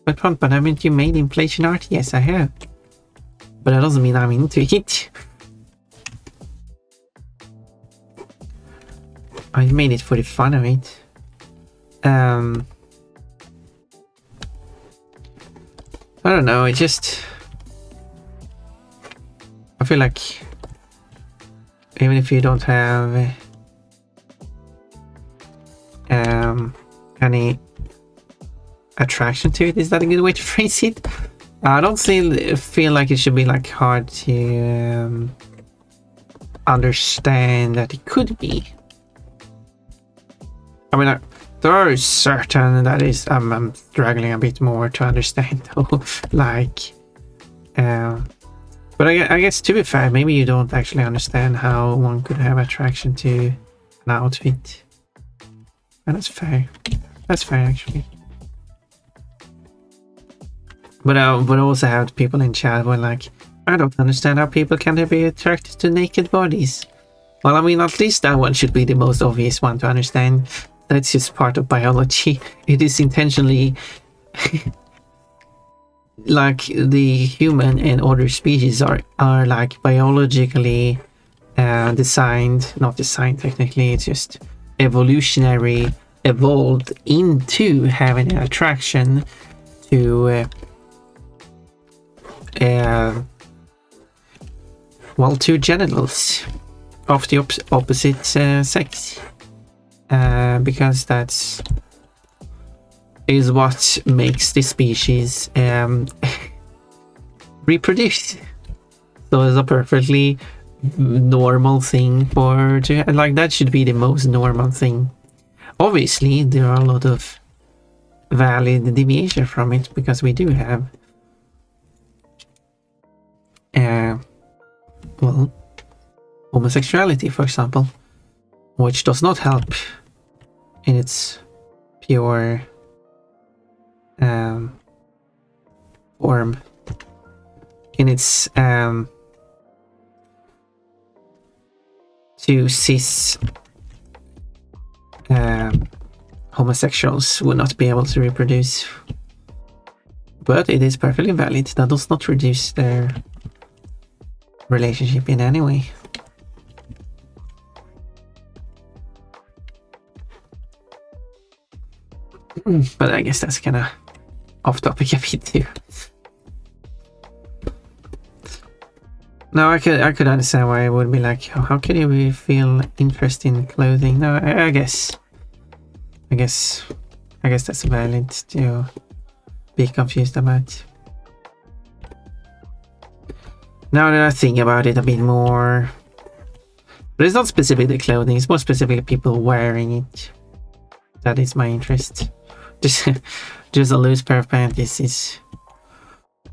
But haven't you made inflation art? Yes, I have. But that doesn't mean I'm into it. I made it for the fun of it. I don't know, it just... I feel like even if you don't have any attraction to it, is that a good way to phrase it? I don't feel like it should be like hard to understand that it could be. I mean, there are certain that is I'm struggling a bit more to understand though. Like, but I guess to be fair, maybe you don't actually understand how one could have attraction to an outfit, and that's fair. That's fair actually. But I also have people in chat who are like, I don't understand how people can be attracted to naked bodies. Well, I mean, at least that one should be the most obvious one to understand. That's just part of biology. It is intentionally like the human and other species are like biologically designed, not designed technically, it's just evolutionary evolved into having an attraction to well, two genitals of the opposite sex, because that's is what makes the species reproduce. So it's a perfectly normal thing for like that should be the most normal thing. Obviously, there are a lot of valid deviation from it because we do have well, homosexuality, for example, which does not help in its pure form, in its two cis homosexuals would not be able to reproduce, but it is perfectly valid. That does not reduce their relationship in any way. But I guess that's kind of off topic a bit too. No, I could understand why it would be like, oh, how can you feel interest in clothing? No, I guess that's valid to be confused about. Now that I think about it a bit more, but it's not specifically clothing, it's more specifically people wearing it. That is my interest. Just a loose pair of panties is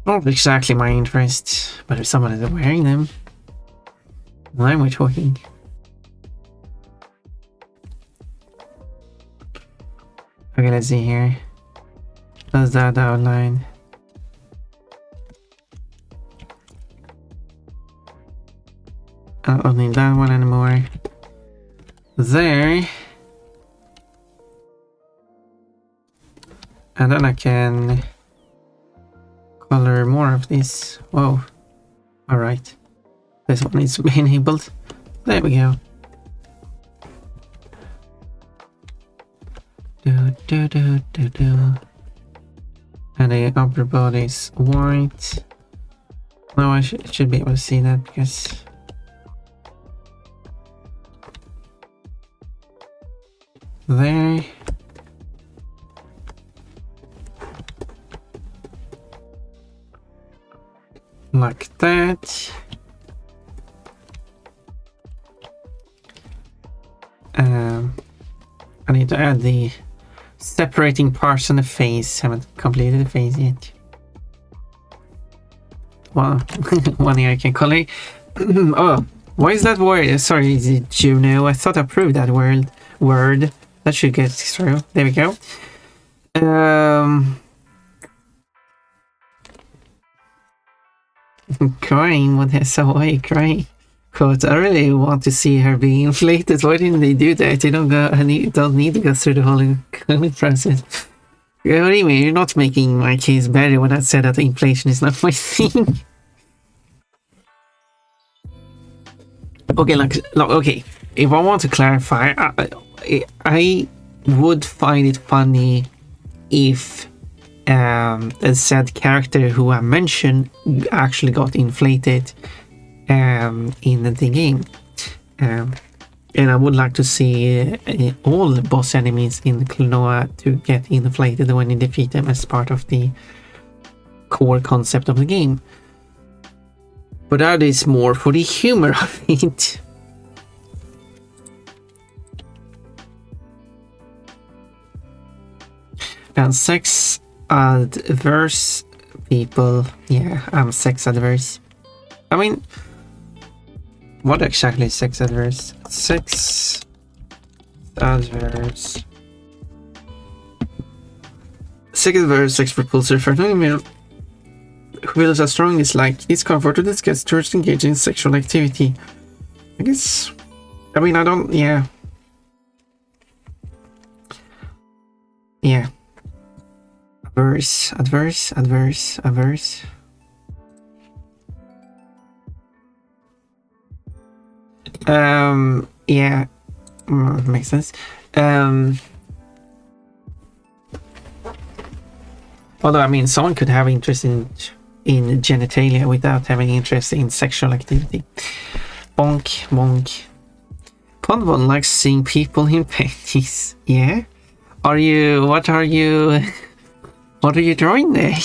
not exactly my interest, but if someone is wearing them, then we're talking. Okay, let's see here. Does that outline? I don't need that one anymore. There. And then I can color more of this. Whoa. Alright. This one needs to be enabled. There we go. And the upper body is white. No, I should be able to see that because there. Like that. I need to add the separating parts on the face. Haven't completed the face yet. Well, one here I can color. Oh, why is that word? Sorry, is it Juno? I thought I proved that word. That should get through. There we go. Crying, what the hell? Why are you crying? Quote, I really want to see her being inflated. Why didn't they do that? They don't need to go through the whole process. What do you mean? You're not making my case better when I said that inflation is not my thing. Okay, okay. If I want to clarify, I would find it funny if the said character who I mentioned actually got inflated in the game, and I would like to see all the boss enemies in Klonoa to get inflated when you defeat them as part of the core concept of the game. But that is more for the humor of it. And sex adverse people, yeah, I'm sex adverse. I mean, what exactly is sex adverse? Sex adverse. Sex adverse, sex repulsive for no male who feels a strong dislike, discomfort, or disgust towards engaging in sexual activity. I guess. I mean, I don't. Yeah. Yeah. Adverse. Yeah, makes sense. Although, I mean, someone could have interest in in genitalia without having interest in sexual activity. Bonk, bonk. Pondbon likes seeing people in panties. Yeah? What are you drawing there?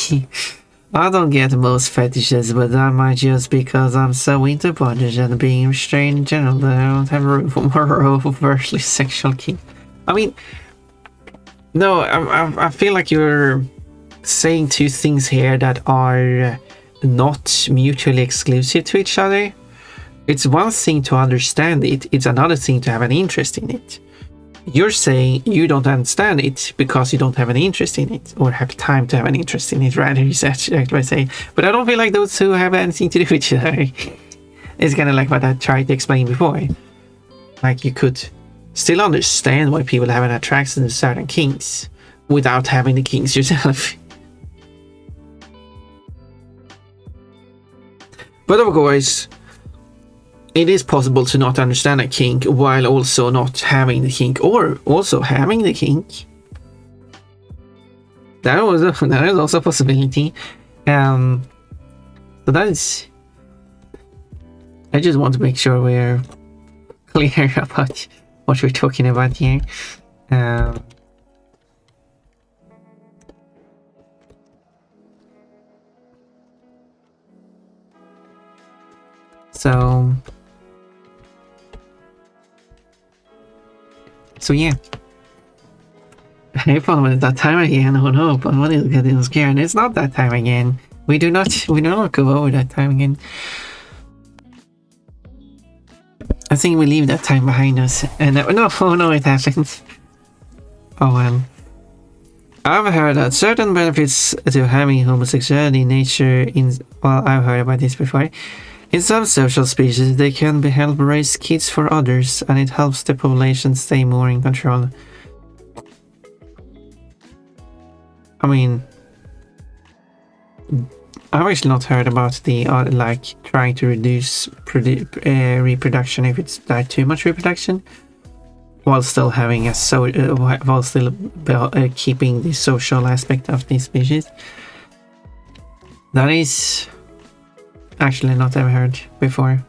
I don't get most fetishes, but that might just because I'm so into bondage and being restrained in general that I don't have room for more overtly sexual kink. I mean, no, I feel like you're saying two things here that are not mutually exclusive to each other. It's one thing to understand it, it's another thing to have an interest in it. You're saying you don't understand it because you don't have an interest in it, or have time to have an interest in it, rather, you actually say. But I don't feel like those two have anything to do with each other. It's kind of like what I tried to explain before. Like, you could still understand why people have an attraction to certain kinks without having the kinks yourself. But of course, it is possible to not understand a kink while also not having the kink, or also having the kink. That is also a possibility. So that is. I just want to make sure we're clear about what we're talking about here. So yeah. Hey, Paul, it's that time again. Oh no, but what is getting scared? It's not that time again. We do not go over that time again. I think we leave that time behind us. And no, it hasn't. Oh well. I've heard that certain benefits to having homosexuality in nature I've heard about this before. In some social species, they can help raise kids for others, and it helps the population stay more in control. I mean, I've actually not heard about the like trying to reduce reproduction if it's like too much reproduction, while still having while still keeping the social aspect of the species. That is actually not ever heard before.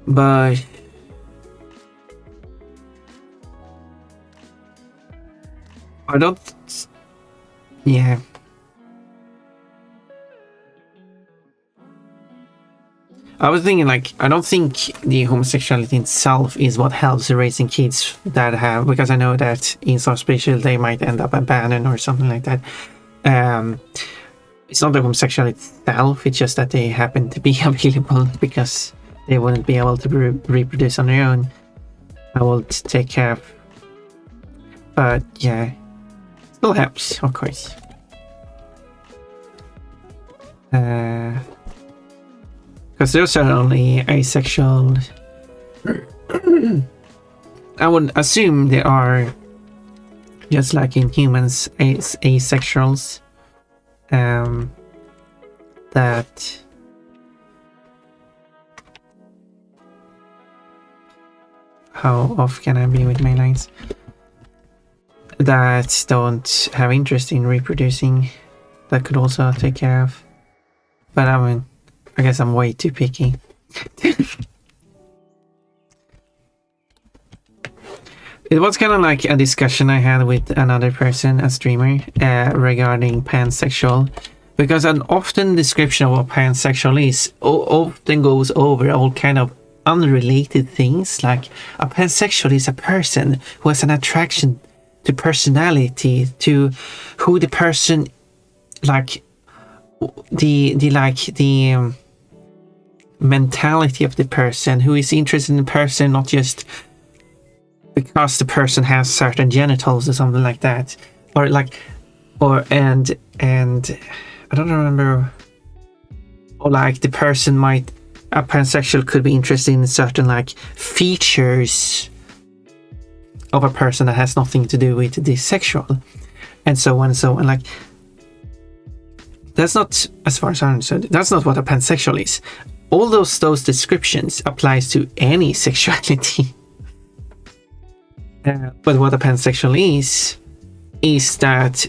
But I don't. Yeah. I was thinking, like, I don't think the homosexuality itself is what helps raising kids that have, because I know that in some species they might end up abandoned or something like that. It's not the homosexuality itself, it's just that they happen to be available because they wouldn't be able to reproduce on their own. I will take care of. But yeah, still helps, of course. Because they're certainly asexual. I would assume they are, just like in humans, asexuals. That how off can I be with my lines? That don't have interest in reproducing. That could also take care of. But I mean, I guess I'm way too picky. It was kind of like a discussion I had with another person, a streamer, regarding pansexual. Because an often description of what pansexual is often goes over all kind of unrelated things. Like, a pansexual is a person who has an attraction to personality, to who the person, like, the mentality of the person, who is interested in the person, not just because the person has certain genitals or something like that, and I don't remember, or like the person a pansexual could be interested in certain like features of a person that has nothing to do with the sexual, and so on and so on. Like, that's not, as far as I understand, that's not what a pansexual is. All those descriptions applies to any sexuality. But what a pansexual is that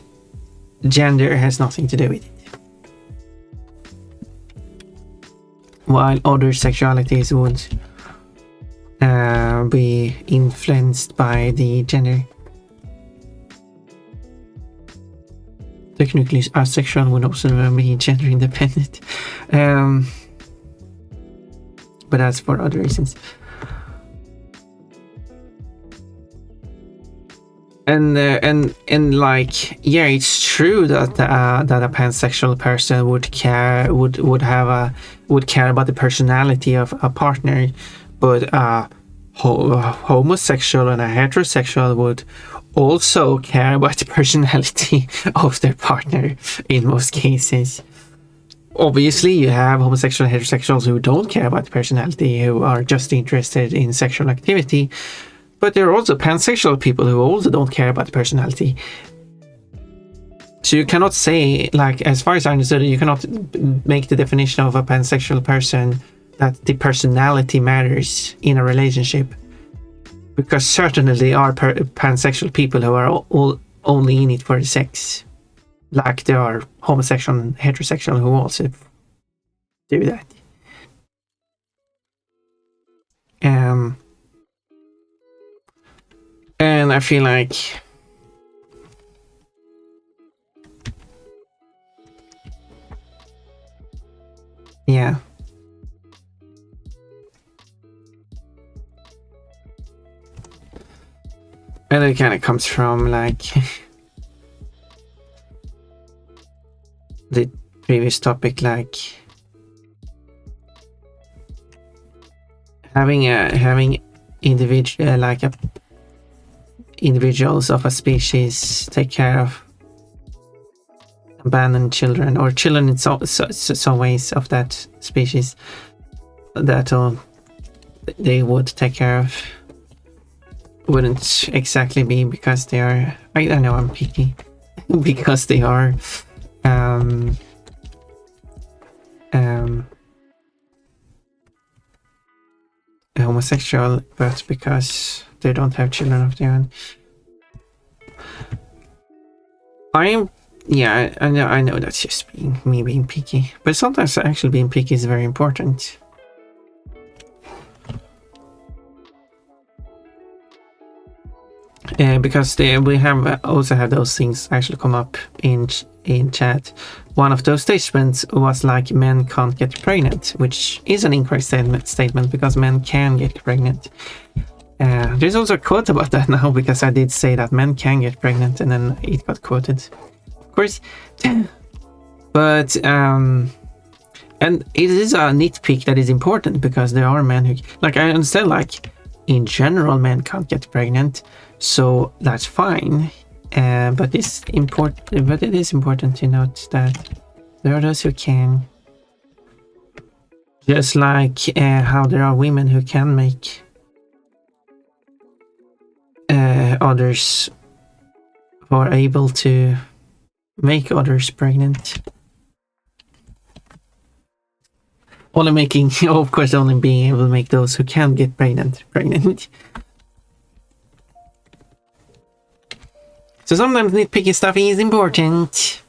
gender has nothing to do with it. While other sexualities would be influenced by the gender. Technically, asexual would also be gender independent. But that's for other reasons. And like, yeah, it's true that that a pansexual person would care about the personality of a partner, but a homosexual and a heterosexual would also care about the personality of their partner in most cases. Obviously, you have homosexual and heterosexuals who don't care about the personality, who are just interested in sexual activity. But there are also pansexual people who also don't care about the personality. So you cannot say, like, as far as I understood it, you cannot make the definition of a pansexual person that the personality matters in a relationship. Because certainly there are pansexual people who are all only in it for the sex. Like there are homosexual and heterosexual who also do that. And I feel like yeah. And it kind of comes from like the previous topic, like having individual individuals of a species take care of abandoned children or children in some ways of that species that they would take care of wouldn't exactly be because they are, I know I'm picky, because they are homosexual, but because they don't have children of their own. I know that's just me being picky, but sometimes actually being picky is very important. Because we also have those things actually come up in chat. One of those statements was like, men can't get pregnant, which is an incorrect statement because men can get pregnant. There's also a quote about that now, because I did say that men can get pregnant and then it got quoted, of course. But and it is a nitpick that is important, because there are men who, like, I understand, like, in general men can't get pregnant, so that's fine. But it's important. But it is important to note that there are those who can, just like how there are women who can make others, who are able to make others pregnant. Only making, of course, only being able to make those who can get pregnant. So sometimes nitpicky stuff is important.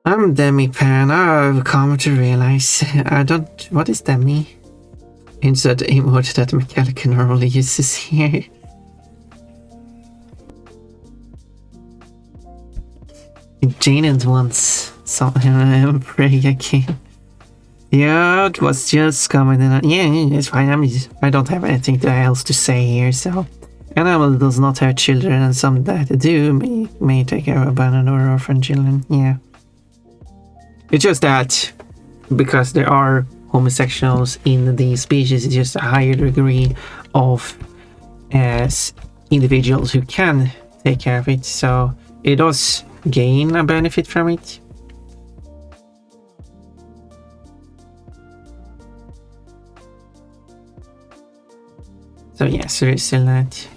I'm Demi-Pan. I've come to realize what is Demi? Insert emoji that Metallica normally uses here. Janet once saw him pray again. Yeah, it was just coming in. Yeah, it's fine. I don't have anything else to say here, so. An animal does not have children, and some that do may take care of abandoned or orphan children. Yeah. It's just that because there are homosexuals in the species, it's just a higher degree of individuals who can take care of it, so it does gain a benefit from it. So yes, there is still that.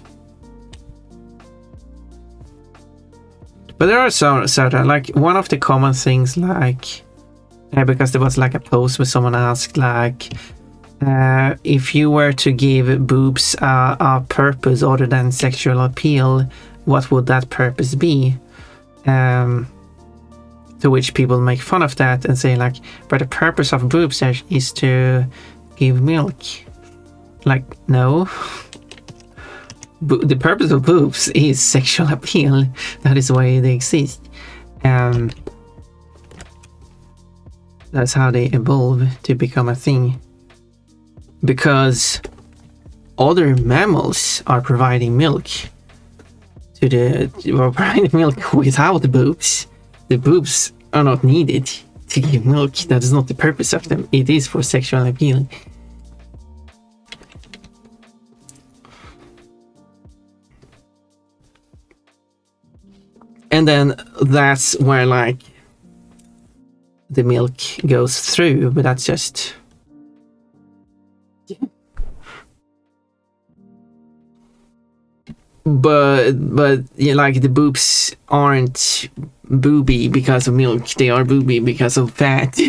But there are certain, like, one of the common things, like, because there was like a post where someone asked, like, if you were to give boobs a purpose other than sexual appeal, what would that purpose be? To which people make fun of that and say like, but the purpose of boobs is to give milk. Like, no. The purpose of boobs is sexual appeal. That is why they exist. That's how they evolve to become a thing. Because other mammals are providing milk providing milk without the boobs. The boobs are not needed to give milk. That is not the purpose of them. It is for sexual appeal. And then that's where like the milk goes through, but that's just but yeah, like the boobs aren't booby because of milk, they are booby because of fat.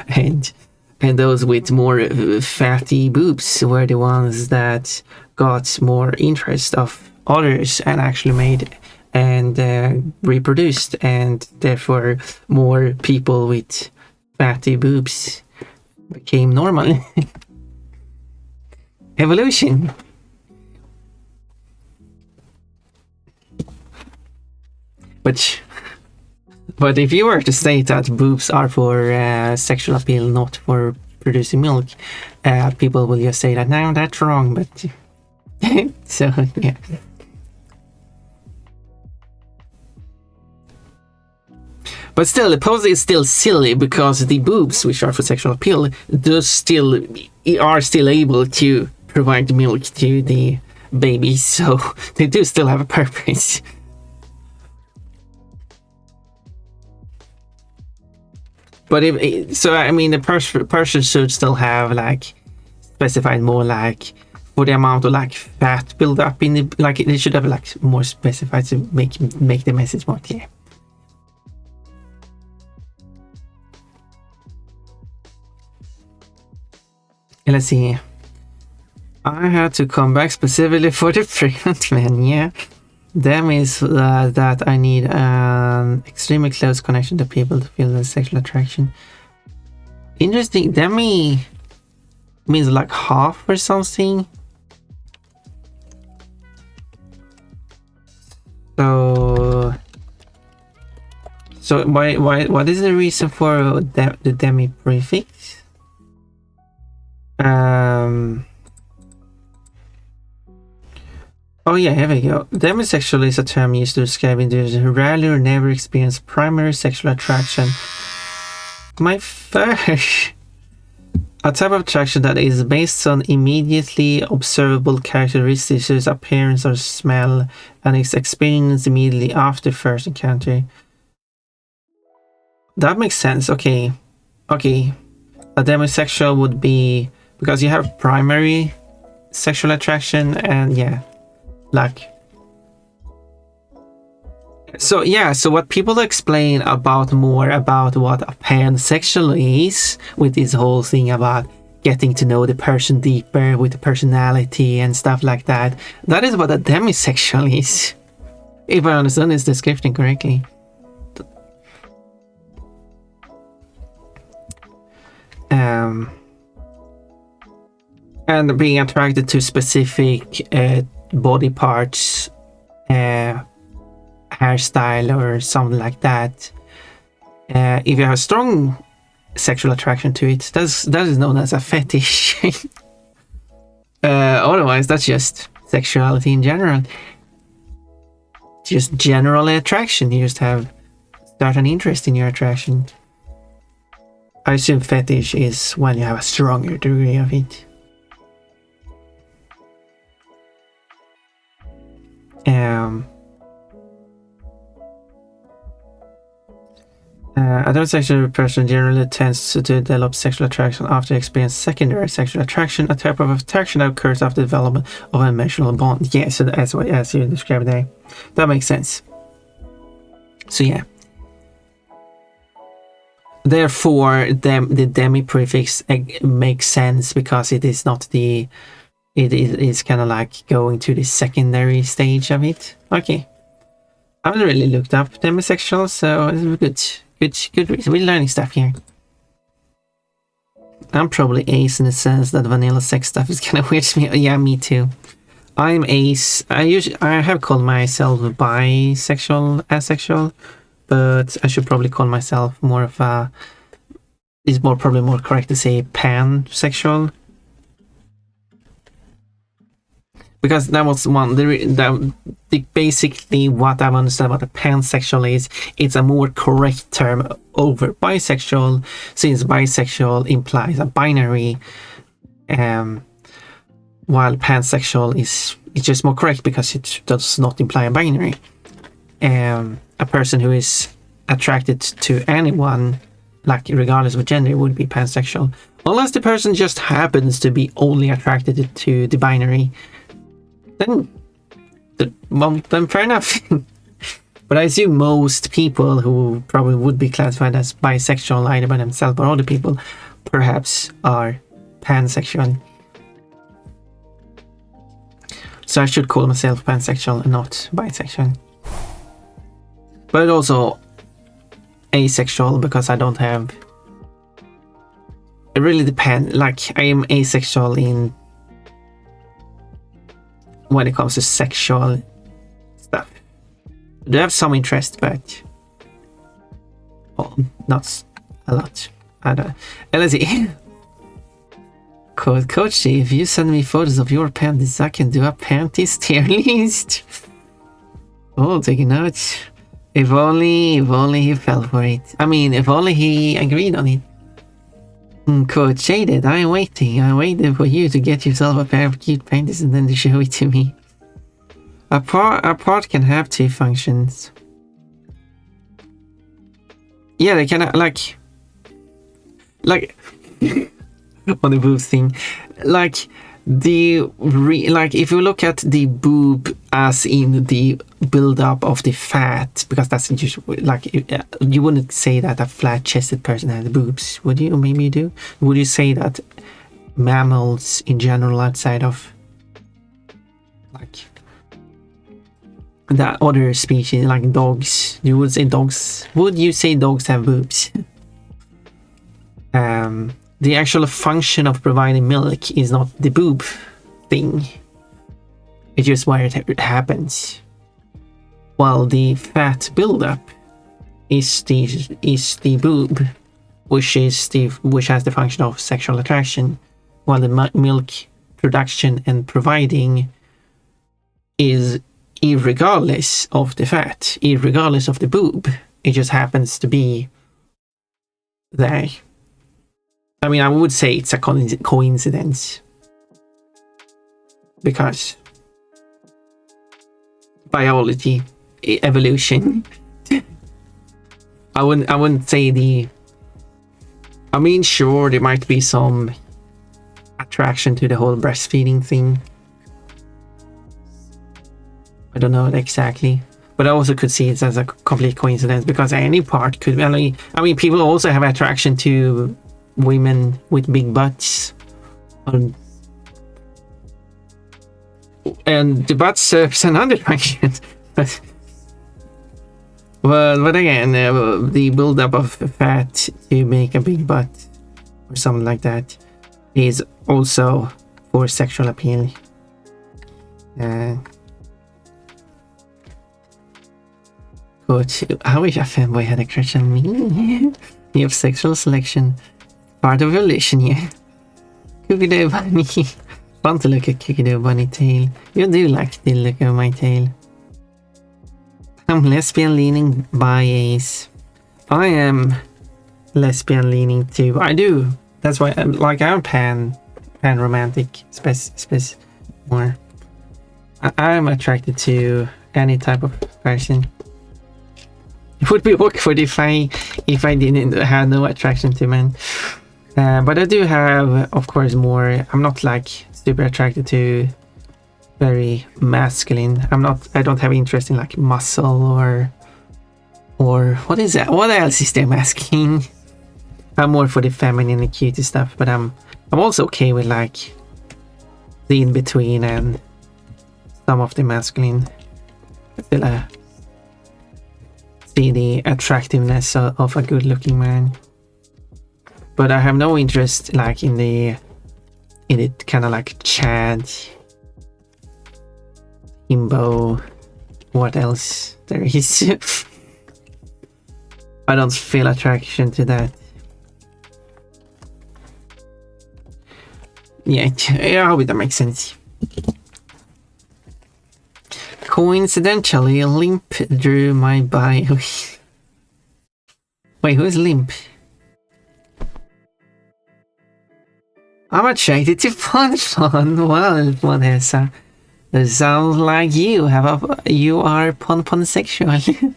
and those with more fatty boobs were the ones that got more interest of others and actually made and reproduced, and therefore more people with fatty boobs became normal. Evolution. But if you were to say that boobs are for sexual appeal, not for producing milk, people will just say that, no, that's wrong, but so yeah. But still, the pose is still silly because the boobs, which are for sexual appeal, are still able to provide milk to the babies, so they do still have a purpose. But I mean, the person should still have like specified more like for the amount of like fat build up in the, like they should have like more specified to make the message more clear. And let's see. I had to come back specifically for the pregnant men. Yeah, them is that I need an extremely close connection to people to feel the sexual attraction. Interesting. Demi means like half or something. So what is the reason for the demi prefix? Oh yeah, here we go. Demisexual is a term used to describe individuals who rarely or never experience primary sexual attraction. My first... A type of attraction that is based on immediately observable characteristics such as appearance or smell and is experienced immediately after first encounter. That makes sense. Okay. A demisexual would be... because you have primary sexual attraction and yeah. Like, so what people explain more about what a pansexual is, with this whole thing about getting to know the person deeper with the personality and stuff like that, that is what a demisexual is, if I understand this description correctly. And being attracted to specific body parts, hairstyle or something like that. If you have a strong sexual attraction to it, that is known as a fetish. Otherwise, that's just sexuality in general. Just general attraction. You just have certain interest in your attraction. I assume fetish is when you have a stronger degree of it. A heterosexual person generally tends to develop sexual attraction after experiencing secondary sexual attraction, a type of attraction that occurs after the development of an emotional bond. Yeah, so as you described there, that makes sense. So yeah. therefore the demi prefix makes sense because it is not the it is kind of like going to the secondary stage of it. Okay, I haven't really looked up demisexual, so it's good reason. We're learning stuff here. I'm probably ace in the sense that vanilla sex stuff is kind of weird to me. Yeah, me too. I'm ace. I have called myself bisexual, asexual, but I should probably call myself more of a. It's probably more correct to say pansexual, because that was one. Basically what I've understood about a pansexual is it's a more correct term over bisexual, since bisexual implies a binary, while pansexual is just more correct because it does not imply a binary. A person who is attracted to anyone, like regardless of gender, would be pansexual, unless the person just happens to be only attracted to the binary. Then fair enough. But I assume most people who probably would be classified as bisexual either by themselves or other people perhaps are pansexual. So I should call myself pansexual and not bisexual. But also asexual because I don't have... It really depends. Like, I am asexual in... when it comes to sexual stuff. I do have some interest, but... well, not a lot. I don't... Let's see. Coach, if you send me photos of your panties, I can do a panties tier list. Oh, taking notes. If only he fell for it. I mean, if only he agreed on it. Coach Shaded, I'm waiting. I waited for you to get yourself a pair of cute panties and then to show it to me. A part can have two functions. Yeah, they can like on the boob thing, like if you look at the boob as in the build-up of the fat, because that's usually like you wouldn't say that a flat-chested person has boobs, would you? Or maybe you do. Would you say that mammals in general, outside of like the other species like dogs, would you say dogs have boobs? The actual function of providing milk is not the boob thing. It's just where it happens. While the fat buildup is the boob, which has the function of sexual attraction, while the milk production and providing is irregardless of the fat, irregardless of the boob. It just happens to be there. I mean, I would say it's a coincidence because biology, evolution. I wouldn't say the. I mean, sure, there might be some attraction to the whole breastfeeding thing. I don't know exactly, but I also could see it as a complete coincidence because any part could. I mean, people also have attraction to women with big butts, and the butt serves another function. But again, the buildup of fat to make a big butt or something like that is also for sexual appeal. Coach, I wish a fanboy had a crush on me. You have sexual selection. Part of evolution, yeah. Cookie-dough bunny. Fun to look at cookie-dough bunny tail. You do like the look of my tail. I'm lesbian leaning bias. I am lesbian leaning too. I do. That's why I'm pan romantic. More. I'm attracted to any type of person. It would be awkward if I didn't have no attraction to men. But I do have, of course, more. I'm not like super attracted to very masculine. I don't have interest in like muscle or what is that? What else is there masculine? I'm more for the feminine and cutie stuff, but I'm also okay with like the in between and some of the masculine. Still see the attractiveness of a good looking man. But I have no interest like in it kind of like Chad, Himbo, what else there is. I don't feel attraction to that. Yeah, I hope that makes sense. Coincidentally, Limp drew my bio. Wait, who's Limp? I'm attracted to Fun. Well, Vanessa, it sounds like you are pansexual.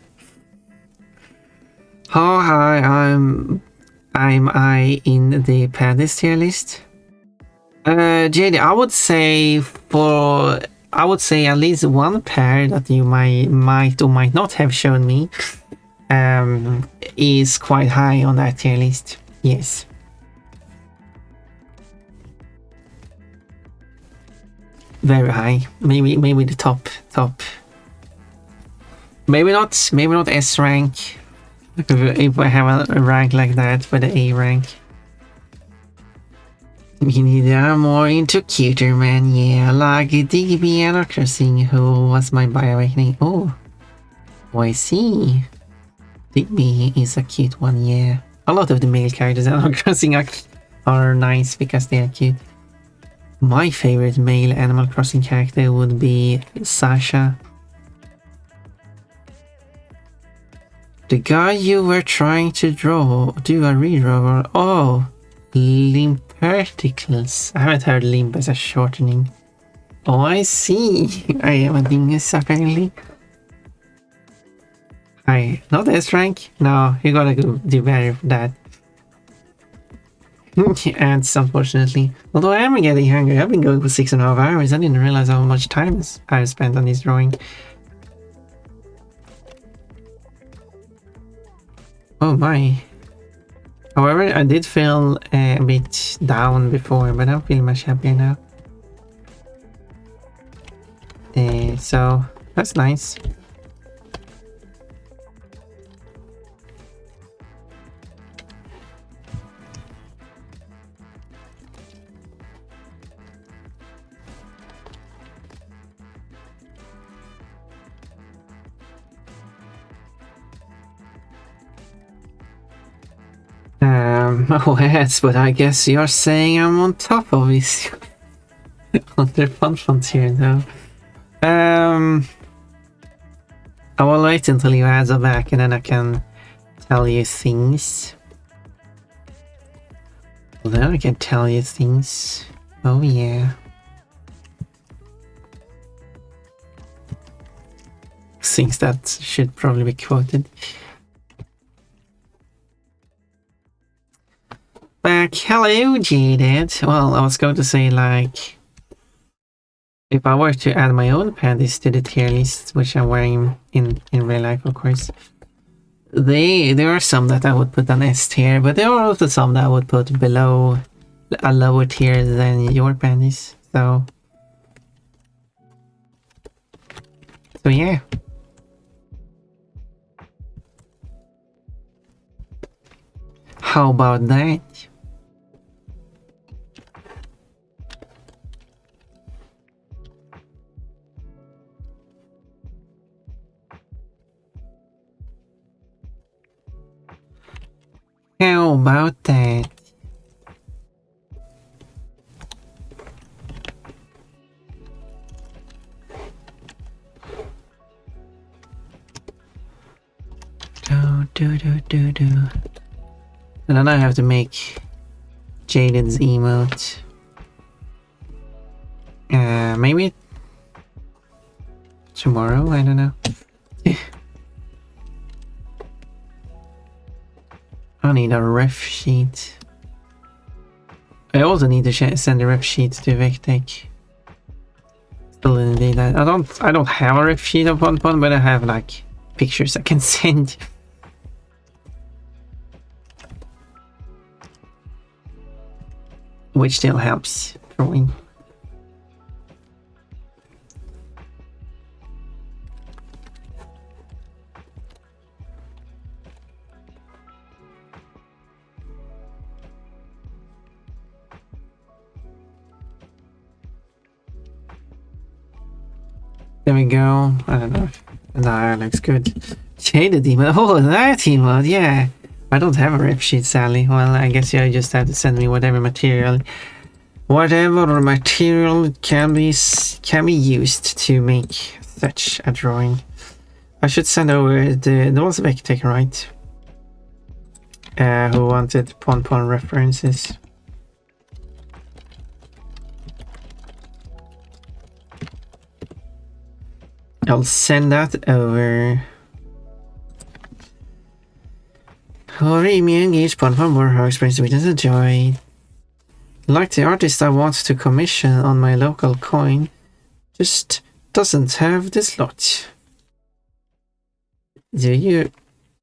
Oh hi, I'm I in the Paddy's tier list. JD, I would say at least one pair that you might or might not have shown me is quite high on that tier list. Yes. Very high. Maybe the top. Maybe not S rank. If I have a rank like that, but the A rank. They are more into cuter man, yeah, like DB Animal Crossing, who was my bio-awakening. Oh, I see. Digby is a cute one, yeah. A lot of the male characters in Animal Crossing are nice because they are cute. My favorite male Animal Crossing character would be Sasha. The guy you were trying to do a redraw. Oh, Limperticles. I haven't heard limp as a shortening. Oh, I see. I am a dingus apparently. Hi, not S rank. No, you gotta go do better for that. And unfortunately, although I am getting hungry, I've been going for 6.5 hours. I didn't realize how much time I've spent on this drawing. Oh my. However, I did feel a bit down before, but I'm feeling much happier now. So that's nice. Oh yes, but I guess you're saying I'm on top of this. On the fun frontier now. I will wait until you ads are back and then I can tell you things. Well, then I can tell you things. Oh yeah. Things that should probably be quoted. Back. Hello, Jaded. Well, I was going to say, like, if I were to add my own panties to the tier list, which I'm wearing in real life, of course, there are some that I would put on S tier, but there are also some that I would put below a lower tier than your panties. So yeah. How about that? How about that? Do. And then I have to make Jaden's emote. Maybe tomorrow, I don't know. I need a ref sheet. I also need to send a ref sheet to Vectech. Still didn't do that. I don't have a ref sheet of Pon, but I have like pictures I can send. which still helps drawing. There we go. I don't know. That looks good. Shaded emote. Oh, that emote. Yeah. I don't have a rep sheet, Sally. Well, I guess you just have to send me whatever material can be used to make such a drawing. I should send over the was Vectech, right? Who wanted Pon references. I'll send that over. Hurry me engage Pon more how experience we just enjoy. Like the artist I want to commission on my local coin, just doesn't have the slot. Do you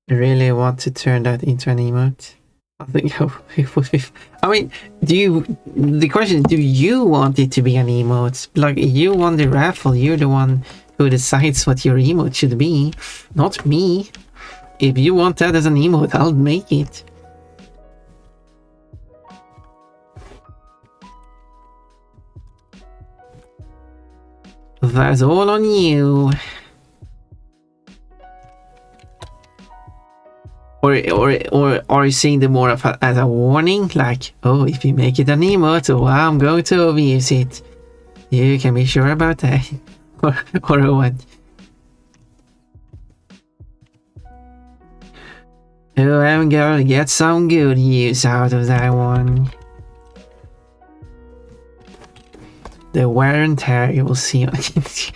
really want to turn that into an emote? I think it would be. I mean, the question is, do you want it to be an emote? Like, you won the raffle, you're the one who decides what your emote should be, not me. If you want that as an emote, I'll make it. That's all on you. Or are you seeing the more of as a warning? Like, oh, if you make it an emote, oh, I'm going to overuse it. You can be sure about that. or what? Oh, I'm gonna get some good use out of that one. The wear and tear you will see on it.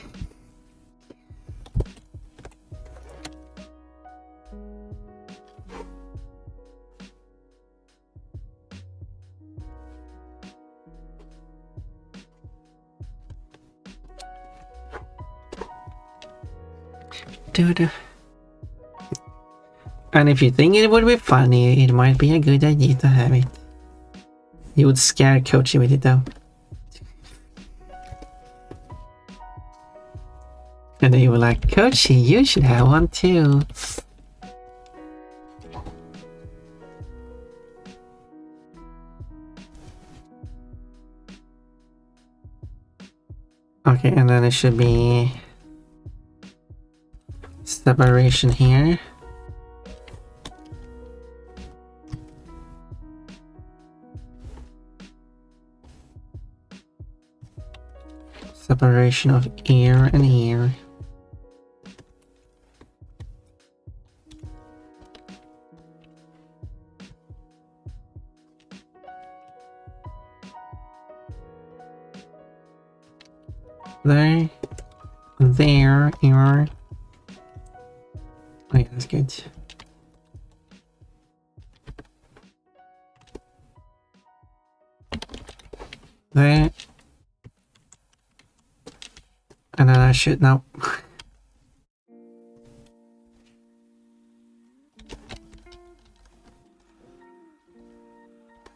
And if you think it would be funny, it might be a good idea to have it. You would scare Kochi with it though. And then you were like, Kochi, you should have one too. Okay, and then it should be separation here. Separation of ear and ear. There, ear. Oh yeah, that's good. There. And then I should now.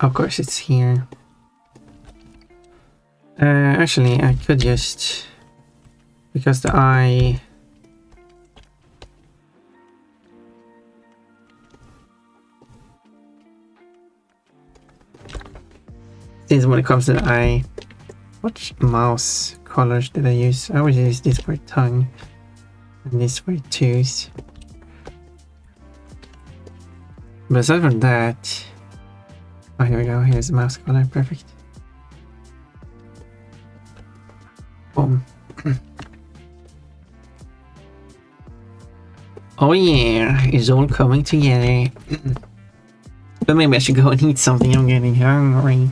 Of course it's here. Actually I could just, because the eye since when it comes to the eye, what mouse colors did I use? I always use this for tongue and this for tooth. But aside from that, oh, here we go. Here's the mouse color. Perfect. Boom. Oh yeah, it's all coming together. But maybe I should go and eat something. I'm getting hungry.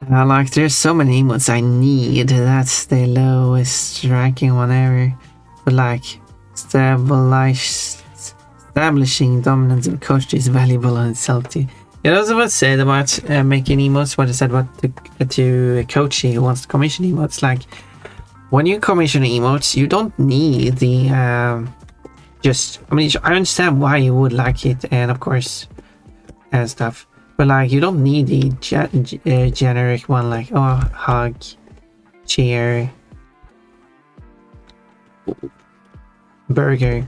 Like, there's so many emotes I need. That's the lowest ranking one ever. But like, establishing dominance of coach is valuable on itself too. It also was said about making emotes. What I said about to Kochi who wants to commission emotes. Like, when you commission emotes, you don't need the I mean, I understand why you would like it, and of course, and stuff. But like, you don't need the generic one like, oh, hug, cheer, burger.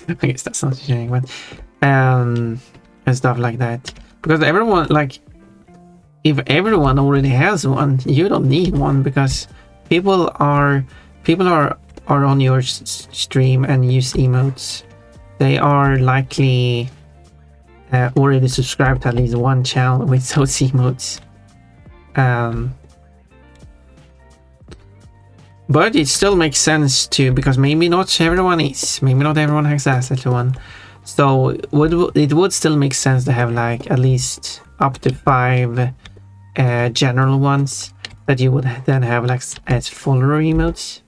I guess that's not a generic one. And stuff like that. Because everyone, like, if everyone already has one, you don't need one, because people are on your stream and use emotes. They are likely already subscribed to at least one channel with those emotes. But it still makes sense to, because maybe not everyone has access to one. So it would still make sense to have like at least up to 5 general ones that you would then have like as follower emotes.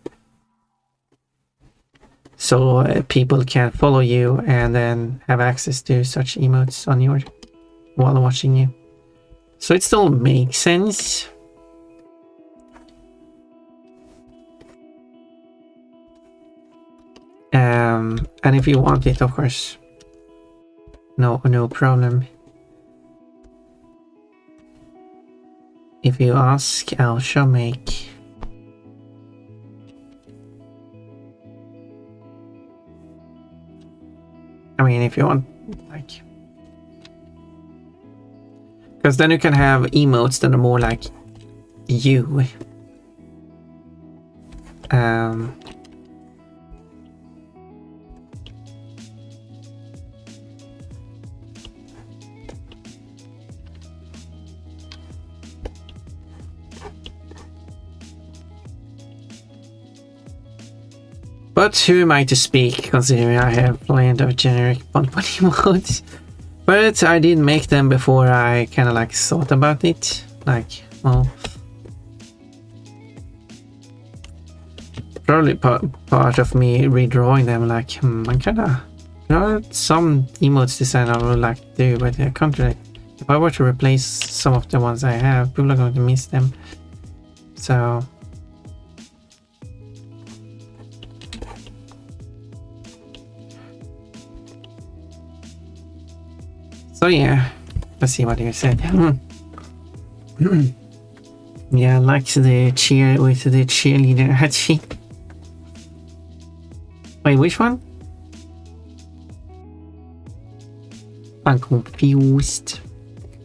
So people can follow you and then have access to such emotes on your while watching you. So it still makes sense. And if you want it, of course, no problem. If you ask, I'll sure make. I mean, if you want, like, because then you can have emotes that are more like you. But who am I to speak, considering I have plenty of generic Bonbon emotes? But I did make them before I kind of like thought about it. Like, well, probably part of me redrawing them. Like, I kind of, there are some emotes design I would like to do, but I can't really. If I were to replace some of the ones I have, people are going to miss them. So. So yeah, let's see what you said. Yeah, I like the cheer with the cheerleader Hachi. Wait, which one? I'm confused.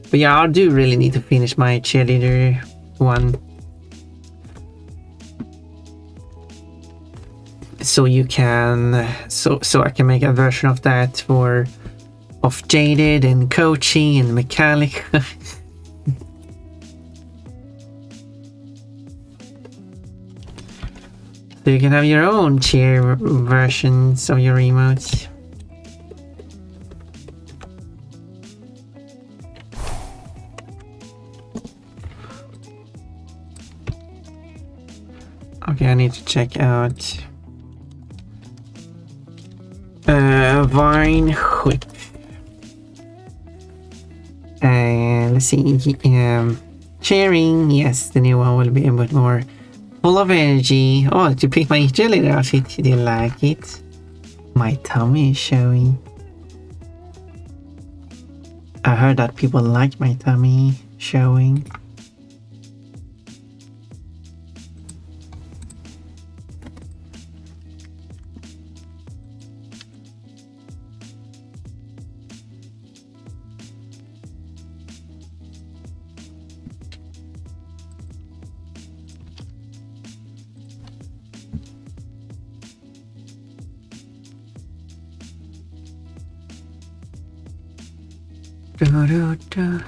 But yeah, I do really need to finish my cheerleader one. So you can, so I can make a version of that for of Jaded and Kochi and Mechanic. So you can have your own cheer versions of your emotes. Okay, I need to check out Vine Whip. And let's see, cheering, yes, the new one will be a bit more full of energy. Oh, did you pick my cheerleader outfit? Did you like it? My tummy is showing. I heard that people like my tummy showing. Da, da, da.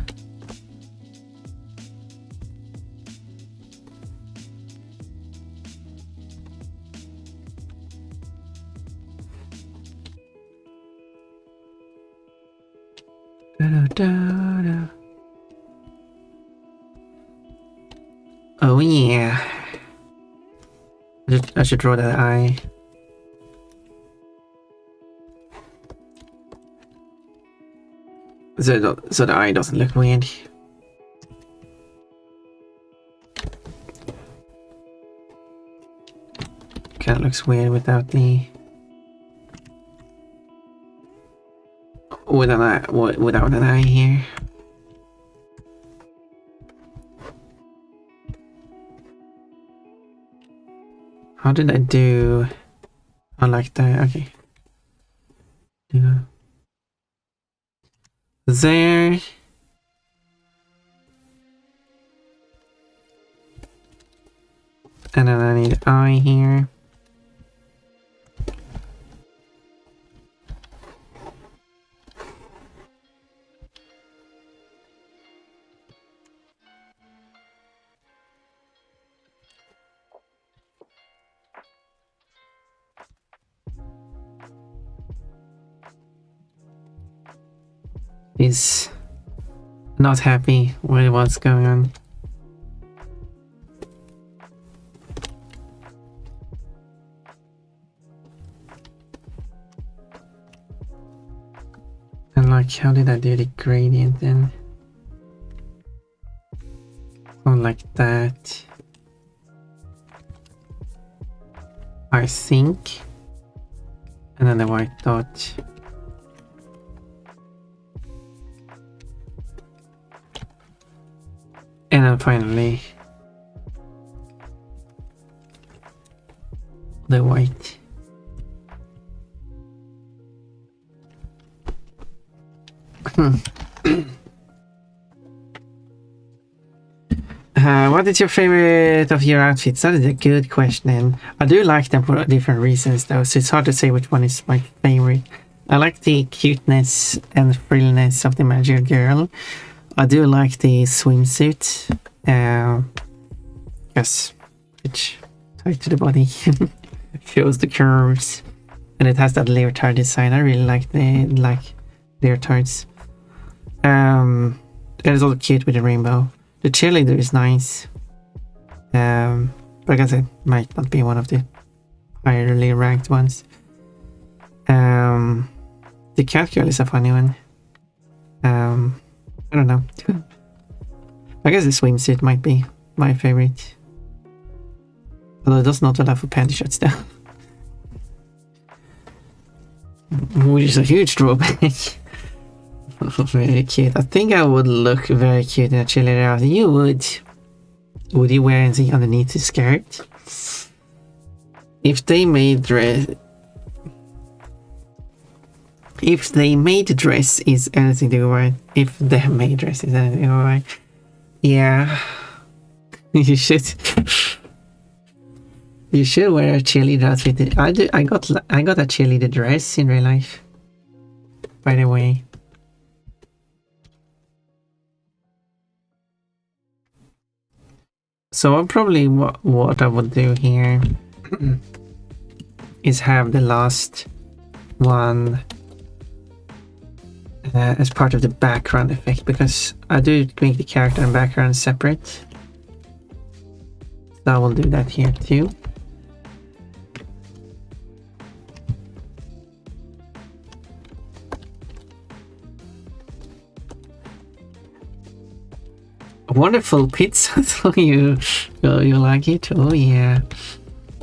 Da, da, da, da. Oh yeah. I should draw that eye. So the eye doesn't look weird. Kind of looks weird without the without an eye here. How did I do? I like that. Okay. Yeah. There. And then I need eye here. He's not happy with what's going on. And like, how did I do the gradient then? Oh, like that. I think. And then the white dot. And then finally the white. What is your favorite of your outfits? That is a good question. I do like them for different reasons though, so it's hard to say which one is my favorite. I like the cuteness and frilliness of the magical girl. I do like the swimsuit. Yes, it's tight to the body. Shows the curves. And it has that leotard design. I really like the leotards. And it's also cute with the rainbow. The cheerleader is nice. But I guess it might not be one of the higherly ranked ones. The cat girl is a funny one. I don't know. I guess the swimsuit might be my favorite. Although it does not allow for panty shots though. Which is a huge drawback. Very cute. I think I would look very cute in a cheerleader outfit. You would. Would you wear anything underneath the skirt? If they made dress... If they made dress is anything to go right. If they made dress is anything to go right. Yeah. You should. You should wear a cheerleader outfit. I got a cheerleader dress in real life. By the way. So probably what I would do here is have the last one as part of the background effect, because I do make the character and background separate. So I will do that here too. Wonderful pizza. So you like it? Oh yeah.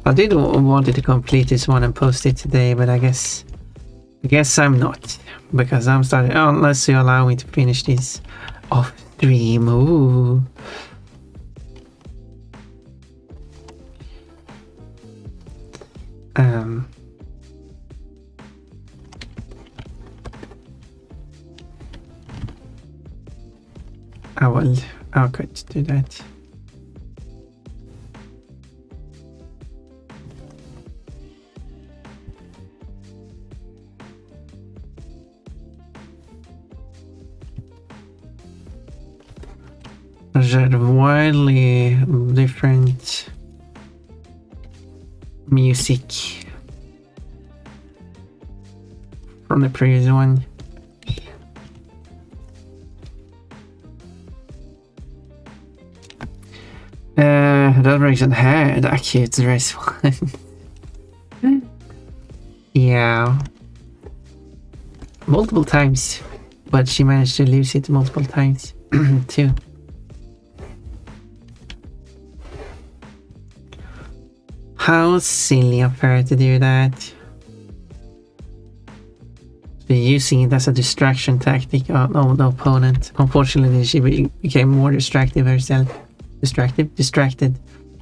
I did wanted to complete this one and post it today, but I guess I'm not, because I'm starting, unless you allow me to finish this off stream. Ooh. I could do that. There's a wildly different music from the previous one. That reason had a cute dress one. Yeah. Multiple times. But she managed to lose it multiple times too. How silly of her to do that. Be using it as a distraction tactic on the opponent. Unfortunately, she became more distracted herself. Distracted.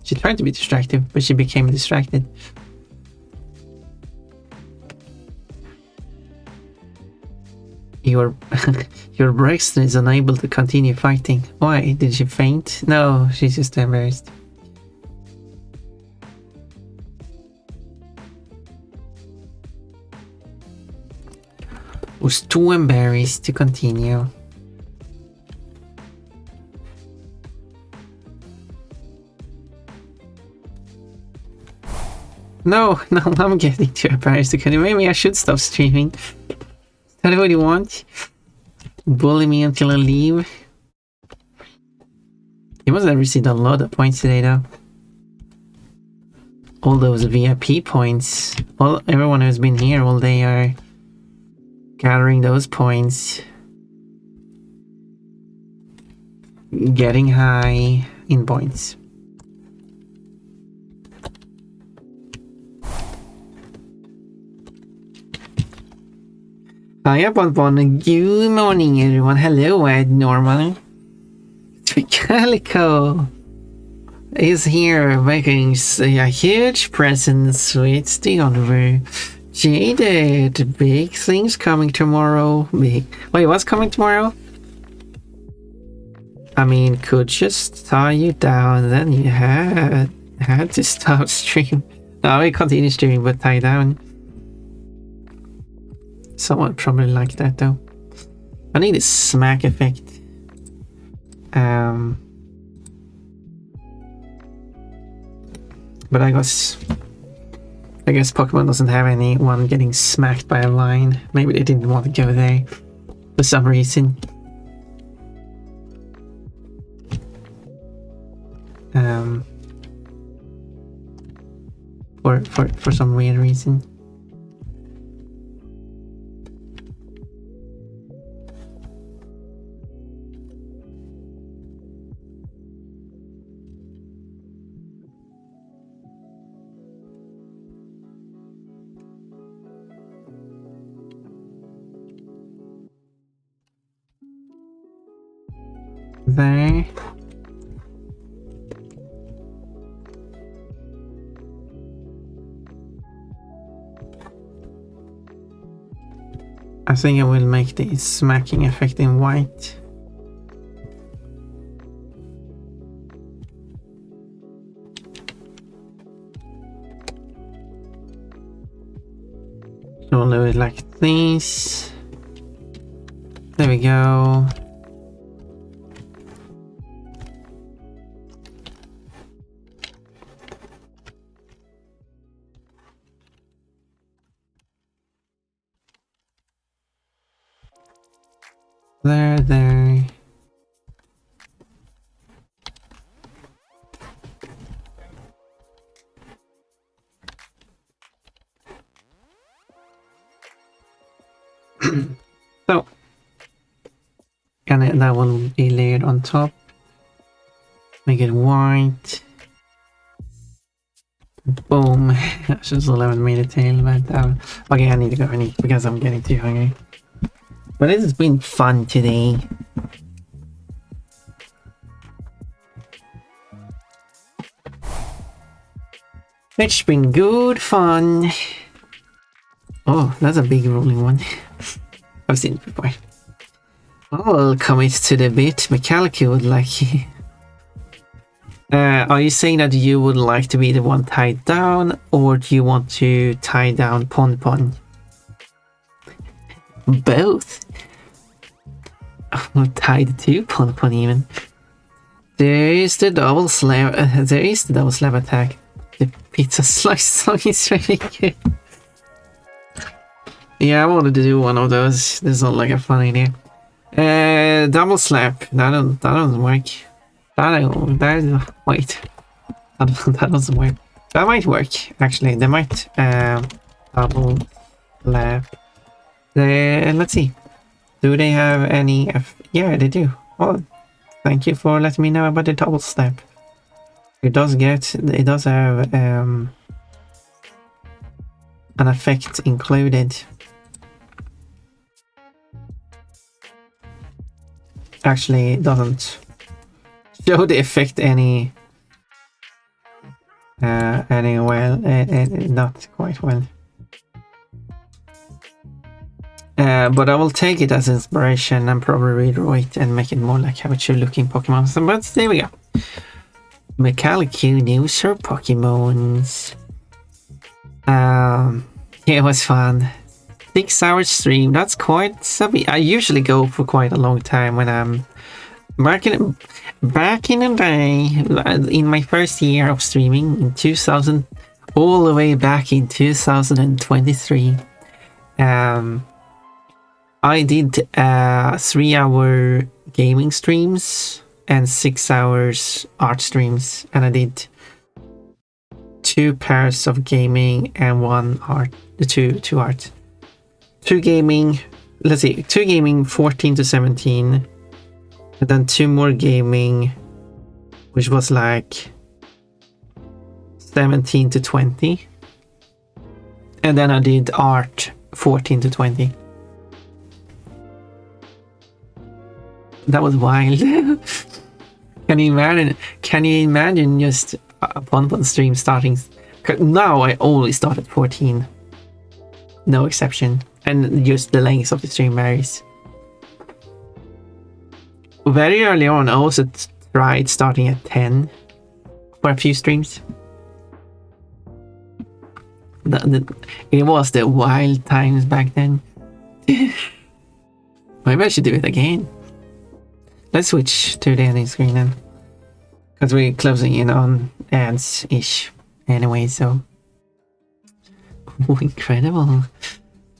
She tried to be distractive, but she became distracted. Your your Braxton is unable to continue fighting. Why? Did she faint? No, she's just embarrassed. Was too embarrassed to continue. No, I'm getting too embarrassed to continue. Maybe I should stop streaming. Is that what you want? Bully me until I leave? You must have received a lot of points today though. All those VIP points. Everyone who's been here all day are gathering those points. Getting high in points. Hiya Bonbon, good morning everyone. Hello Ed Norman. Calico is here making a huge presence with the Oliver. Jaded, big things coming tomorrow. Wait, what's coming tomorrow? I mean, could just tie you down, then you had to stop stream. No, we continue streaming, but tie down. Someone probably like that though. I need a smack effect. But I guess Pokemon doesn't have anyone getting smacked by a line. Maybe they didn't want to go there for some reason. For some weird reason. There. I think I will make the smacking effect in white. So we'll do it like this. There we go. There. So, and that will be layered on top. Make it white. Boom. I should still haven't made a tail, but okay, I need to go and eat because I'm getting too hungry. But it has been fun today. It's been good fun. Oh, that's a big rolling one. I've seen it before. I'll commit to the bit Mechalically would like. Are you saying that you would like to be the one tied down, or do you want to tie down Pon Pon? Both. I'm tied to Pon Pon even. There is the double slab. There is the double slab attack. The pizza slice song is really good. Yeah, I wanted to do one of those. This is not like a fun idea. Double slap. That doesn't work. Wait. That doesn't work. That might work actually. They might double slap. Let's see. Do they have any? Yeah, they do. Oh, thank you for letting me know about the double slap. It does have an effect included. Actually, it doesn't show the effect any Ending well, not quite well. But I will take it as inspiration and probably redraw it and make it more like habitual looking Pokemon. So, but there we go. Mechalicu news for Pokemons. It was fun. 6-hour stream, that's quite subby. I usually go for quite a long time when I'm back in the day, in my first year of streaming in 2000, all the way back in 2023. I did 3-hour gaming streams and 6 hours art streams, and I did 2 pairs of gaming and 1 art, two art. 2 gaming, let's see, 2 gaming 14 to 17, and then 2 more gaming, which was like 17 to 20, and then I did art 14 to 20. That was wild. Can you imagine? Can you imagine just a Pon stream starting? Now I always start at 14, no exception, and just the length of the stream varies. Very early on, I also tried starting at 10 for a few streams. It was the wild times back then. Maybe I should do it again. Let's switch to the ending screen then, because we're closing in on ads-ish anyway, so... Oh, incredible.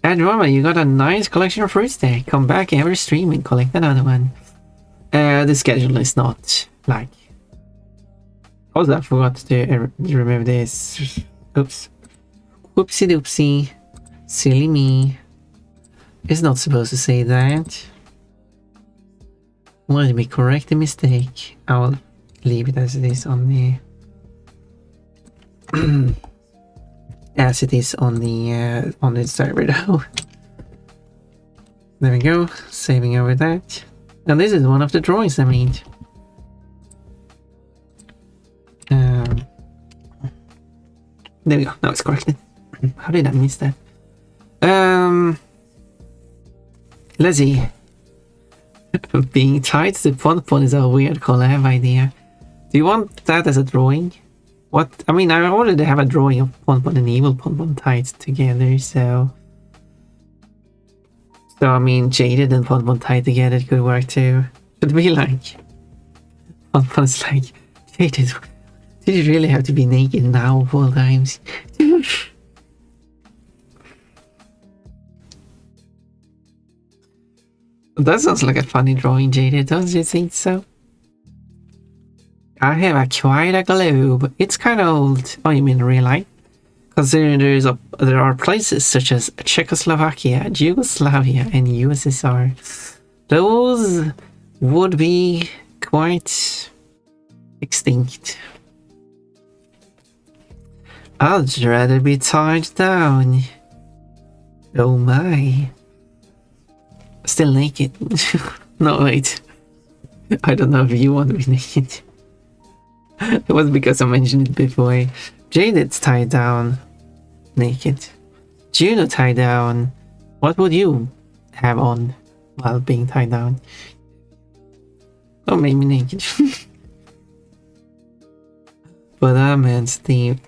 Androma, you got a nice collection of fruits there. Come back every stream and collect another one. The schedule is not like... Also, I forgot to remove this. Oops. Whoopsie doopsie. Silly me. It's not supposed to say that. Let me correct the mistake. I will leave it as it is on the as it is on the server though. There we go, saving over that. And this is one of the drawings I made. There we go, now it's corrected. How did I miss that? Let's see. Being tied to Pon is a weird collab idea. Do you want that as a drawing? What? I mean, I already have a drawing of Pon and Evil Pon tied together, so... So, I mean, Jaded and Pon tied together could work too. Should be like... Pon's like, Jaded, did you really have to be naked now of all times? That sounds like a funny drawing, Jaded, don't you think so? I have quite a globe. It's kind of old. Oh, you mean real life? Considering there are places such as Czechoslovakia, Yugoslavia, and USSR. Those would be quite extinct. I'd rather be tied down. Oh my. Still naked. No, wait. I don't know if you want to be naked. It was because I mentioned it before. Jaded's tied down. Naked. Juno tied down. What would you have on while being tied down? Oh, maybe naked. But I meant Steve.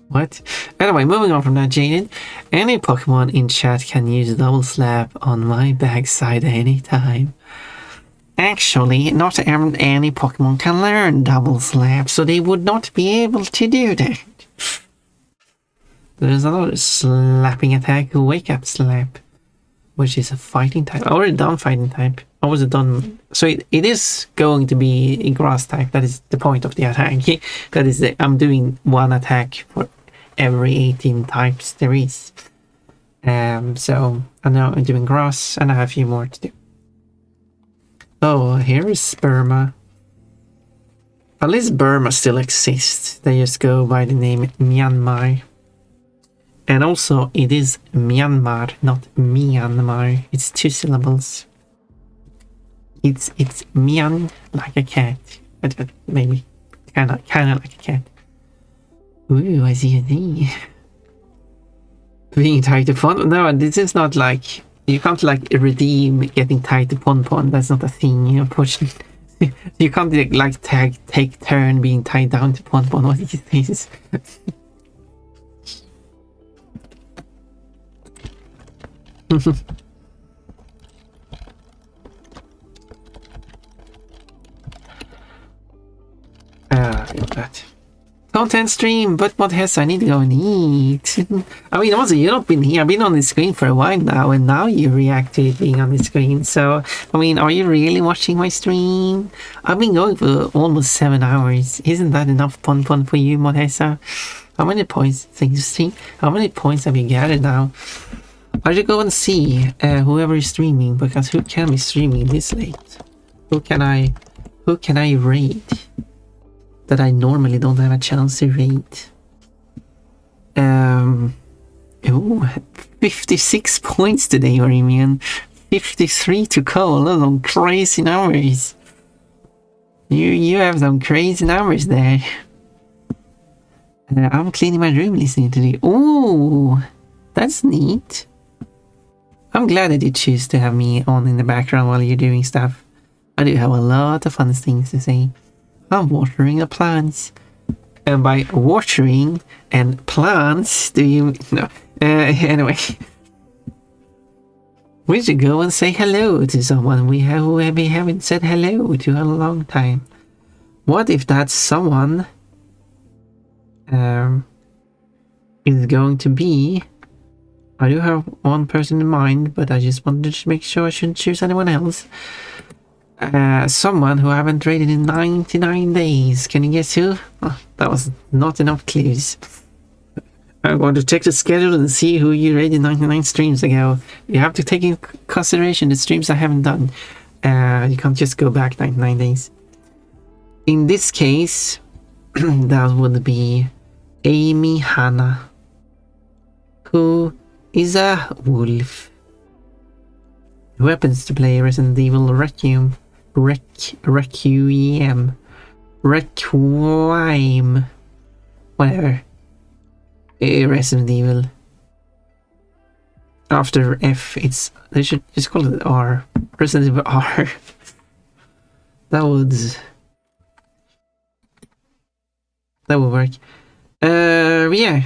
What? Anyway, moving on from that, Jaded. Any Pokemon in chat can use Double Slap on my backside anytime. Actually, not any Pokemon can learn Double Slap, so they would not be able to do that. There's another slapping attack, Wake Up Slap, which is a fighting type. I already done fighting type. I was done. So it is going to be a grass type. That is the point of the attack. That is I'm doing one attack for every 18 types there is. So I know I'm doing grass and I have a few more to do. Oh, here is Sperma. At least Burma still exists. They just go by the name Myanmar. And also it is Myanmar, not Myanmar. It's 2 syllables. It's Myan like a cat, but maybe kind of like a cat. Ooh, I see a thing. Being tied to Pon. No, this is not like you can't like redeem getting tied to Pon. That's not a thing, unfortunately. You can't like take turn being tied down to Pon. What is this? That. Content stream, but what has I need to go and eat? I mean, also, you've not been here. I've been on the screen for a while now, and now you react to it being on the screen. So, I mean, are you really watching my stream? I've been going for almost 7 hours. Isn't that enough fun for you, Modessa? How many points? Thank you, stream. How many points have you gathered now? I should go and see whoever is streaming, because who can be streaming this late? Who can I raid? That I normally don't have a chance to rate. 56 points today, Orimian. 53 to Cole. Those are crazy numbers. You have some crazy numbers there. I'm cleaning my room listening to the... Ooh, that's neat. I'm glad that you choose to have me on in the background while you're doing stuff. I do have a lot of fun things to say. I'm watering the plants. And by watering and plants, do you... No. Anyway. We should go and say hello to someone we haven't said hello to a long time. What if that someone is going to be... I do have one person in mind, but I just wanted to make sure I shouldn't choose anyone else. Someone who I haven't rated in 99 days. Can you guess who? Oh, that was not enough clues. I'm going to check the schedule and see who you rated 99 streams ago. You have to take in consideration the streams I haven't done. You can't just go back 99 days. In this case, that would be Amy Hanna, who is a wolf, who happens to play Resident Evil Requiem, whatever. Resident Evil. After F, they should just call it R. Resident Evil R. That would work. Yeah.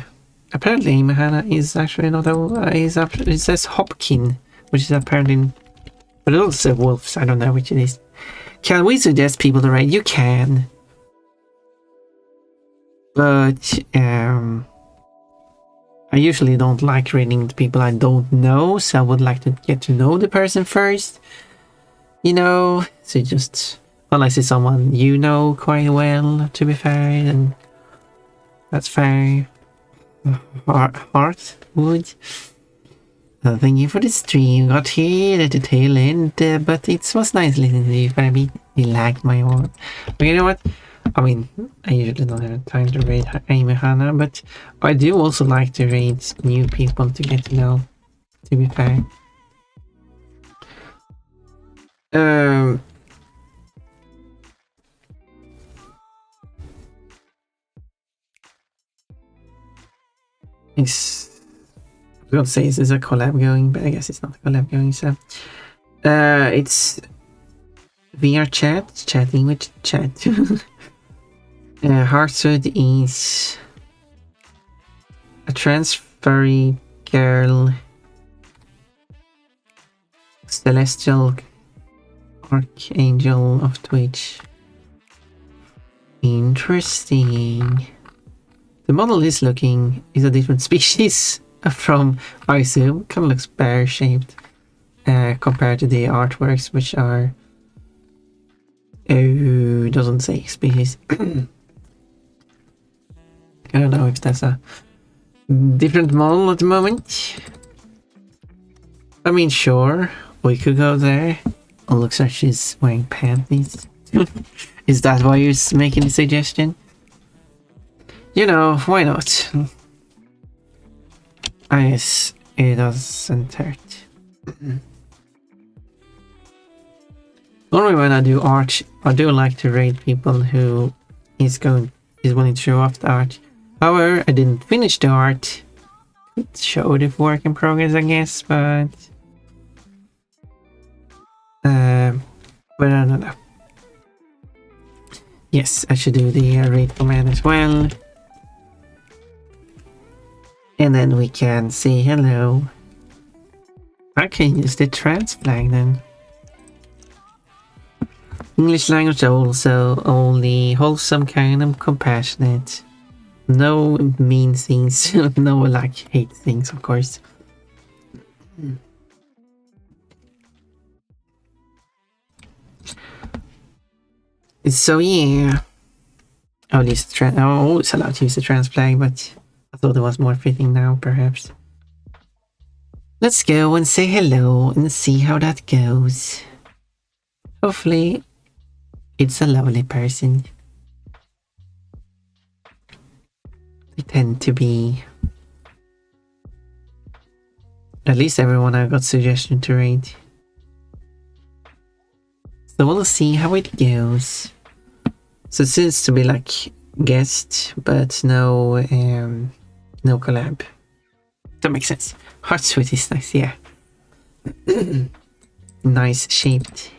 Apparently, Amy Hanna is actually not a. It says Hopkin, which is apparently, but it also wolves. I don't know which it is. Can we suggest people to raid? You can, but I usually don't like raiding the people I don't know, so I would like to get to know the person first. You know, so just unless it's someone you know quite well. To be fair, then that's fair. Heartwood. Thank you for the stream. Got here at the tail end, but it was nice listening to you. Maybe you liked my work. But you know what? I mean, I usually don't have time to raid Amy Hanna, but I do also like to raid new people to get to know. To be fair. I was going to say, is this a collab going? But I guess it's not a collab going, so... it's... VR chat, chatting with chat. Heartwood is... a trans furry girl... celestial archangel of Twitch. Interesting. The model is a different species from, I assume, kind of looks bear-shaped compared to the artworks, which are, doesn't say species. I don't know if that's a different model at the moment. I mean, sure, we could go there. Oh, looks like she's wearing panties. Is that why you're making the suggestion? You know, why not? I guess it doesn't hurt. Normally when I do art, I do like to rate people who is willing to show off the art. However, I didn't finish the art. Could show the work in progress, I guess, but I don't know. Yes, I should do the rate command as well. And then we can say hello. I can use the trans flag then. English language also only wholesome, kind and compassionate. No mean things, no like hate things, of course. So yeah, I'm always allowed to use the trans flag, but I thought it was more fitting now, perhaps. Let's go and say hello and see how that goes. Hopefully, it's a lovely person. They tend to be. At least everyone I got suggestion to rate. So we'll see how it goes. So it seems to be like guest, but no collab. That makes sense. Heart sweet is nice, yeah. Nice shaped.